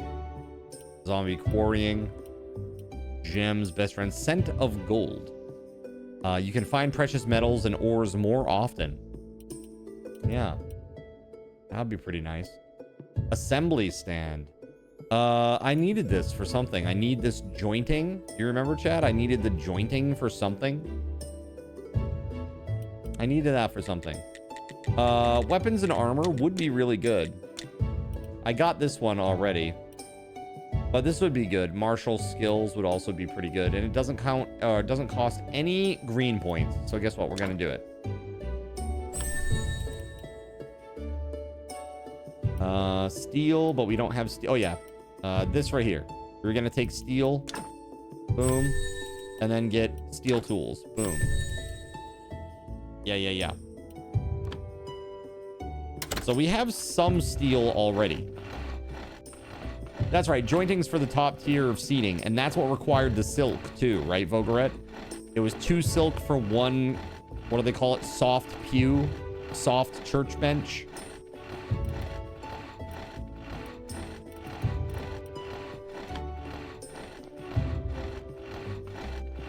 Zombie quarrying. Gems, best friend. Scent of gold. You can find precious metals and ores more often. Yeah. That'd be pretty nice. Assembly stand. I needed this for something. I need this jointing. You remember, Chad? I needed the jointing for something. I needed that for something. Weapons and armor would be really good. I got this one already. But this would be good. Martial skills would also be pretty good. And it doesn't count, or it doesn't cost any green points. So guess what? We're going to do it. Steel, but we don't have steel. Oh, yeah. This right here. We're going to take steel. Boom. And then get steel tools. Boom. Yeah. So we have some steel already. That's right. Jointing's for the top tier of seating. And that's what required the silk too, right, Vogaret? It was 2 silk for 1, what do they call it? Soft pew? Soft church bench?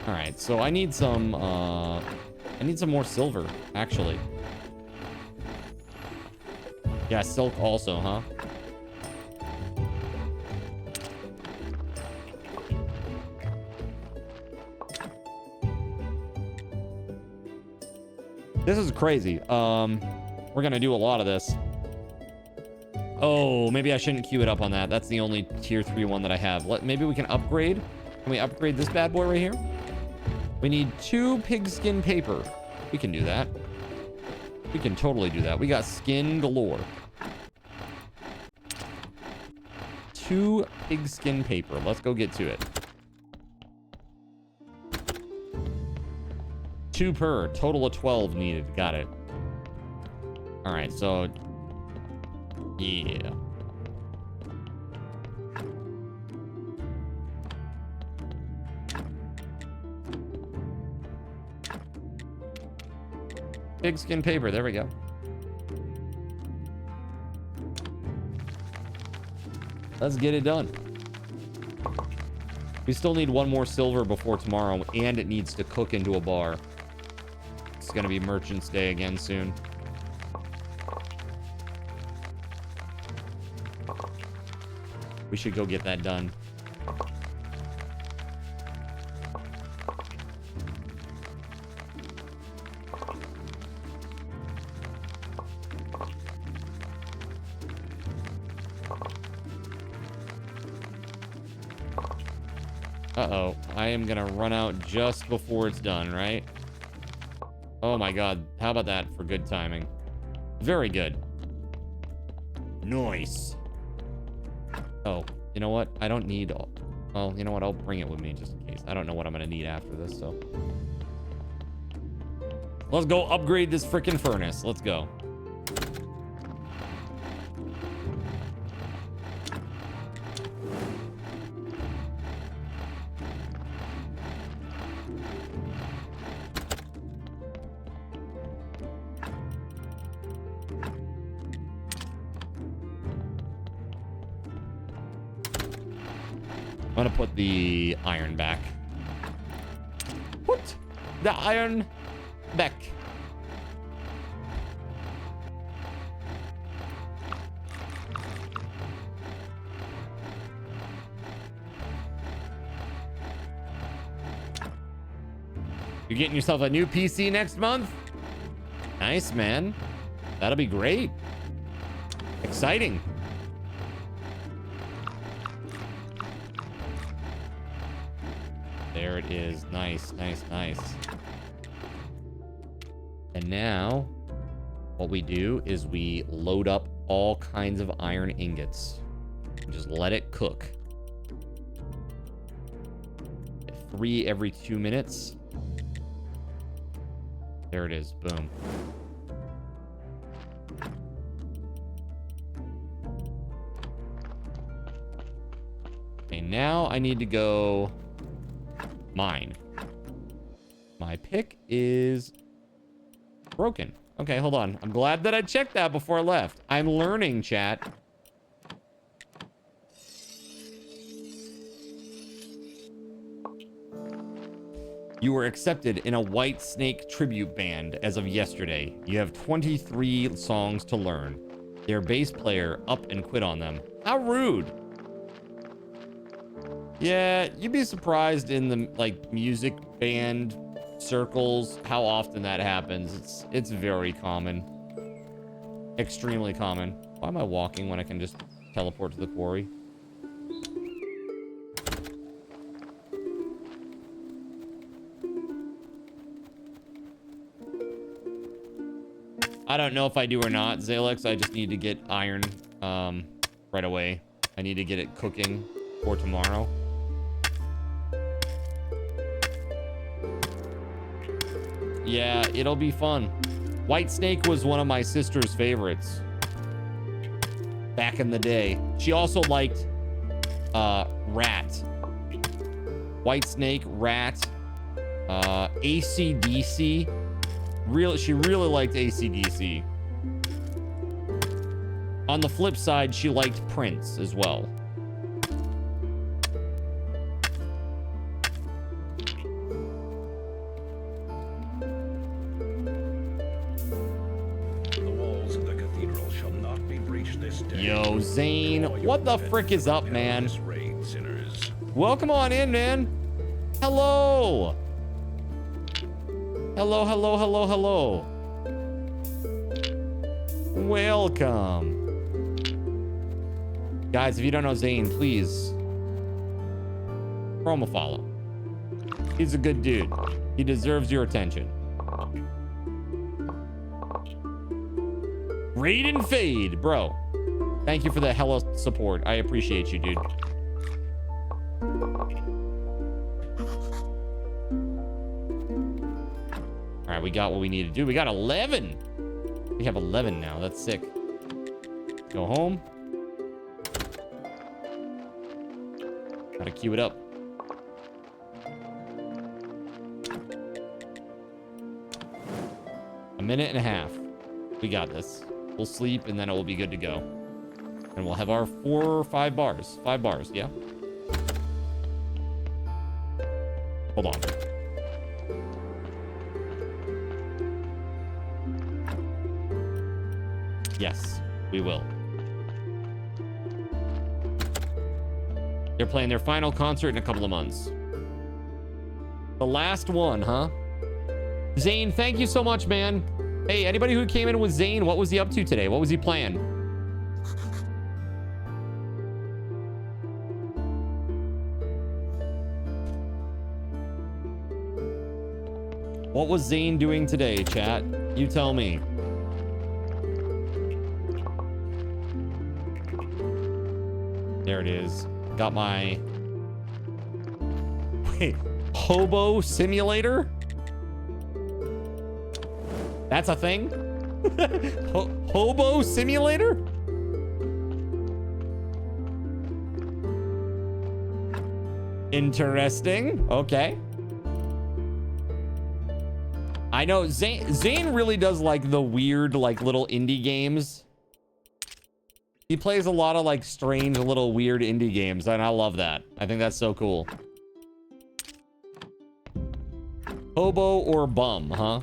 All right, so I need some more silver, actually. Yeah, silk also, huh? This is crazy. We're gonna do a lot of this. Oh, maybe I shouldn't queue it up on that. That's the only tier 3 one that I have. Maybe we can upgrade. Can we upgrade this bad boy right here? We need 2 pigskin paper. We can do that. We can totally do that. We got skin galore. 2 pigskin paper. Let's go get to it. 2 per. Total of 12 needed. Got it. All right, so... yeah. Pigskin paper. There we go. Let's get it done. We still need 1 more silver before tomorrow, and it needs to cook into a bar. It's gonna be Merchant's Day again soon. We should go get that done. Uh-oh. I am gonna run out just before it's done, right? Oh my god. How about that for good timing? Very good. Nice. Oh, you know what? I don't need... well, you know what? I'll bring it with me just in case. I don't know what I'm gonna need after this, so... let's go upgrade this freaking furnace. Let's go. I'm gonna put the iron back. Put the iron back. You're getting yourself a new PC next month? Nice, man. That'll be great. Exciting. There it is. Nice, nice, nice. And now, what we do is we load up all kinds of iron ingots. And just let it cook. 3 every 2 minutes. There it is. Boom. Okay, now I need to go mine. My pick is broken. Okay, hold on. I'm glad that I checked that before I left. I'm learning, chat. You were accepted in a White Snake tribute band as of yesterday. You have 23 songs to learn. Their bass player up and quit on them. How rude. Yeah, you'd be surprised in the like music band circles how often that happens. It's very common. Extremely common. Why am I walking when I can just teleport to the quarry? I don't know if I do or not, Zalex. I just need to get iron right away. I need to get it cooking for tomorrow. Yeah, it'll be fun. White Snake was one of my sister's favorites back in the day. She also liked Rat. White Snake, Rat, AC/DC. She really liked AC/DC. On the flip side, she liked Prince as well. The walls of the cathedral shall not be breached this day. Yo, Zane, what the frick is up, man? Raid sinners. Welcome on in, man. Hello. Hello, hello, hello, hello. Welcome. Guys, if you don't know Zane, please throw him a follow. He's a good dude. He deserves your attention. Raid and fade, bro. Thank you for the hella support. I appreciate you, dude. All right, we got what we need to do. We got 11. We have 11 now. That's sick. Go home. Gotta queue it up. A minute and a half. We got this. We'll sleep and then it will be good to go. And we'll have our 4 or 5 bars. 5 bars, yeah? Hold on. Yes, we will. They're playing their final concert in a couple of months. The last one, huh? Zane, thank you so much, man. Hey, anybody who came in with Zane, what was he up to today? What was he playing? What was Zane doing today, chat? You tell me. There it is. Got my... Wait, Hobo Simulator? That's a thing? Hobo Simulator? Interesting. Okay. I know Zane really does like the weird, like little indie games. He plays a lot of like strange little weird indie games, and I love that. I think that's so cool. Hobo or bum, huh?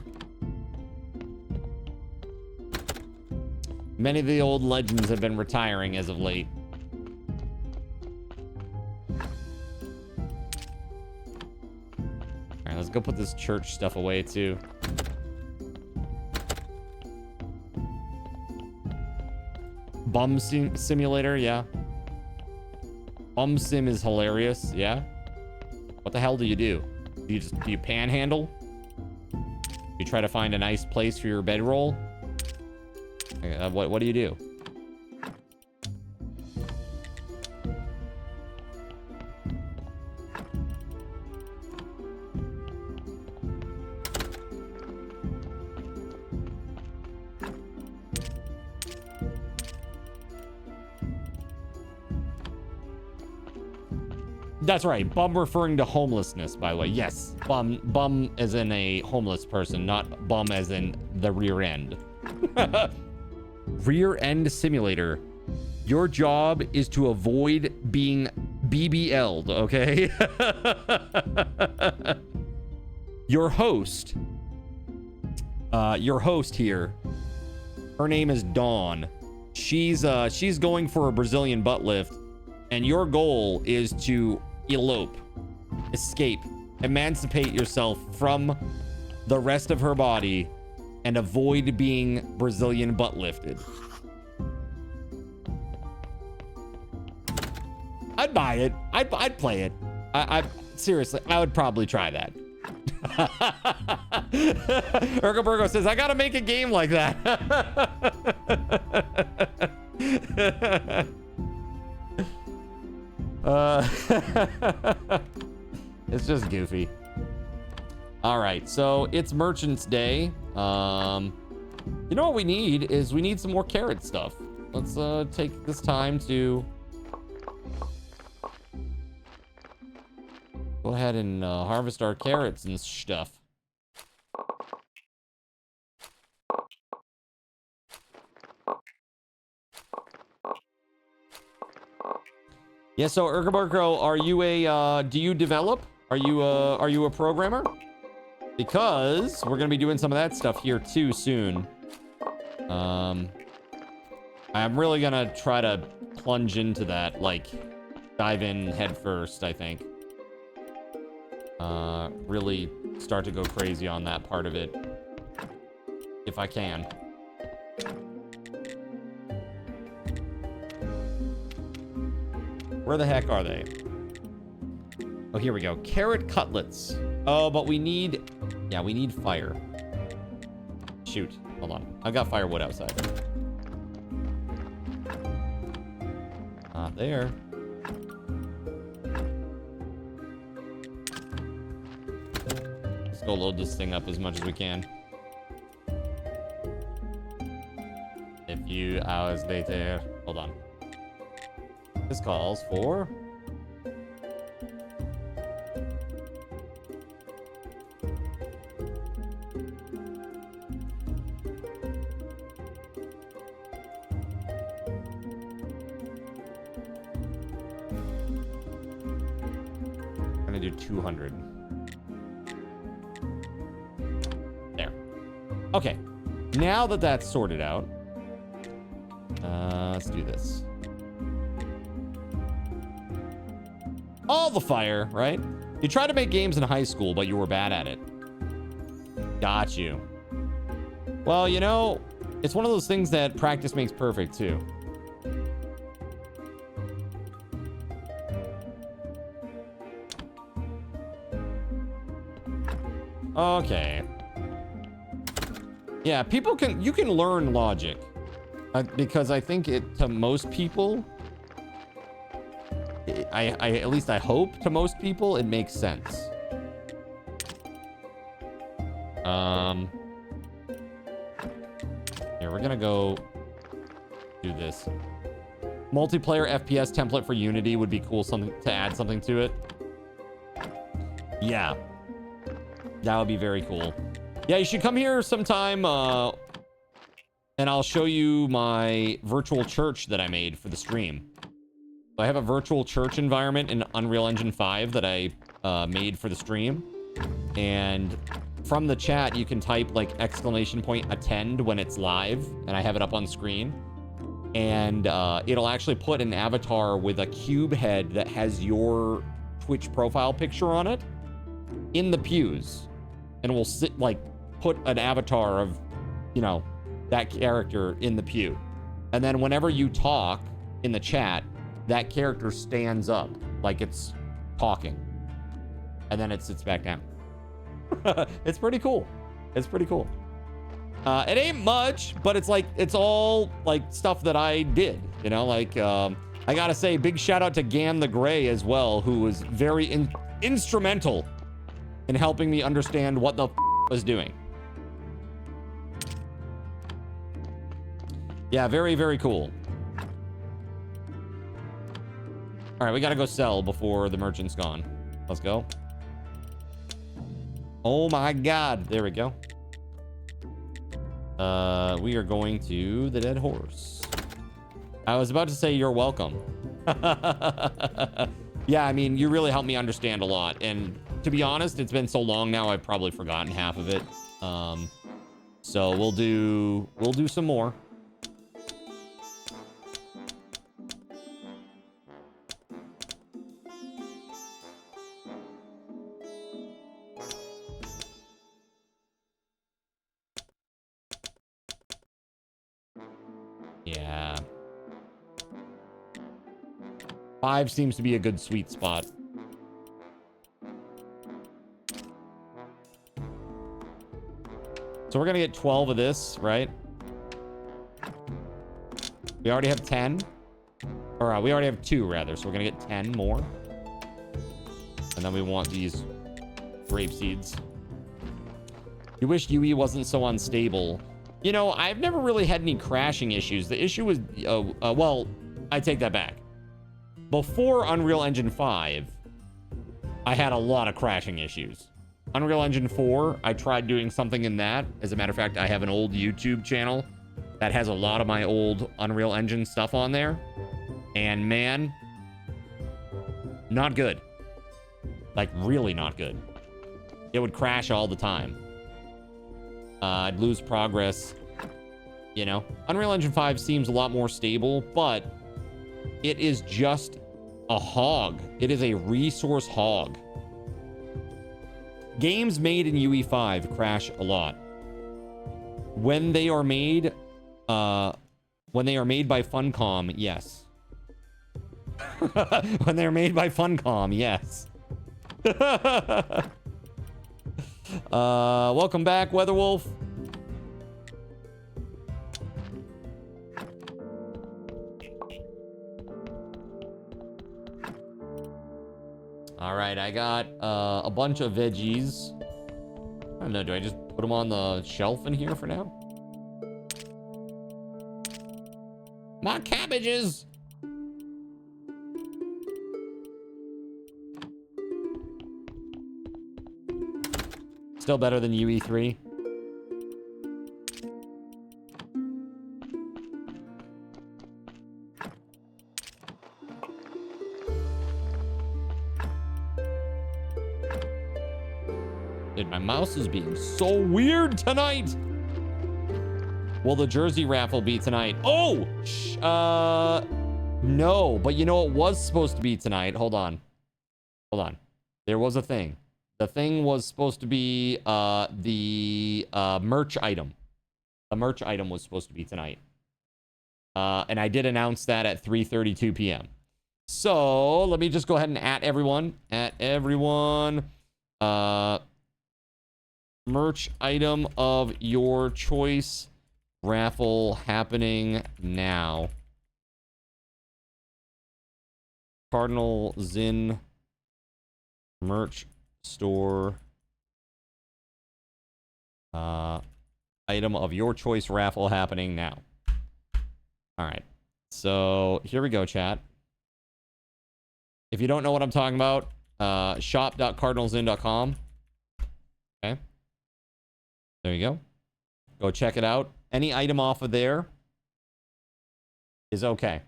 Many of the old legends have been retiring as of late. All right, let's go put this church stuff away too. Bum simulator, yeah. Bum sim is hilarious, yeah. What the hell do you do? Do you panhandle? You try to find a nice place for your bedroll? What do you do? That's right. Bum referring to homelessness, by the way. Yes. Bum as in a homeless person, not bum as in the rear end. Rear end simulator. Your job is to avoid being BBL'd, okay? Your host here, her name is Dawn. She's going for a Brazilian butt lift, and your goal is to elope, escape, emancipate yourself from the rest of her body and avoid being Brazilian butt lifted. I'd buy it. I'd play it. I seriously, I would probably try that. Ergoburgo says, I gotta make a game like that. It's just goofy. All right, so it's Merchant's Day. You know what we need is we need some more carrot stuff. Let's take this time to go ahead and harvest our carrots and stuff. Yeah, so Ergoburgo, are you a do you develop? Are you a programmer? Because we're gonna be doing some of that stuff here too soon. I'm really gonna try to plunge into that, like dive in head first, I think. Really start to go crazy on that part of it, if I can. Where the heck are they? Oh, here we go. Carrot cutlets. Oh, but we need... Yeah, we need fire. Shoot. Hold on. I've got firewood outside. Not there. Let's go load this thing up as much as we can. A few hours later. Hold on. This calls for... I'm gonna do 200. There. Okay. Now that that's sorted out, let's do this. All the fire, right? You tried to make games in high school, but you were bad at it. Got you. Well, you know, it's one of those things that practice makes perfect, too. Okay. Yeah, you can learn logic. Because I think to most people... at least I hope to most people it makes sense. Here, we're gonna go do this. Multiplayer FPS template for Unity would be cool, something to add something to it. Yeah. That would be very cool. Yeah, you should come here sometime, and I'll show you my virtual church that I made for the stream. So I have a virtual church environment in Unreal Engine 5 that I made for the stream. And from the chat, you can type like !attend when it's live, and I have it up on screen. And it'll actually put an avatar with a cube head that has your Twitch profile picture on it in the pews. And we'll sit like put an avatar of, you know, that character in the pew. And then whenever you talk in the chat, that character stands up like it's talking. And then it sits back down. It's pretty cool. It's pretty cool. It ain't much, but it's like, it's all like stuff that I did, you know, like, I gotta say big shout out to Gan the Gray as well, who was very instrumental in helping me understand what the I was doing. Yeah, very, very cool. All right, we gotta go sell before the merchant's gone. Let's go. Oh my God, there we go. We are going to the Dead Horse. I was about to say you're welcome. Yeah, I mean, you really helped me understand a lot. And to be honest, it's been so long now, I've probably forgotten half of it. So we'll do some more. Yeah. 5 seems to be a good sweet spot. So we're gonna get 12 of this, right? We already have 10. Or we already have 2, rather. So we're gonna get 10 more. And then we want these grape seeds. You wish UE wasn't so unstable. You know, I've never really had any crashing issues. The issue was, well, I take that back. Before Unreal Engine 5, I had a lot of crashing issues. Unreal Engine 4, I tried doing something in that. As a matter of fact, I have an old YouTube channel that has a lot of my old Unreal Engine stuff on there. And man, not good. Like, really not good. It would crash all the time. I'd lose progress, you know. Unreal Engine 5 seems a lot more stable, but it is just a hog. It is a resource hog. Games made in UE5 crash a lot. When they are made by Funcom, yes. When they're made by Funcom, yes. Welcome back, WeatherWolf. All right, I got a bunch of veggies. I don't know, do I just put them on the shelf in here for now? My cabbages! Still better than UE3. Dude, my mouse is being so weird tonight. Will the jersey raffle be tonight? Oh! No, but you know it was supposed to be tonight. Hold on. Hold on. There was a thing. The thing was supposed to be the merch item. The merch item was supposed to be tonight. And I did announce that at 3:32 p.m. So let me just go ahead and at everyone. At everyone. Merch item of your choice. Raffle happening now. Cardinal Zin merch store item of your choice raffle happening now. All right, so here we go, chat. If you don't know what I'm talking about, shop.cardinalzin.com. Okay, There you go. Go check it out. Any item off of there is okay.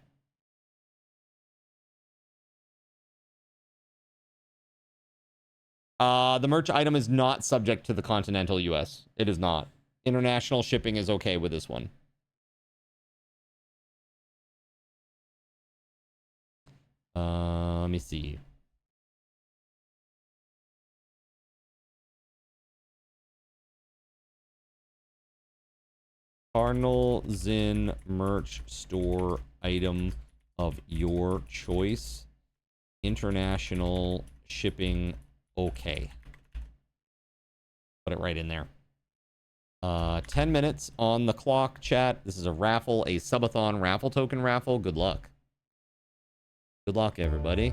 The merch item is not subject to the continental US. It is not. International shipping is okay with this one. Let me see. Cardinal Zin merch store item of your choice. International shipping okay. Put it right in there. 10 minutes on the clock, chat. This is a raffle, a Subathon raffle token raffle. Good luck. Good luck, everybody.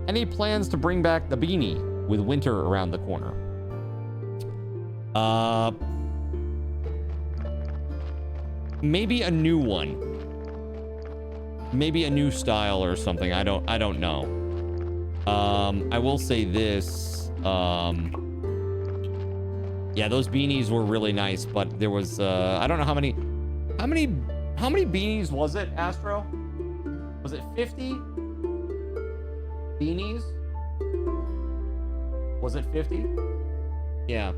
Any plans to bring back the beanie with winter around the corner? Maybe a new one. Maybe a new style or something. I don't know. I will say this. Yeah, those beanies were really nice, but there was I don't know how many beanies was it, Astro? Was it 50 beanies? Was it 50? Yeah.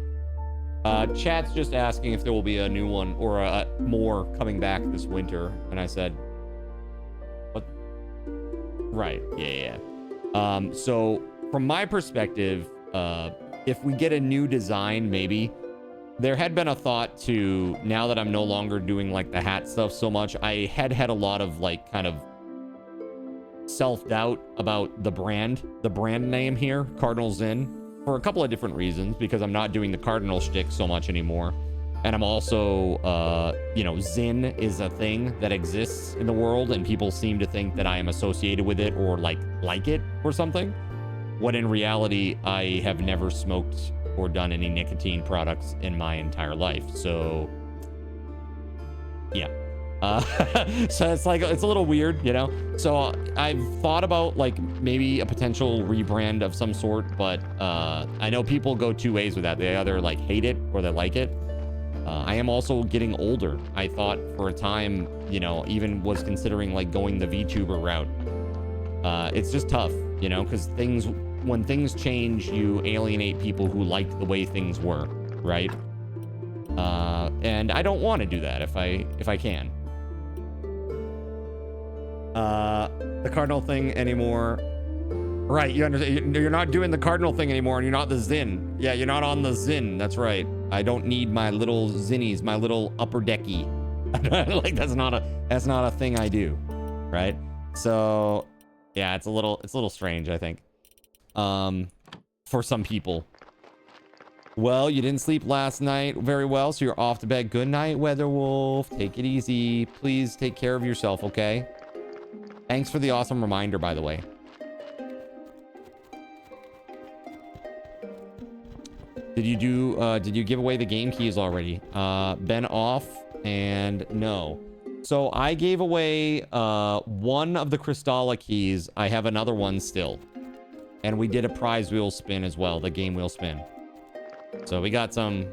Chat's just asking if there will be a new one or more coming back this winter. And I said, what? Right. Yeah. So from my perspective, if we get a new design, maybe there had been a thought to, now that I'm no longer doing like the hat stuff so much, I had a lot of like kind of self-doubt about the brand name here, Cardinal Zin. For a couple of different reasons, because I'm not doing the Cardinal shtick so much anymore. And I'm also, you know, Zin is a thing that exists in the world, and people seem to think that I am associated with it or like it or something. When in reality, I have never smoked or done any nicotine products in my entire life. So, yeah. So it's like, it's a little weird, you know? So I've thought about like maybe a potential rebrand of some sort, but I know people go two ways with that. They either like hate it or they like it. I am also getting older. I thought for a time, you know, even was considering like going the VTuber route. It's just tough, you know, because when things change, you alienate people who liked the way things were, right? And I don't want to do that if I can. The Cardinal thing anymore. Right, you understand? You're not doing the Cardinal thing anymore, and you're not the Zin. Yeah, you're not on the Zin. That's right. I don't need my little Zinnies, my little upper decky. Like that's not a thing I do, right? So, yeah, it's a little strange, I think, for some people. Well, you didn't sleep last night very well, so you're off to bed. Good night, WeatherWolf. Take it easy. Please take care of yourself, okay? Thanks for the awesome reminder, by the way. Did you give away the game keys already? Been off and no. So I gave away one of the Kristala keys. I have another one still. And we did a prize wheel spin as well, the game wheel spin. So we got some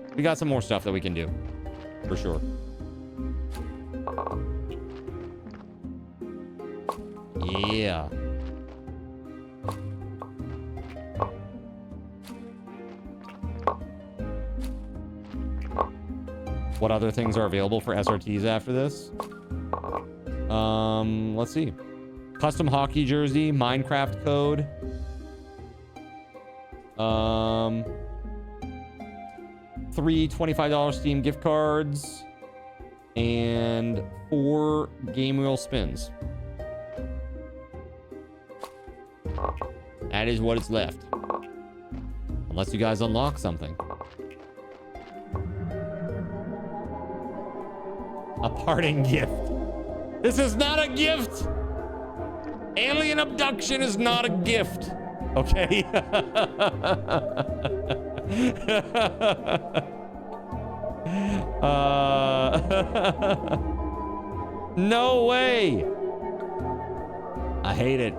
more stuff that we can do. For sure. Yeah. What other things are available for SRTs after this? Let's see. Custom hockey jersey, Minecraft code. 3 $25 Steam gift cards. And 4 game wheel spins. That is what is left. Unless you guys unlock something. A parting gift. This is not a gift. Alien abduction is not a gift. Okay. No way. I hate it.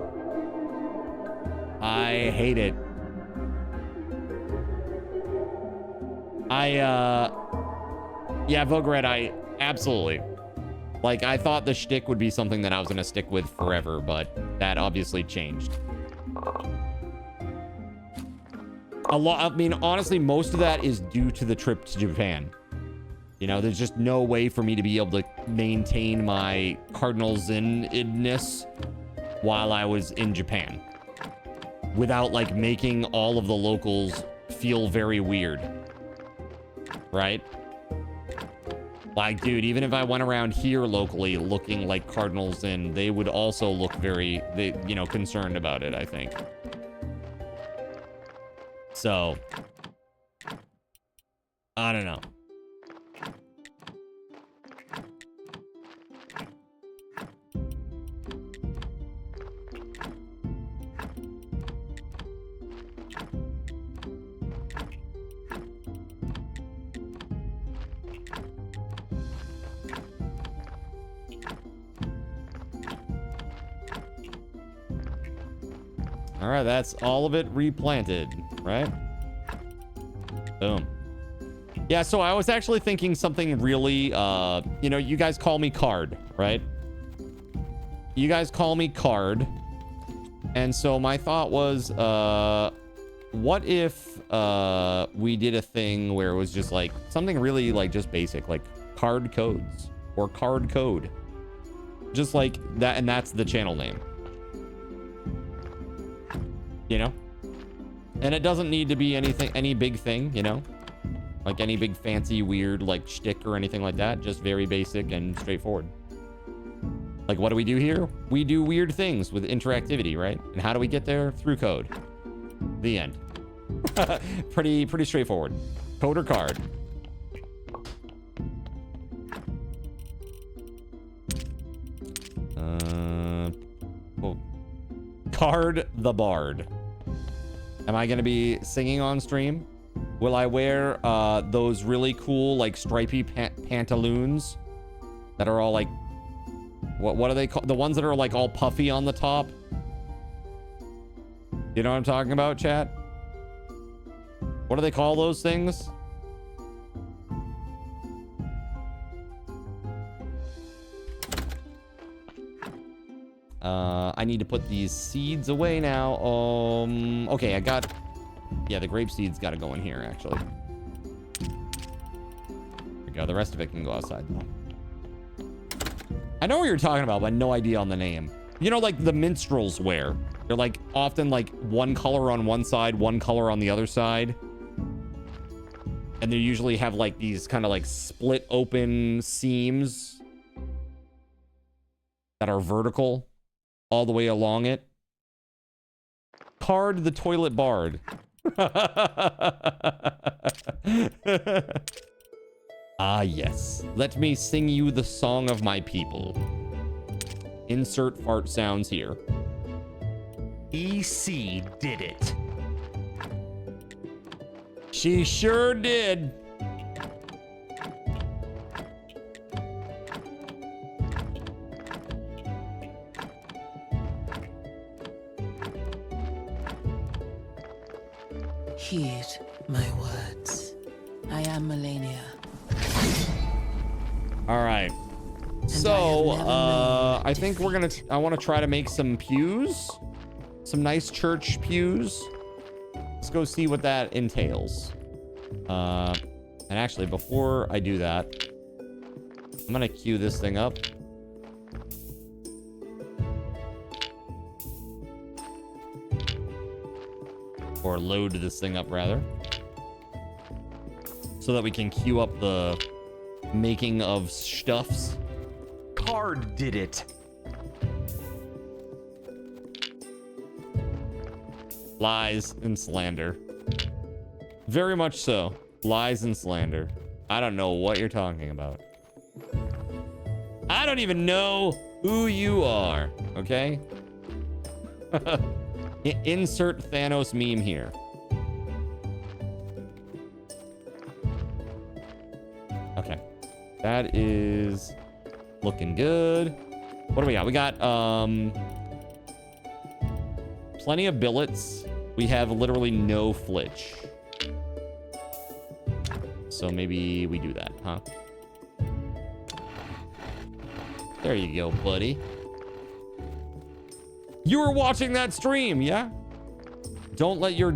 I hate it. Yeah, Vogred, I absolutely. Like, I thought the shtick would be something that I was gonna stick with forever, but that obviously changed. A lot, I mean, honestly, most of that is due to the trip to Japan. You know, there's just no way for me to be able to maintain my Cardinal Zen-idness while I was in Japan without, like, making all of the locals feel very weird. Right? Like, dude, even if I went around here locally looking like Cardinal Zen, they would also look very, you know, concerned about it, I think. So, I don't know. All right, that's all of it replanted, right? Boom. Yeah, so I was actually thinking something really, you know, you guys call me Card, right? You guys call me Card. And so my thought was, what if we did a thing where it was just like something really like just basic, like card codes or card code. Just like that, and that's the channel name. You know? And it doesn't need to be anything, any big thing, you know? Like any big fancy weird like shtick or anything like that. Just very basic and straightforward. Like, what do we do here? We do weird things with interactivity, right? And how do we get there? Through code. The end. pretty straightforward. Code or card. Oh. Card the Bard. Am I gonna be singing on stream? Will I wear those really cool like stripy pantaloons that are all like, what are they called? The ones that are like all puffy on the top. You know what I'm talking about, chat? What do they call those things? I need to put these seeds away now. Okay, I got... Yeah, the grape seeds got to go in here, actually. There we go. The rest of it can go outside, though. I know what you're talking about, but no idea on the name. You know, like the minstrels wear. They're like often like one color on one side, one color on the other side. And they usually have like these kind of like split open seams that are vertical all the way along it. Card the Toilet Bard. Ah, yes. Let me sing you the song of my people. Insert fart sounds here. EC did it. She sure did. Heed my words. I am Melania. All right. So, I think we're gonna... I want to try to make some pews. Some nice church pews. Let's go see what that entails. And actually, before I do that, I'm gonna queue this thing up. Or load this thing up, rather. So that we can queue up the making of stuffs. Card did it. Lies and slander. Very much so. Lies and slander. I don't know what you're talking about. I don't even know who you are, okay? Insert Thanos meme here. Okay. That is looking good. What do we got? We got plenty of billets. We have literally no flitch. So maybe we do that, huh? There you go, buddy. You were watching that stream, yeah? Don't let your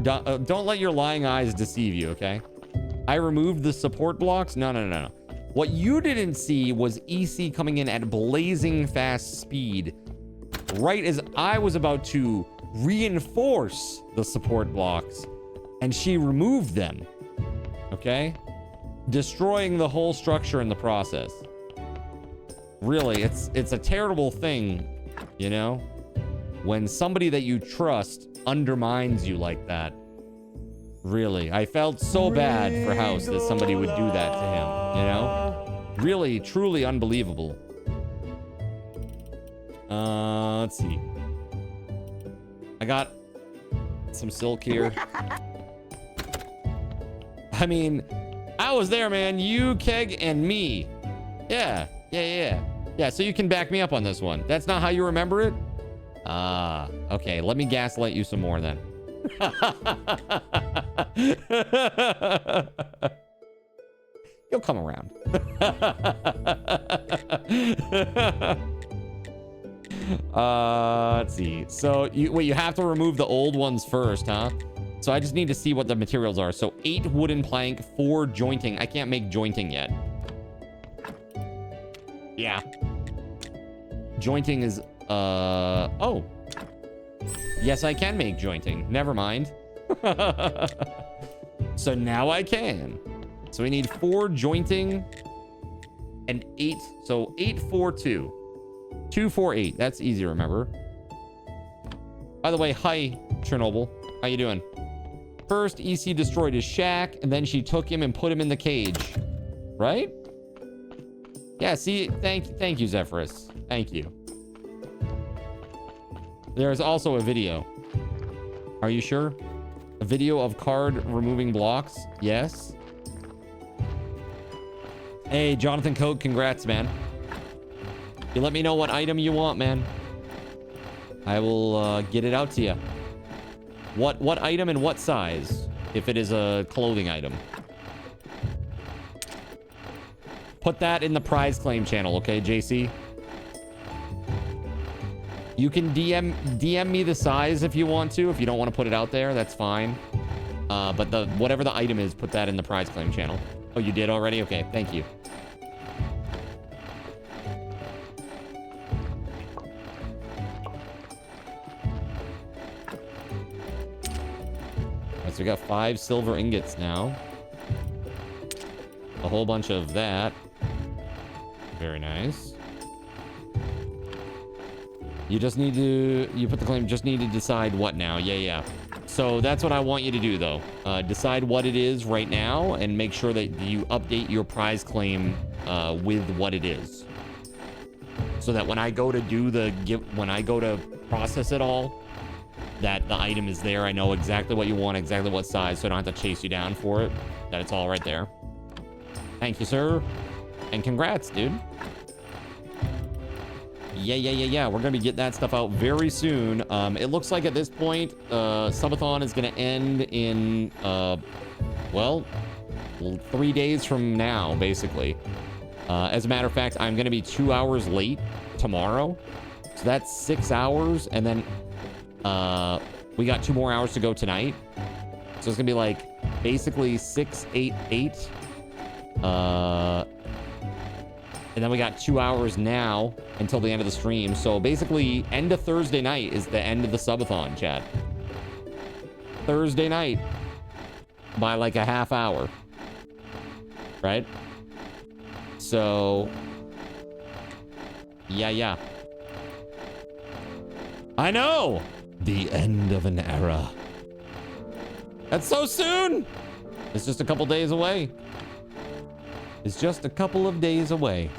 lying eyes deceive you, okay? I removed the support blocks. No. What you didn't see was EC coming in at blazing fast speed right as I was about to reinforce the support blocks, and she removed them, okay? Destroying the whole structure in the process. Really, it's a terrible thing, you know? When somebody that you trust undermines you like that. Really, I felt so bad for House that somebody would do that to him, you know? Really, truly unbelievable. Let's see. I got some silk here. I mean, I was there, man. You, Keg, and me. Yeah, so you can back me up on this one. That's not how you remember it? Okay. Let me gaslight you some more then. You'll come around. Let's see. So you have to remove the old ones first, huh? So I just need to see what the materials are. So 8 wooden plank, 4 jointing. I can't make jointing yet. Yeah. Jointing is, oh. Yes, I can make jointing. Never mind. So now I can. So we need 4 jointing and 8. So 8, 4, 2. 2, 4, 8. That's easy to remember. By the way, hi, Chernobyl. How you doing? First, EC destroyed his shack, and then she took him and put him in the cage. Right? Yeah, see, thank you, Zephyrus. Thank you. There's also a video. Are you sure? A video of card removing blocks? Yes. Hey, Jonathan Coke, congrats, man. You let me know what item you want, man. I will get it out to you. What item and what size? If it is a clothing item. Put that in the prize claim channel, okay, JC? You can DM me the size if you want to. If you don't want to put it out there, that's fine. But whatever the item is, put that in the prize claim channel. Oh, you did already? Okay, thank you. All right, so we got 5 silver ingots now. A whole bunch of that. Very nice. You just need to, you put the claim, just need to decide what now. Yeah. So that's what I want you to do though. Decide what it is right now and make sure that you update your prize claim with what it is. So that when I go to do when I go to process it all, that the item is there. I know exactly what you want, exactly what size, so I don't have to chase you down for it. That it's all right there. Thank you, sir. And congrats, dude. Yeah. We're going to be getting that stuff out very soon. It looks like at this point, Subathon is going to end in, well, 3 days from now, basically. As a matter of fact, I'm going to be 2 hours late tomorrow. So that's 6 hours. And then we got 2 more hours to go tonight. So it's going to be like basically 6, 8, 8. And then we got 2 hours now until the end of the stream. So basically, end of Thursday night is the end of the Subathon, chat. Thursday night by like a half hour. Right? So, yeah. I know! The end of an era. That's so soon! It's just a couple days away. It's just a couple of days away.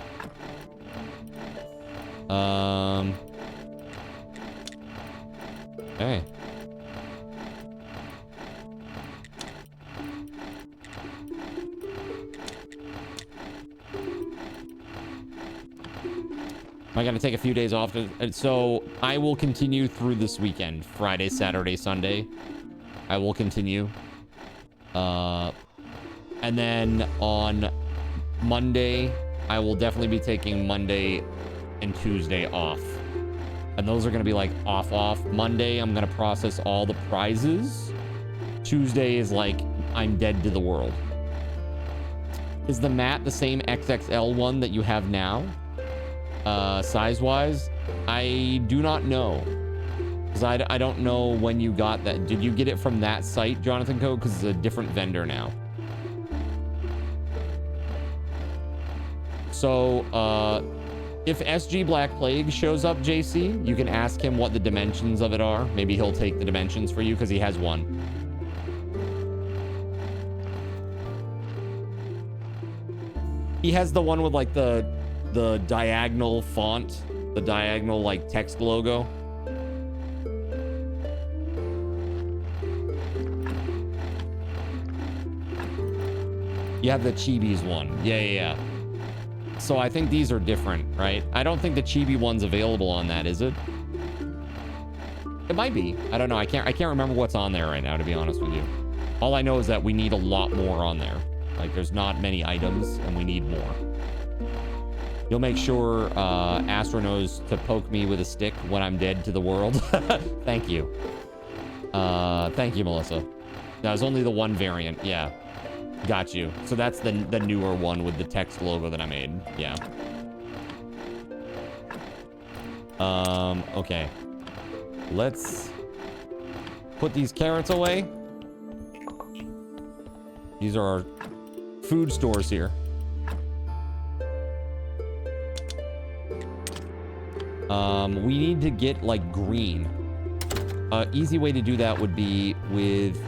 Okay. I gotta take a few days off. So I will continue through this weekend. Friday, Saturday, Sunday. I will continue. And then on Monday, I will definitely be taking Monday and Tuesday off. And those are going to be like off. Monday, I'm going to process all the prizes. Tuesday is like, I'm dead to the world. Is the mat the same XXL one that you have now? Size-wise? I do not know. Because I don't know when you got that. Did you get it from that site, Jonathan Code? Because it's a different vendor now. So, if SG Black Plague shows up, JC, you can ask him what the dimensions of it are. Maybe he'll take the dimensions for you because he has one. He has the one with like the diagonal font, the diagonal like text logo. You have the Chibi's one. Yeah. So I think these are different, right? I don't think the Chibi one's available on that, is it? It might be. I don't know. I can't remember what's on there right now, to be honest with you. All I know is that we need a lot more on there. Like, there's not many items, and we need more. You'll make sure Astro knows to poke me with a stick when I'm dead to the world. Thank you. Thank you, Melissa. That was only the one variant. Yeah. Got you. So that's the newer one with the text logo that I made. Yeah. Okay. Let's put these carrots away. These are our food stores here. We need to get like green. Easy way to do that would be with...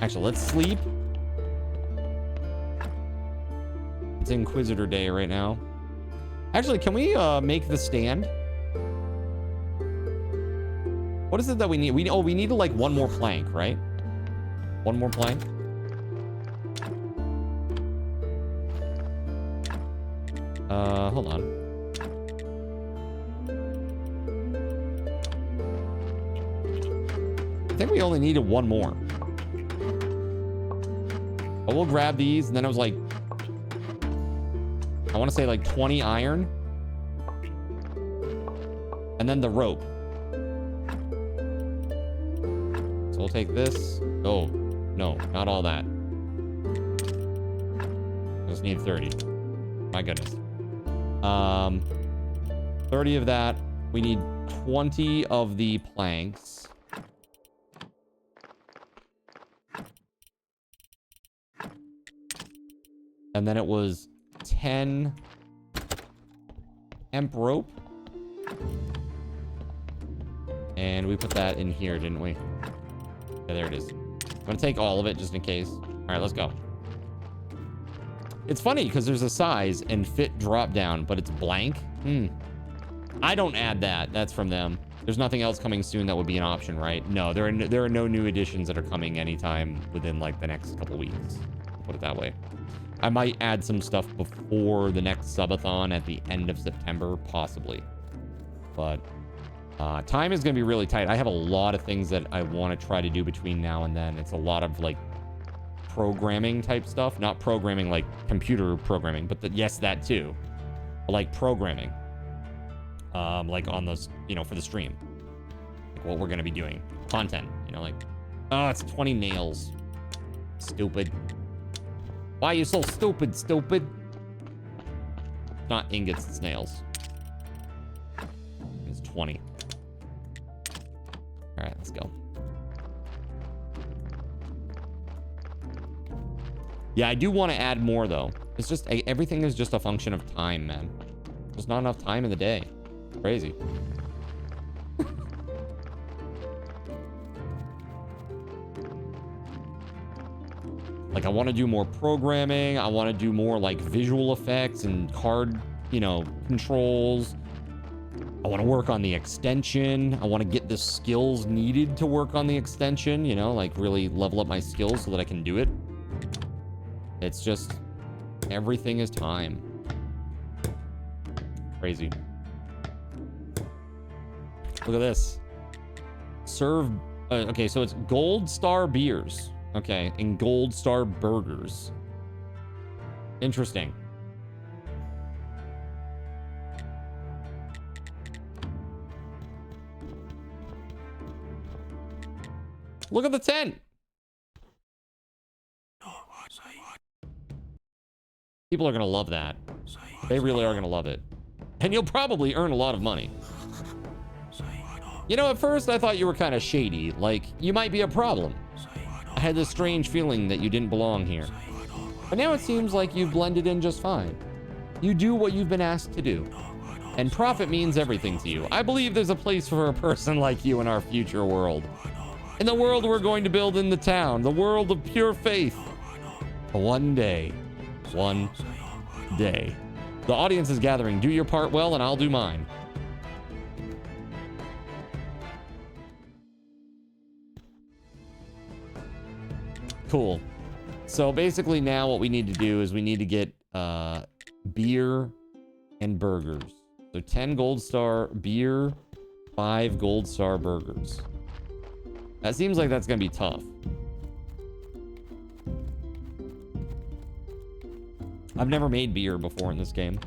Actually, let's sleep. It's Inquisitor Day right now. Actually, can we make the stand? What is it that we need? We need like one more plank, right? One more plank. Hold on. I think we only needed one more. But we'll grab these, and then I was like, I want to say like 20 iron. And then the rope. So we'll take this. Oh, no, not all that. Just need 30. My goodness. 30 of that. We need 20 of the planks. And then it was 10 hemp rope. And we put that in here, didn't we? Yeah, there it is. I'm gonna take all of it just in case. All right, let's go. It's funny because there's a size and fit drop down, but it's blank. I don't add that. That's from them. There's nothing else coming soon that would be an option, right? No, there are no new additions that are coming anytime within like the next couple weeks. I'll put it that way. I might add some stuff before the next subathon at the end of September, possibly. But time is going to be really tight. I have a lot of things that I want to try to do between now and then. It's a lot of like programming type stuff. Not programming like computer programming, but yes, that too. But like programming. Like on those, you know, for the stream. Like what we're going to be doing. Content, you know, like, oh, it's 20 nails. Stupid. Why are you so stupid, stupid? Not ingots, it's nails. It's 20. All right, let's go. Yeah, I do want to add more, though. It's just, everything is just a function of time, man. There's not enough time in the day. Crazy. Like, I want to do more programming. I want to do more, like, visual effects and card, you know, controls. I want to work on the extension. I want to get the skills needed to work on the extension, you know, like really level up my skills so that I can do it. It's just, everything is time. Crazy. Look at this. Serve, okay, so it's gold star beers. Okay, and gold star burgers. Interesting. Look at the tent. People are going to love that. They really are going to love it. And you'll probably earn a lot of money. You know, at first I thought you were kind of shady. Like, you might be a problem. I had this strange feeling that you didn't belong here. But now it seems like you've blended in just fine. You do what you've been asked to do. And profit means everything to you. I believe there's a place for a person like you in our future world. In the world we're going to build in the town. The world of pure faith. One day. One day. The audience is gathering. Do your part well and I'll do mine. Cool. So basically now what we need to do is we need to get beer and burgers. So 10 gold star beer, 5 gold star burgers. That seems like that's going to be tough. I've never made beer before in this game.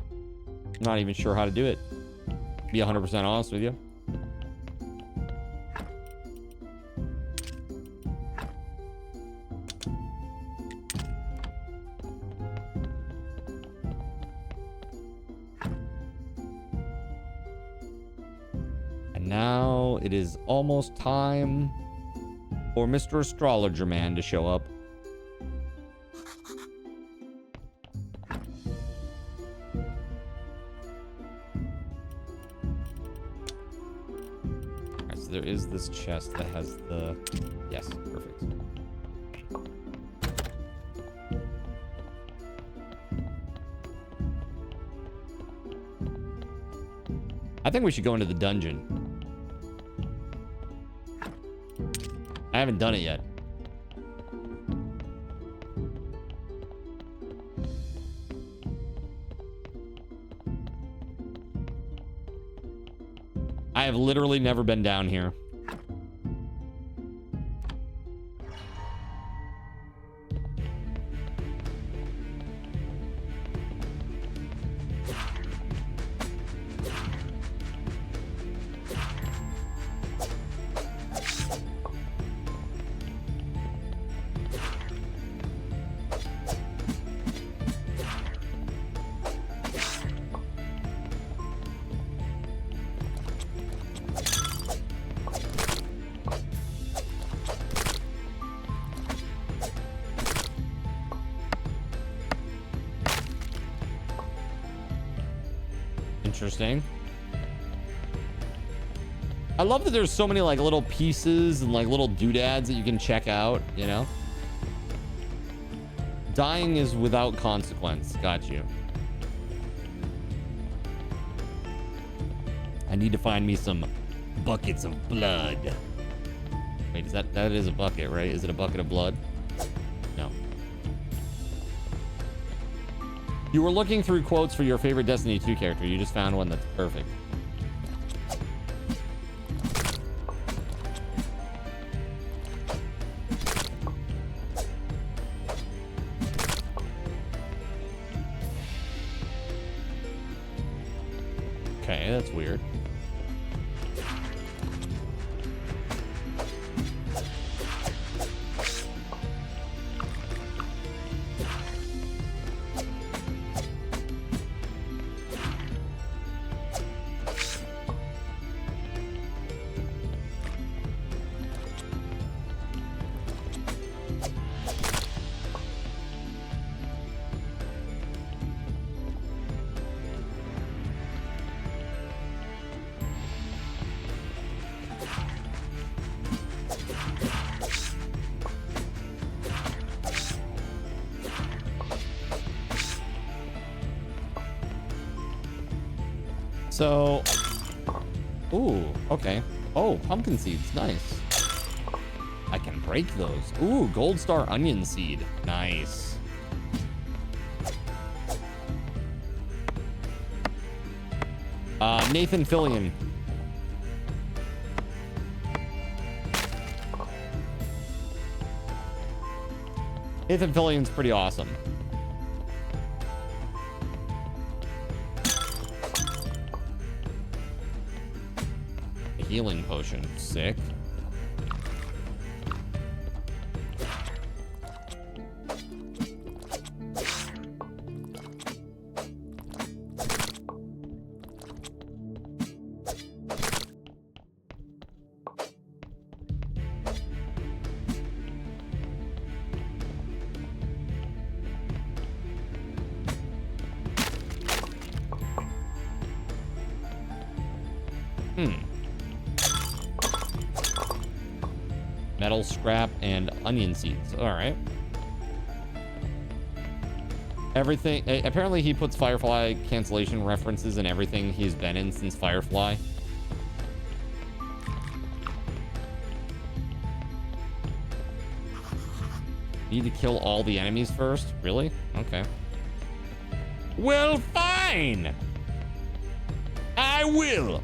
I'm not even sure how to do it. Be 100% honest with you. And now it is almost time for Mr. Astrologer Man to show up. There is this chest that has the... Yes, perfect. I think we should go into the dungeon. I haven't done it yet. I have literally never been down here. Interesting. I love that there's so many like little pieces and like little doodads that you can check out, you know? Dying is without consequence. Got you. I need to find me some buckets of blood. Wait, is that is a bucket, right? Is it a bucket of blood? No. You were looking through quotes for your favorite Destiny 2 character. You just found one that's perfect. Okay, that's weird. So Ooh, okay. Oh, pumpkin seeds, nice. I can break those. Ooh, gold star onion seed, nice. Nathan Fillion. Nathan Fillion's pretty awesome. A healing potion, sick. Metal scrap and onion seeds. All right. Everything. Apparently, he puts Firefly cancellation references in everything he's been in since Firefly. Need to kill all the enemies first? Really? Okay. Well, fine. I will.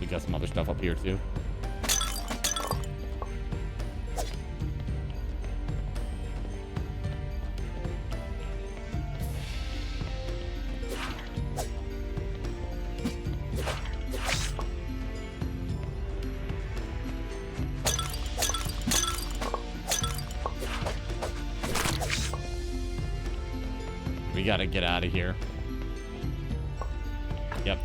Got some other stuff up here too. We gotta get out of here. Yep.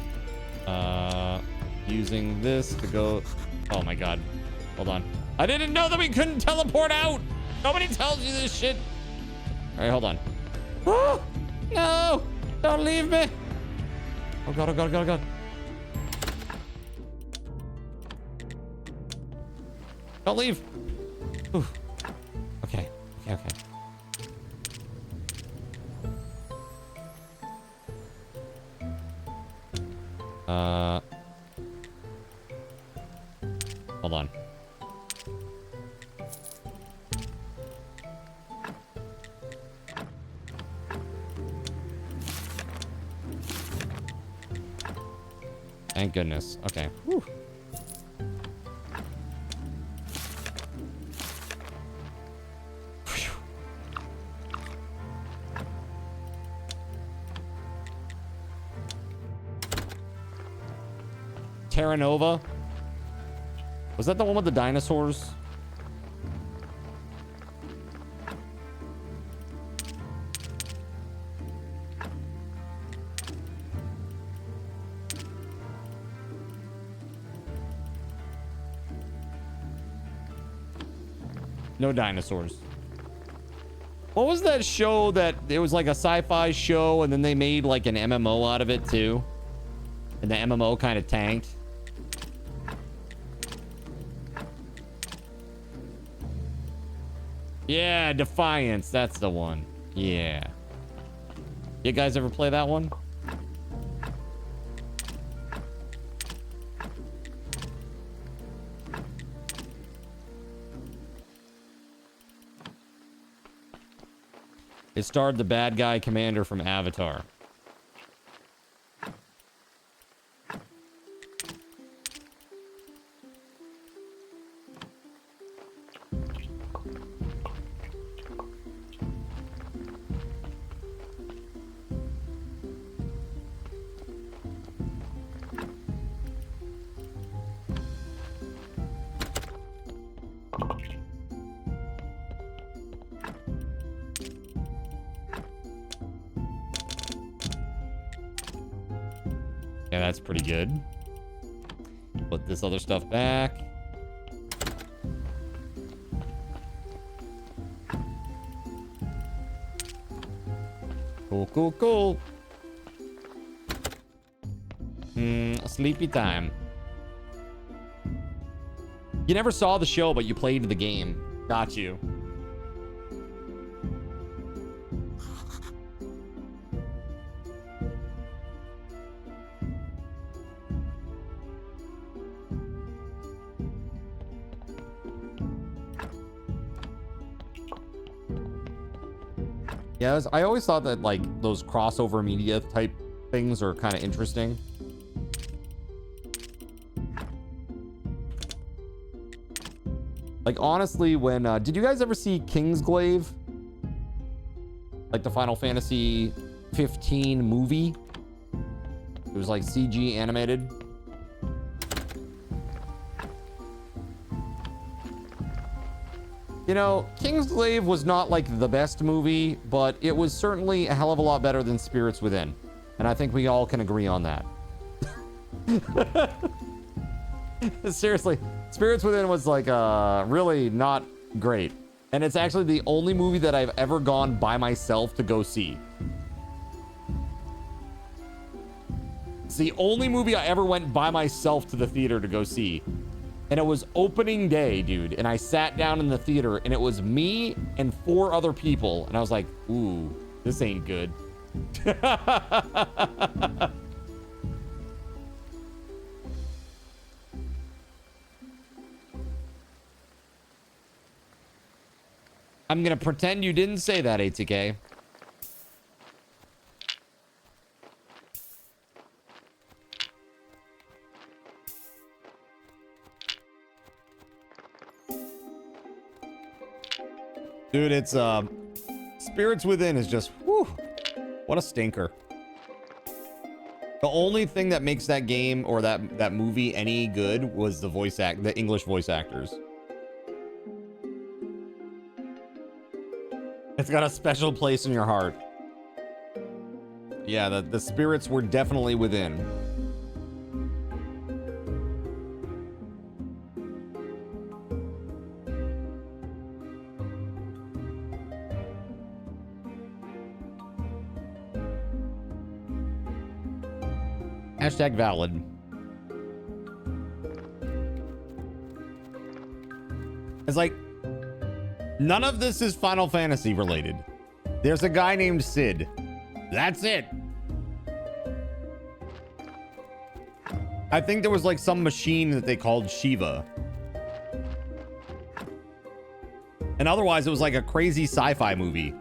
Using this to go. Oh my god. Hold on. I didn't know that we couldn't teleport out. Nobody tells you this shit. All right, hold on. Oh, no. Don't leave me. Oh god, oh god, oh god, oh god. Don't leave. Ooh. Okay. Okay, okay. Hold on. Thank goodness. Okay. Whew. Terra Nova. Was that the one with the dinosaurs? No dinosaurs. What was that show that it was like a sci-fi show and then they made like an MMO out of it too? And the MMO kind of tanked. Yeah, Defiance. That's the one. Yeah. You guys ever play that one? It starred the bad guy commander from Avatar. Yeah, that's pretty good. Put this other stuff back. Cool, cool, cool. Sleepy time. You never saw the show, but you played the game. Got you. Yeah, I always thought that like those crossover media type things are kind of interesting. Like honestly, when did you guys ever see Kingsglaive? Like the Final Fantasy 15 movie? It was like CG animated. You know, Kingsglaive was not like the best movie, but it was certainly a hell of a lot better than Spirits Within. And I think we all can agree on that. Seriously, Spirits Within was like really not great. And it's actually the only movie that I've ever gone by myself to go see. It's the only movie I ever went by myself to the theater to go see. And it was opening day, dude. And I sat down in the theater and it was me and 4 other people. And I was like, ooh, this ain't good. I'm gonna pretend you didn't say that, ATK. Dude, it's Spirits Within is just whew, what a stinker. The only thing that makes that game or that movie any good was the English voice actors. It's got a special place in your heart. Yeah, the spirits were definitely within. Hashtag valid. It's like, none of this is Final Fantasy related. There's a guy named Sid. That's it. I think there was like some machine that they called Shiva. And otherwise it was like a crazy sci-fi movie.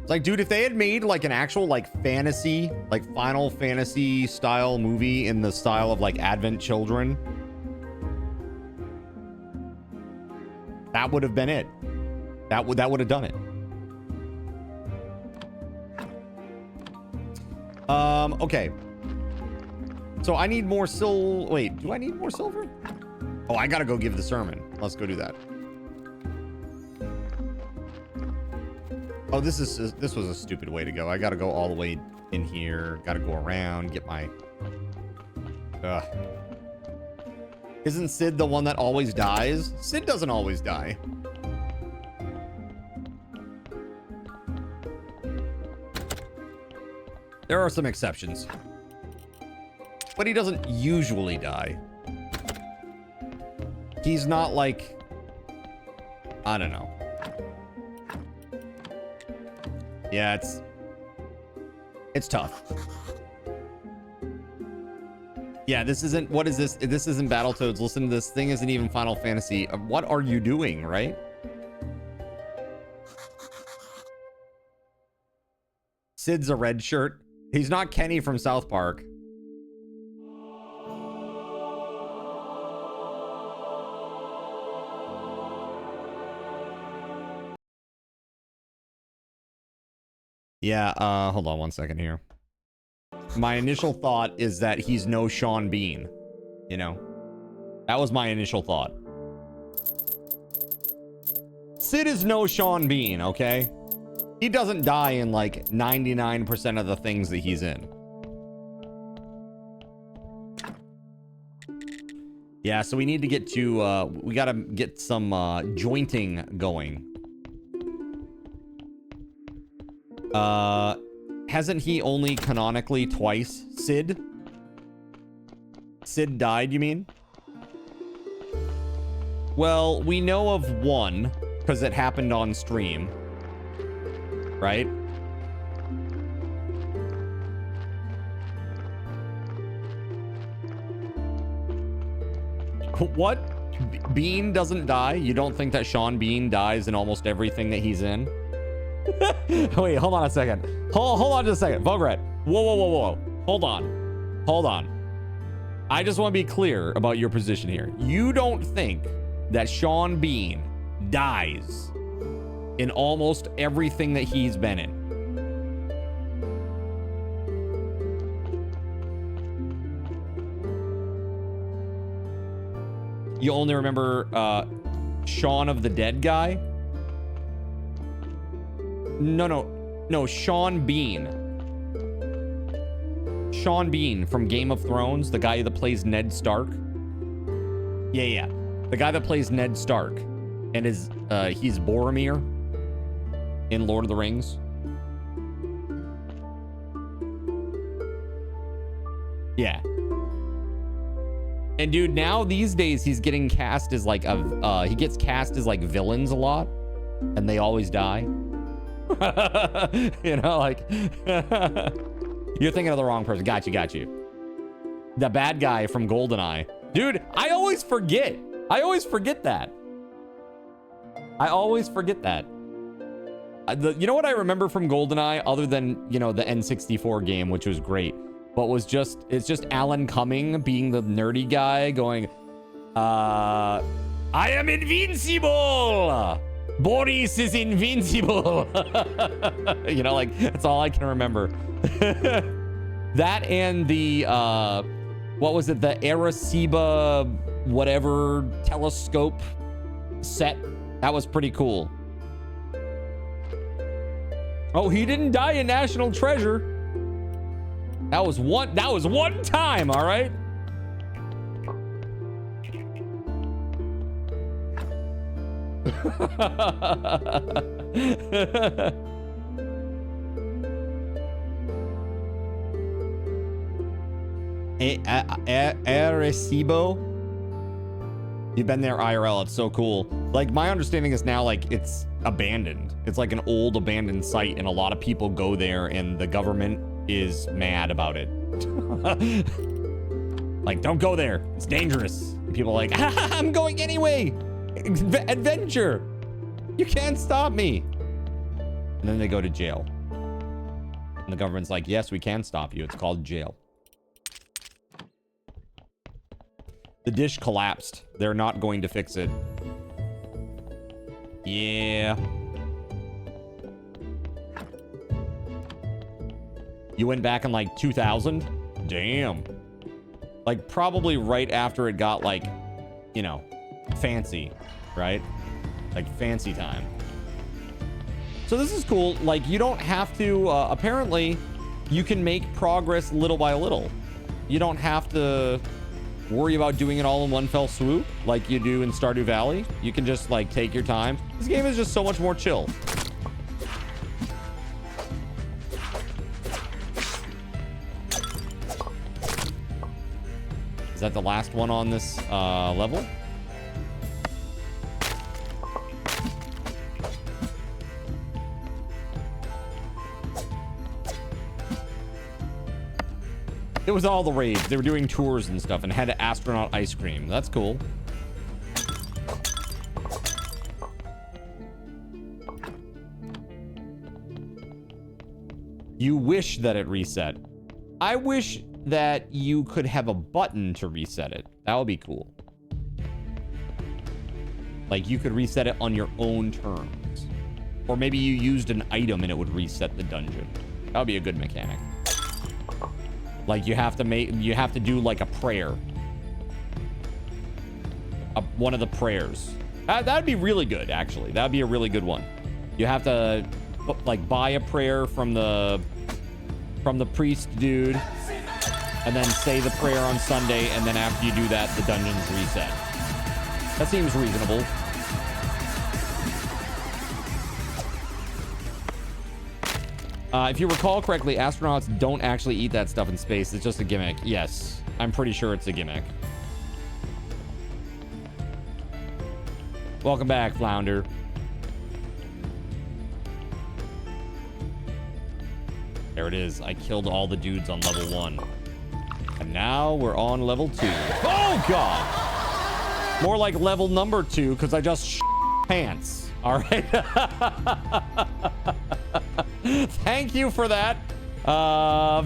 It's like, dude, if they had made like an actual like fantasy, like Final Fantasy style movie in the style of like Advent Children, that would have been it. That would have done it. Okay. So I need more wait, do I need more silver? Oh, I gotta go give the sermon. Let's go do that. Oh, this was a stupid way to go. I gotta go all the way in here. Gotta go around, get my... Ugh. Isn't Sid the one that always dies? Sid doesn't always die. There are some exceptions. But he doesn't usually die. He's not like... I don't know. Yeah, it's tough. Yeah, this isn't... What is this? This isn't Battletoads. Listen to this. Thing isn't even Final Fantasy. What are you doing, right? Sid's a red shirt. He's not Kenny from South Park. Yeah, hold on one second here. My initial thought is that he's no Sean Bean. You know? That was my initial thought. Sid is no Sean Bean, okay? He doesn't die in like 99% of the things that he's in. Yeah, so we need to get to, we gotta get some jointing going. Hasn't he only canonically twice? Sid? Sid died, you mean? Well, we know of one, because it happened on stream. Right? What? Bean doesn't die? You don't think that Sean Bean dies in almost everything that he's in? Wait, hold on a second. Hold on just a second. Vograt. Whoa. Hold on. I just want to be clear about your position here. You don't think that Sean Bean dies in almost everything that he's been in? You only remember Shaun of the Dead guy? No, Sean Bean. Sean Bean from Game of Thrones, the guy that plays Ned Stark. Yeah. The guy that plays Ned Stark. And he's Boromir in Lord of the Rings. Yeah. And dude, now these days he's getting cast as like he gets cast as like villains a lot, and they always die. You know, like you're thinking of the wrong person. Got you. The bad guy from GoldenEye. Dude, I always forget that. You know what I remember from GoldenEye, other than, you know, the N64 game, which was great, but it's just Alan Cumming being the nerdy guy going, I am invincible. Boris is invincible. You know, like, that's all I can remember. That and the, what was it? The Arecibo whatever telescope set. That was pretty cool. Oh, he didn't die in National Treasure. That was one time, all right? Arecibo? You've been there, IRL. It's so cool. Like, my understanding is now, like, it's abandoned. It's like an old abandoned site, and a lot of people go there, and the government is mad about it. Like, don't go there. It's dangerous. And people are like, I'm going anyway. Adventure. You can't stop me. And then they go to jail. And the government's like, yes, we can stop you. It's called jail. The dish collapsed. They're not going to fix it. Yeah. You went back in like 2000? Damn. Like probably right after it got like, you know, fancy, right? Like fancy time. So this is cool. Like you don't have to, apparently you can make progress little by little. You don't have to worry about doing it all in one fell swoop like you do in Stardew Valley. You can just like take your time. This game is just so much more chill. Is that the last one on this level? It was all the rage. They were doing tours and stuff and had astronaut ice cream. That's cool. You wish that it reset. I wish that you could have a button to reset it. That would be cool. Like you could reset it on your own terms. Or maybe you used an item and it would reset the dungeon. That would be a good mechanic. Like you have to do like a prayer. One of the prayers. That'd be really good, actually. That'd be a really good one. You have to like buy a prayer from the priest dude, and then say the prayer on Sunday, and then after you do that, the dungeon's reset. That seems reasonable. If you recall correctly, astronauts don't actually eat that stuff in space. It's just a gimmick. Yes, I'm pretty sure it's a gimmick. Welcome back, Flounder. There it is. I killed all the dudes on level 1. And now we're on level 2. Oh, God! More like level number 2, because I just pants. All right. Thank you for that.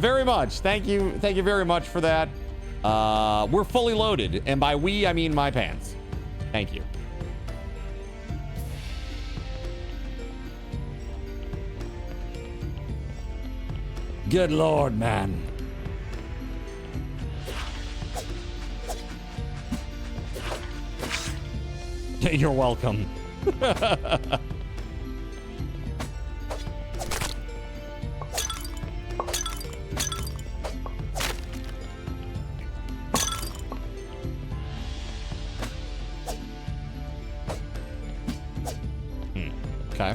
Very much. Thank you very much for that. We're fully loaded. And by we, I mean my pants. Thank you. Good Lord, man. You're welcome. Okay.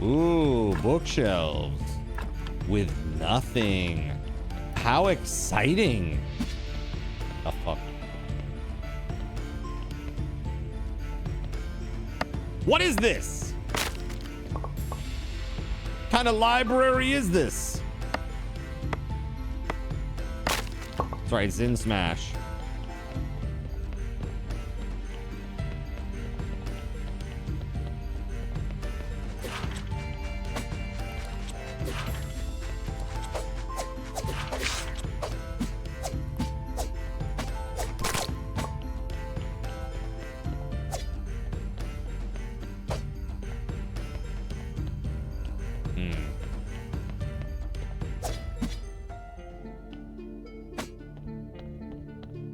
Ooh, bookshelves with nothing. How exciting. The fuck? What is this? What kind of library is this? That's right, it's in Smash.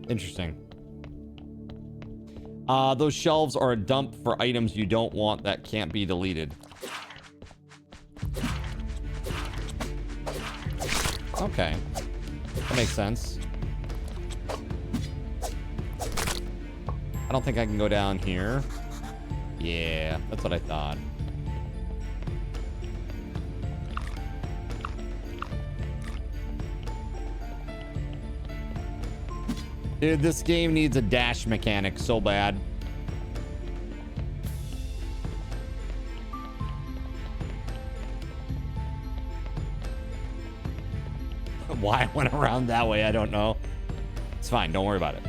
Interesting. Those shelves are a dump for items you don't want that can't be deleted. Okay. That makes sense. I don't think I can go down here. Yeah, that's what I thought. Dude, this game needs a dash mechanic so bad. Why I went around that way, I don't know. It's fine, don't worry about it.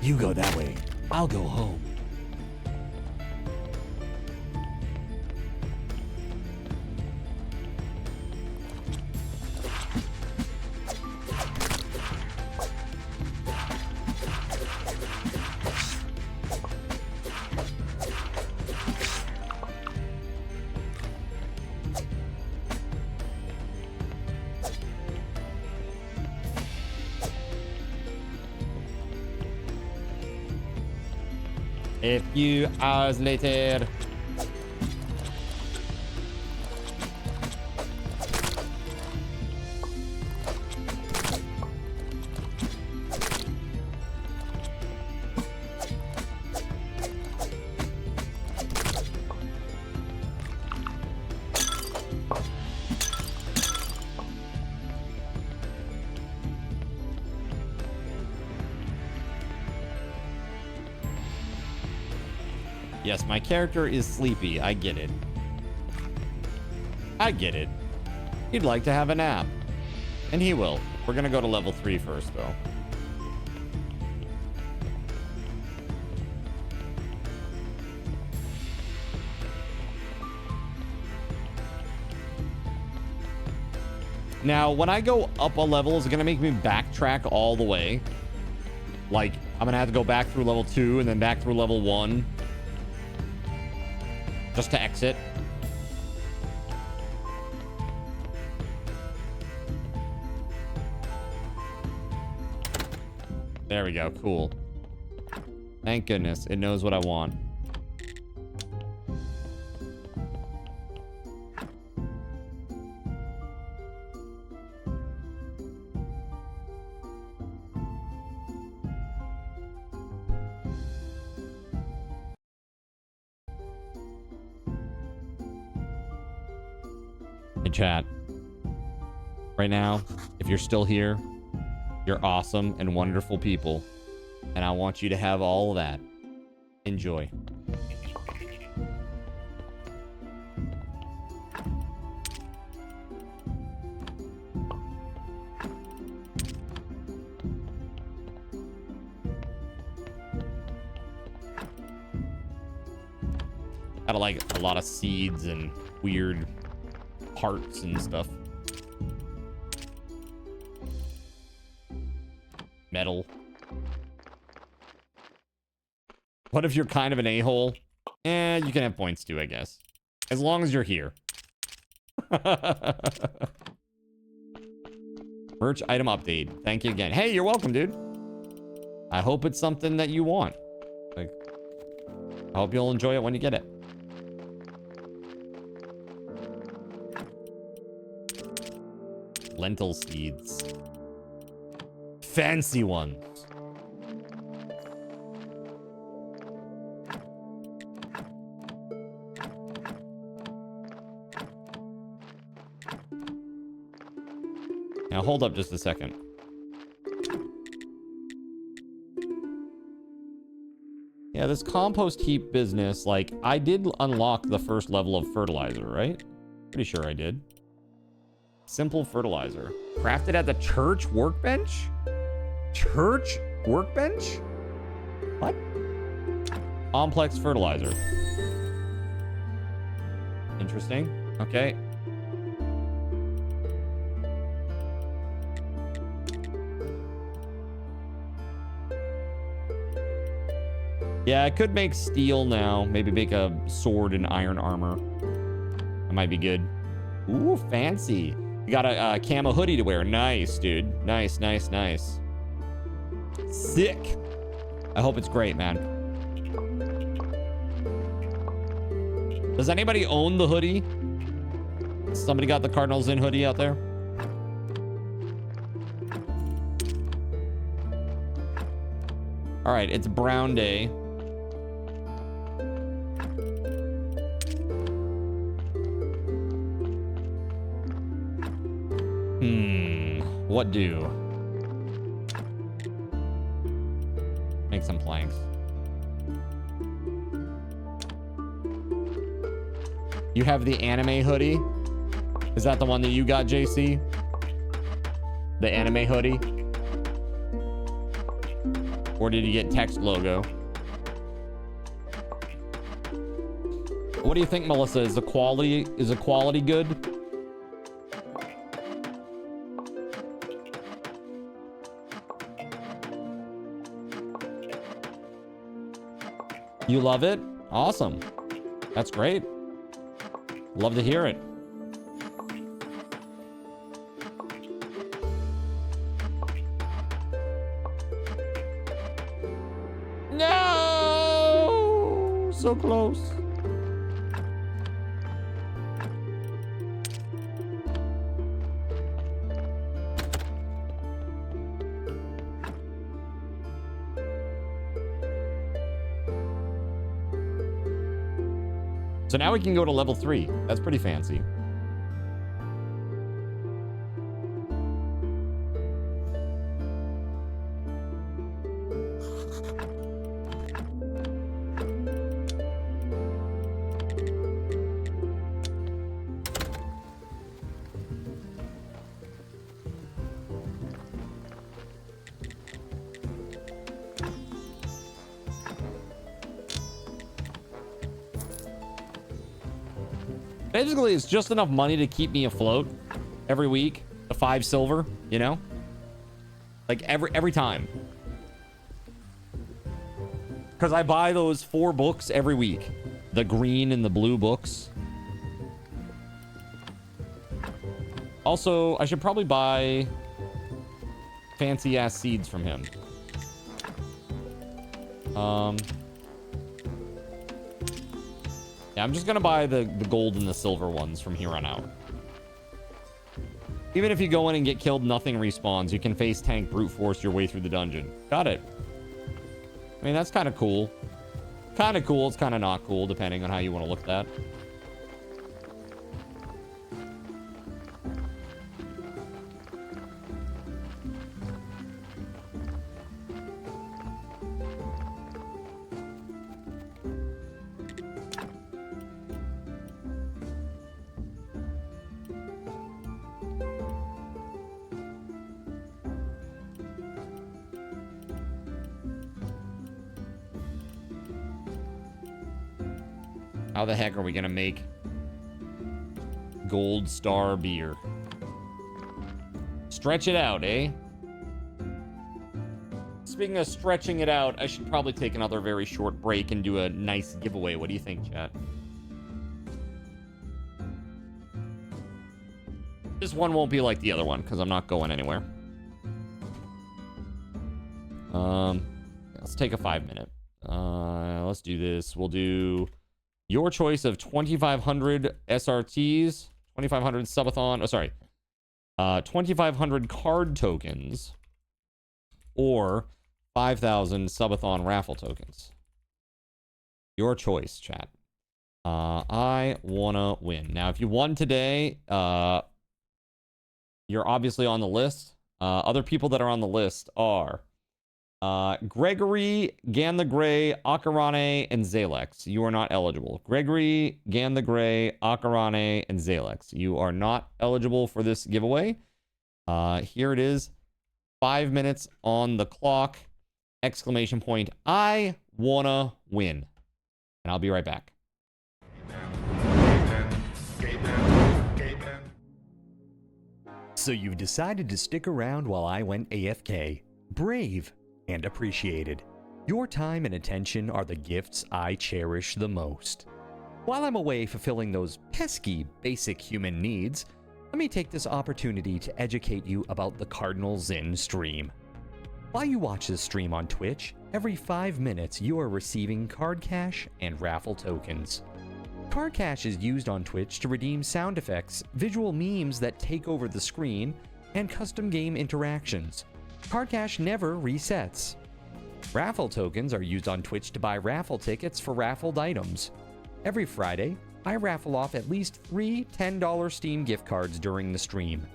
You go that way. I'll go home. A few hours later. Yes, my character is sleepy. I get it. I get it. He'd like to have a nap. And he will. We're gonna go to level 3 first, though. Now, when I go up a level, is it gonna make me backtrack all the way? Like, I'm gonna have to go back through level 2 and then back through level 1? Just to exit. There we go. Cool. Thank goodness. It knows what I want. Hey, chat. Right now, if you're still here, you're awesome and wonderful people. And I want you to have all of that. Enjoy. Got like a lot of seeds and weird parts and stuff. Metal. What if you're kind of an a-hole? Eh, you can have points too, I guess. As long as you're here. Merch item update. Thank you again. Hey, you're welcome, dude. I hope it's something that you want. Like, I hope you'll enjoy it when you get it. Lentil seeds. Fancy ones. Now hold up just a second. Yeah, this compost heap business, like, I did unlock the first level of fertilizer, right? Pretty sure I did. Simple fertilizer. Crafted at the church workbench? Church workbench? What? Complex fertilizer. Interesting. Okay. Yeah, I could make steel now. Maybe make a sword and iron armor. That might be good. Ooh, fancy. You got a camo hoodie to wear. Nice, dude. Nice, nice, nice. Sick. I hope it's great, man. Does anybody own the hoodie? Somebody got the Cardinals in hoodie out there? All right, it's brown day. What do? Make some planks. You have the anime hoodie? Is that the one that you got, JC? The anime hoodie? Or did you get text logo? What do you think, Melissa? Is the quality good? You love it? Awesome. That's great. Love to hear it. No! So close. So now we can go to level 3. That's pretty fancy. Basically, it's just enough money to keep me afloat every week. The 5 silver, you know? Like every time. Because I buy those 4 books every week. The green and the blue books. Also, I should probably buy fancy ass seeds from him. Yeah, I'm just gonna buy the gold and the silver ones from here on out. Even if you go in and get killed, nothing respawns. You can face tank brute force your way through the dungeon. Got it. I mean, that's kind of cool. Kind of cool. It's kind of not cool, depending on how you want to look at that. How the heck are we gonna make Gold Star beer? Stretch it out, eh? Speaking of stretching it out, I should probably take another very short break and do a nice giveaway. What do you think, chat? This one won't be like the other one because I'm not going anywhere. Let's take a 5-minute. Let's do this. We'll do your choice of 2,500 SRTs, 2,500 Subathon. Oh, sorry. 2,500 card tokens or 5,000 Subathon raffle tokens. Your choice, chat. I wanna win. Now, if you won today, you're obviously on the list. Other people that are on the list are Gregory, Gan the Grey, Akarane, and Zalex. You are not eligible. Gregory, Gan the Grey, Akarane, and Zalex. You are not eligible for this giveaway. Here it is. 5 minutes on the clock. Exclamation point. I wanna win. And I'll be right back. So you've decided to stick around while I went AFK. Brave and appreciated. Your time and attention are the gifts I cherish the most. While I'm away fulfilling those pesky basic human needs, let me take this opportunity to educate you about the Cardinal Zin stream. While you watch this stream on Twitch, every 5 minutes you are receiving card cash and raffle tokens. Card cash is used on Twitch to redeem sound effects, visual memes that take over the screen, and custom game interactions. Card cash never resets. Raffle tokens are used on Twitch to buy raffle tickets for raffled items. Every Friday, I raffle off at least 3 $10 Steam gift cards during the stream.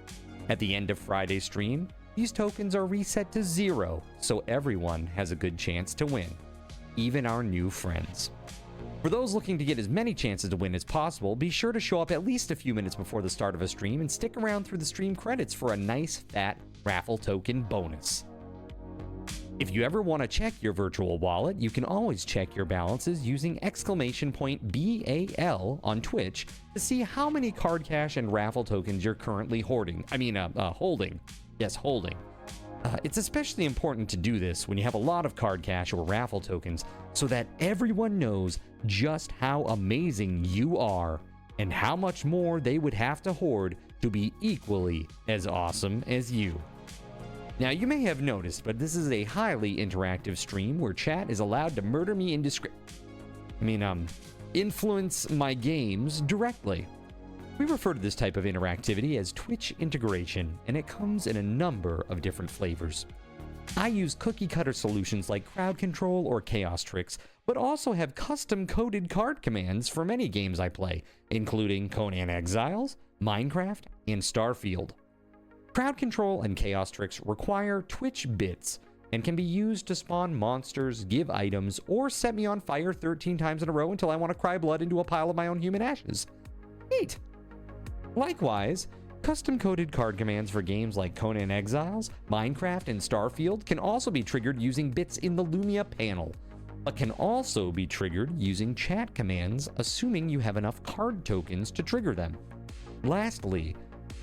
At the end of Friday's stream, these tokens are reset to 0, so everyone has a good chance to win, even our new friends. For those looking to get as many chances to win as possible, be sure to show up at least a few minutes before the start of a stream and stick around through the stream credits for a nice fat raffle token bonus. If you ever want to check your virtual wallet, you can always check your balances using !BAL on Twitch to see how many card cash and raffle tokens you're currently holding. Yes, holding. It's especially important to do this when you have a lot of card cash or raffle tokens so that everyone knows just how amazing you are and how much more they would have to hoard to be equally as awesome as you. Now, you may have noticed, but this is a highly interactive stream where chat is allowed to murder me influence my games directly. We refer to this type of interactivity as Twitch integration, and it comes in a number of different flavors. I use cookie-cutter solutions like crowd control or chaos tricks, but also have custom-coded card commands for many games I play, including Conan Exiles, Minecraft, and Starfield. Crowd control and chaos tricks require Twitch bits and can be used to spawn monsters, give items, or set me on fire 13 times in a row until I want to cry blood into a pile of my own human ashes. Neat! Likewise, custom-coded card commands for games like Conan Exiles, Minecraft, and Starfield can also be triggered using bits in the Lumia panel, but can also be triggered using chat commands, assuming you have enough card tokens to trigger them. Lastly,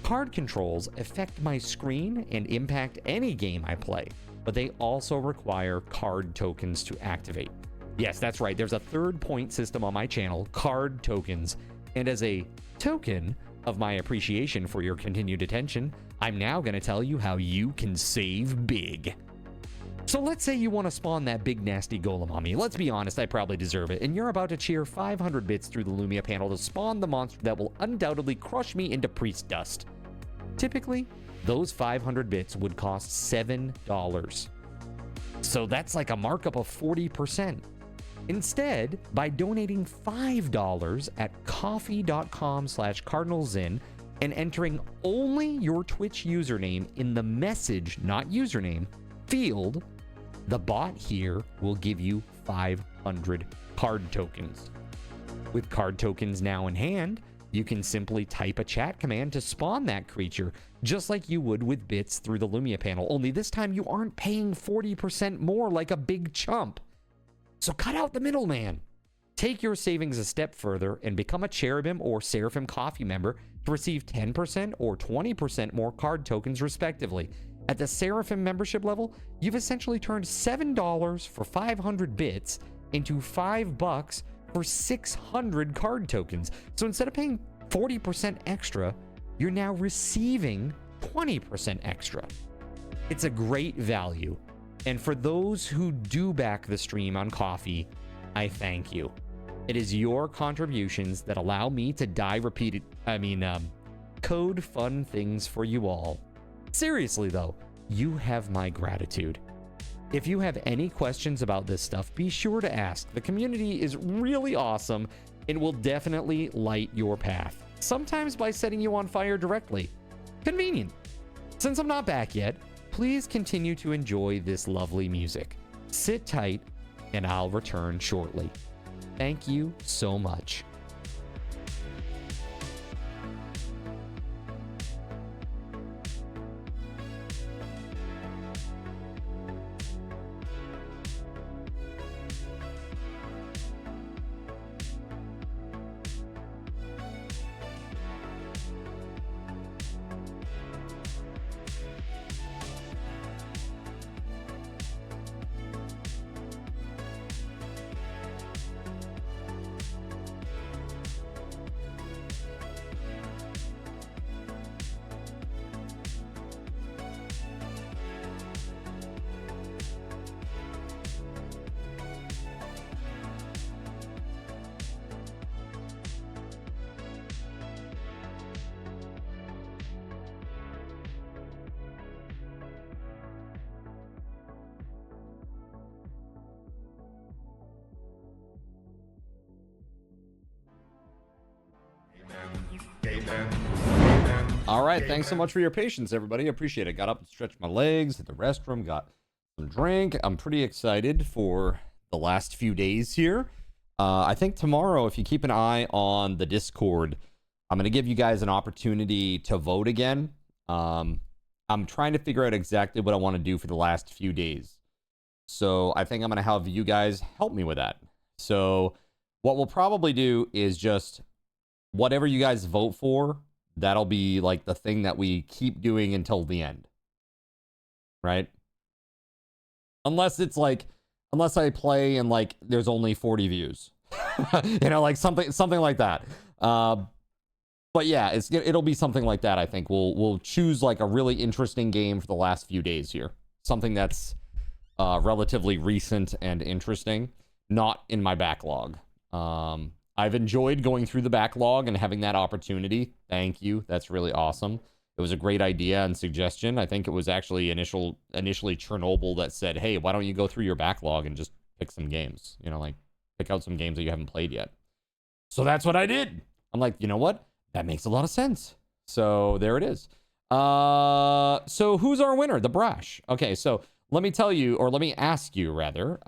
card controls affect my screen and impact any game I play, but they also require card tokens to activate. Yes, that's right, there's a third point system on my channel, card tokens, and as a token of my appreciation for your continued attention, I'm now going to tell you how you can save big. So let's say you want to spawn that big nasty golem on me. Let's be honest, I probably deserve it, and you're about to cheer 500 bits through the Lumia panel to spawn the monster that will undoubtedly crush me into priest dust. Typically, those 500 bits would cost $7. So that's like a markup of 40%. Instead, by donating $5 at coffee.com/cardinalzin and entering only your Twitch username in the message, not username, field, the bot here will give you 500 card tokens. With card tokens now in hand, you can simply type a chat command to spawn that creature, just like you would with bits through the Lumia panel, only this time you aren't paying 40% more like a big chump. So cut out the middleman. Take your savings a step further and become a Cherubim or Seraphim Coffee member to receive 10% or 20% more card tokens respectively. At the Seraphim membership level, you've essentially turned $7 for 500 bits into $5 for 600 card tokens. So instead of paying 40% extra, you're now receiving 20% extra. It's a great value. And for those who do back the stream on Coffee, I thank you. It is your contributions that allow me to code fun things for you all. Seriously though, you have my gratitude. If you have any questions about this stuff, be sure to ask. The community is really awesome and will definitely light your path. Sometimes by setting you on fire directly. Convenient. Since I'm not back yet, please continue to enjoy this lovely music. Sit tight and I'll return shortly. Thank you so much. All right, thanks so much for your patience, everybody. I appreciate it. Got up and stretched my legs, hit the restroom, got some drink. I'm pretty excited for the last few days here. I think tomorrow, if you keep an eye on the Discord, I'm going to give you guys an opportunity to vote again. I'm trying to figure out exactly what I want to do for the last few days. So I think I'm going to have you guys help me with that. So what we'll probably do is just whatever you guys vote for, that'll be like the thing that we keep doing until the end. Right? Unless it's like, unless I play and like there's only 40 views. You know, like something like that. But yeah, it'll be something like that. I think we'll choose like a really interesting game for the last few days here. Something that's relatively recent and interesting, not in my backlog. I've enjoyed going through the backlog and having that opportunity. Thank you. That's really awesome. It was a great idea and suggestion. I think it was actually initially Chernobyl that said, hey, why don't you go through your backlog and just pick some games? You know, like pick out some games that you haven't played yet. So that's what I did. I'm like, you know what? That makes a lot of sense. So there it is. So who's our winner? The Brash. Okay, so let me tell you, or let me ask you rather,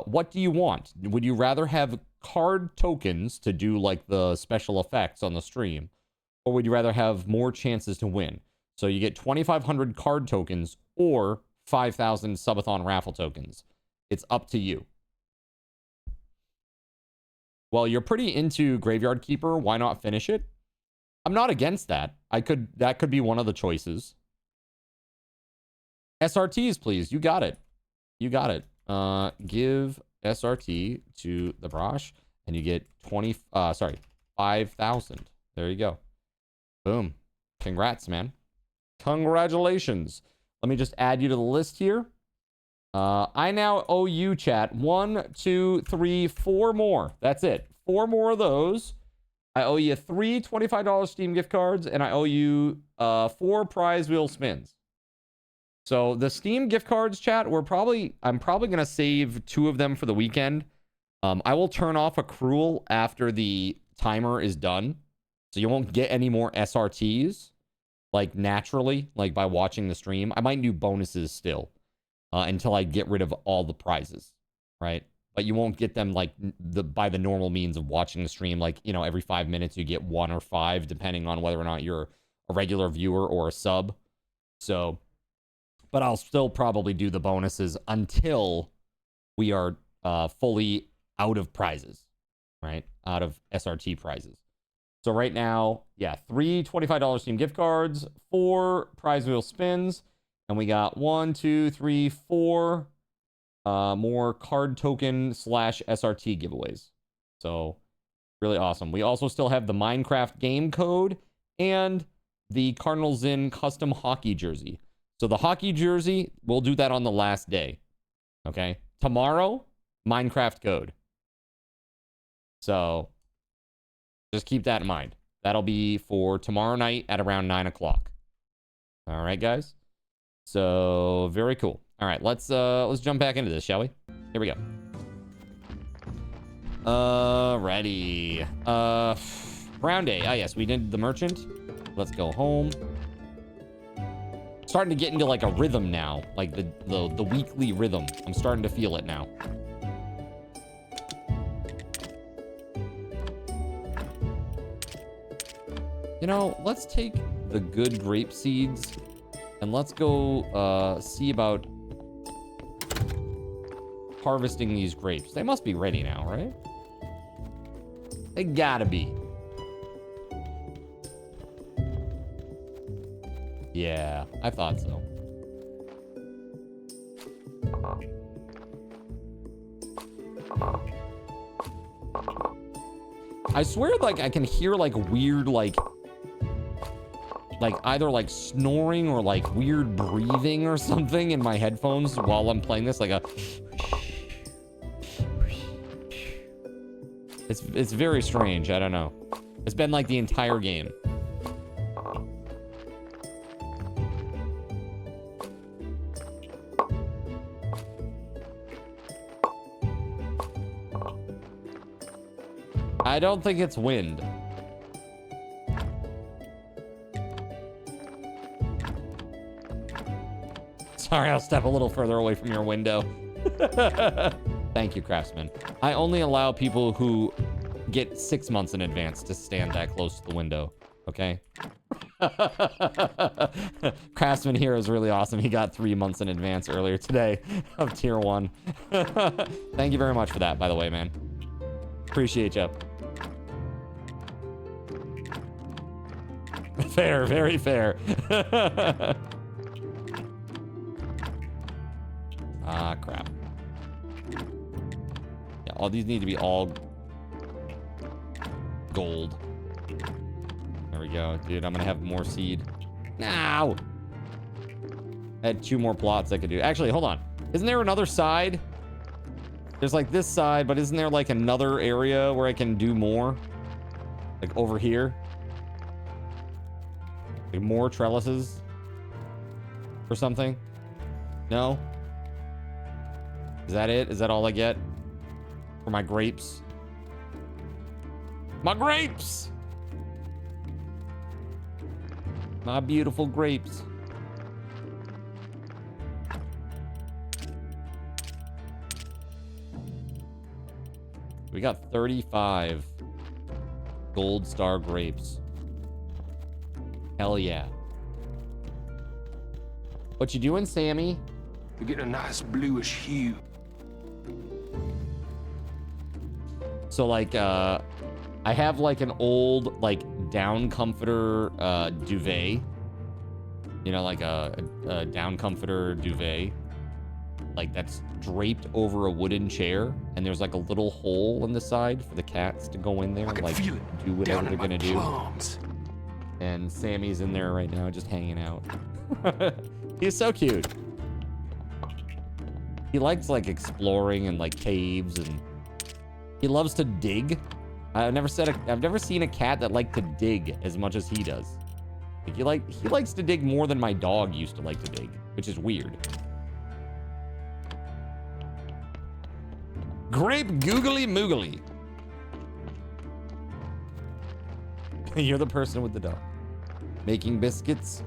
what do you want? Would you rather have card tokens to do like the special effects on the stream, or would you rather have more chances to win? So you get 2,500 card tokens or 5,000 Subathon raffle tokens. It's up to you. Well, you're pretty into Graveyard Keeper. Why not finish it? I'm not against that. That could be one of the choices. SRTs, please. You got it. You got it. Give SRT to the Brosh, and you get 5,000. There you go. Boom. Congrats, man. Congratulations. Let me just add you to the list here. I now owe you, chat, 1, 2, 3, 4 more. That's it. 4 more of those. I owe you 3 $25 Steam gift cards, and I owe you 4 prize wheel spins. So the Steam gift cards, chat, I'm probably going to save 2 of them for the weekend. I will turn off accrual after the timer is done. So you won't get any more SRTs, like naturally, like by watching the stream. I might do bonuses still until I get rid of all the prizes, right? But you won't get them like by the normal means of watching the stream. Like, you know, every 5 minutes you get 1 or 5, depending on whether or not you're a regular viewer or a sub. So, but I'll still probably do the bonuses until we are fully out of prizes. right, out of SRT prizes. So right now, yeah, 3 $25 Steam gift cards, 4 prize wheel spins, and we got 1, 2, 3, 4 more card token / SRT giveaways. So really awesome. We also still have the Minecraft game code and the Cardinals in custom hockey jersey. So the hockey jersey, we'll do that on the last day. Okay? Tomorrow, Minecraft code. So just keep that in mind. That'll be for tomorrow night at around 9 o'clock. All right, guys. So very cool. All right, let's jump back into this, shall we? Here we go. Ready. Brown day. Ah, yes, we did the merchant. Let's go home. Starting to get into like a rhythm now, like the weekly rhythm. I'm starting to feel it now. You know, let's take the good grape seeds and let's go see about harvesting these grapes. They must be ready now, right? They gotta be. Yeah, I thought so. I swear, like, I can hear, like, weird, like either, like, snoring or, like, weird breathing or something in my headphones while I'm playing this, like a... It's very strange, I don't know. It's been, like, the entire game. I don't think it's wind. Sorry, I'll step a little further away from your window. Thank you, Craftsman. I only allow people who get 6 months in advance to stand that close to the window, okay? Craftsman here is really awesome. He got 3 months in advance earlier today of tier 1. Thank you very much for that, by the way, man. Appreciate you. Fair, very fair. Ah, crap. Yeah, all these need to be all gold. There we go. Dude, I'm gonna have more seed. Now! I had 2 more plots I could do. Actually, hold on. Isn't there another side? There's like this side, but isn't there like another area where I can do more? Like over here? Like more trellises? Or something? No? Is that it? Is that all I get? For my grapes? My grapes! My beautiful grapes. We got 35 gold star grapes. Hell yeah. What you doing, Sammy? You're getting a nice bluish hue. So like, I have like an old like down comforter duvet. You know, like a down comforter duvet. Like that's draped over a wooden chair, and there's like a little hole in the side for the cats to go in there and like do whatever they're gonna do. And Sammy's in there right now, just hanging out. He's so cute. He likes like exploring and like caves, and he loves to dig. I've never seen a cat that liked to dig as much as he does. Like, he likes to dig more than my dog used to like to dig, which is weird. Grape googly moogly. You're the person with the dog. Making biscuits?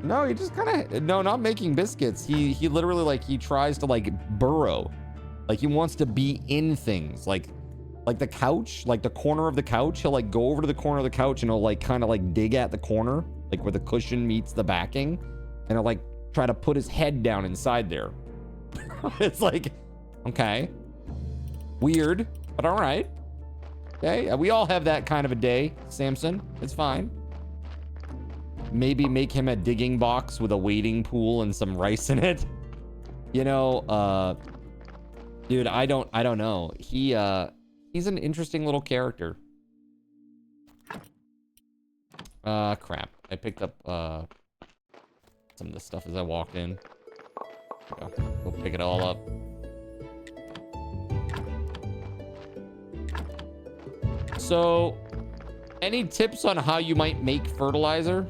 No, he just kind of... No, not making biscuits. He literally, like, he tries to, like, burrow. Like, he wants to be in things. Like the couch, like, the corner of the couch. He'll, like, go over to the corner of the couch and he'll, like, kind of, like, dig at the corner. Like, where the cushion meets the backing. And he'll, like, try to put his head down inside there. It's like, okay. Weird, but all right. Okay, we all have that kind of a day, Samson. It's fine. Maybe make him a digging box with a wading pool and some rice in it. You know, dude, I don't know. He's an interesting little character. Crap. I picked up some of the stuff as I walked in. Go pick it all up. So, any tips on how you might make fertilizer?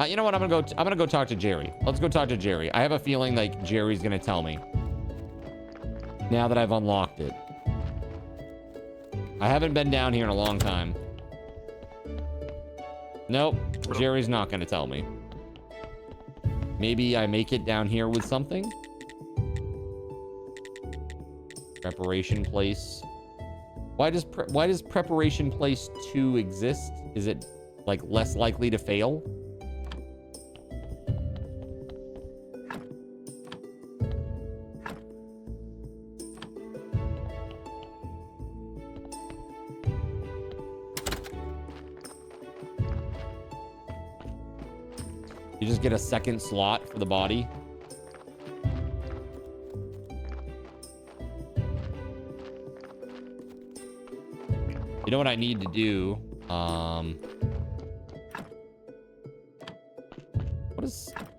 You know what? I'm gonna go talk to Jerry. Let's go talk to Jerry. I have a feeling like Jerry's gonna tell me. Now that I've unlocked it. I haven't been down here in a long time. Nope. Jerry's not gonna tell me. Maybe I make it down here with something? Preparation place. Why does preparation place 2 exist? Is it like less likely to fail? You just get a second slot for the body. You know what I need to do?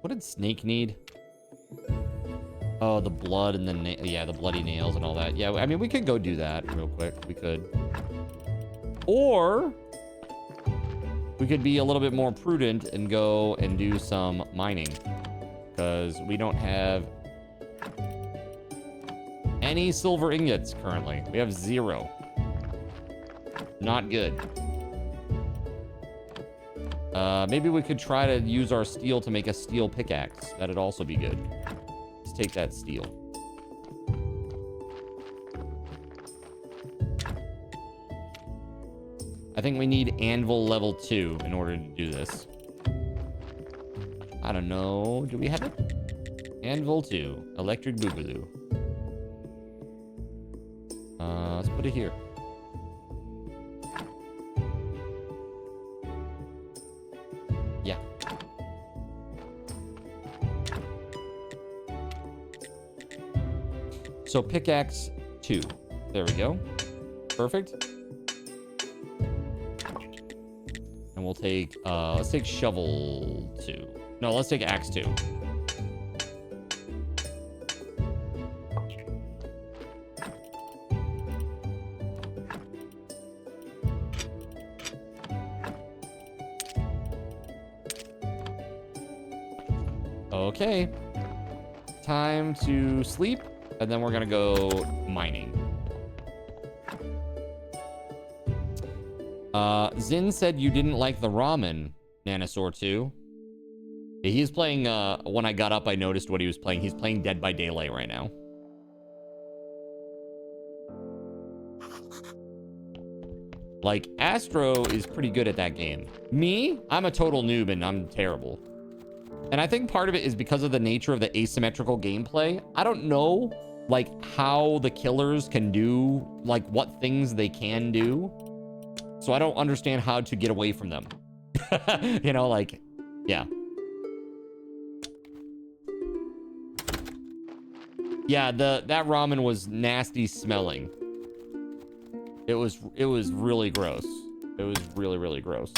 What did Snake need? Oh, the blood and the the bloody nails and all that. Yeah, I mean, we could go do that real quick. We could. Or we could be a little bit more prudent and go and do some mining, because we don't have any silver ingots currently. We have 0. Not good. Maybe we could try to use our steel to make a steel pickaxe. That'd also be good. Let's take that steel. I think we need anvil level 2 in order to do this. I don't know. Do we have it? Anvil 2. Electric boogaloo. Let's put it here. Yeah. So pickaxe 2. There we go. Perfect. And we'll take, let's take shovel 2. No, let's take axe 2. Okay. Time to sleep, and then we're gonna go mining. Zin said you didn't like the ramen, Nanosaur 2. He's playing, when I got up, I noticed what he was playing. He's playing Dead by Daylight right now. Like, Astro is pretty good at that game. Me, I'm a total noob and I'm terrible. And I think part of it is because of the nature of the asymmetrical gameplay. I don't know, like, how the killers can do, like, what things they can do. So I don't understand how to get away from them. You know, like, yeah. Yeah, that ramen was nasty smelling. It was really gross. It was really, really gross.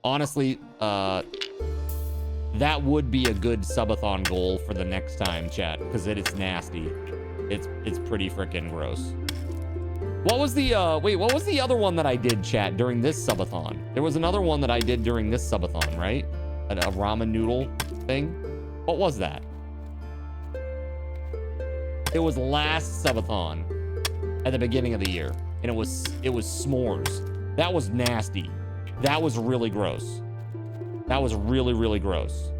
Honestly, that would be a good subathon goal for the next time, chat, because it's nasty. It's pretty freaking gross. What was the wait, what was the other one that I did, chat, during this subathon? There was another one that I did during this subathon, right? A ramen noodle thing. What was that? It was last subathon at the beginning of the year, and it was s'mores. That was nasty. That was really gross. That was really, really gross.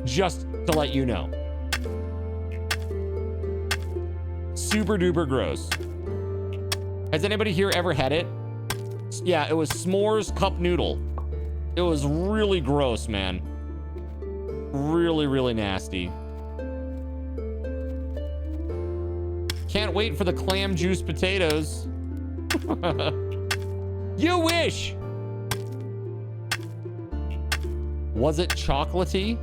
Just to let you know. Super duper gross. Has anybody here ever had it? Yeah, it was s'mores cup noodle. It was really gross, man. Really, really nasty. Can't wait for the clam juice potatoes. You wish. Was it chocolatey?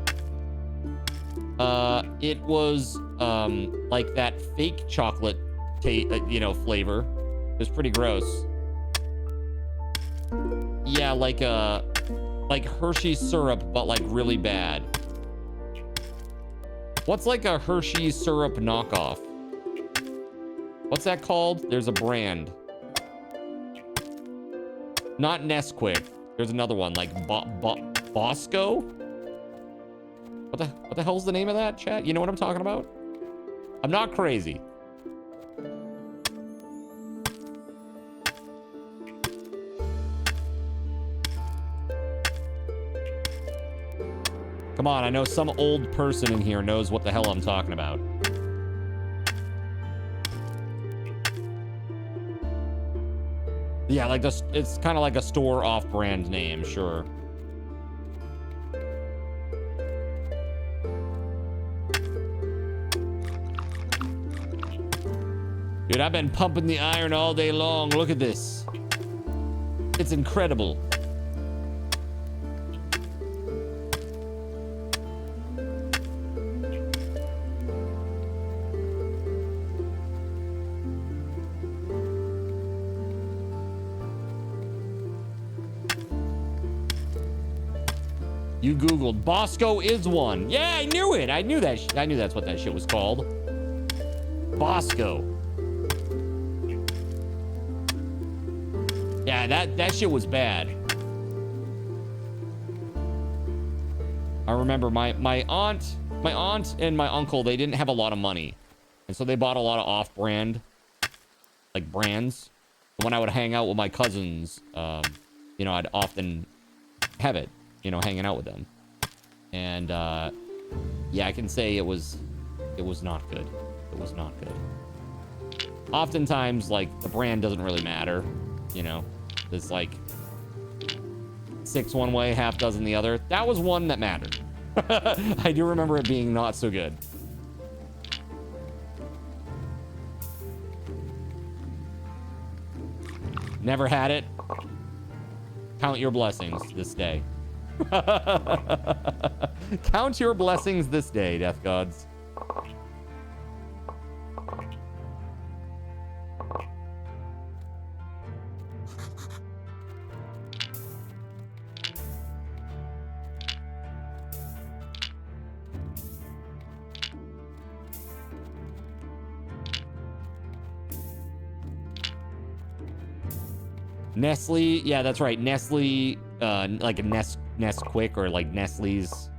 It was like that fake chocolate flavor. It was pretty gross. Yeah, like Hershey syrup, but like really bad. What's like a Hershey syrup knockoff? What's that called? There's a brand. Not Nesquik. There's another one like Bosco. What the hell's the name of that, chat? You know what I'm talking about? I'm not crazy. Come on, I know some old person in here knows what the hell I'm talking about. Yeah, like this, it's kind of like a store off-brand name, sure. Dude, I've been pumping the iron all day long. Look at this. It's incredible. You Googled Bosco is one. Yeah, I knew it. I knew that. I knew that's what that shit was called. Bosco. Yeah, that shit was bad. I remember my aunt and my uncle, they didn't have a lot of money. And so they bought a lot of off-brand, like brands. When I would hang out with my cousins, you know, I'd often have it, you know, hanging out with them. And yeah, I can say it was not good. It was not good. Oftentimes, like, the brand doesn't really matter, you know. There's like 6 one way, half dozen the other. That was one that mattered. I do remember it being not so good. Never had it. Count your blessings this day. Count your blessings this day, Death Gods. Nestle, yeah, that's right. Nestle, like a Nesquik or like Nestle's,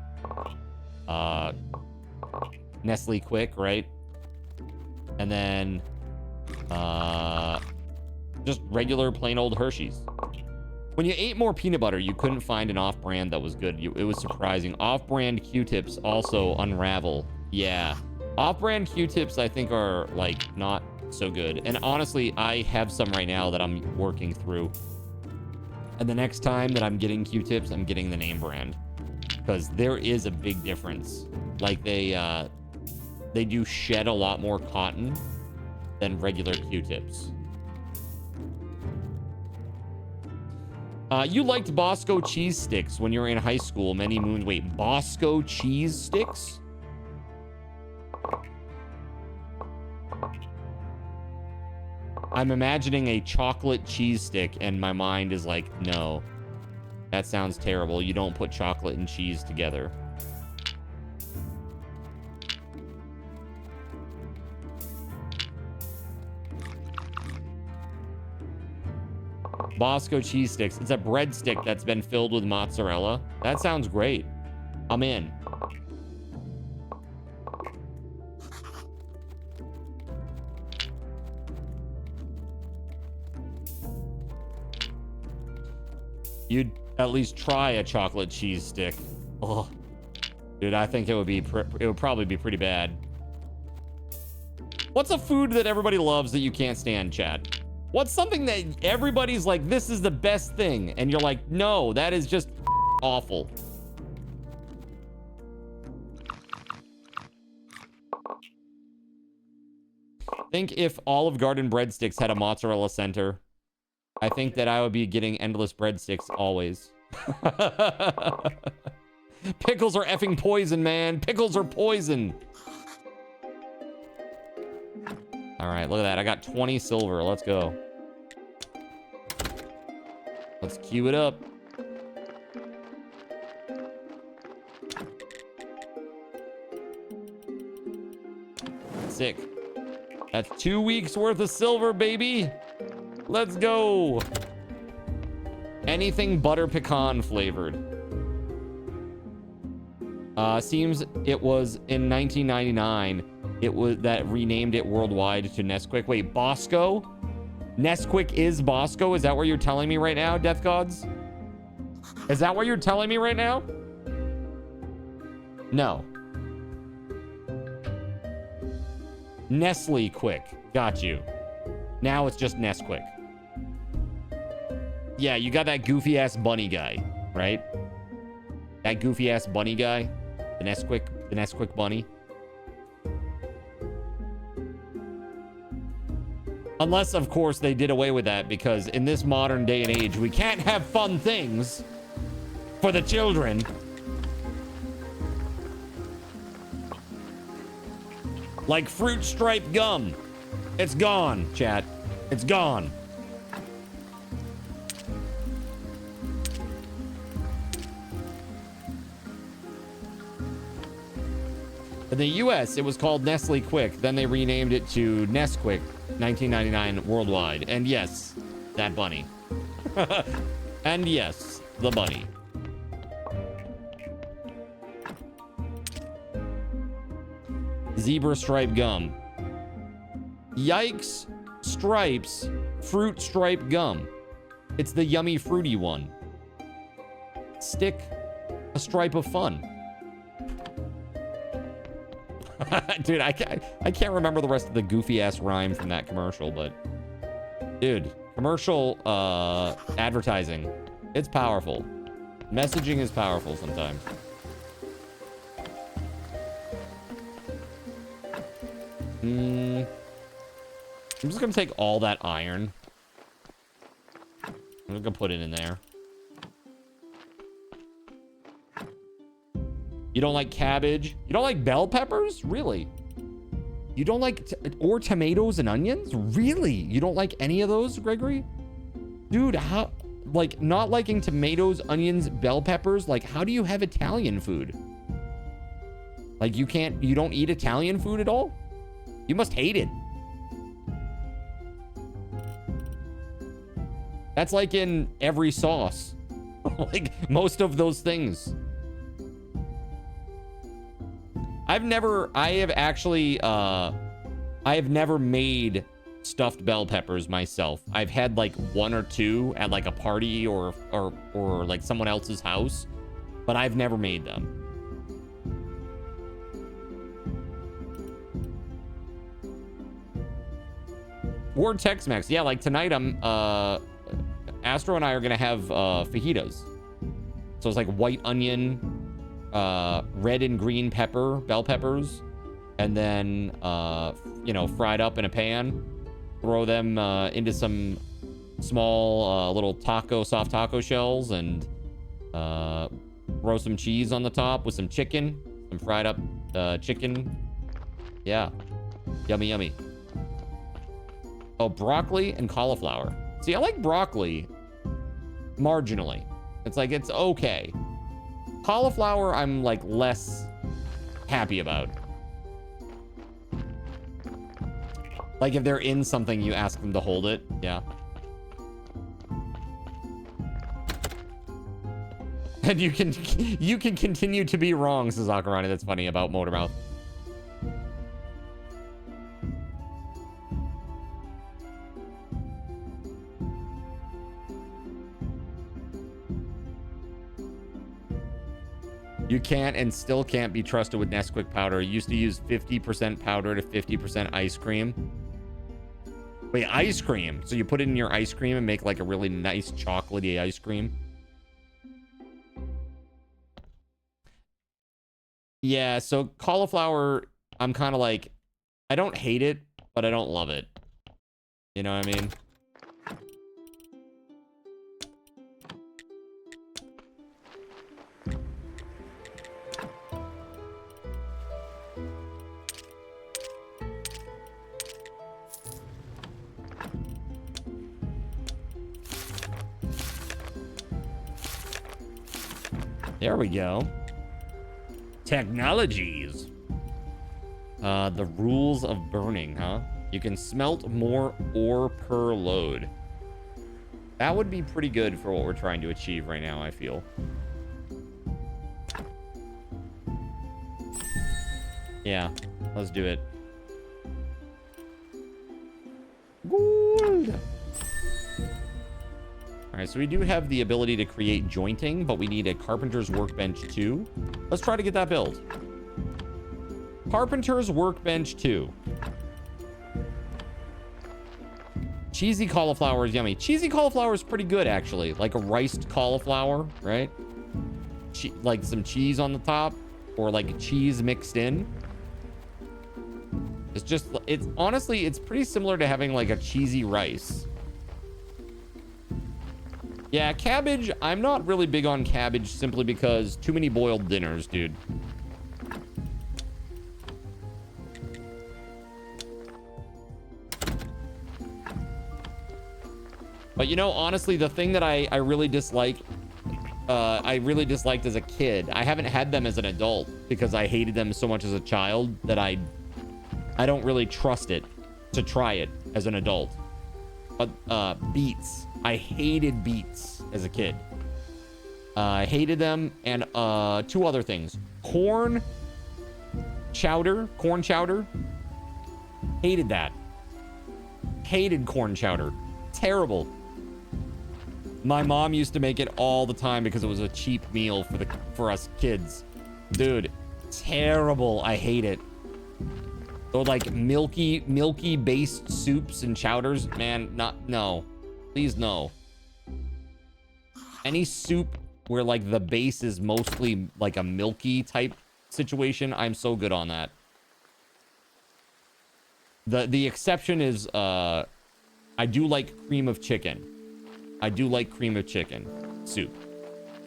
Nestle Quick, right? And then, just regular plain old Hershey's. When you ate more peanut butter, you couldn't find an off-brand that was good. It was surprising. Off-brand Q-tips also unravel. Yeah, off-brand Q-tips I think are like not so good. And honestly, I have some right now that I'm working through. And the next time that I'm getting Q-tips, I'm getting the name brand, because there is a big difference. Like they do shed a lot more cotton than regular Q-tips. You liked Bosco cheese sticks when you were in high school many moons. Wait, Bosco cheese sticks? I'm imagining a chocolate cheese stick, and my mind is like, no. That sounds terrible. You don't put chocolate and cheese together. Bosco cheese sticks. It's a breadstick that's been filled with mozzarella. That sounds great. I'm in. You'd at least try a chocolate cheese stick. Oh, dude, I think it would probably be pretty bad. What's a food that everybody loves that you can't stand, chat? What's something that everybody's like, this is the best thing, and you're like, no, that is just awful. think if Olive Garden breadsticks had a mozzarella center, I think that I would be getting endless breadsticks always. Pickles are effing poison, man. Pickles are poison. All right, look at that. I got 20 silver. Let's go. Let's queue it up. Sick. That's 2 weeks worth of silver, baby. Let's go. Anything butter pecan flavored. Seems it was in 1999. It was that renamed it worldwide to Nesquik. Wait, Bosco? Nesquik is Bosco? Is that what you're telling me right now, Death Gods? Is that what you're telling me right now? No. Nestle Quick. Got you. Now it's just Nesquik. Yeah, you got that goofy ass bunny guy, right? That goofy ass bunny guy. The Nesquik bunny. Unless, of course, they did away with that because in this modern day and age, we can't have fun things for the children. Like fruit stripe gum. It's gone, chat. It's gone. In the US, it was called Nestle Quick. Then they renamed it to Nesquik, 1999 worldwide. And yes, that bunny. And yes, the bunny. Zebra stripe gum. Yikes, stripes, fruit stripe gum. It's the yummy fruity one. Stick a stripe of fun. Dude, I can't remember the rest of the goofy ass rhyme from that commercial, but dude, commercial advertising, it's powerful. Messaging is powerful sometimes. I'm just gonna take all that iron. I'm just gonna put it in there. You don't like cabbage? You don't like bell peppers? Really? You don't like or tomatoes and onions? Really? You don't like any of those, Gregory? Dude, how, like, not liking tomatoes, onions, bell peppers, like, how do you have Italian food? Like, you don't eat Italian food at all? You must hate it. That's like in every sauce. Like, most of those things. I have never made stuffed bell peppers myself. I've had like one or two at like a party or like someone else's house, but I've never made them. Or Tex-Mex. Yeah, like tonight Astro and I are gonna have fajitas. So it's like white onion, red and green pepper, bell peppers, and then fried up in a pan. Throw them into some small little soft taco shells, and throw some cheese on the top with some chicken, some fried up chicken. Yeah, yummy, yummy. Oh, broccoli and cauliflower. See, I like broccoli marginally. It's like, it's okay. Cauliflower, I'm like less happy about. Like if they're in something, you ask them to hold it. Yeah. And you can continue to be wrong, says Akarani. That's funny about Motormouth. You can't and still can't be trusted with Nesquik powder. You used to use 50% powder to 50% ice cream. Wait, ice cream? So you put it in your ice cream and make like a really nice chocolatey ice cream? Yeah, so cauliflower, I'm kind of like, I don't hate it, but I don't love it. You know what I mean? There we go. Technologies. The rules of burning, huh? You can smelt more ore per load. That would be pretty good for what we're trying to achieve right now, I feel. Yeah, let's do it. Gold. All right, so we do have the ability to create jointing, but we need a carpenter's workbench 2. Let's try to get that build. Carpenter's workbench 2. Cheesy cauliflower is yummy. Cheesy cauliflower is pretty good, actually. Like a riced cauliflower, right? Like some cheese on the top, or like cheese mixed in. It's just, it's honestly, it's pretty similar to having like a cheesy rice. Yeah, cabbage, I'm not really big on cabbage simply because too many boiled dinners, dude. But you know, honestly, the thing that I really dislike, I really disliked as a kid, I haven't had them as an adult because I hated them so much as a child that I don't really trust it to try it as an adult. But beets. I hated beets as a kid. I hated them, and 2 other things. Corn chowder. Hated that. Hated corn chowder. Terrible. My mom used to make it all the time because it was a cheap meal for us kids. Dude, terrible. I hate it. So like milky based soups and chowders, man, no. Please no. Any soup where like the base is mostly like a milky type situation, I'm so good on that. The exception is I do like cream of chicken. I do like cream of chicken soup.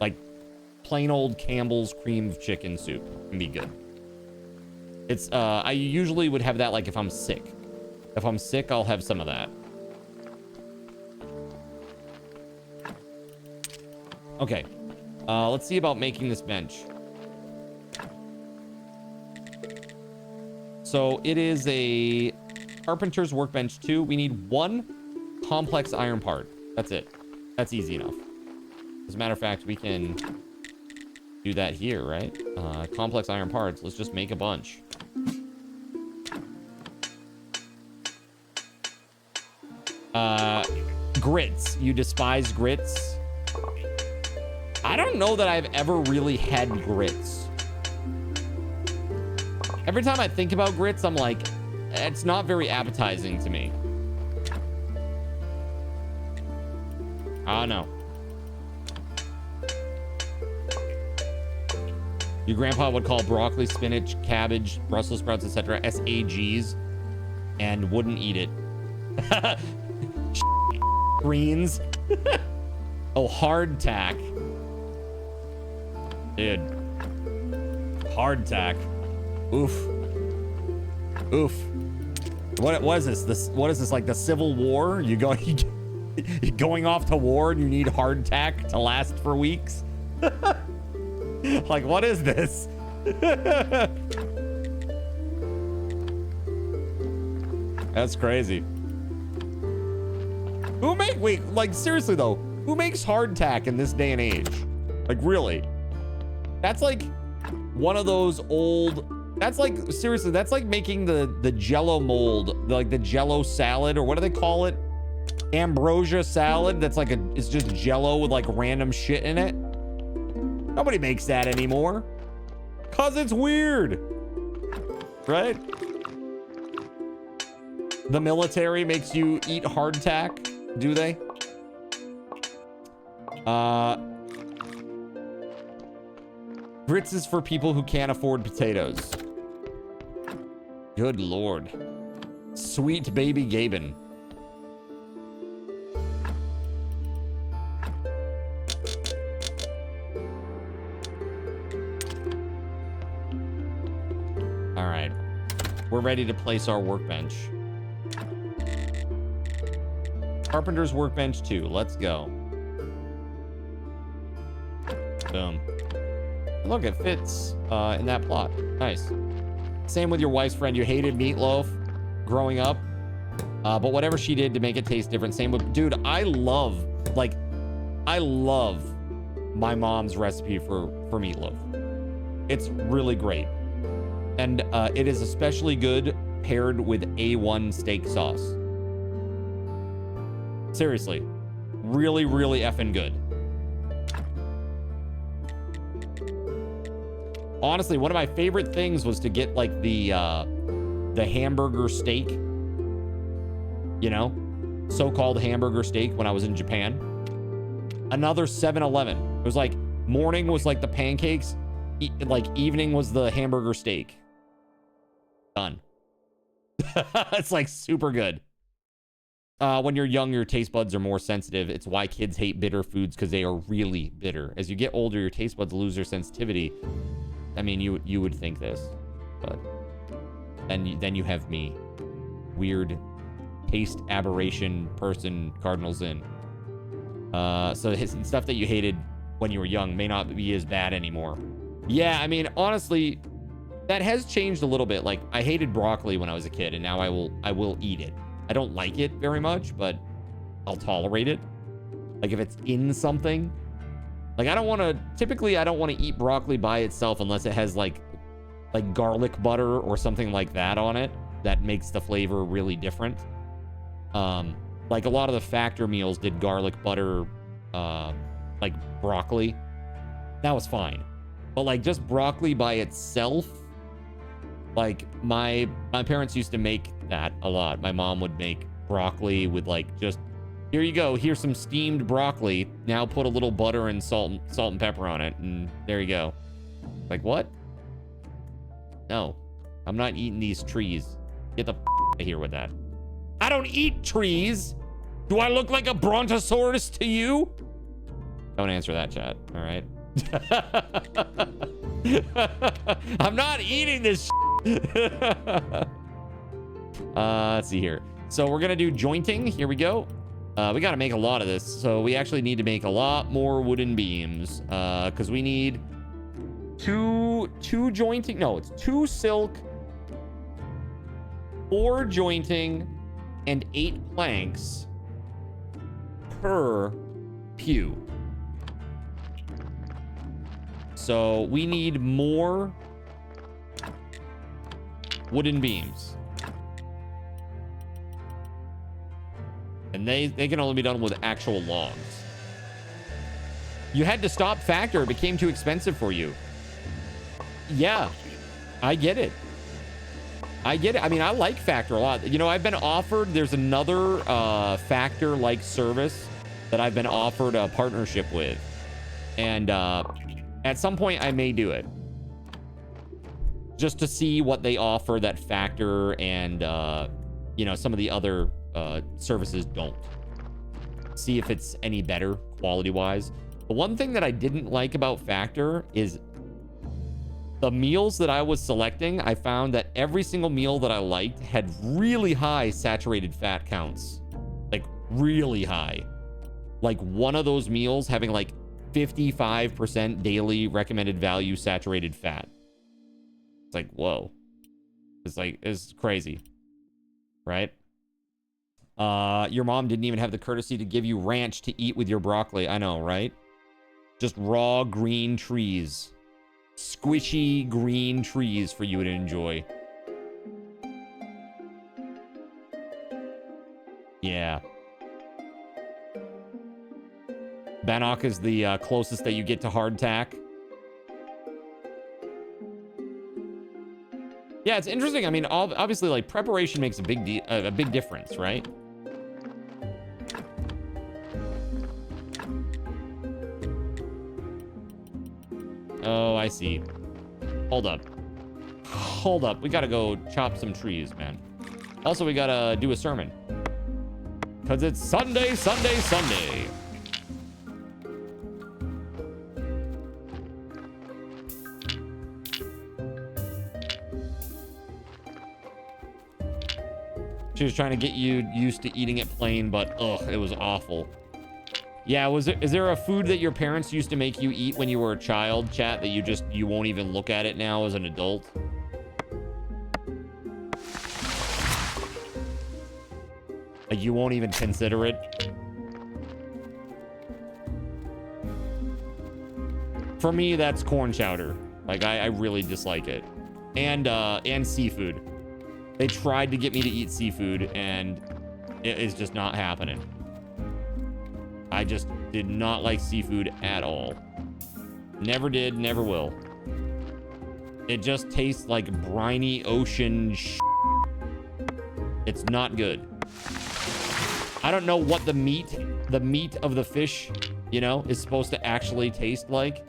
Like plain old Campbell's cream of chicken soup can be good. It's I usually would have that like if I'm sick. If I'm sick, I'll have some of that. Okay. Let's see about making this bench. So it is a carpenter's workbench 2. We need 1 complex iron part. That's it. That's easy enough. As a matter of fact, we can do that here, right? Complex iron parts. Let's just make a bunch. Grits. You despise grits? I don't know that I've ever really had grits. Every time I think about grits, I'm like, it's not very appetizing to me. I don't know. Your grandpa would call broccoli, spinach, cabbage, Brussels sprouts, etc. SAGs and wouldn't eat it. Greens. Oh, hardtack. Dude. Hardtack. Oof. Oof. What is this? What is this, like the Civil War? You're going off to war and you need hardtack to last for weeks? Like, what is this? That's crazy. Wait, like, seriously though, who makes hardtack in this day and age? Like, really? That's like one of those old, that's like, seriously, that's like making the Jello mold, like the Jello salad, or what do they call it? Ambrosia salad. That's like it's just Jello with like random shit in it. Nobody makes that anymore. Cause it's weird. Right? The military makes you eat hardtack, do they? Grits is for people who can't afford potatoes. Good Lord. Sweet baby Gaben. All right. We're ready to place our workbench. Carpenter's workbench 2. Let's go. Boom. Look, it fits in that plot. Nice. Same with your wife's friend. You hated meatloaf growing up. But whatever she did to make it taste different. Same with... Dude, I love my mom's recipe for meatloaf. It's really great. And it is especially good paired with A1 steak sauce. Seriously. Really, really effing good. Honestly, one of my favorite things was to get like the hamburger steak. You know? So-called hamburger steak when I was in Japan. Another 7-Eleven. It was like morning was like the pancakes. Like evening was the hamburger steak. Done. It's like super good. When you're young, your taste buds are more sensitive. It's why kids hate bitter foods, because they are really bitter. As you get older, your taste buds lose their sensitivity. I mean, you would think this, but then you have me, weird taste aberration person, cardinals in. So stuff that you hated when you were young may not be as bad anymore. Yeah, I mean, honestly, that has changed a little bit. Like, I hated broccoli when I was a kid, and now I will eat it. I don't like it very much, but I'll tolerate it. Like, if it's in something. Like, typically I don't want to eat broccoli by itself unless it has like garlic butter or something like that on it. That makes the flavor really different. Like a lot of the Factor meals did garlic butter, like broccoli. That was fine. But like just broccoli by itself, like my parents used to make that a lot. My mom would make broccoli with like just, here you go, here's some steamed broccoli. Now put a little butter and salt and pepper on it, and there you go. Like, what? No, I'm not eating these trees. Get the out of here with that. I don't eat trees. Do I look like a brontosaurus to you? Don't answer that, chat. All right. I'm not eating this. Let's see here. So we're gonna do jointing. Here we go. We got to make a lot of this, so we actually need to make a lot more wooden beams, because we need two jointing. No, it's 2 silk, 4 jointing, and 8 planks per pew. So we need more wooden beams. And they can only be done with actual logs. You had to stop Factor. It became too expensive for you. Yeah, I get it. I get it. I mean, I like Factor a lot. You know, I've been offered, there's another Factor-like service that I've been offered a partnership with. And at some point, I may do it. Just to see what they offer that Factor and, you know, some of the other services don't. See if it's any better quality-wise. The one thing that I didn't like about Factor is the meals that I was selecting. I found that every single meal that I liked had really high saturated fat counts. Like, really high. Like, one of those meals having, like, 55% daily recommended value saturated fat. It's like, whoa. It's crazy. Right? Your mom didn't even have the courtesy to give you ranch to eat with your broccoli. I know, right? Just raw green trees. Squishy green trees for you to enjoy. Yeah. Bannock is the closest that you get to hardtack. Yeah, it's interesting. I mean, obviously, like, preparation makes a big difference, right? Oh, I see. Hold up. Hold up. We gotta go chop some trees, man. Also, we gotta do a sermon. Because it's Sunday, Sunday, Sunday. She was trying to get you used to eating it plain, but ugh, it was awful. Yeah, is there a food that your parents used to make you eat when you were a child, chat, that you won't even look at it now as an adult? Like, you won't even consider it? For me, that's corn chowder. Like, I really dislike it. And seafood. They tried to get me to eat seafood, and it is just not happening. I just did not like seafood at all. Never did, never will. It just tastes like briny ocean shit. It's not good. I don't know what the meat of the fish, you know, is supposed to actually taste like.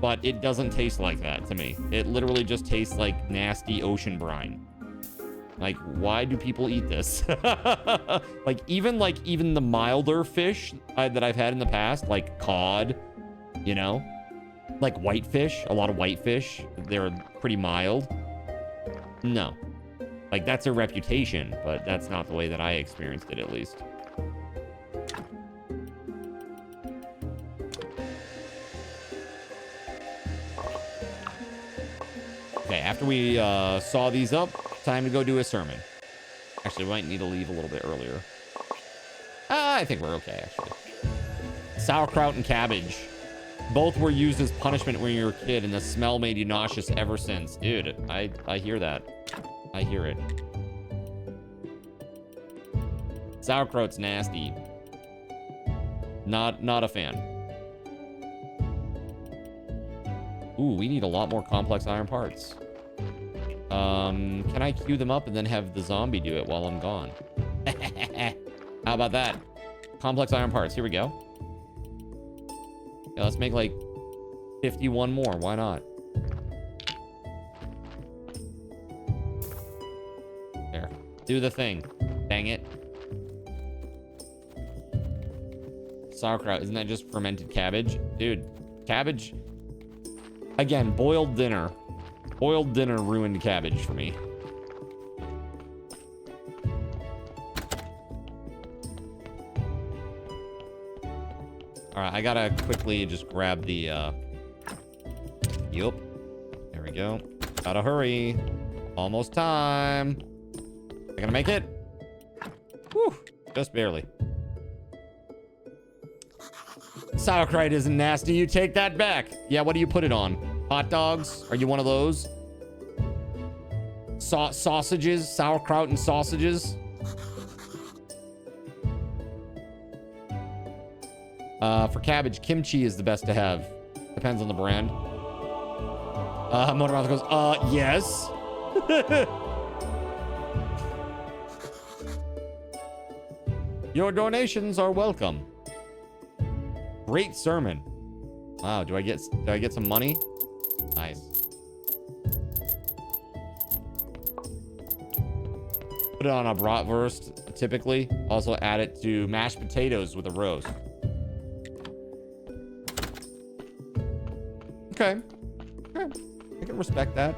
But it doesn't taste like that to me. It literally just tastes like nasty ocean brine. Like, why do people eat this? like even the milder fish that I've had in the past, like cod, you know, like whitefish, a lot of whitefish, they're pretty mild. No, like that's a reputation, but that's not the way that I experienced it, at least. Okay, after we saw these up, time to go do a sermon. Actually, we might need to leave a little bit earlier. I think we're okay, actually. Sauerkraut and cabbage. Both were used as punishment when you were a kid, and the smell made you nauseous ever since. Dude, I hear that. I hear it. Sauerkraut's nasty. Not a fan. Ooh, we need a lot more complex iron parts. Can I queue them up and then have the zombie do it while I'm gone? How about that? Complex iron parts. Here we go. Yeah, let's make like 51 more. Why not? There. Do the thing. Dang it. Sauerkraut. Isn't that just fermented cabbage? Dude, cabbage... Again, boiled dinner. Boiled dinner ruined cabbage for me. All right, I gotta quickly just grab the, Yup. There we go. Gotta hurry. Almost time. Am I gonna make it? Whew. Just barely. Sauerkraut isn't nasty. You take that back. Yeah, what do you put it on? Hot dogs? Are you one of those? Sausages? Sauerkraut and sausages? For cabbage, kimchi is the best to have. Depends on the brand. Motormouth goes, yes. Your donations are welcome. Great sermon. Wow, do I get some money? Nice. Put it on a bratwurst, typically. Also add it to mashed potatoes with a roast. Okay. Okay. I can respect that.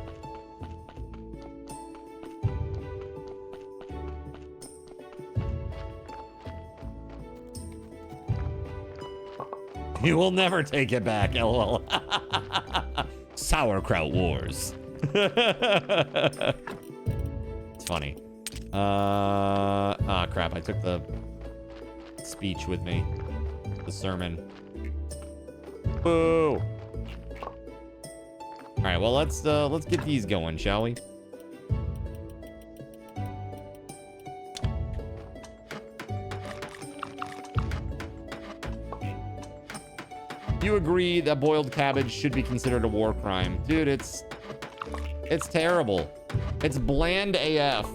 You will never take it back, lol. Sauerkraut wars. It's funny. Ah, crap. I took the speech with me. The sermon. Boo. All right, well, let's get these going, shall we? You agree that boiled cabbage should be considered a war crime. Dude, it's terrible. It's bland AF.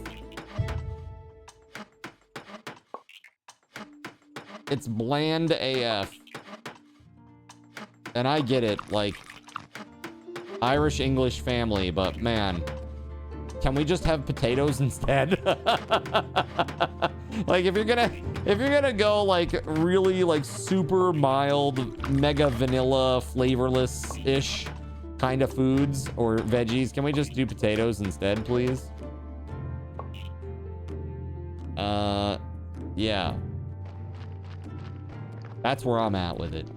It's bland AF. And I get it, like, Irish-English family, but man, can we just have potatoes instead? Like, if you're gonna go like really like super mild, mega vanilla, flavorless-ish kind of foods or veggies, can we just do potatoes instead, please? Yeah. That's where I'm at with it.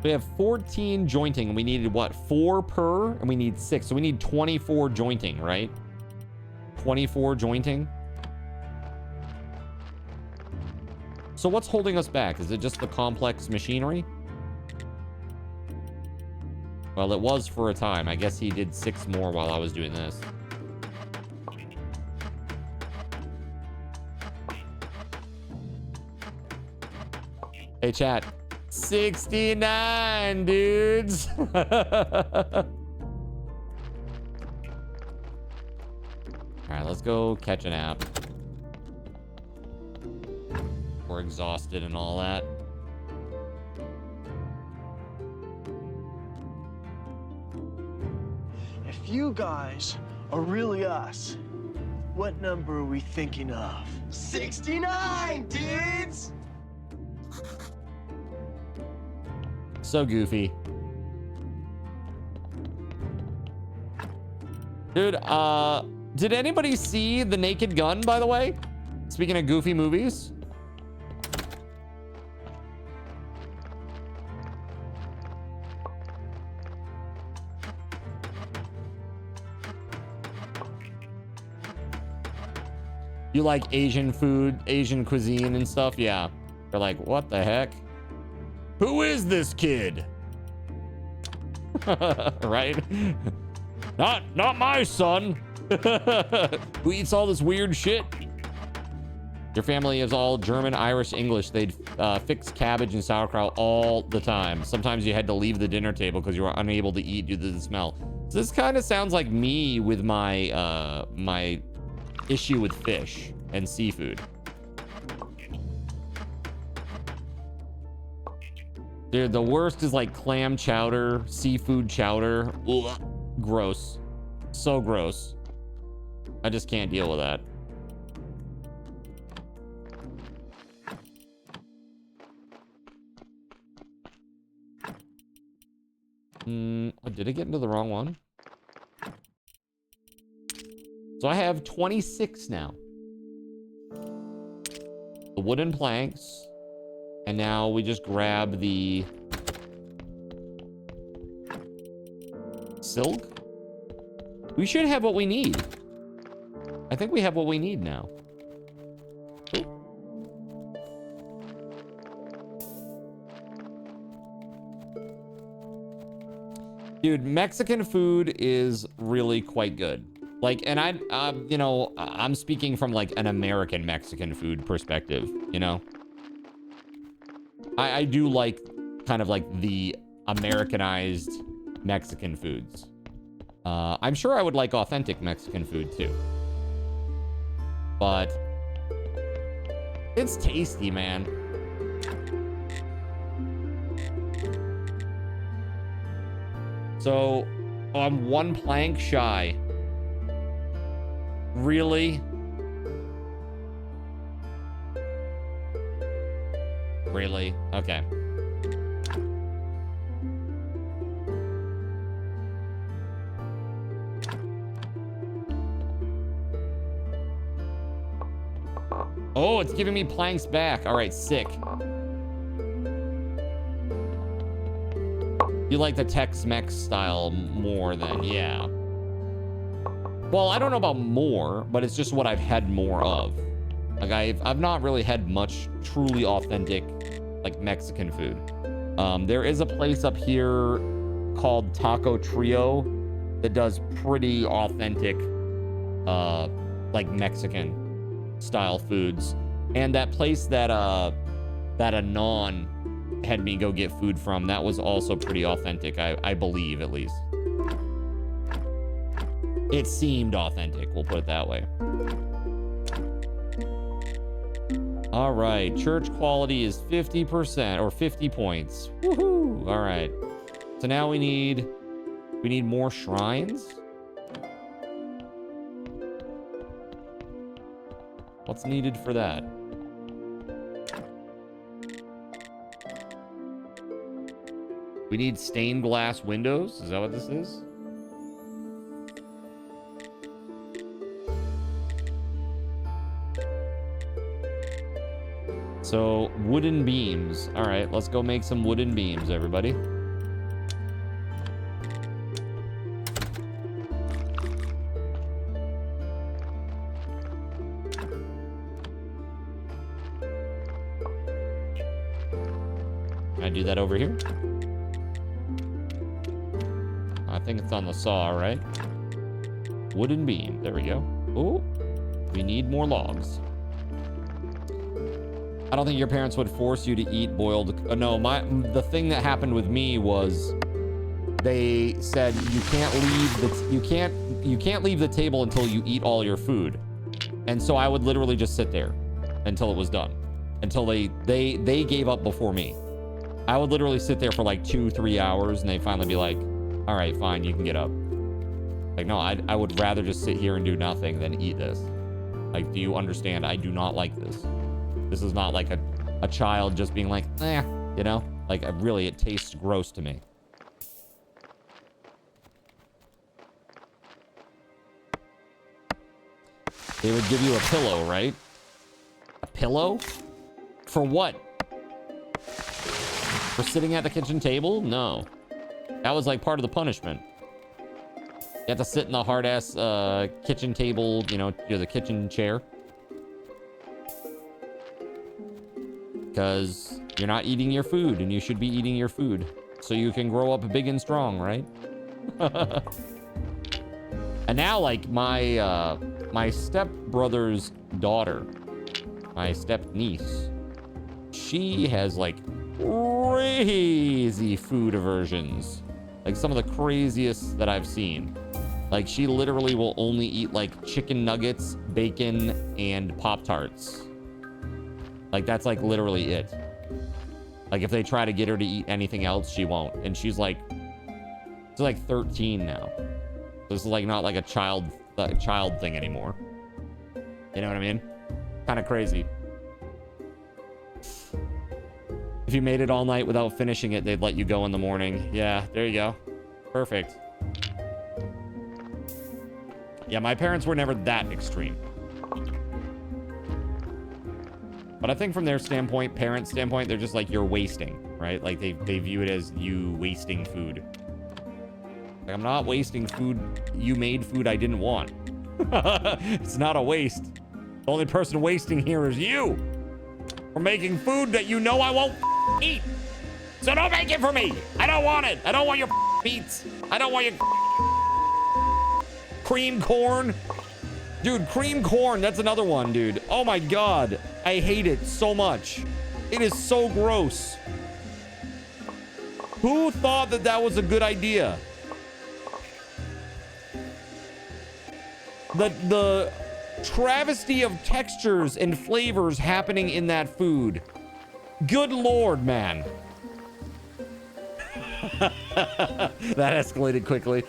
We have 14 jointing, and we needed what? 4 per, and we need 6. So we need 24 jointing, right? 24 jointing. So what's holding us back? Is it just the complex machinery? Well, it was for a time. I guess he did 6 more while I was doing this. Hey, chat. 69, dudes. All right, let's go catch a nap. We're exhausted and all that. If you guys are really us, what number are we thinking of? 69, dudes! So goofy. Dude, did anybody see The Naked Gun, by the way? Speaking of goofy movies. You like Asian food, Asian cuisine and stuff? Yeah. They're like, what the heck? Who is this kid? Right? Not my son. Who eats all this weird shit? Your family is all German, Irish, English. They'd fix cabbage and sauerkraut all the time. Sometimes you had to leave the dinner table because you were unable to eat due to the smell. So this kind of sounds like me with my my issue with fish and seafood. Dude, the worst is like clam chowder, seafood chowder. Ugh, gross. So gross. I just can't deal with that. Did I get into the wrong one? So I have 26 now. The wooden planks. And now we just grab the silk. We should have what we need. I think we have what we need now. Dude, Mexican food is really quite good. Like, and you know, I'm speaking from like an American Mexican food perspective, you know? I do like kind of like the Americanized Mexican foods. I'm sure I would like authentic Mexican food too. But it's tasty, man. So I'm 1 plank shy. Really? Really? Okay. Oh, it's giving me planks back. All right, sick. You like the Tex-Mex style more than, yeah. Well, I don't know about more, but it's just what I've had more of. Like I've not really had much truly authentic like Mexican food. There is a place up here called Taco Trio that does pretty authentic like Mexican style foods. And that place that Anon had me go get food from, that was also pretty authentic, I believe, at least. It seemed authentic, we'll put it that way. All right, church quality is 50% or 50 points. Woohoo! All right. So now we need more shrines. What's needed for that? We need stained glass windows. Is that what this is? So, wooden beams. All right, let's go make some wooden beams, everybody. Can I do that over here? I think it's on the saw, right? Wooden beam. There we go. Oh, we need more logs. I don't think your parents would force you to eat boiled. No, the thing that happened with me was they said you can't leave the table until you eat all your food, and so I would literally just sit there until it was done, until they gave up before me. I would literally sit there for like 2-3 hours, and they'd finally be like, "All right, fine, you can get up." Like, no, I would rather just sit here and do nothing than eat this. Like, do you understand? I do not like this. This is not like a child just being like, eh, you know? Like, really, it tastes gross to me. They would give you a pillow, right? A pillow? For what? For sitting at the kitchen table? No. That was like part of the punishment. You have to sit in the hard-ass kitchen table, you know, the kitchen chair. Because you're not eating your food, and you should be eating your food. So you can grow up big and strong, right? And now, like, my stepbrother's daughter, my step-niece, she has, like, crazy food aversions. Like, some of the craziest that I've seen. Like, she literally will only eat, like, chicken nuggets, bacon, and Pop-Tarts. Like, that's, like, literally it. Like, if they try to get her to eat anything else, she won't. And she's, like 13 now. So this is, like, not, like, a child thing anymore. You know what I mean? Kind of crazy. If you made it all night without finishing it, they'd let you go in the morning. Yeah, there you go. Perfect. Yeah, my parents were never that extreme. But I think from their standpoint, parents' standpoint, they're just like, you're wasting, right? Like, they view it as you wasting food. Like, I'm not wasting food. You made food I didn't want. It's not a waste. The only person wasting here is you. For making food that you know I won't eat. So don't make it for me. I don't want it. I don't want your meats. I don't want your cream corn. Dude, cream corn, that's another one, dude. Oh my God. I hate it so much. It is so gross. Who thought that that was a good idea? The travesty of textures and flavors happening in that food. Good Lord, man. That escalated quickly.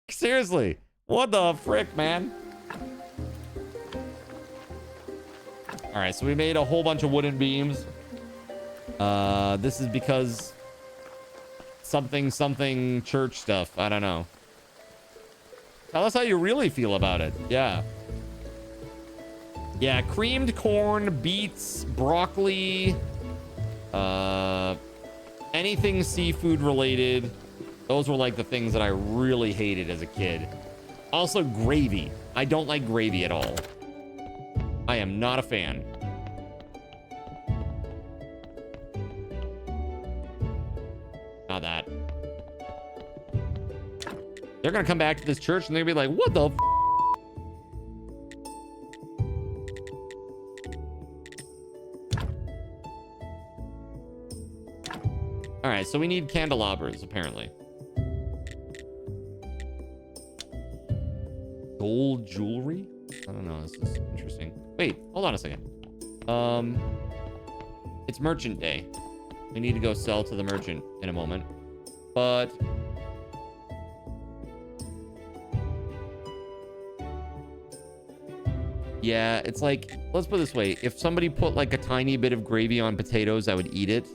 Seriously. What the frick, man? All right, so we made a whole bunch of wooden beams. This is because something church stuff. I don't know. Tell us how you really feel about it. Yeah. Yeah, creamed corn, beets, broccoli, anything seafood related. Those were like the things that I really hated as a kid. Also, gravy. I don't like gravy at all. I am not a fan. Not that. They're gonna come back to this church and they're gonna be like, what the f? All right, so we need candelabras, apparently. Gold jewelry? I don't know. This is interesting. Wait, hold on a second. It's merchant day. We need to go sell to the merchant in a moment. But yeah, it's like, let's put it this way. If somebody put like a tiny bit of gravy on potatoes, I would eat it.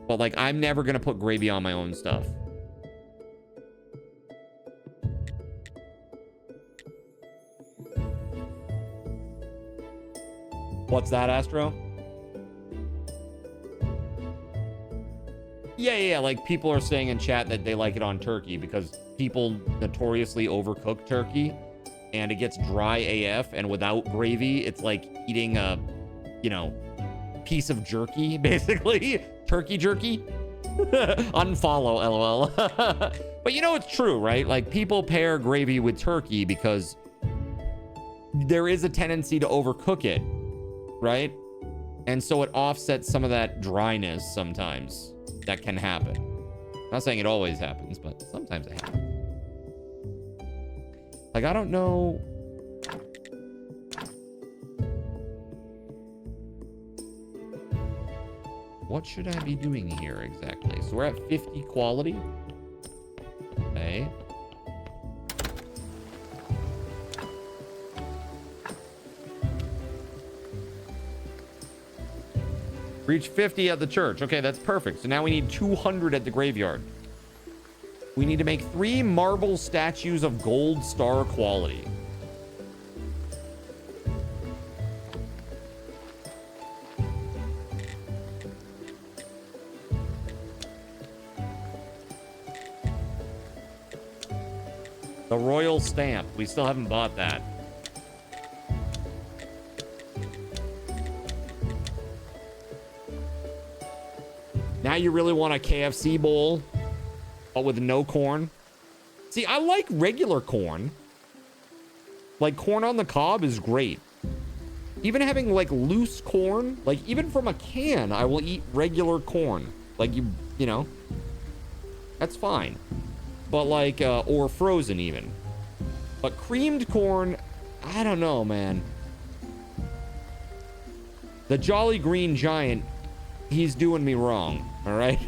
But like, I'm never gonna put gravy on my own stuff. What's that, Astro? Yeah, like people are saying in chat that they like it on turkey because people notoriously overcook turkey and it gets dry AF, and without gravy, it's like eating a, you know, piece of jerky, basically. Turkey jerky. Unfollow, LOL. But you know, it's true, right? Like people pair gravy with turkey because there is a tendency to overcook it, right? And so it offsets some of that dryness sometimes that can happen. I'm not saying it always happens, but sometimes it happens. Like, I don't know. What should I be doing here exactly? So we're at 50 quality. Okay. Reach 50 at the church. Okay, that's perfect. So now we need 200 at the graveyard. We need to make 3 marble statues of gold star quality. The royal stamp. We still haven't bought that. Now you really want a KFC bowl, but with no corn. See, I like regular corn. Like, corn on the cob is great. Even having, like, loose corn, like, even from a can, I will eat regular corn. Like, you know, that's fine. But, like, or frozen even. But creamed corn, I don't know, man. The Jolly Green Giant, he's doing me wrong, all right?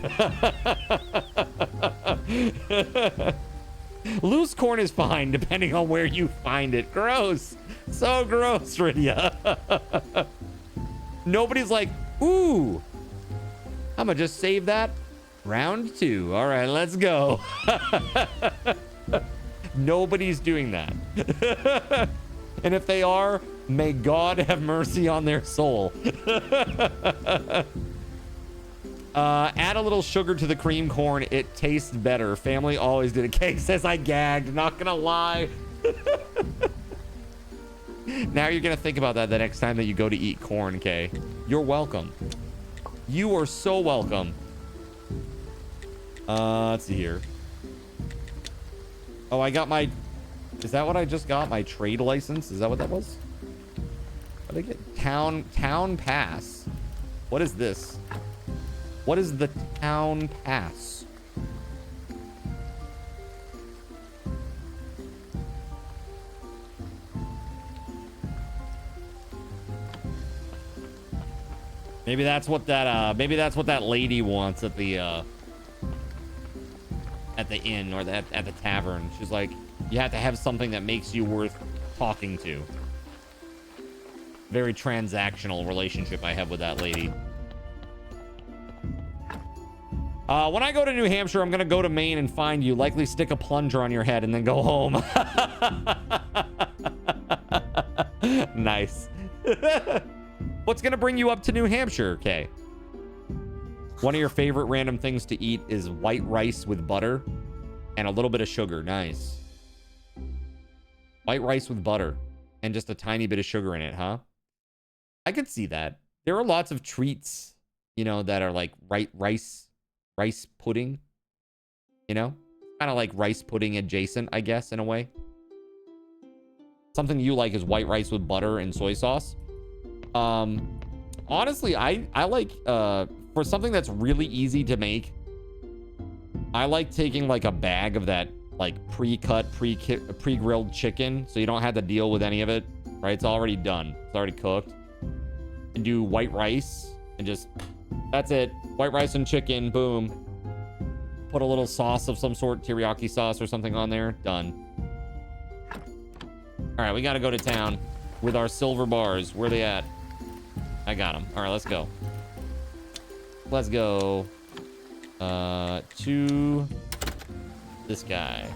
Loose corn is fine, depending on where you find it. Gross. So gross, Rydia. Nobody's like, ooh, I'm gonna just save that. Round 2. All right, let's go. Nobody's doing that. And if they are, may God have mercy on their soul. Add a little sugar to the cream corn. It tastes better. Family always did it. Kay says I gagged. Not gonna lie. Now you're gonna think about that the next time that you go to eat corn, Kay. You're welcome. You are so welcome. Let's see here. Oh, I got my... Is that what I just got? My trade license? Is that what that was? What did I get? Town pass. What is this? What is the town pass? Maybe that's what that lady wants at the inn or at the tavern. She's like, you have to have something that makes you worth talking to. Very transactional relationship I have with that lady. When I go to New Hampshire, I'm gonna go to Maine and find you. Likely stick a plunger on your head and then go home. Nice. What's gonna bring you up to New Hampshire, Kay? One of your favorite random things to eat is white rice with butter and a little bit of sugar. Nice. White rice with butter and just a tiny bit of sugar in it, huh? I could see that. There are lots of treats, you know, that are like rice pudding, you know? Kind of like rice pudding adjacent, I guess, in a way. Something you like is white rice with butter and soy sauce. Honestly, I like, for something that's really easy to make, I like taking like a bag of that like pre-cut, pre-grilled chicken, so you don't have to deal with any of it right? It's already done. It's already cooked. And do white rice and just, that's it. White rice and chicken, boom. Put a little sauce of some sort, teriyaki sauce or something on there. Done. All right, we got to go to town with our silver bars. Where they at? I got them. All right, let's go. Let's go to this guy.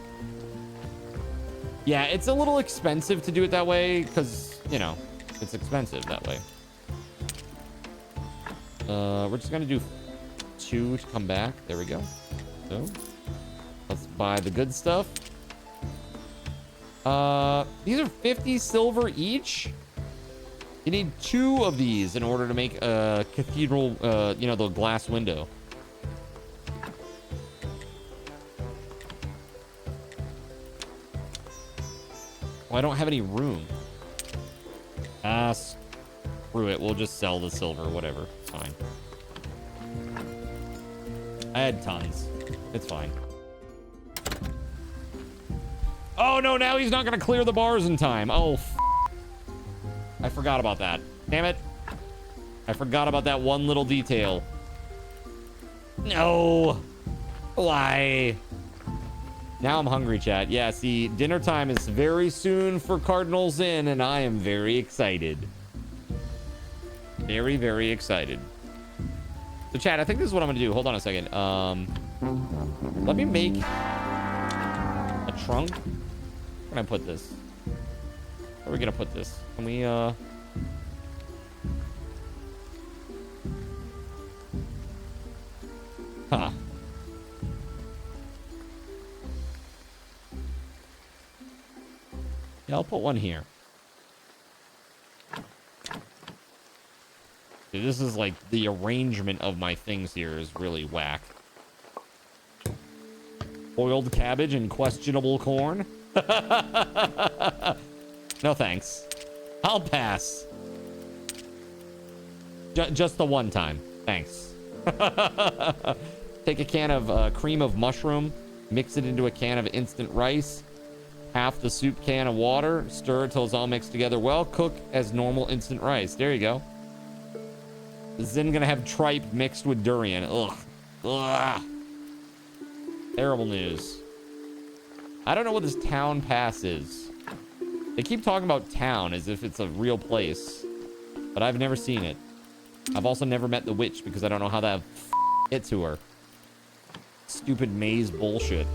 Yeah, it's a little expensive to do it that way because, you know, it's expensive that way. We're just going to do 2 to come back. There we go. So let's buy the good stuff. These are 50 silver each. You need 2 of these in order to make a cathedral, you know, the glass window. Oh, I don't have any room. Screw it. We'll just sell the silver, whatever. It's fine. I had tons. It's fine. Oh, no, now he's not going to clear the bars in time. Oh, I forgot about that. Damn it. I forgot about that one little detail. No. Why? Now I'm hungry, chat. Yeah, see, dinner time is very soon for Cardinals Inn, and I am very excited. Very, very excited. So, chat, I think this is what I'm going to do. Hold on a second. Let me make a trunk. Where can I put this? Where are we going to put this? Can we, Huh. Yeah, I'll put one here. Dude, this is like the arrangement of my things here is really whack. Boiled cabbage and questionable corn? No thanks. I'll pass. Just the one time. Thanks. Take a can of cream of mushroom, mix it into a can of instant rice, half the soup can of water, stir it till it's all mixed together well, cook as normal instant rice. There you go. This isn't gonna have tripe mixed with durian. Ugh. Ugh. Terrible news. I don't know what this town pass is. They keep talking about town as if it's a real place, but I've never seen it. I've also never met the witch because I don't know how that get to her. Stupid maze bullshit.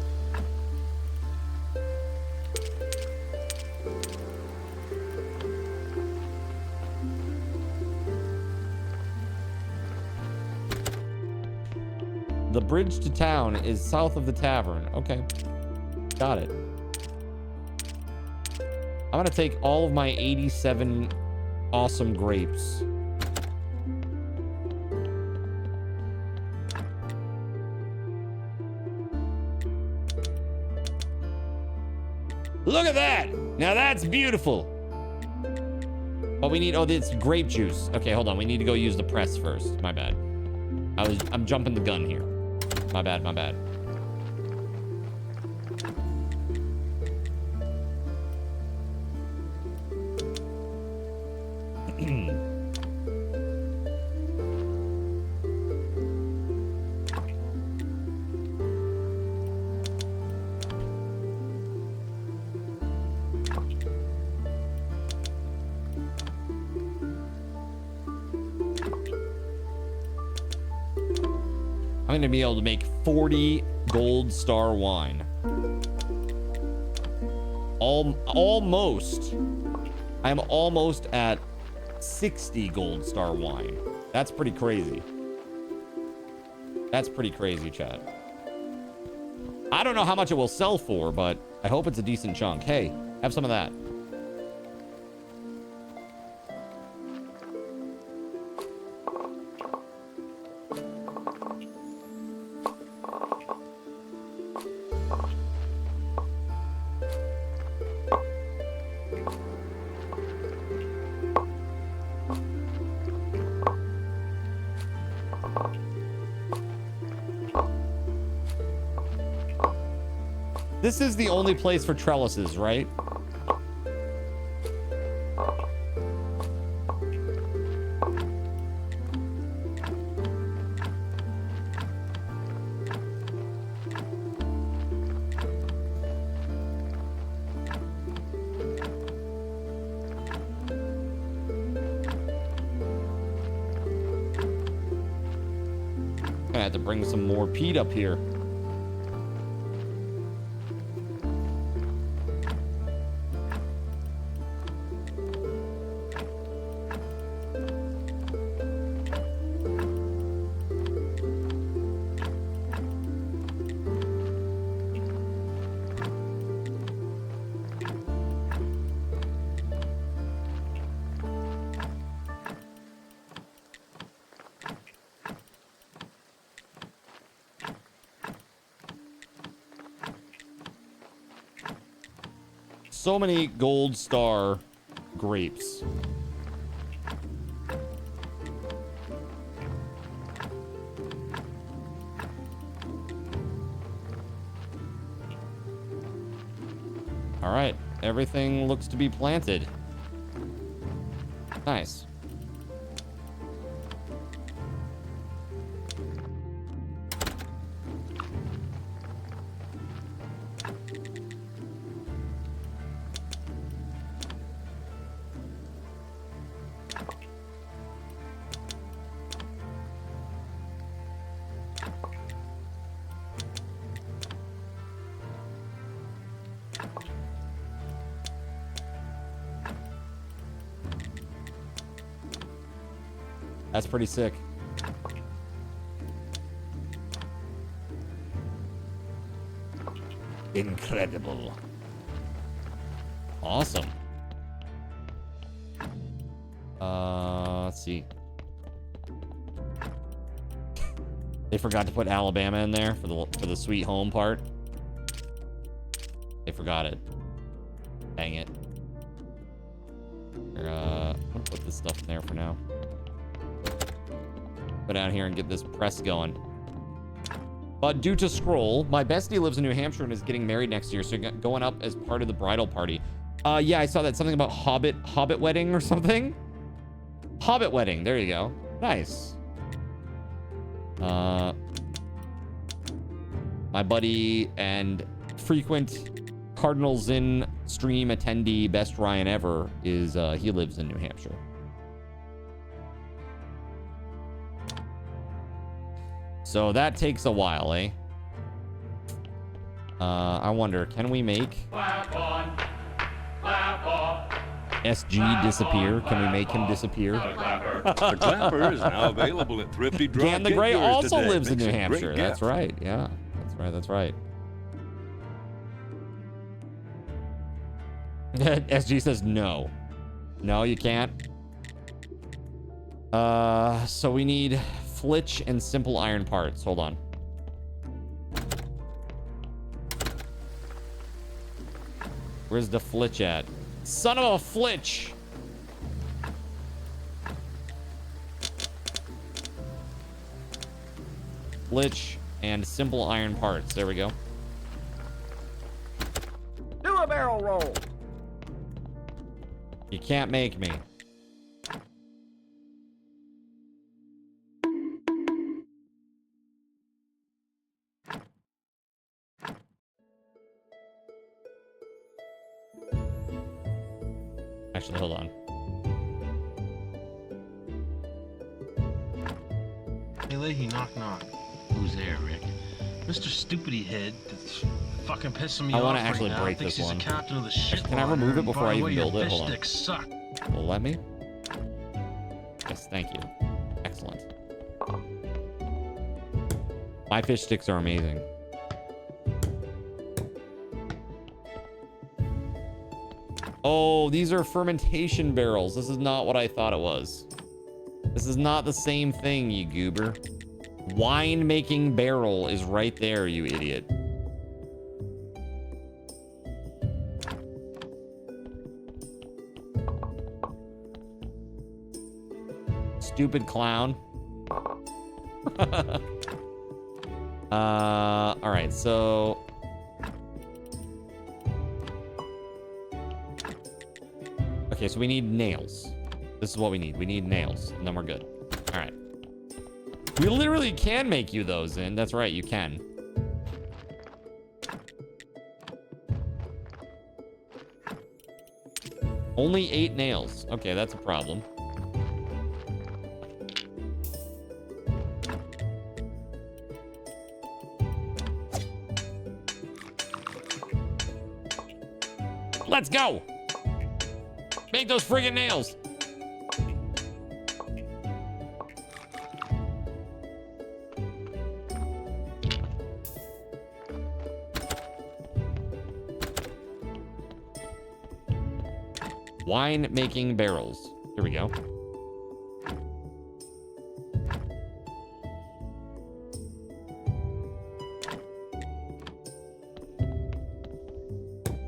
The bridge to town is south of the tavern. Okay. Got it. I'm gonna take all of my 87 awesome grapes. Look at that! Now that's beautiful. Oh, we need, oh, it's grape juice. Okay, hold on. We need to go use the press first. My bad. I'm jumping the gun here. My bad, my bad. I'm gonna be able to make 40 gold star wine. Almost. I'm almost at 60 gold star wine. That's pretty crazy. That's pretty crazy, chat. I don't know how much it will sell for, but I hope it's a decent chunk. Hey, have some of that. This is the only place for trellises, right? gonna have to bring some more peat up here. So many gold star grapes. All right, everything looks to be planted. Nice. That's pretty sick. Incredible. Awesome. Let's see. They forgot to put Alabama in there for the sweet home part. They forgot it. Dang it. I'll put this stuff in there for now. Go down here and get this press going. But due to Scroll, my bestie lives in New Hampshire and is getting married next year, so going up as part of the bridal party. Yeah, I saw that. Something about Hobbit wedding or something. Hobbit wedding. There you go. Nice. My buddy and frequent Cardinal Zin stream attendee, best Ryan ever, is he lives in New Hampshire. So that takes a while, eh? I wonder, can we make SG disappear? Can we make him disappear? The clapper is now available at Thrifty Drug. Dan the Get Grey yours also today. lives in Makes New a great Hampshire. gift. That's right. Yeah, that's right. That's right. SG says no. No, you can't. So we need flitch and simple iron parts. Hold on. Where's the flitch at? Son of a flitch! Flitch and simple iron parts. There we go. Do a barrel roll. You can't make me. Actually, hold on. Hey, Leahy, knock knock. Who's there, Rick? Mr. Stupidity Head that's fucking pissing me off. I want to right actually now. break Thinks this one. he's the captain of the shit. Can I remove it before I even build it? Hold on. Sticks suck. Will let me? Yes, thank you. Excellent. My fish sticks are amazing. Oh, these are fermentation barrels. This is not what I thought it was. This is not the same thing, you goober. Wine making barrel is right there, you idiot. Stupid clown. All right, so okay, so we need nails. This is what we need. We need nails, and then we're good. All right. We literally can make you those in. That's right, you can. Only 8 nails. Okay, that's a problem. Let's go. Make those friggin' nails. Wine making barrels. Here we go.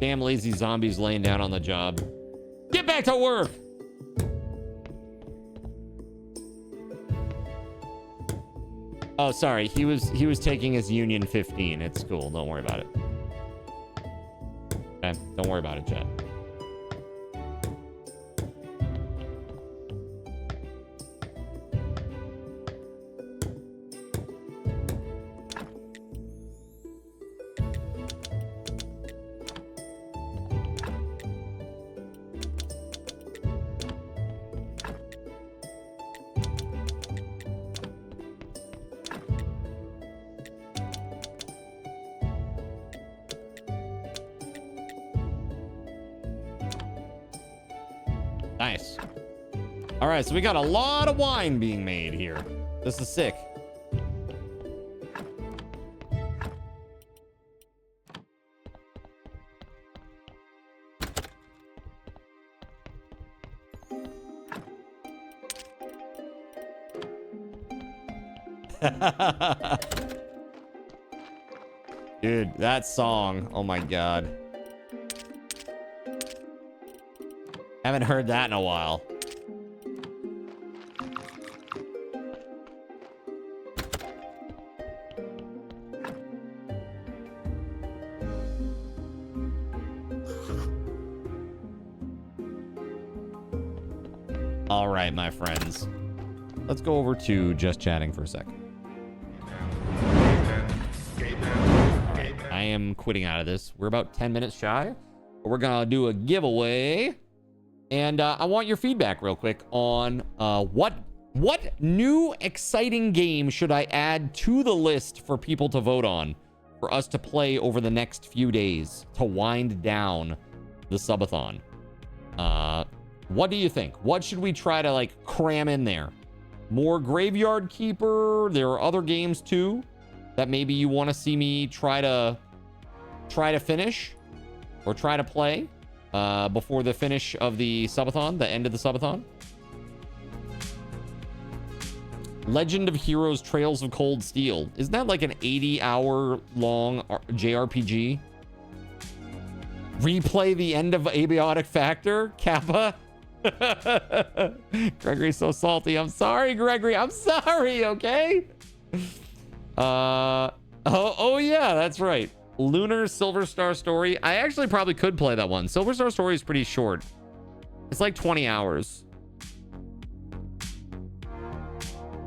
Damn lazy zombies laying down on the job. Get back to work. Oh, sorry. He was taking his Union 15. It's cool. Don't worry about it. Okay, don't worry about it, chat. Nice. All right, so we got a lot of wine being made here. This is sick. Dude, that song. Oh my God. Haven't heard that in a while. All right, my friends. Let's go over to just chatting for a sec. Right, I am quitting out of this. We're about 10 minutes shy. But we're gonna do a giveaway. And I want your feedback real quick on what new exciting game should I add to the list for people to vote on for us to play over the next few days to wind down the subathon. What do you think? What should we try to like cram in there? More Graveyard Keeper. There are other games too that maybe you want to see me try to finish or try to play. Before the finish of the subathon, the end of the subathon. Legend of Heroes Trails of Cold Steel. Isn't that like an 80-hour long JRPG? Replay the end of Abiotic Factor? Kappa? Gregory's so salty. I'm sorry, Gregory. I'm sorry, okay? Oh yeah, that's right. Lunar Silver Star Story. I actually probably could play that one. Silver Star Story is pretty short. It's like 20 hours.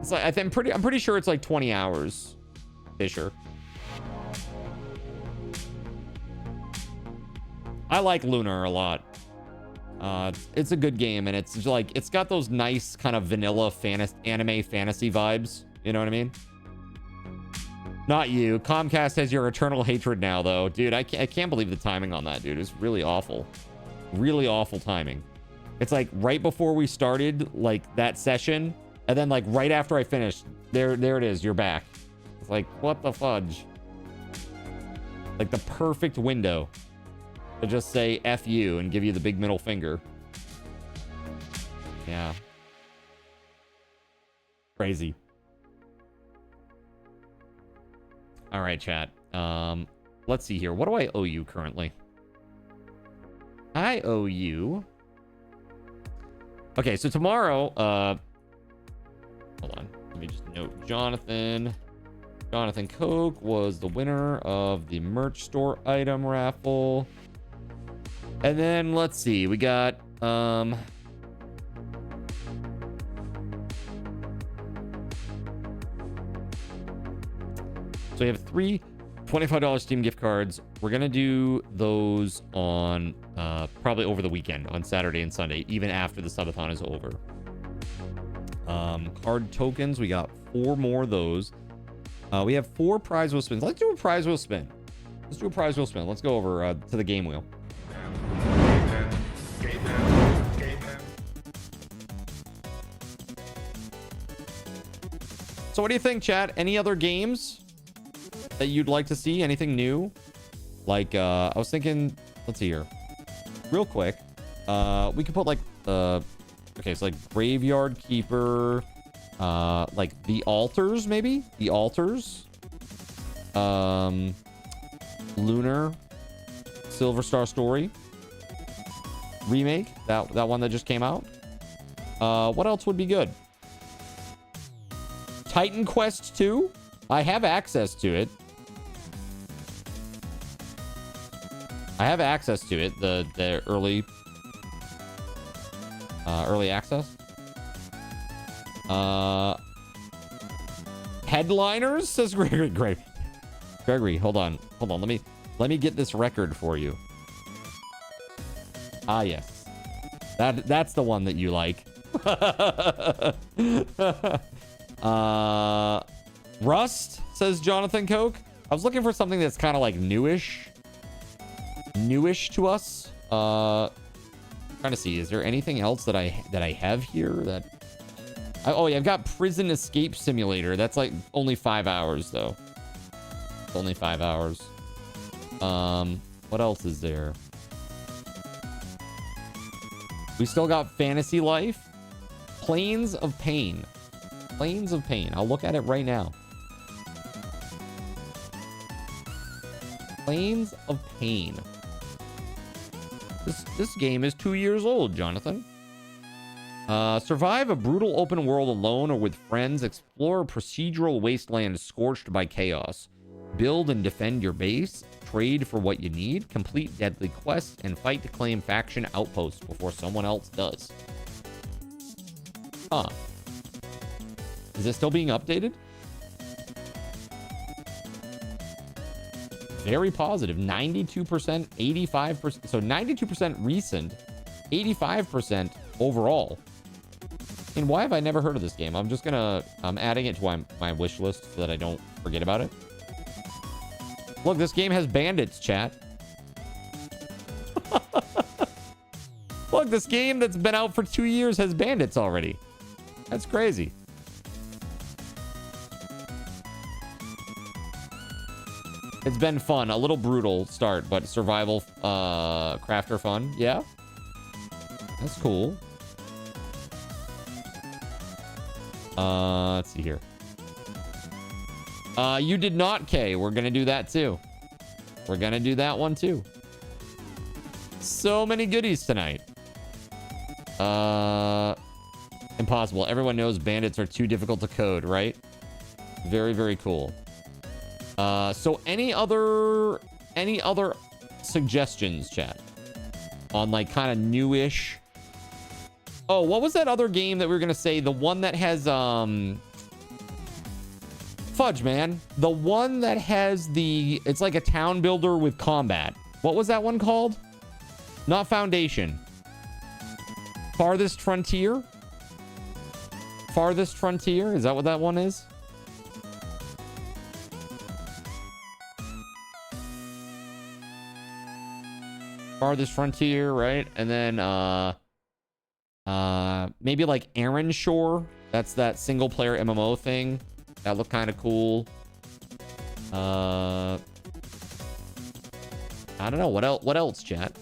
It's like I'm pretty sure it's like 20 hours. Fisher. I like Lunar a lot. It's a good game, and it's like it's got those nice kind of vanilla anime fantasy vibes. You know what I mean? Not you. Comcast has your eternal hatred now, though. Dude, I can't believe the timing on that, dude. It's really awful. Really awful timing. It's like right before we started, like, that session, and then, like, right after I finished, there it is. You're back. It's like, what the fudge? Like, the perfect window to just say F you and give you the big middle finger. Yeah. Crazy. All right, chat. Let's see here. What do I owe you currently? I owe you... Okay, so tomorrow, hold on. Let me just note Jonathan. Jonathan Koch was the winner of the merch store item raffle. And then, let's see. We got, so we have 3 $25 Steam gift cards. We're going to do those on probably over the weekend, on Saturday and Sunday, even after the subathon is over. Card tokens, we got 4 more of those. We have 4 prize wheel spins. Let's do a prize wheel spin. Let's go over to the game wheel. So what do you think, chat? Any other games that you'd like to see? Anything new? Like, I was thinking, let's see here. Real quick. We could put like, okay, so like Graveyard Keeper, like The Altars, maybe? The Altars. Lunar. Silver Star Story. Remake. That one that just came out. What else would be good? Titan Quest 2? I have access to it. I have access to it. The early access. Headliners, says Gregory. Gregory, hold on. Let me get this record for you. Ah, yes. That's the one that you like. Rust, says Jonathan Coke. I was looking for something that's kind of like newish to us. Trying to see, is there anything else that I have here that oh yeah, I've got Prison Escape Simulator. That's like only 5 hours though. It's only 5 hours. What else is there? We still got Fantasy Life. Planes of Pain. Planes of Pain. I'll look at it right now. Planes of Pain. This game is 2 years old, Jonathan. Survive a brutal open world alone or with friends. Explore a procedural wasteland scorched by chaos. Build and defend your base. Trade for what you need. Complete deadly quests and fight to claim faction outposts before someone else does. Huh. Is it still being updated? Very positive. 92%, 85%. So 92% recent, 85% overall. And why have I never heard of this game? I'm adding it to my wish list so that I don't forget about it. Look, this game has bandits, chat. Look, this game that's been out for 2 years has bandits already. That's crazy. It's been fun. A little brutal start, but survival crafter fun. Yeah. That's cool. Let's see here. You did not, K. We're gonna do that too. We're gonna do that one too. So many goodies tonight. Impossible. Everyone knows bandits are too difficult to code, right? Very, very cool. So any other suggestions, chat? On like kind of newish. Oh, what was that other game that we were gonna say? The one that has fudge, man. The one that has it's like a town builder with combat. What was that one called? Not Foundation. Farthest Frontier? Farthest Frontier? Is that what that one is? Farthest Frontier, right? And then maybe like Aaron Shore. That's that single player MMO thing. That looked kind of cool. I don't know. What else, chat?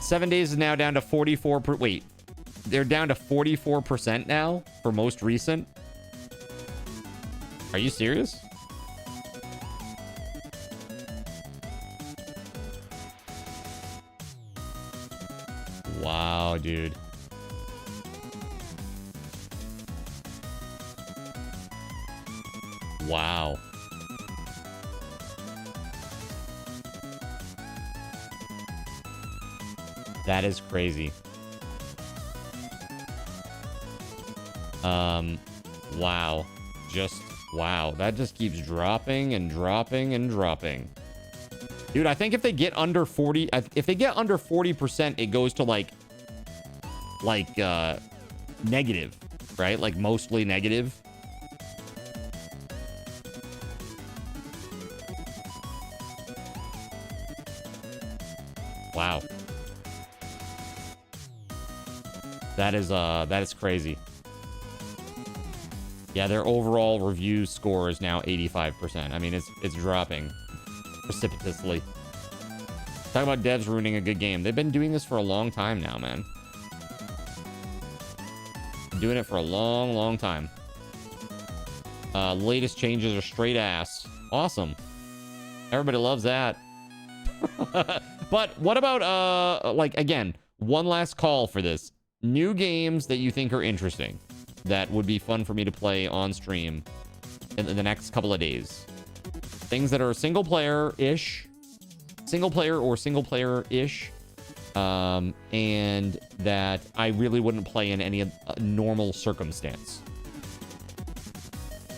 Seven Days is now down to 44. Wait, they're down to 44% now for most recent. Are you serious? Wow, dude. Wow. That is crazy. Wow. Wow. That just keeps dropping and dropping and dropping. Dude, I think if they get under 40, if they get under 40%, it goes to like negative, right? Like mostly negative. Wow. That is crazy. Yeah, their overall review score is now 85%. I mean, it's dropping precipitously. Talk about devs ruining a good game. They've been doing this for a long time now, man. Doing it for a long, long time. Latest changes are straight ass. Awesome. Everybody loves that. But what about, like, again, one last call for this. New games that you think are interesting that would be fun for me to play on stream in the next couple of days. Things that are single player-ish. Single player or single player-ish. And that I really wouldn't play in any normal circumstance.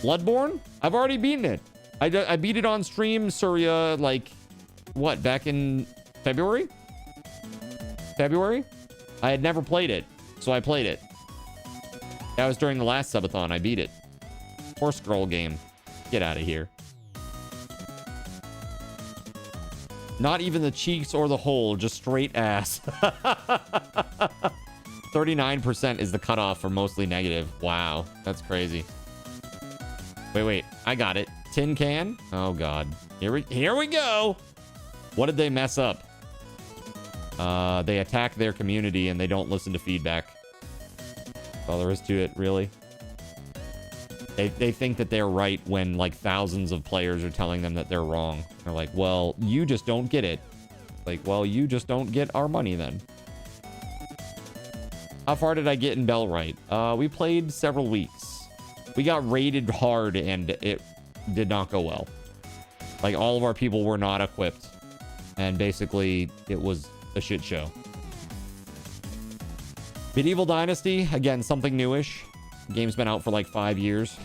Bloodborne? I've already beaten it. I beat it on stream, Surya, like, what, back in February? I had never played it, so I played it. That was during the last Subathon. I beat it. Horse scroll game. Get out of here. Not even the cheeks or the hole, just straight ass. 39% is the cutoff for mostly negative. Wow, that's crazy. Wait, I got it. Tin can? Oh god. Here we go. What did they mess up? They attack their community and they don't listen to feedback. That's all there is to it, really. They think that they're right when like thousands of players are telling them that they're wrong. They're like, well, you just don't get it. Like, well, you just don't get our money then. How far did I get in Bellwright? We played several weeks. We got raided hard and it did not go well. Like, all of our people were not equipped. And basically, it was a shit show. Medieval Dynasty, again, something newish. The game's been out for like 5 years.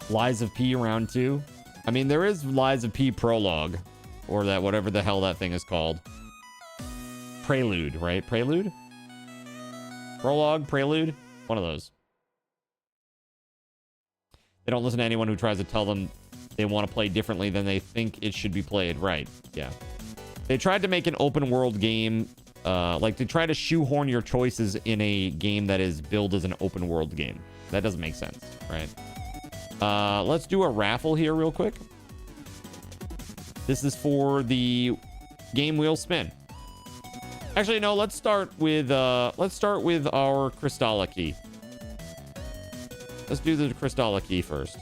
Lies of P round 2. I mean, there is Lies of P prologue, or that whatever the hell that thing is called. Prelude, right? Prelude? Prologue, prelude, one of those. They don't listen to anyone who tries to tell them they want to play differently than they think it should be played. Right, yeah. They tried to make an open world game, like to try to shoehorn your choices in a game that is billed as an open world game. That doesn't make sense, right? Let's do a raffle here real quick. This is for the game wheel spin. Actually, no, let's start with our Kristala key. Let's do the Kristala key first.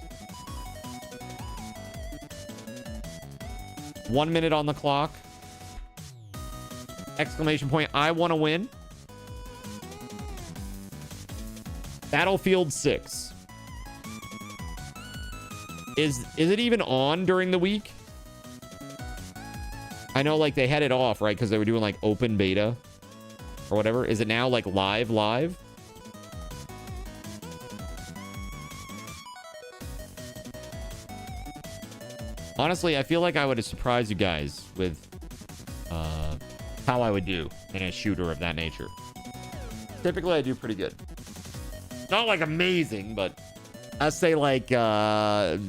1 minute on the clock. Exclamation point, I want to win. Battlefield 6. Is it even on during the week? I know, like, they had it off, right? Because they were doing, like, open beta or whatever. Is it now, like, live? Honestly, I feel like I would have surprised you guys with how I would do in a shooter of that nature. Typically, I do pretty good. Not, like, amazing, but I'd say, like 70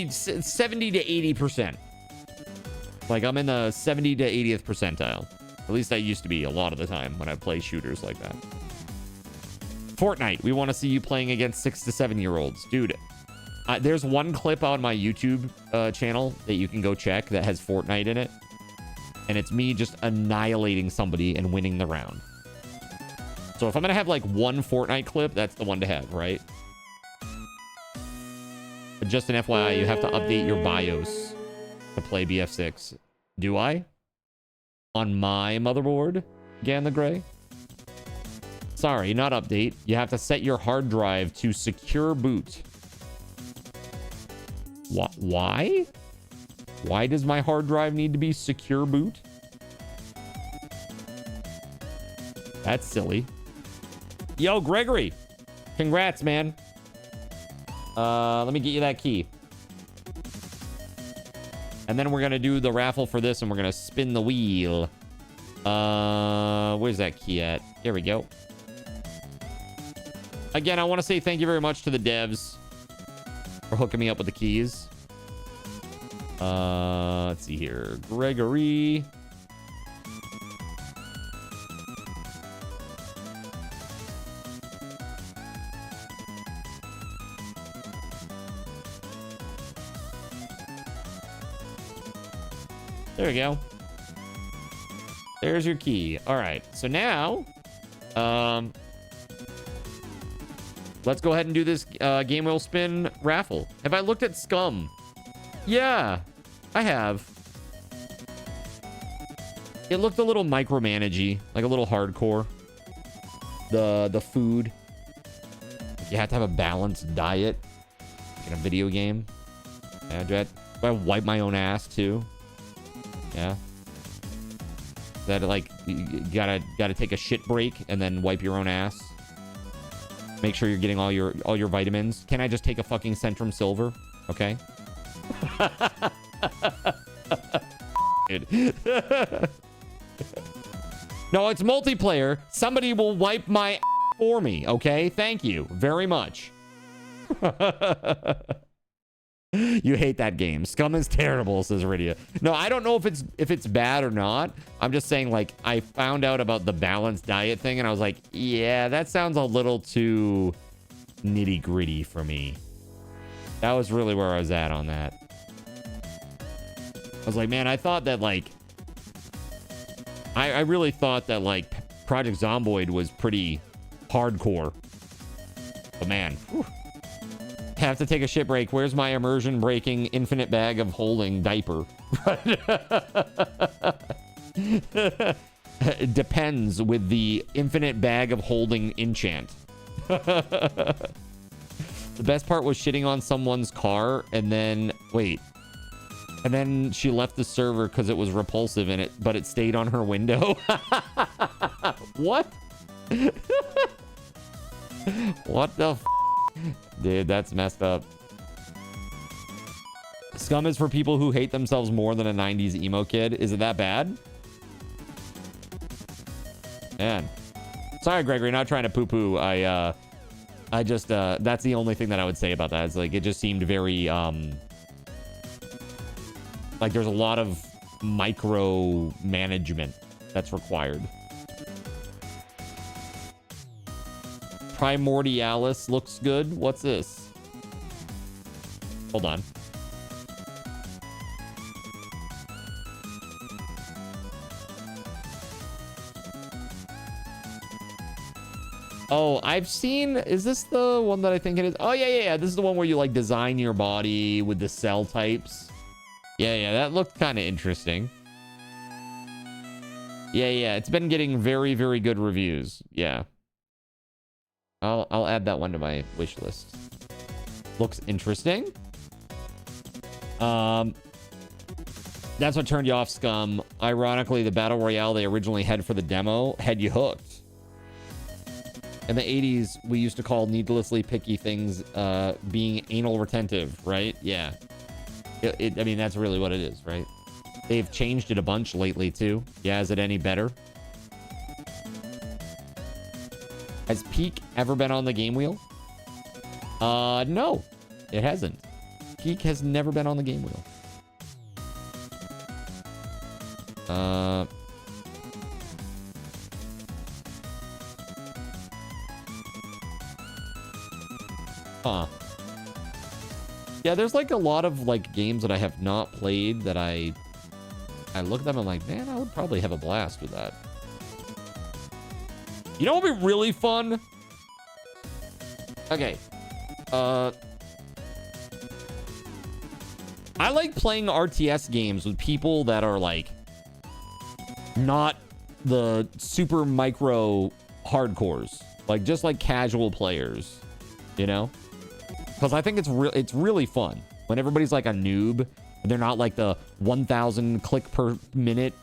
to 80%. Like, I'm in the 70 to 80th percentile. At least I used to be a lot of the time when I play shooters like that. Fortnite. We want to see you playing against 6 to 7-year-olds. Dude, there's one clip on my YouTube channel that you can go check that has Fortnite in it. And it's me just annihilating somebody and winning the round. So if I'm going to have, like, one Fortnite clip, that's the one to have, right? But just an FYI, you have to update your BIOS to play BF6. Do I? On my motherboard, Gan the Grey? Sorry, not update. You have to set your hard drive to secure boot. Why? Why does my hard drive need to be secure boot? That's silly. Yo, Gregory. Congrats, man. Let me get you that key. And then we're going to do the raffle for this, and we're going to spin the wheel. Where's that key at? Here we go. Again, I want to say thank you very much to the devs for hooking me up with the keys. Let's see here. Gregory. There we go. There's your key. All right. So now, let's go ahead and do this game wheel spin raffle. Have I looked at Scum? Yeah, I have. It looked a little micromanagey, like a little hardcore. The food. You have to have a balanced diet in a video game. Yeah, do I wipe my own ass too? Yeah. That like you gotta take a shit break and then wipe your own ass. Make sure you're getting all your vitamins. Can I just take a fucking Centrum Silver? Okay. No, it's multiplayer. Somebody will wipe my for me. Okay. Thank you very much. You hate that game. Scum is terrible, says Rydia. No, I don't know if it's bad or not. I'm just saying, like, I found out about the balanced diet thing, and I was like, yeah, that sounds a little too nitty-gritty for me. That was really where I was at on that. I was like, man, I thought that, like... I really thought that, like, Project Zomboid was pretty hardcore. But, man... Whew. Have to take a shit break. Where's my immersion breaking infinite bag of holding diaper? It depends with the infinite bag of holding enchant. The best part was shitting on someone's car and then and then she left the server because it was repulsive in it, but it stayed on her window. What? What the f? Dude, that's messed up. Scum is for people who hate themselves more than a 90s emo kid. Is it that bad? Man. Sorry, Gregory, not trying to poo-poo. I just, that's the only thing that I would say about that. It's like, it just seemed very, like there's a lot of micro management that's required. Primordialis looks good. What's this? Hold on. Oh, I've seen... Is this the one that I think it is? Oh, yeah. This is the one where you, like, design your body with the cell types. Yeah. That looked kind of interesting. Yeah. It's been getting very, very good reviews. Yeah. I'll add that one to my wish list. Looks interesting. That's what turned you off, Scum. Ironically, the Battle Royale they originally had for the demo had you hooked. In the 80s, we used to call needlessly picky things being anal retentive, right? Yeah. I mean, that's really what it is, right? They've changed it a bunch lately, too. Yeah, is it any better? Has Peak ever been on the game wheel? No, it hasn't. Peak has never been on the game wheel. Huh. Yeah, there's like a lot of like games that I have not played that I look at them and I'm like, man, I would probably have a blast with that. You know what would be really fun? Okay. I like playing RTS games with people that are like not the super micro hardcores, like just like casual players, you know? Because I think it's really fun when everybody's like a noob and they're not like the 1,000 click per minute,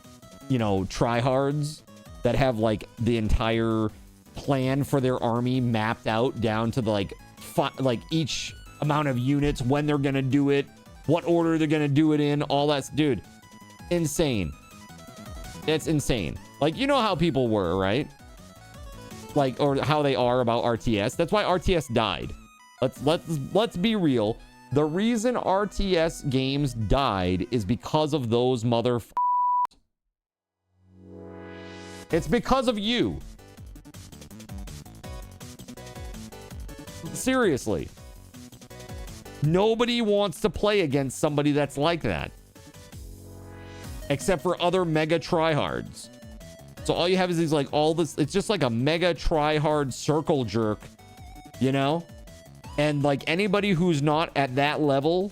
you know, tryhards that have like the entire plan for their army mapped out down to the like each amount of units, when they're gonna do it, what order they're gonna do it in, all that. Dude, insane. It's insane. Like, you know how people were, right? Like, or how they are about RTS. That's why RTS died. Let's be real. The reason RTS games died is because of those motherfuckers. It's because of you. Seriously. Nobody wants to play against somebody that's like that. Except for other mega tryhards. So all you have is these, like, all this, it's just like a mega tryhard circle jerk, you know? And like anybody who's not at that level,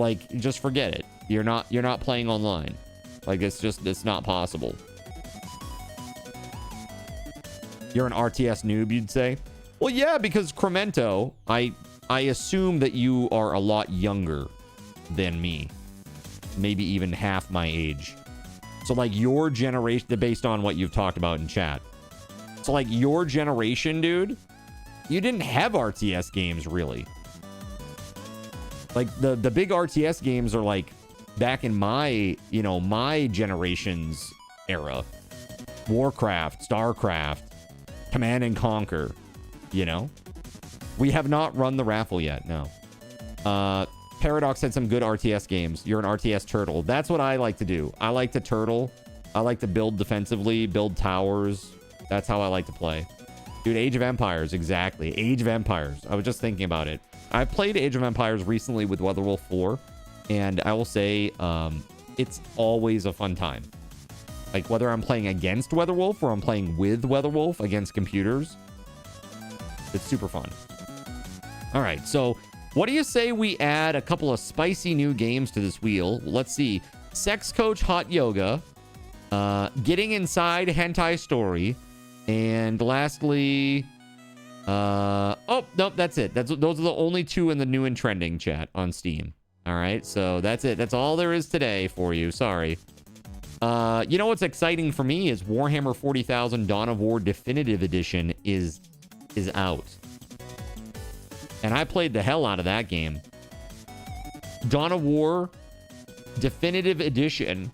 like, just forget it. You're not playing online. Like, it's not possible. You're an RTS noob, you'd say? Well, yeah, because Cremento, I assume that you are a lot younger than me. Maybe even half my age. So, like, your generation, based on what you've talked about in chat. So, like, your generation, dude, you didn't have RTS games, really. Like, the big RTS games are, like, back in my, you know, my generation's era. Warcraft, StarCraft, Command and Conquer, you know? We have not run the raffle yet, no. Paradox had some good RTS games. You're an RTS turtle. That's what I like to do. I like to turtle. I like to build defensively, build towers. That's how I like to play. Dude, Age of Empires, exactly. Age of Empires. I was just thinking about it. I played Age of Empires recently with WeatherWolf4, and I will say it's always a fun time. Like, whether I'm playing against WeatherWolf or I'm playing with WeatherWolf against computers, it's super fun. All right, so what do you say we add a couple of spicy new games to this wheel? Let's see. Sex Coach Hot Yoga, Getting Inside Hentai Story, and lastly, oh, nope, that's it. Those are the only two in the new and trending chat on Steam. All right, so that's it. That's all there is today for you. Sorry. You know what's exciting for me is Warhammer 40,000 Dawn of War Definitive Edition is out. And I played the hell out of that game. Dawn of War Definitive Edition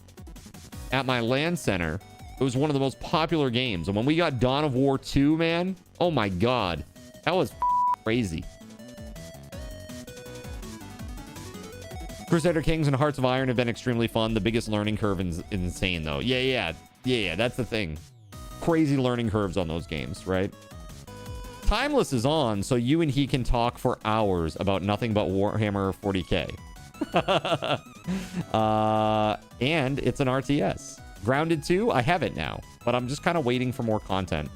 at my LAN center. It was one of the most popular games. And when we got Dawn of War 2, man, oh my God, that was crazy. Crusader Kings and Hearts of Iron have been extremely fun. The biggest learning curve is insane, though. Yeah, that's the thing. Crazy learning curves on those games, right? Timeless is on, so you and he can talk for hours about nothing but Warhammer 40k. And it's an RTS. Grounded 2, I have it now, but I'm just kind of waiting for more content.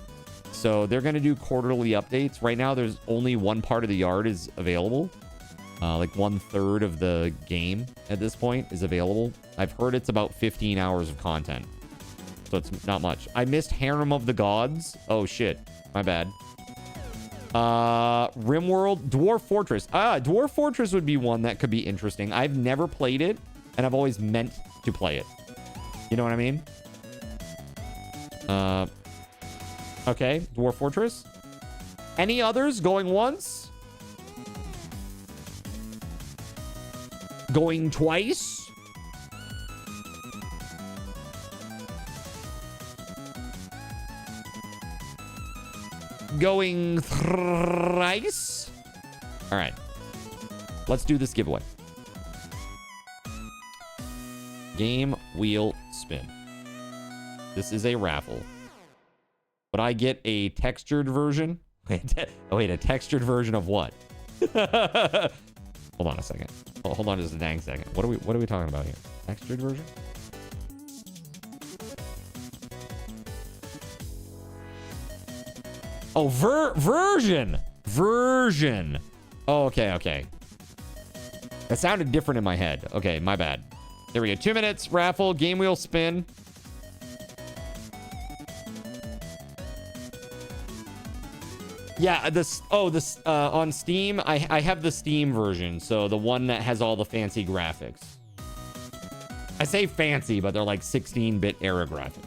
So they're going to do quarterly updates. Right now, there's only one part of the yard is available. Like 1/3 of the game at this point is available. I've heard it's about 15 hours of content. So it's not much. I missed Harem of the Gods. Oh, shit. My bad. RimWorld, Dwarf Fortress. Dwarf Fortress would be one that could be interesting. I've never played it, and I've always meant to play it. You know what I mean? Okay, Dwarf Fortress. Any others going once? Going twice? Going thrice? All right. Let's do this giveaway. Game wheel spin. This is a raffle. But I get a textured version. Wait, a textured version of what? Hold on a second. Hold on just a dang second. What are we talking about here? Textured version? Oh, version. Version. Oh, okay. That sounded different in my head. Okay, my bad. There we go. 2 minutes, raffle, game wheel spin. Yeah, this on Steam, I have the Steam version, so the one that has all the fancy graphics. I say fancy, but they're like 16-bit era graphics.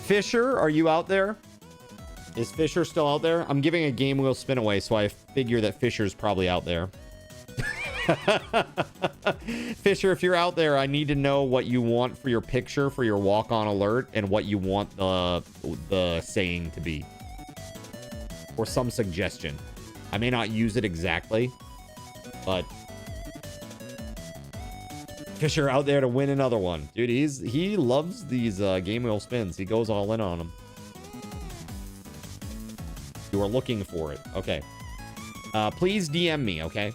Fisher, are you out there? Is Fisher still out there? I'm giving a game wheel spin away, so I figure that Fisher's probably out there. Fisher, if you're out there, I need to know what you want for your picture for your walk-on alert and what you want the saying to be. Or some suggestion. I may not use it exactly, but Fisher out there to win another one. Dude, he loves these game wheel spins. He goes all in on them. You are looking for it. Okay. Please DM me, okay?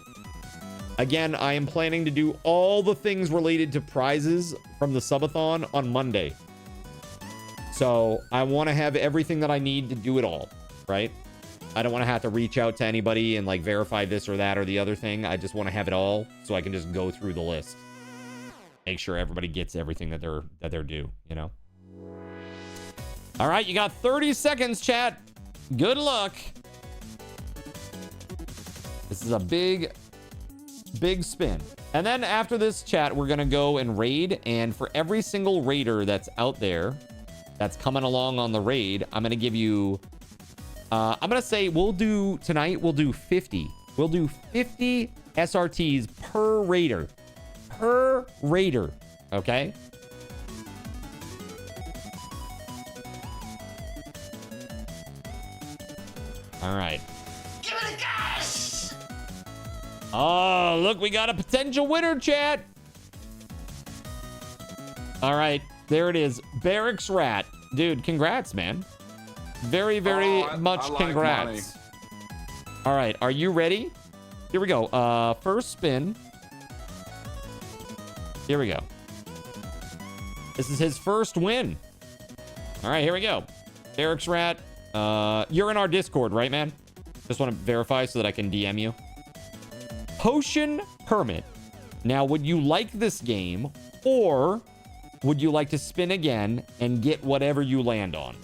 Again, I am planning to do all the things related to prizes from the Subathon on Monday. So I want to have everything that I need to do it all, right? I don't want to have to reach out to anybody and like verify this or that or the other thing. I just want to have it all so I can just go through the list. Make sure everybody gets everything that they're due, you know? All right, you got 30 seconds, chat. Good luck. This is a big spin. And then after this, chat, we're going to go and raid. And for every single raider that's out there that's coming along on the raid, I'm going to give you... I'm going to say we'll do 50. We'll do 50 SRTs per raider. Per raider. Okay? All right. Give it a gas! Oh, look, we got a potential winner, chat. All right, there it is. Barracks Rat. Dude, congrats, man. Very much congrats. Money. All right, are you ready? Here we go. First spin. Here we go. This is his first win. All right, here we go. Barracks Rat. You're in our Discord, right, man? Just want to verify so that I can DM you. Potion Permit. Now, would you like this game, or would you like to spin again and get whatever you land on?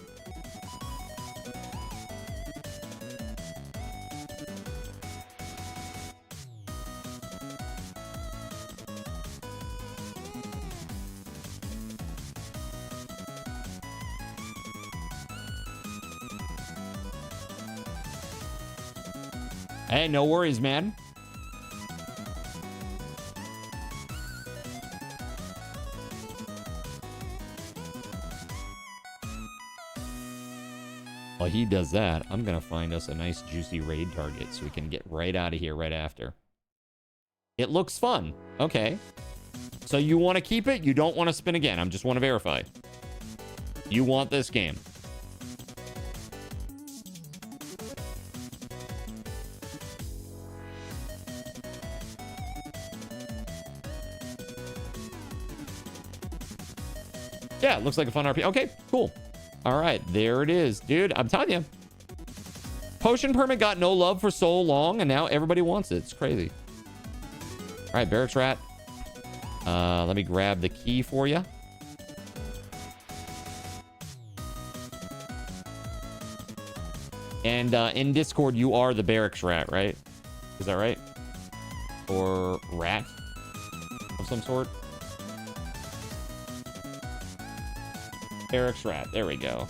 Hey, no worries, man. While he does that, I'm going to find us a nice juicy raid target so we can get right out of here right after. It looks fun. Okay. So you want to keep it? You don't want to spin again. I just want to verify. You want this game. Yeah, it looks like a fun RP. Okay, cool. All right, there it is. Dude, I'm telling you. Potion Permit got no love for so long, and now everybody wants it. It's crazy. All right, Barracks Rat. Let me grab the key for you. And in Discord, you are the Barracks Rat, right? Is that right? Or rat of some sort? Barracks Rat. There we go.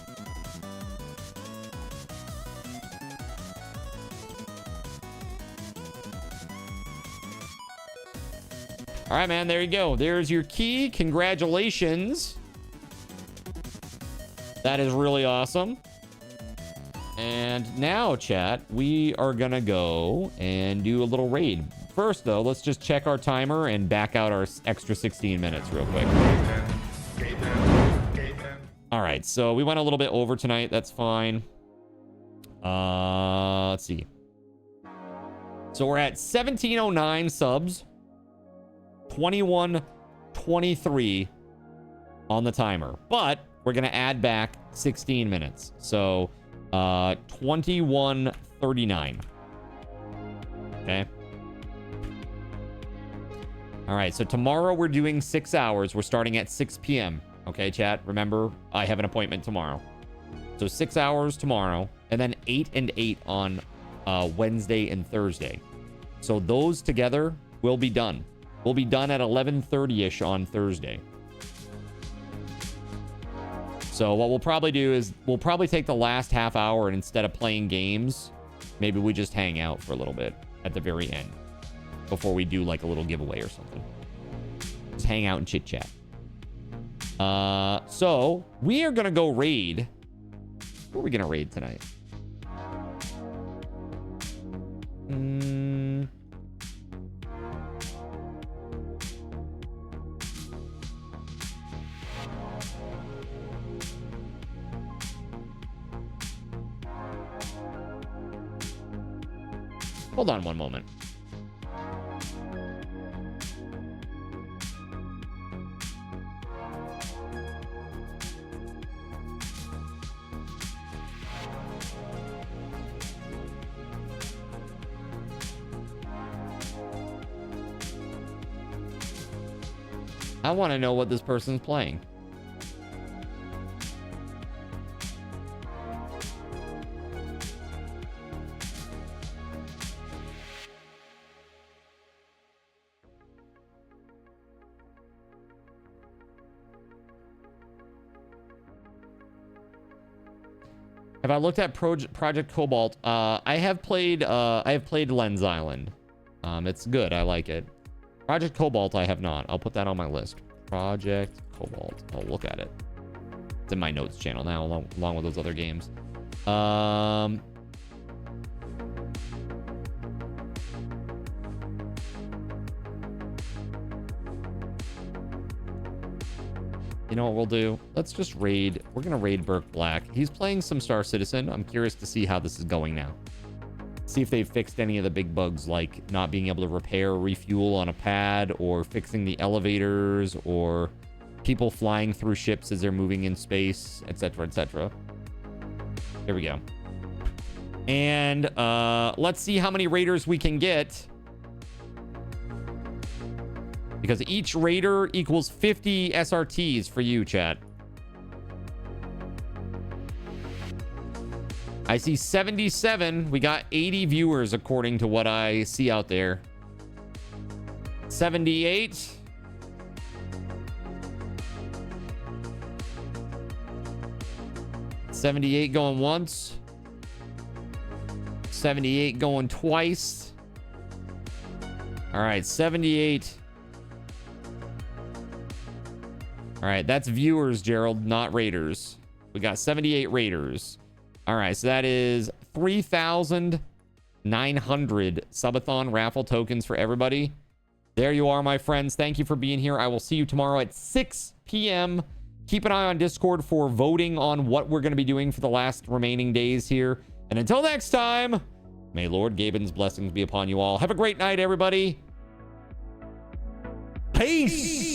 All right, man. There you go. There's your key. Congratulations. That is really awesome. And now, chat, we are going to go and do a little raid. First, though, let's just check our timer and back out our extra 16 minutes real quick. All right, so we went a little bit over tonight. That's fine. Let's see. So we're at 1709 subs. 2123 on the timer. But we're going to add back 16 minutes. So 2139. Okay. All right, so tomorrow we're doing 6 hours. We're starting at 6 p.m. Okay, chat, remember, I have an appointment tomorrow. So 6 hours tomorrow, and then 8 and 8 on Wednesday and Thursday. So those together will be done. We'll be done at 11:30-ish on Thursday. So what we'll probably do is we'll probably take the last half hour, and instead of playing games, maybe we just hang out for a little bit at the very end before we do like a little giveaway or something. Just hang out and chit chat. So we are gonna go raid. Who are we gonna raid tonight? Hold on one moment. I want to know what this person's playing. Have I looked at Project Cobalt? I have played Lens Island. It's good. I like it. Project Cobalt, I have not. I'll put that on my list. Project Cobalt. I'll look at it. It's in my notes channel now, along with those other games. You know what we'll do? Let's just raid. We're gonna raid Burke Black. He's playing some Star Citizen. I'm curious to see how this is going now. See if they've fixed any of the big bugs, like not being able to repair or refuel on a pad, or fixing the elevators, or people flying through ships as they're moving in space, etc., etc. Here we go. And let's see how many raiders we can get, because each raider equals 50 SRTs for you, chat. I see 77. We got 80 viewers according to what I see out there. 78. $78 going once. 78 going twice. All right, 78. All right, that's viewers, Gerald, not raiders. We got 78 raiders. All right, so that is 3,900 Subathon raffle tokens for everybody. There you are, my friends. Thank you for being here. I will see you tomorrow at 6 p.m. Keep an eye on Discord for voting on what we're going to be doing for the last remaining days here. And until next time, may Lord Gaben's blessings be upon you all. Have a great night, everybody. Peace!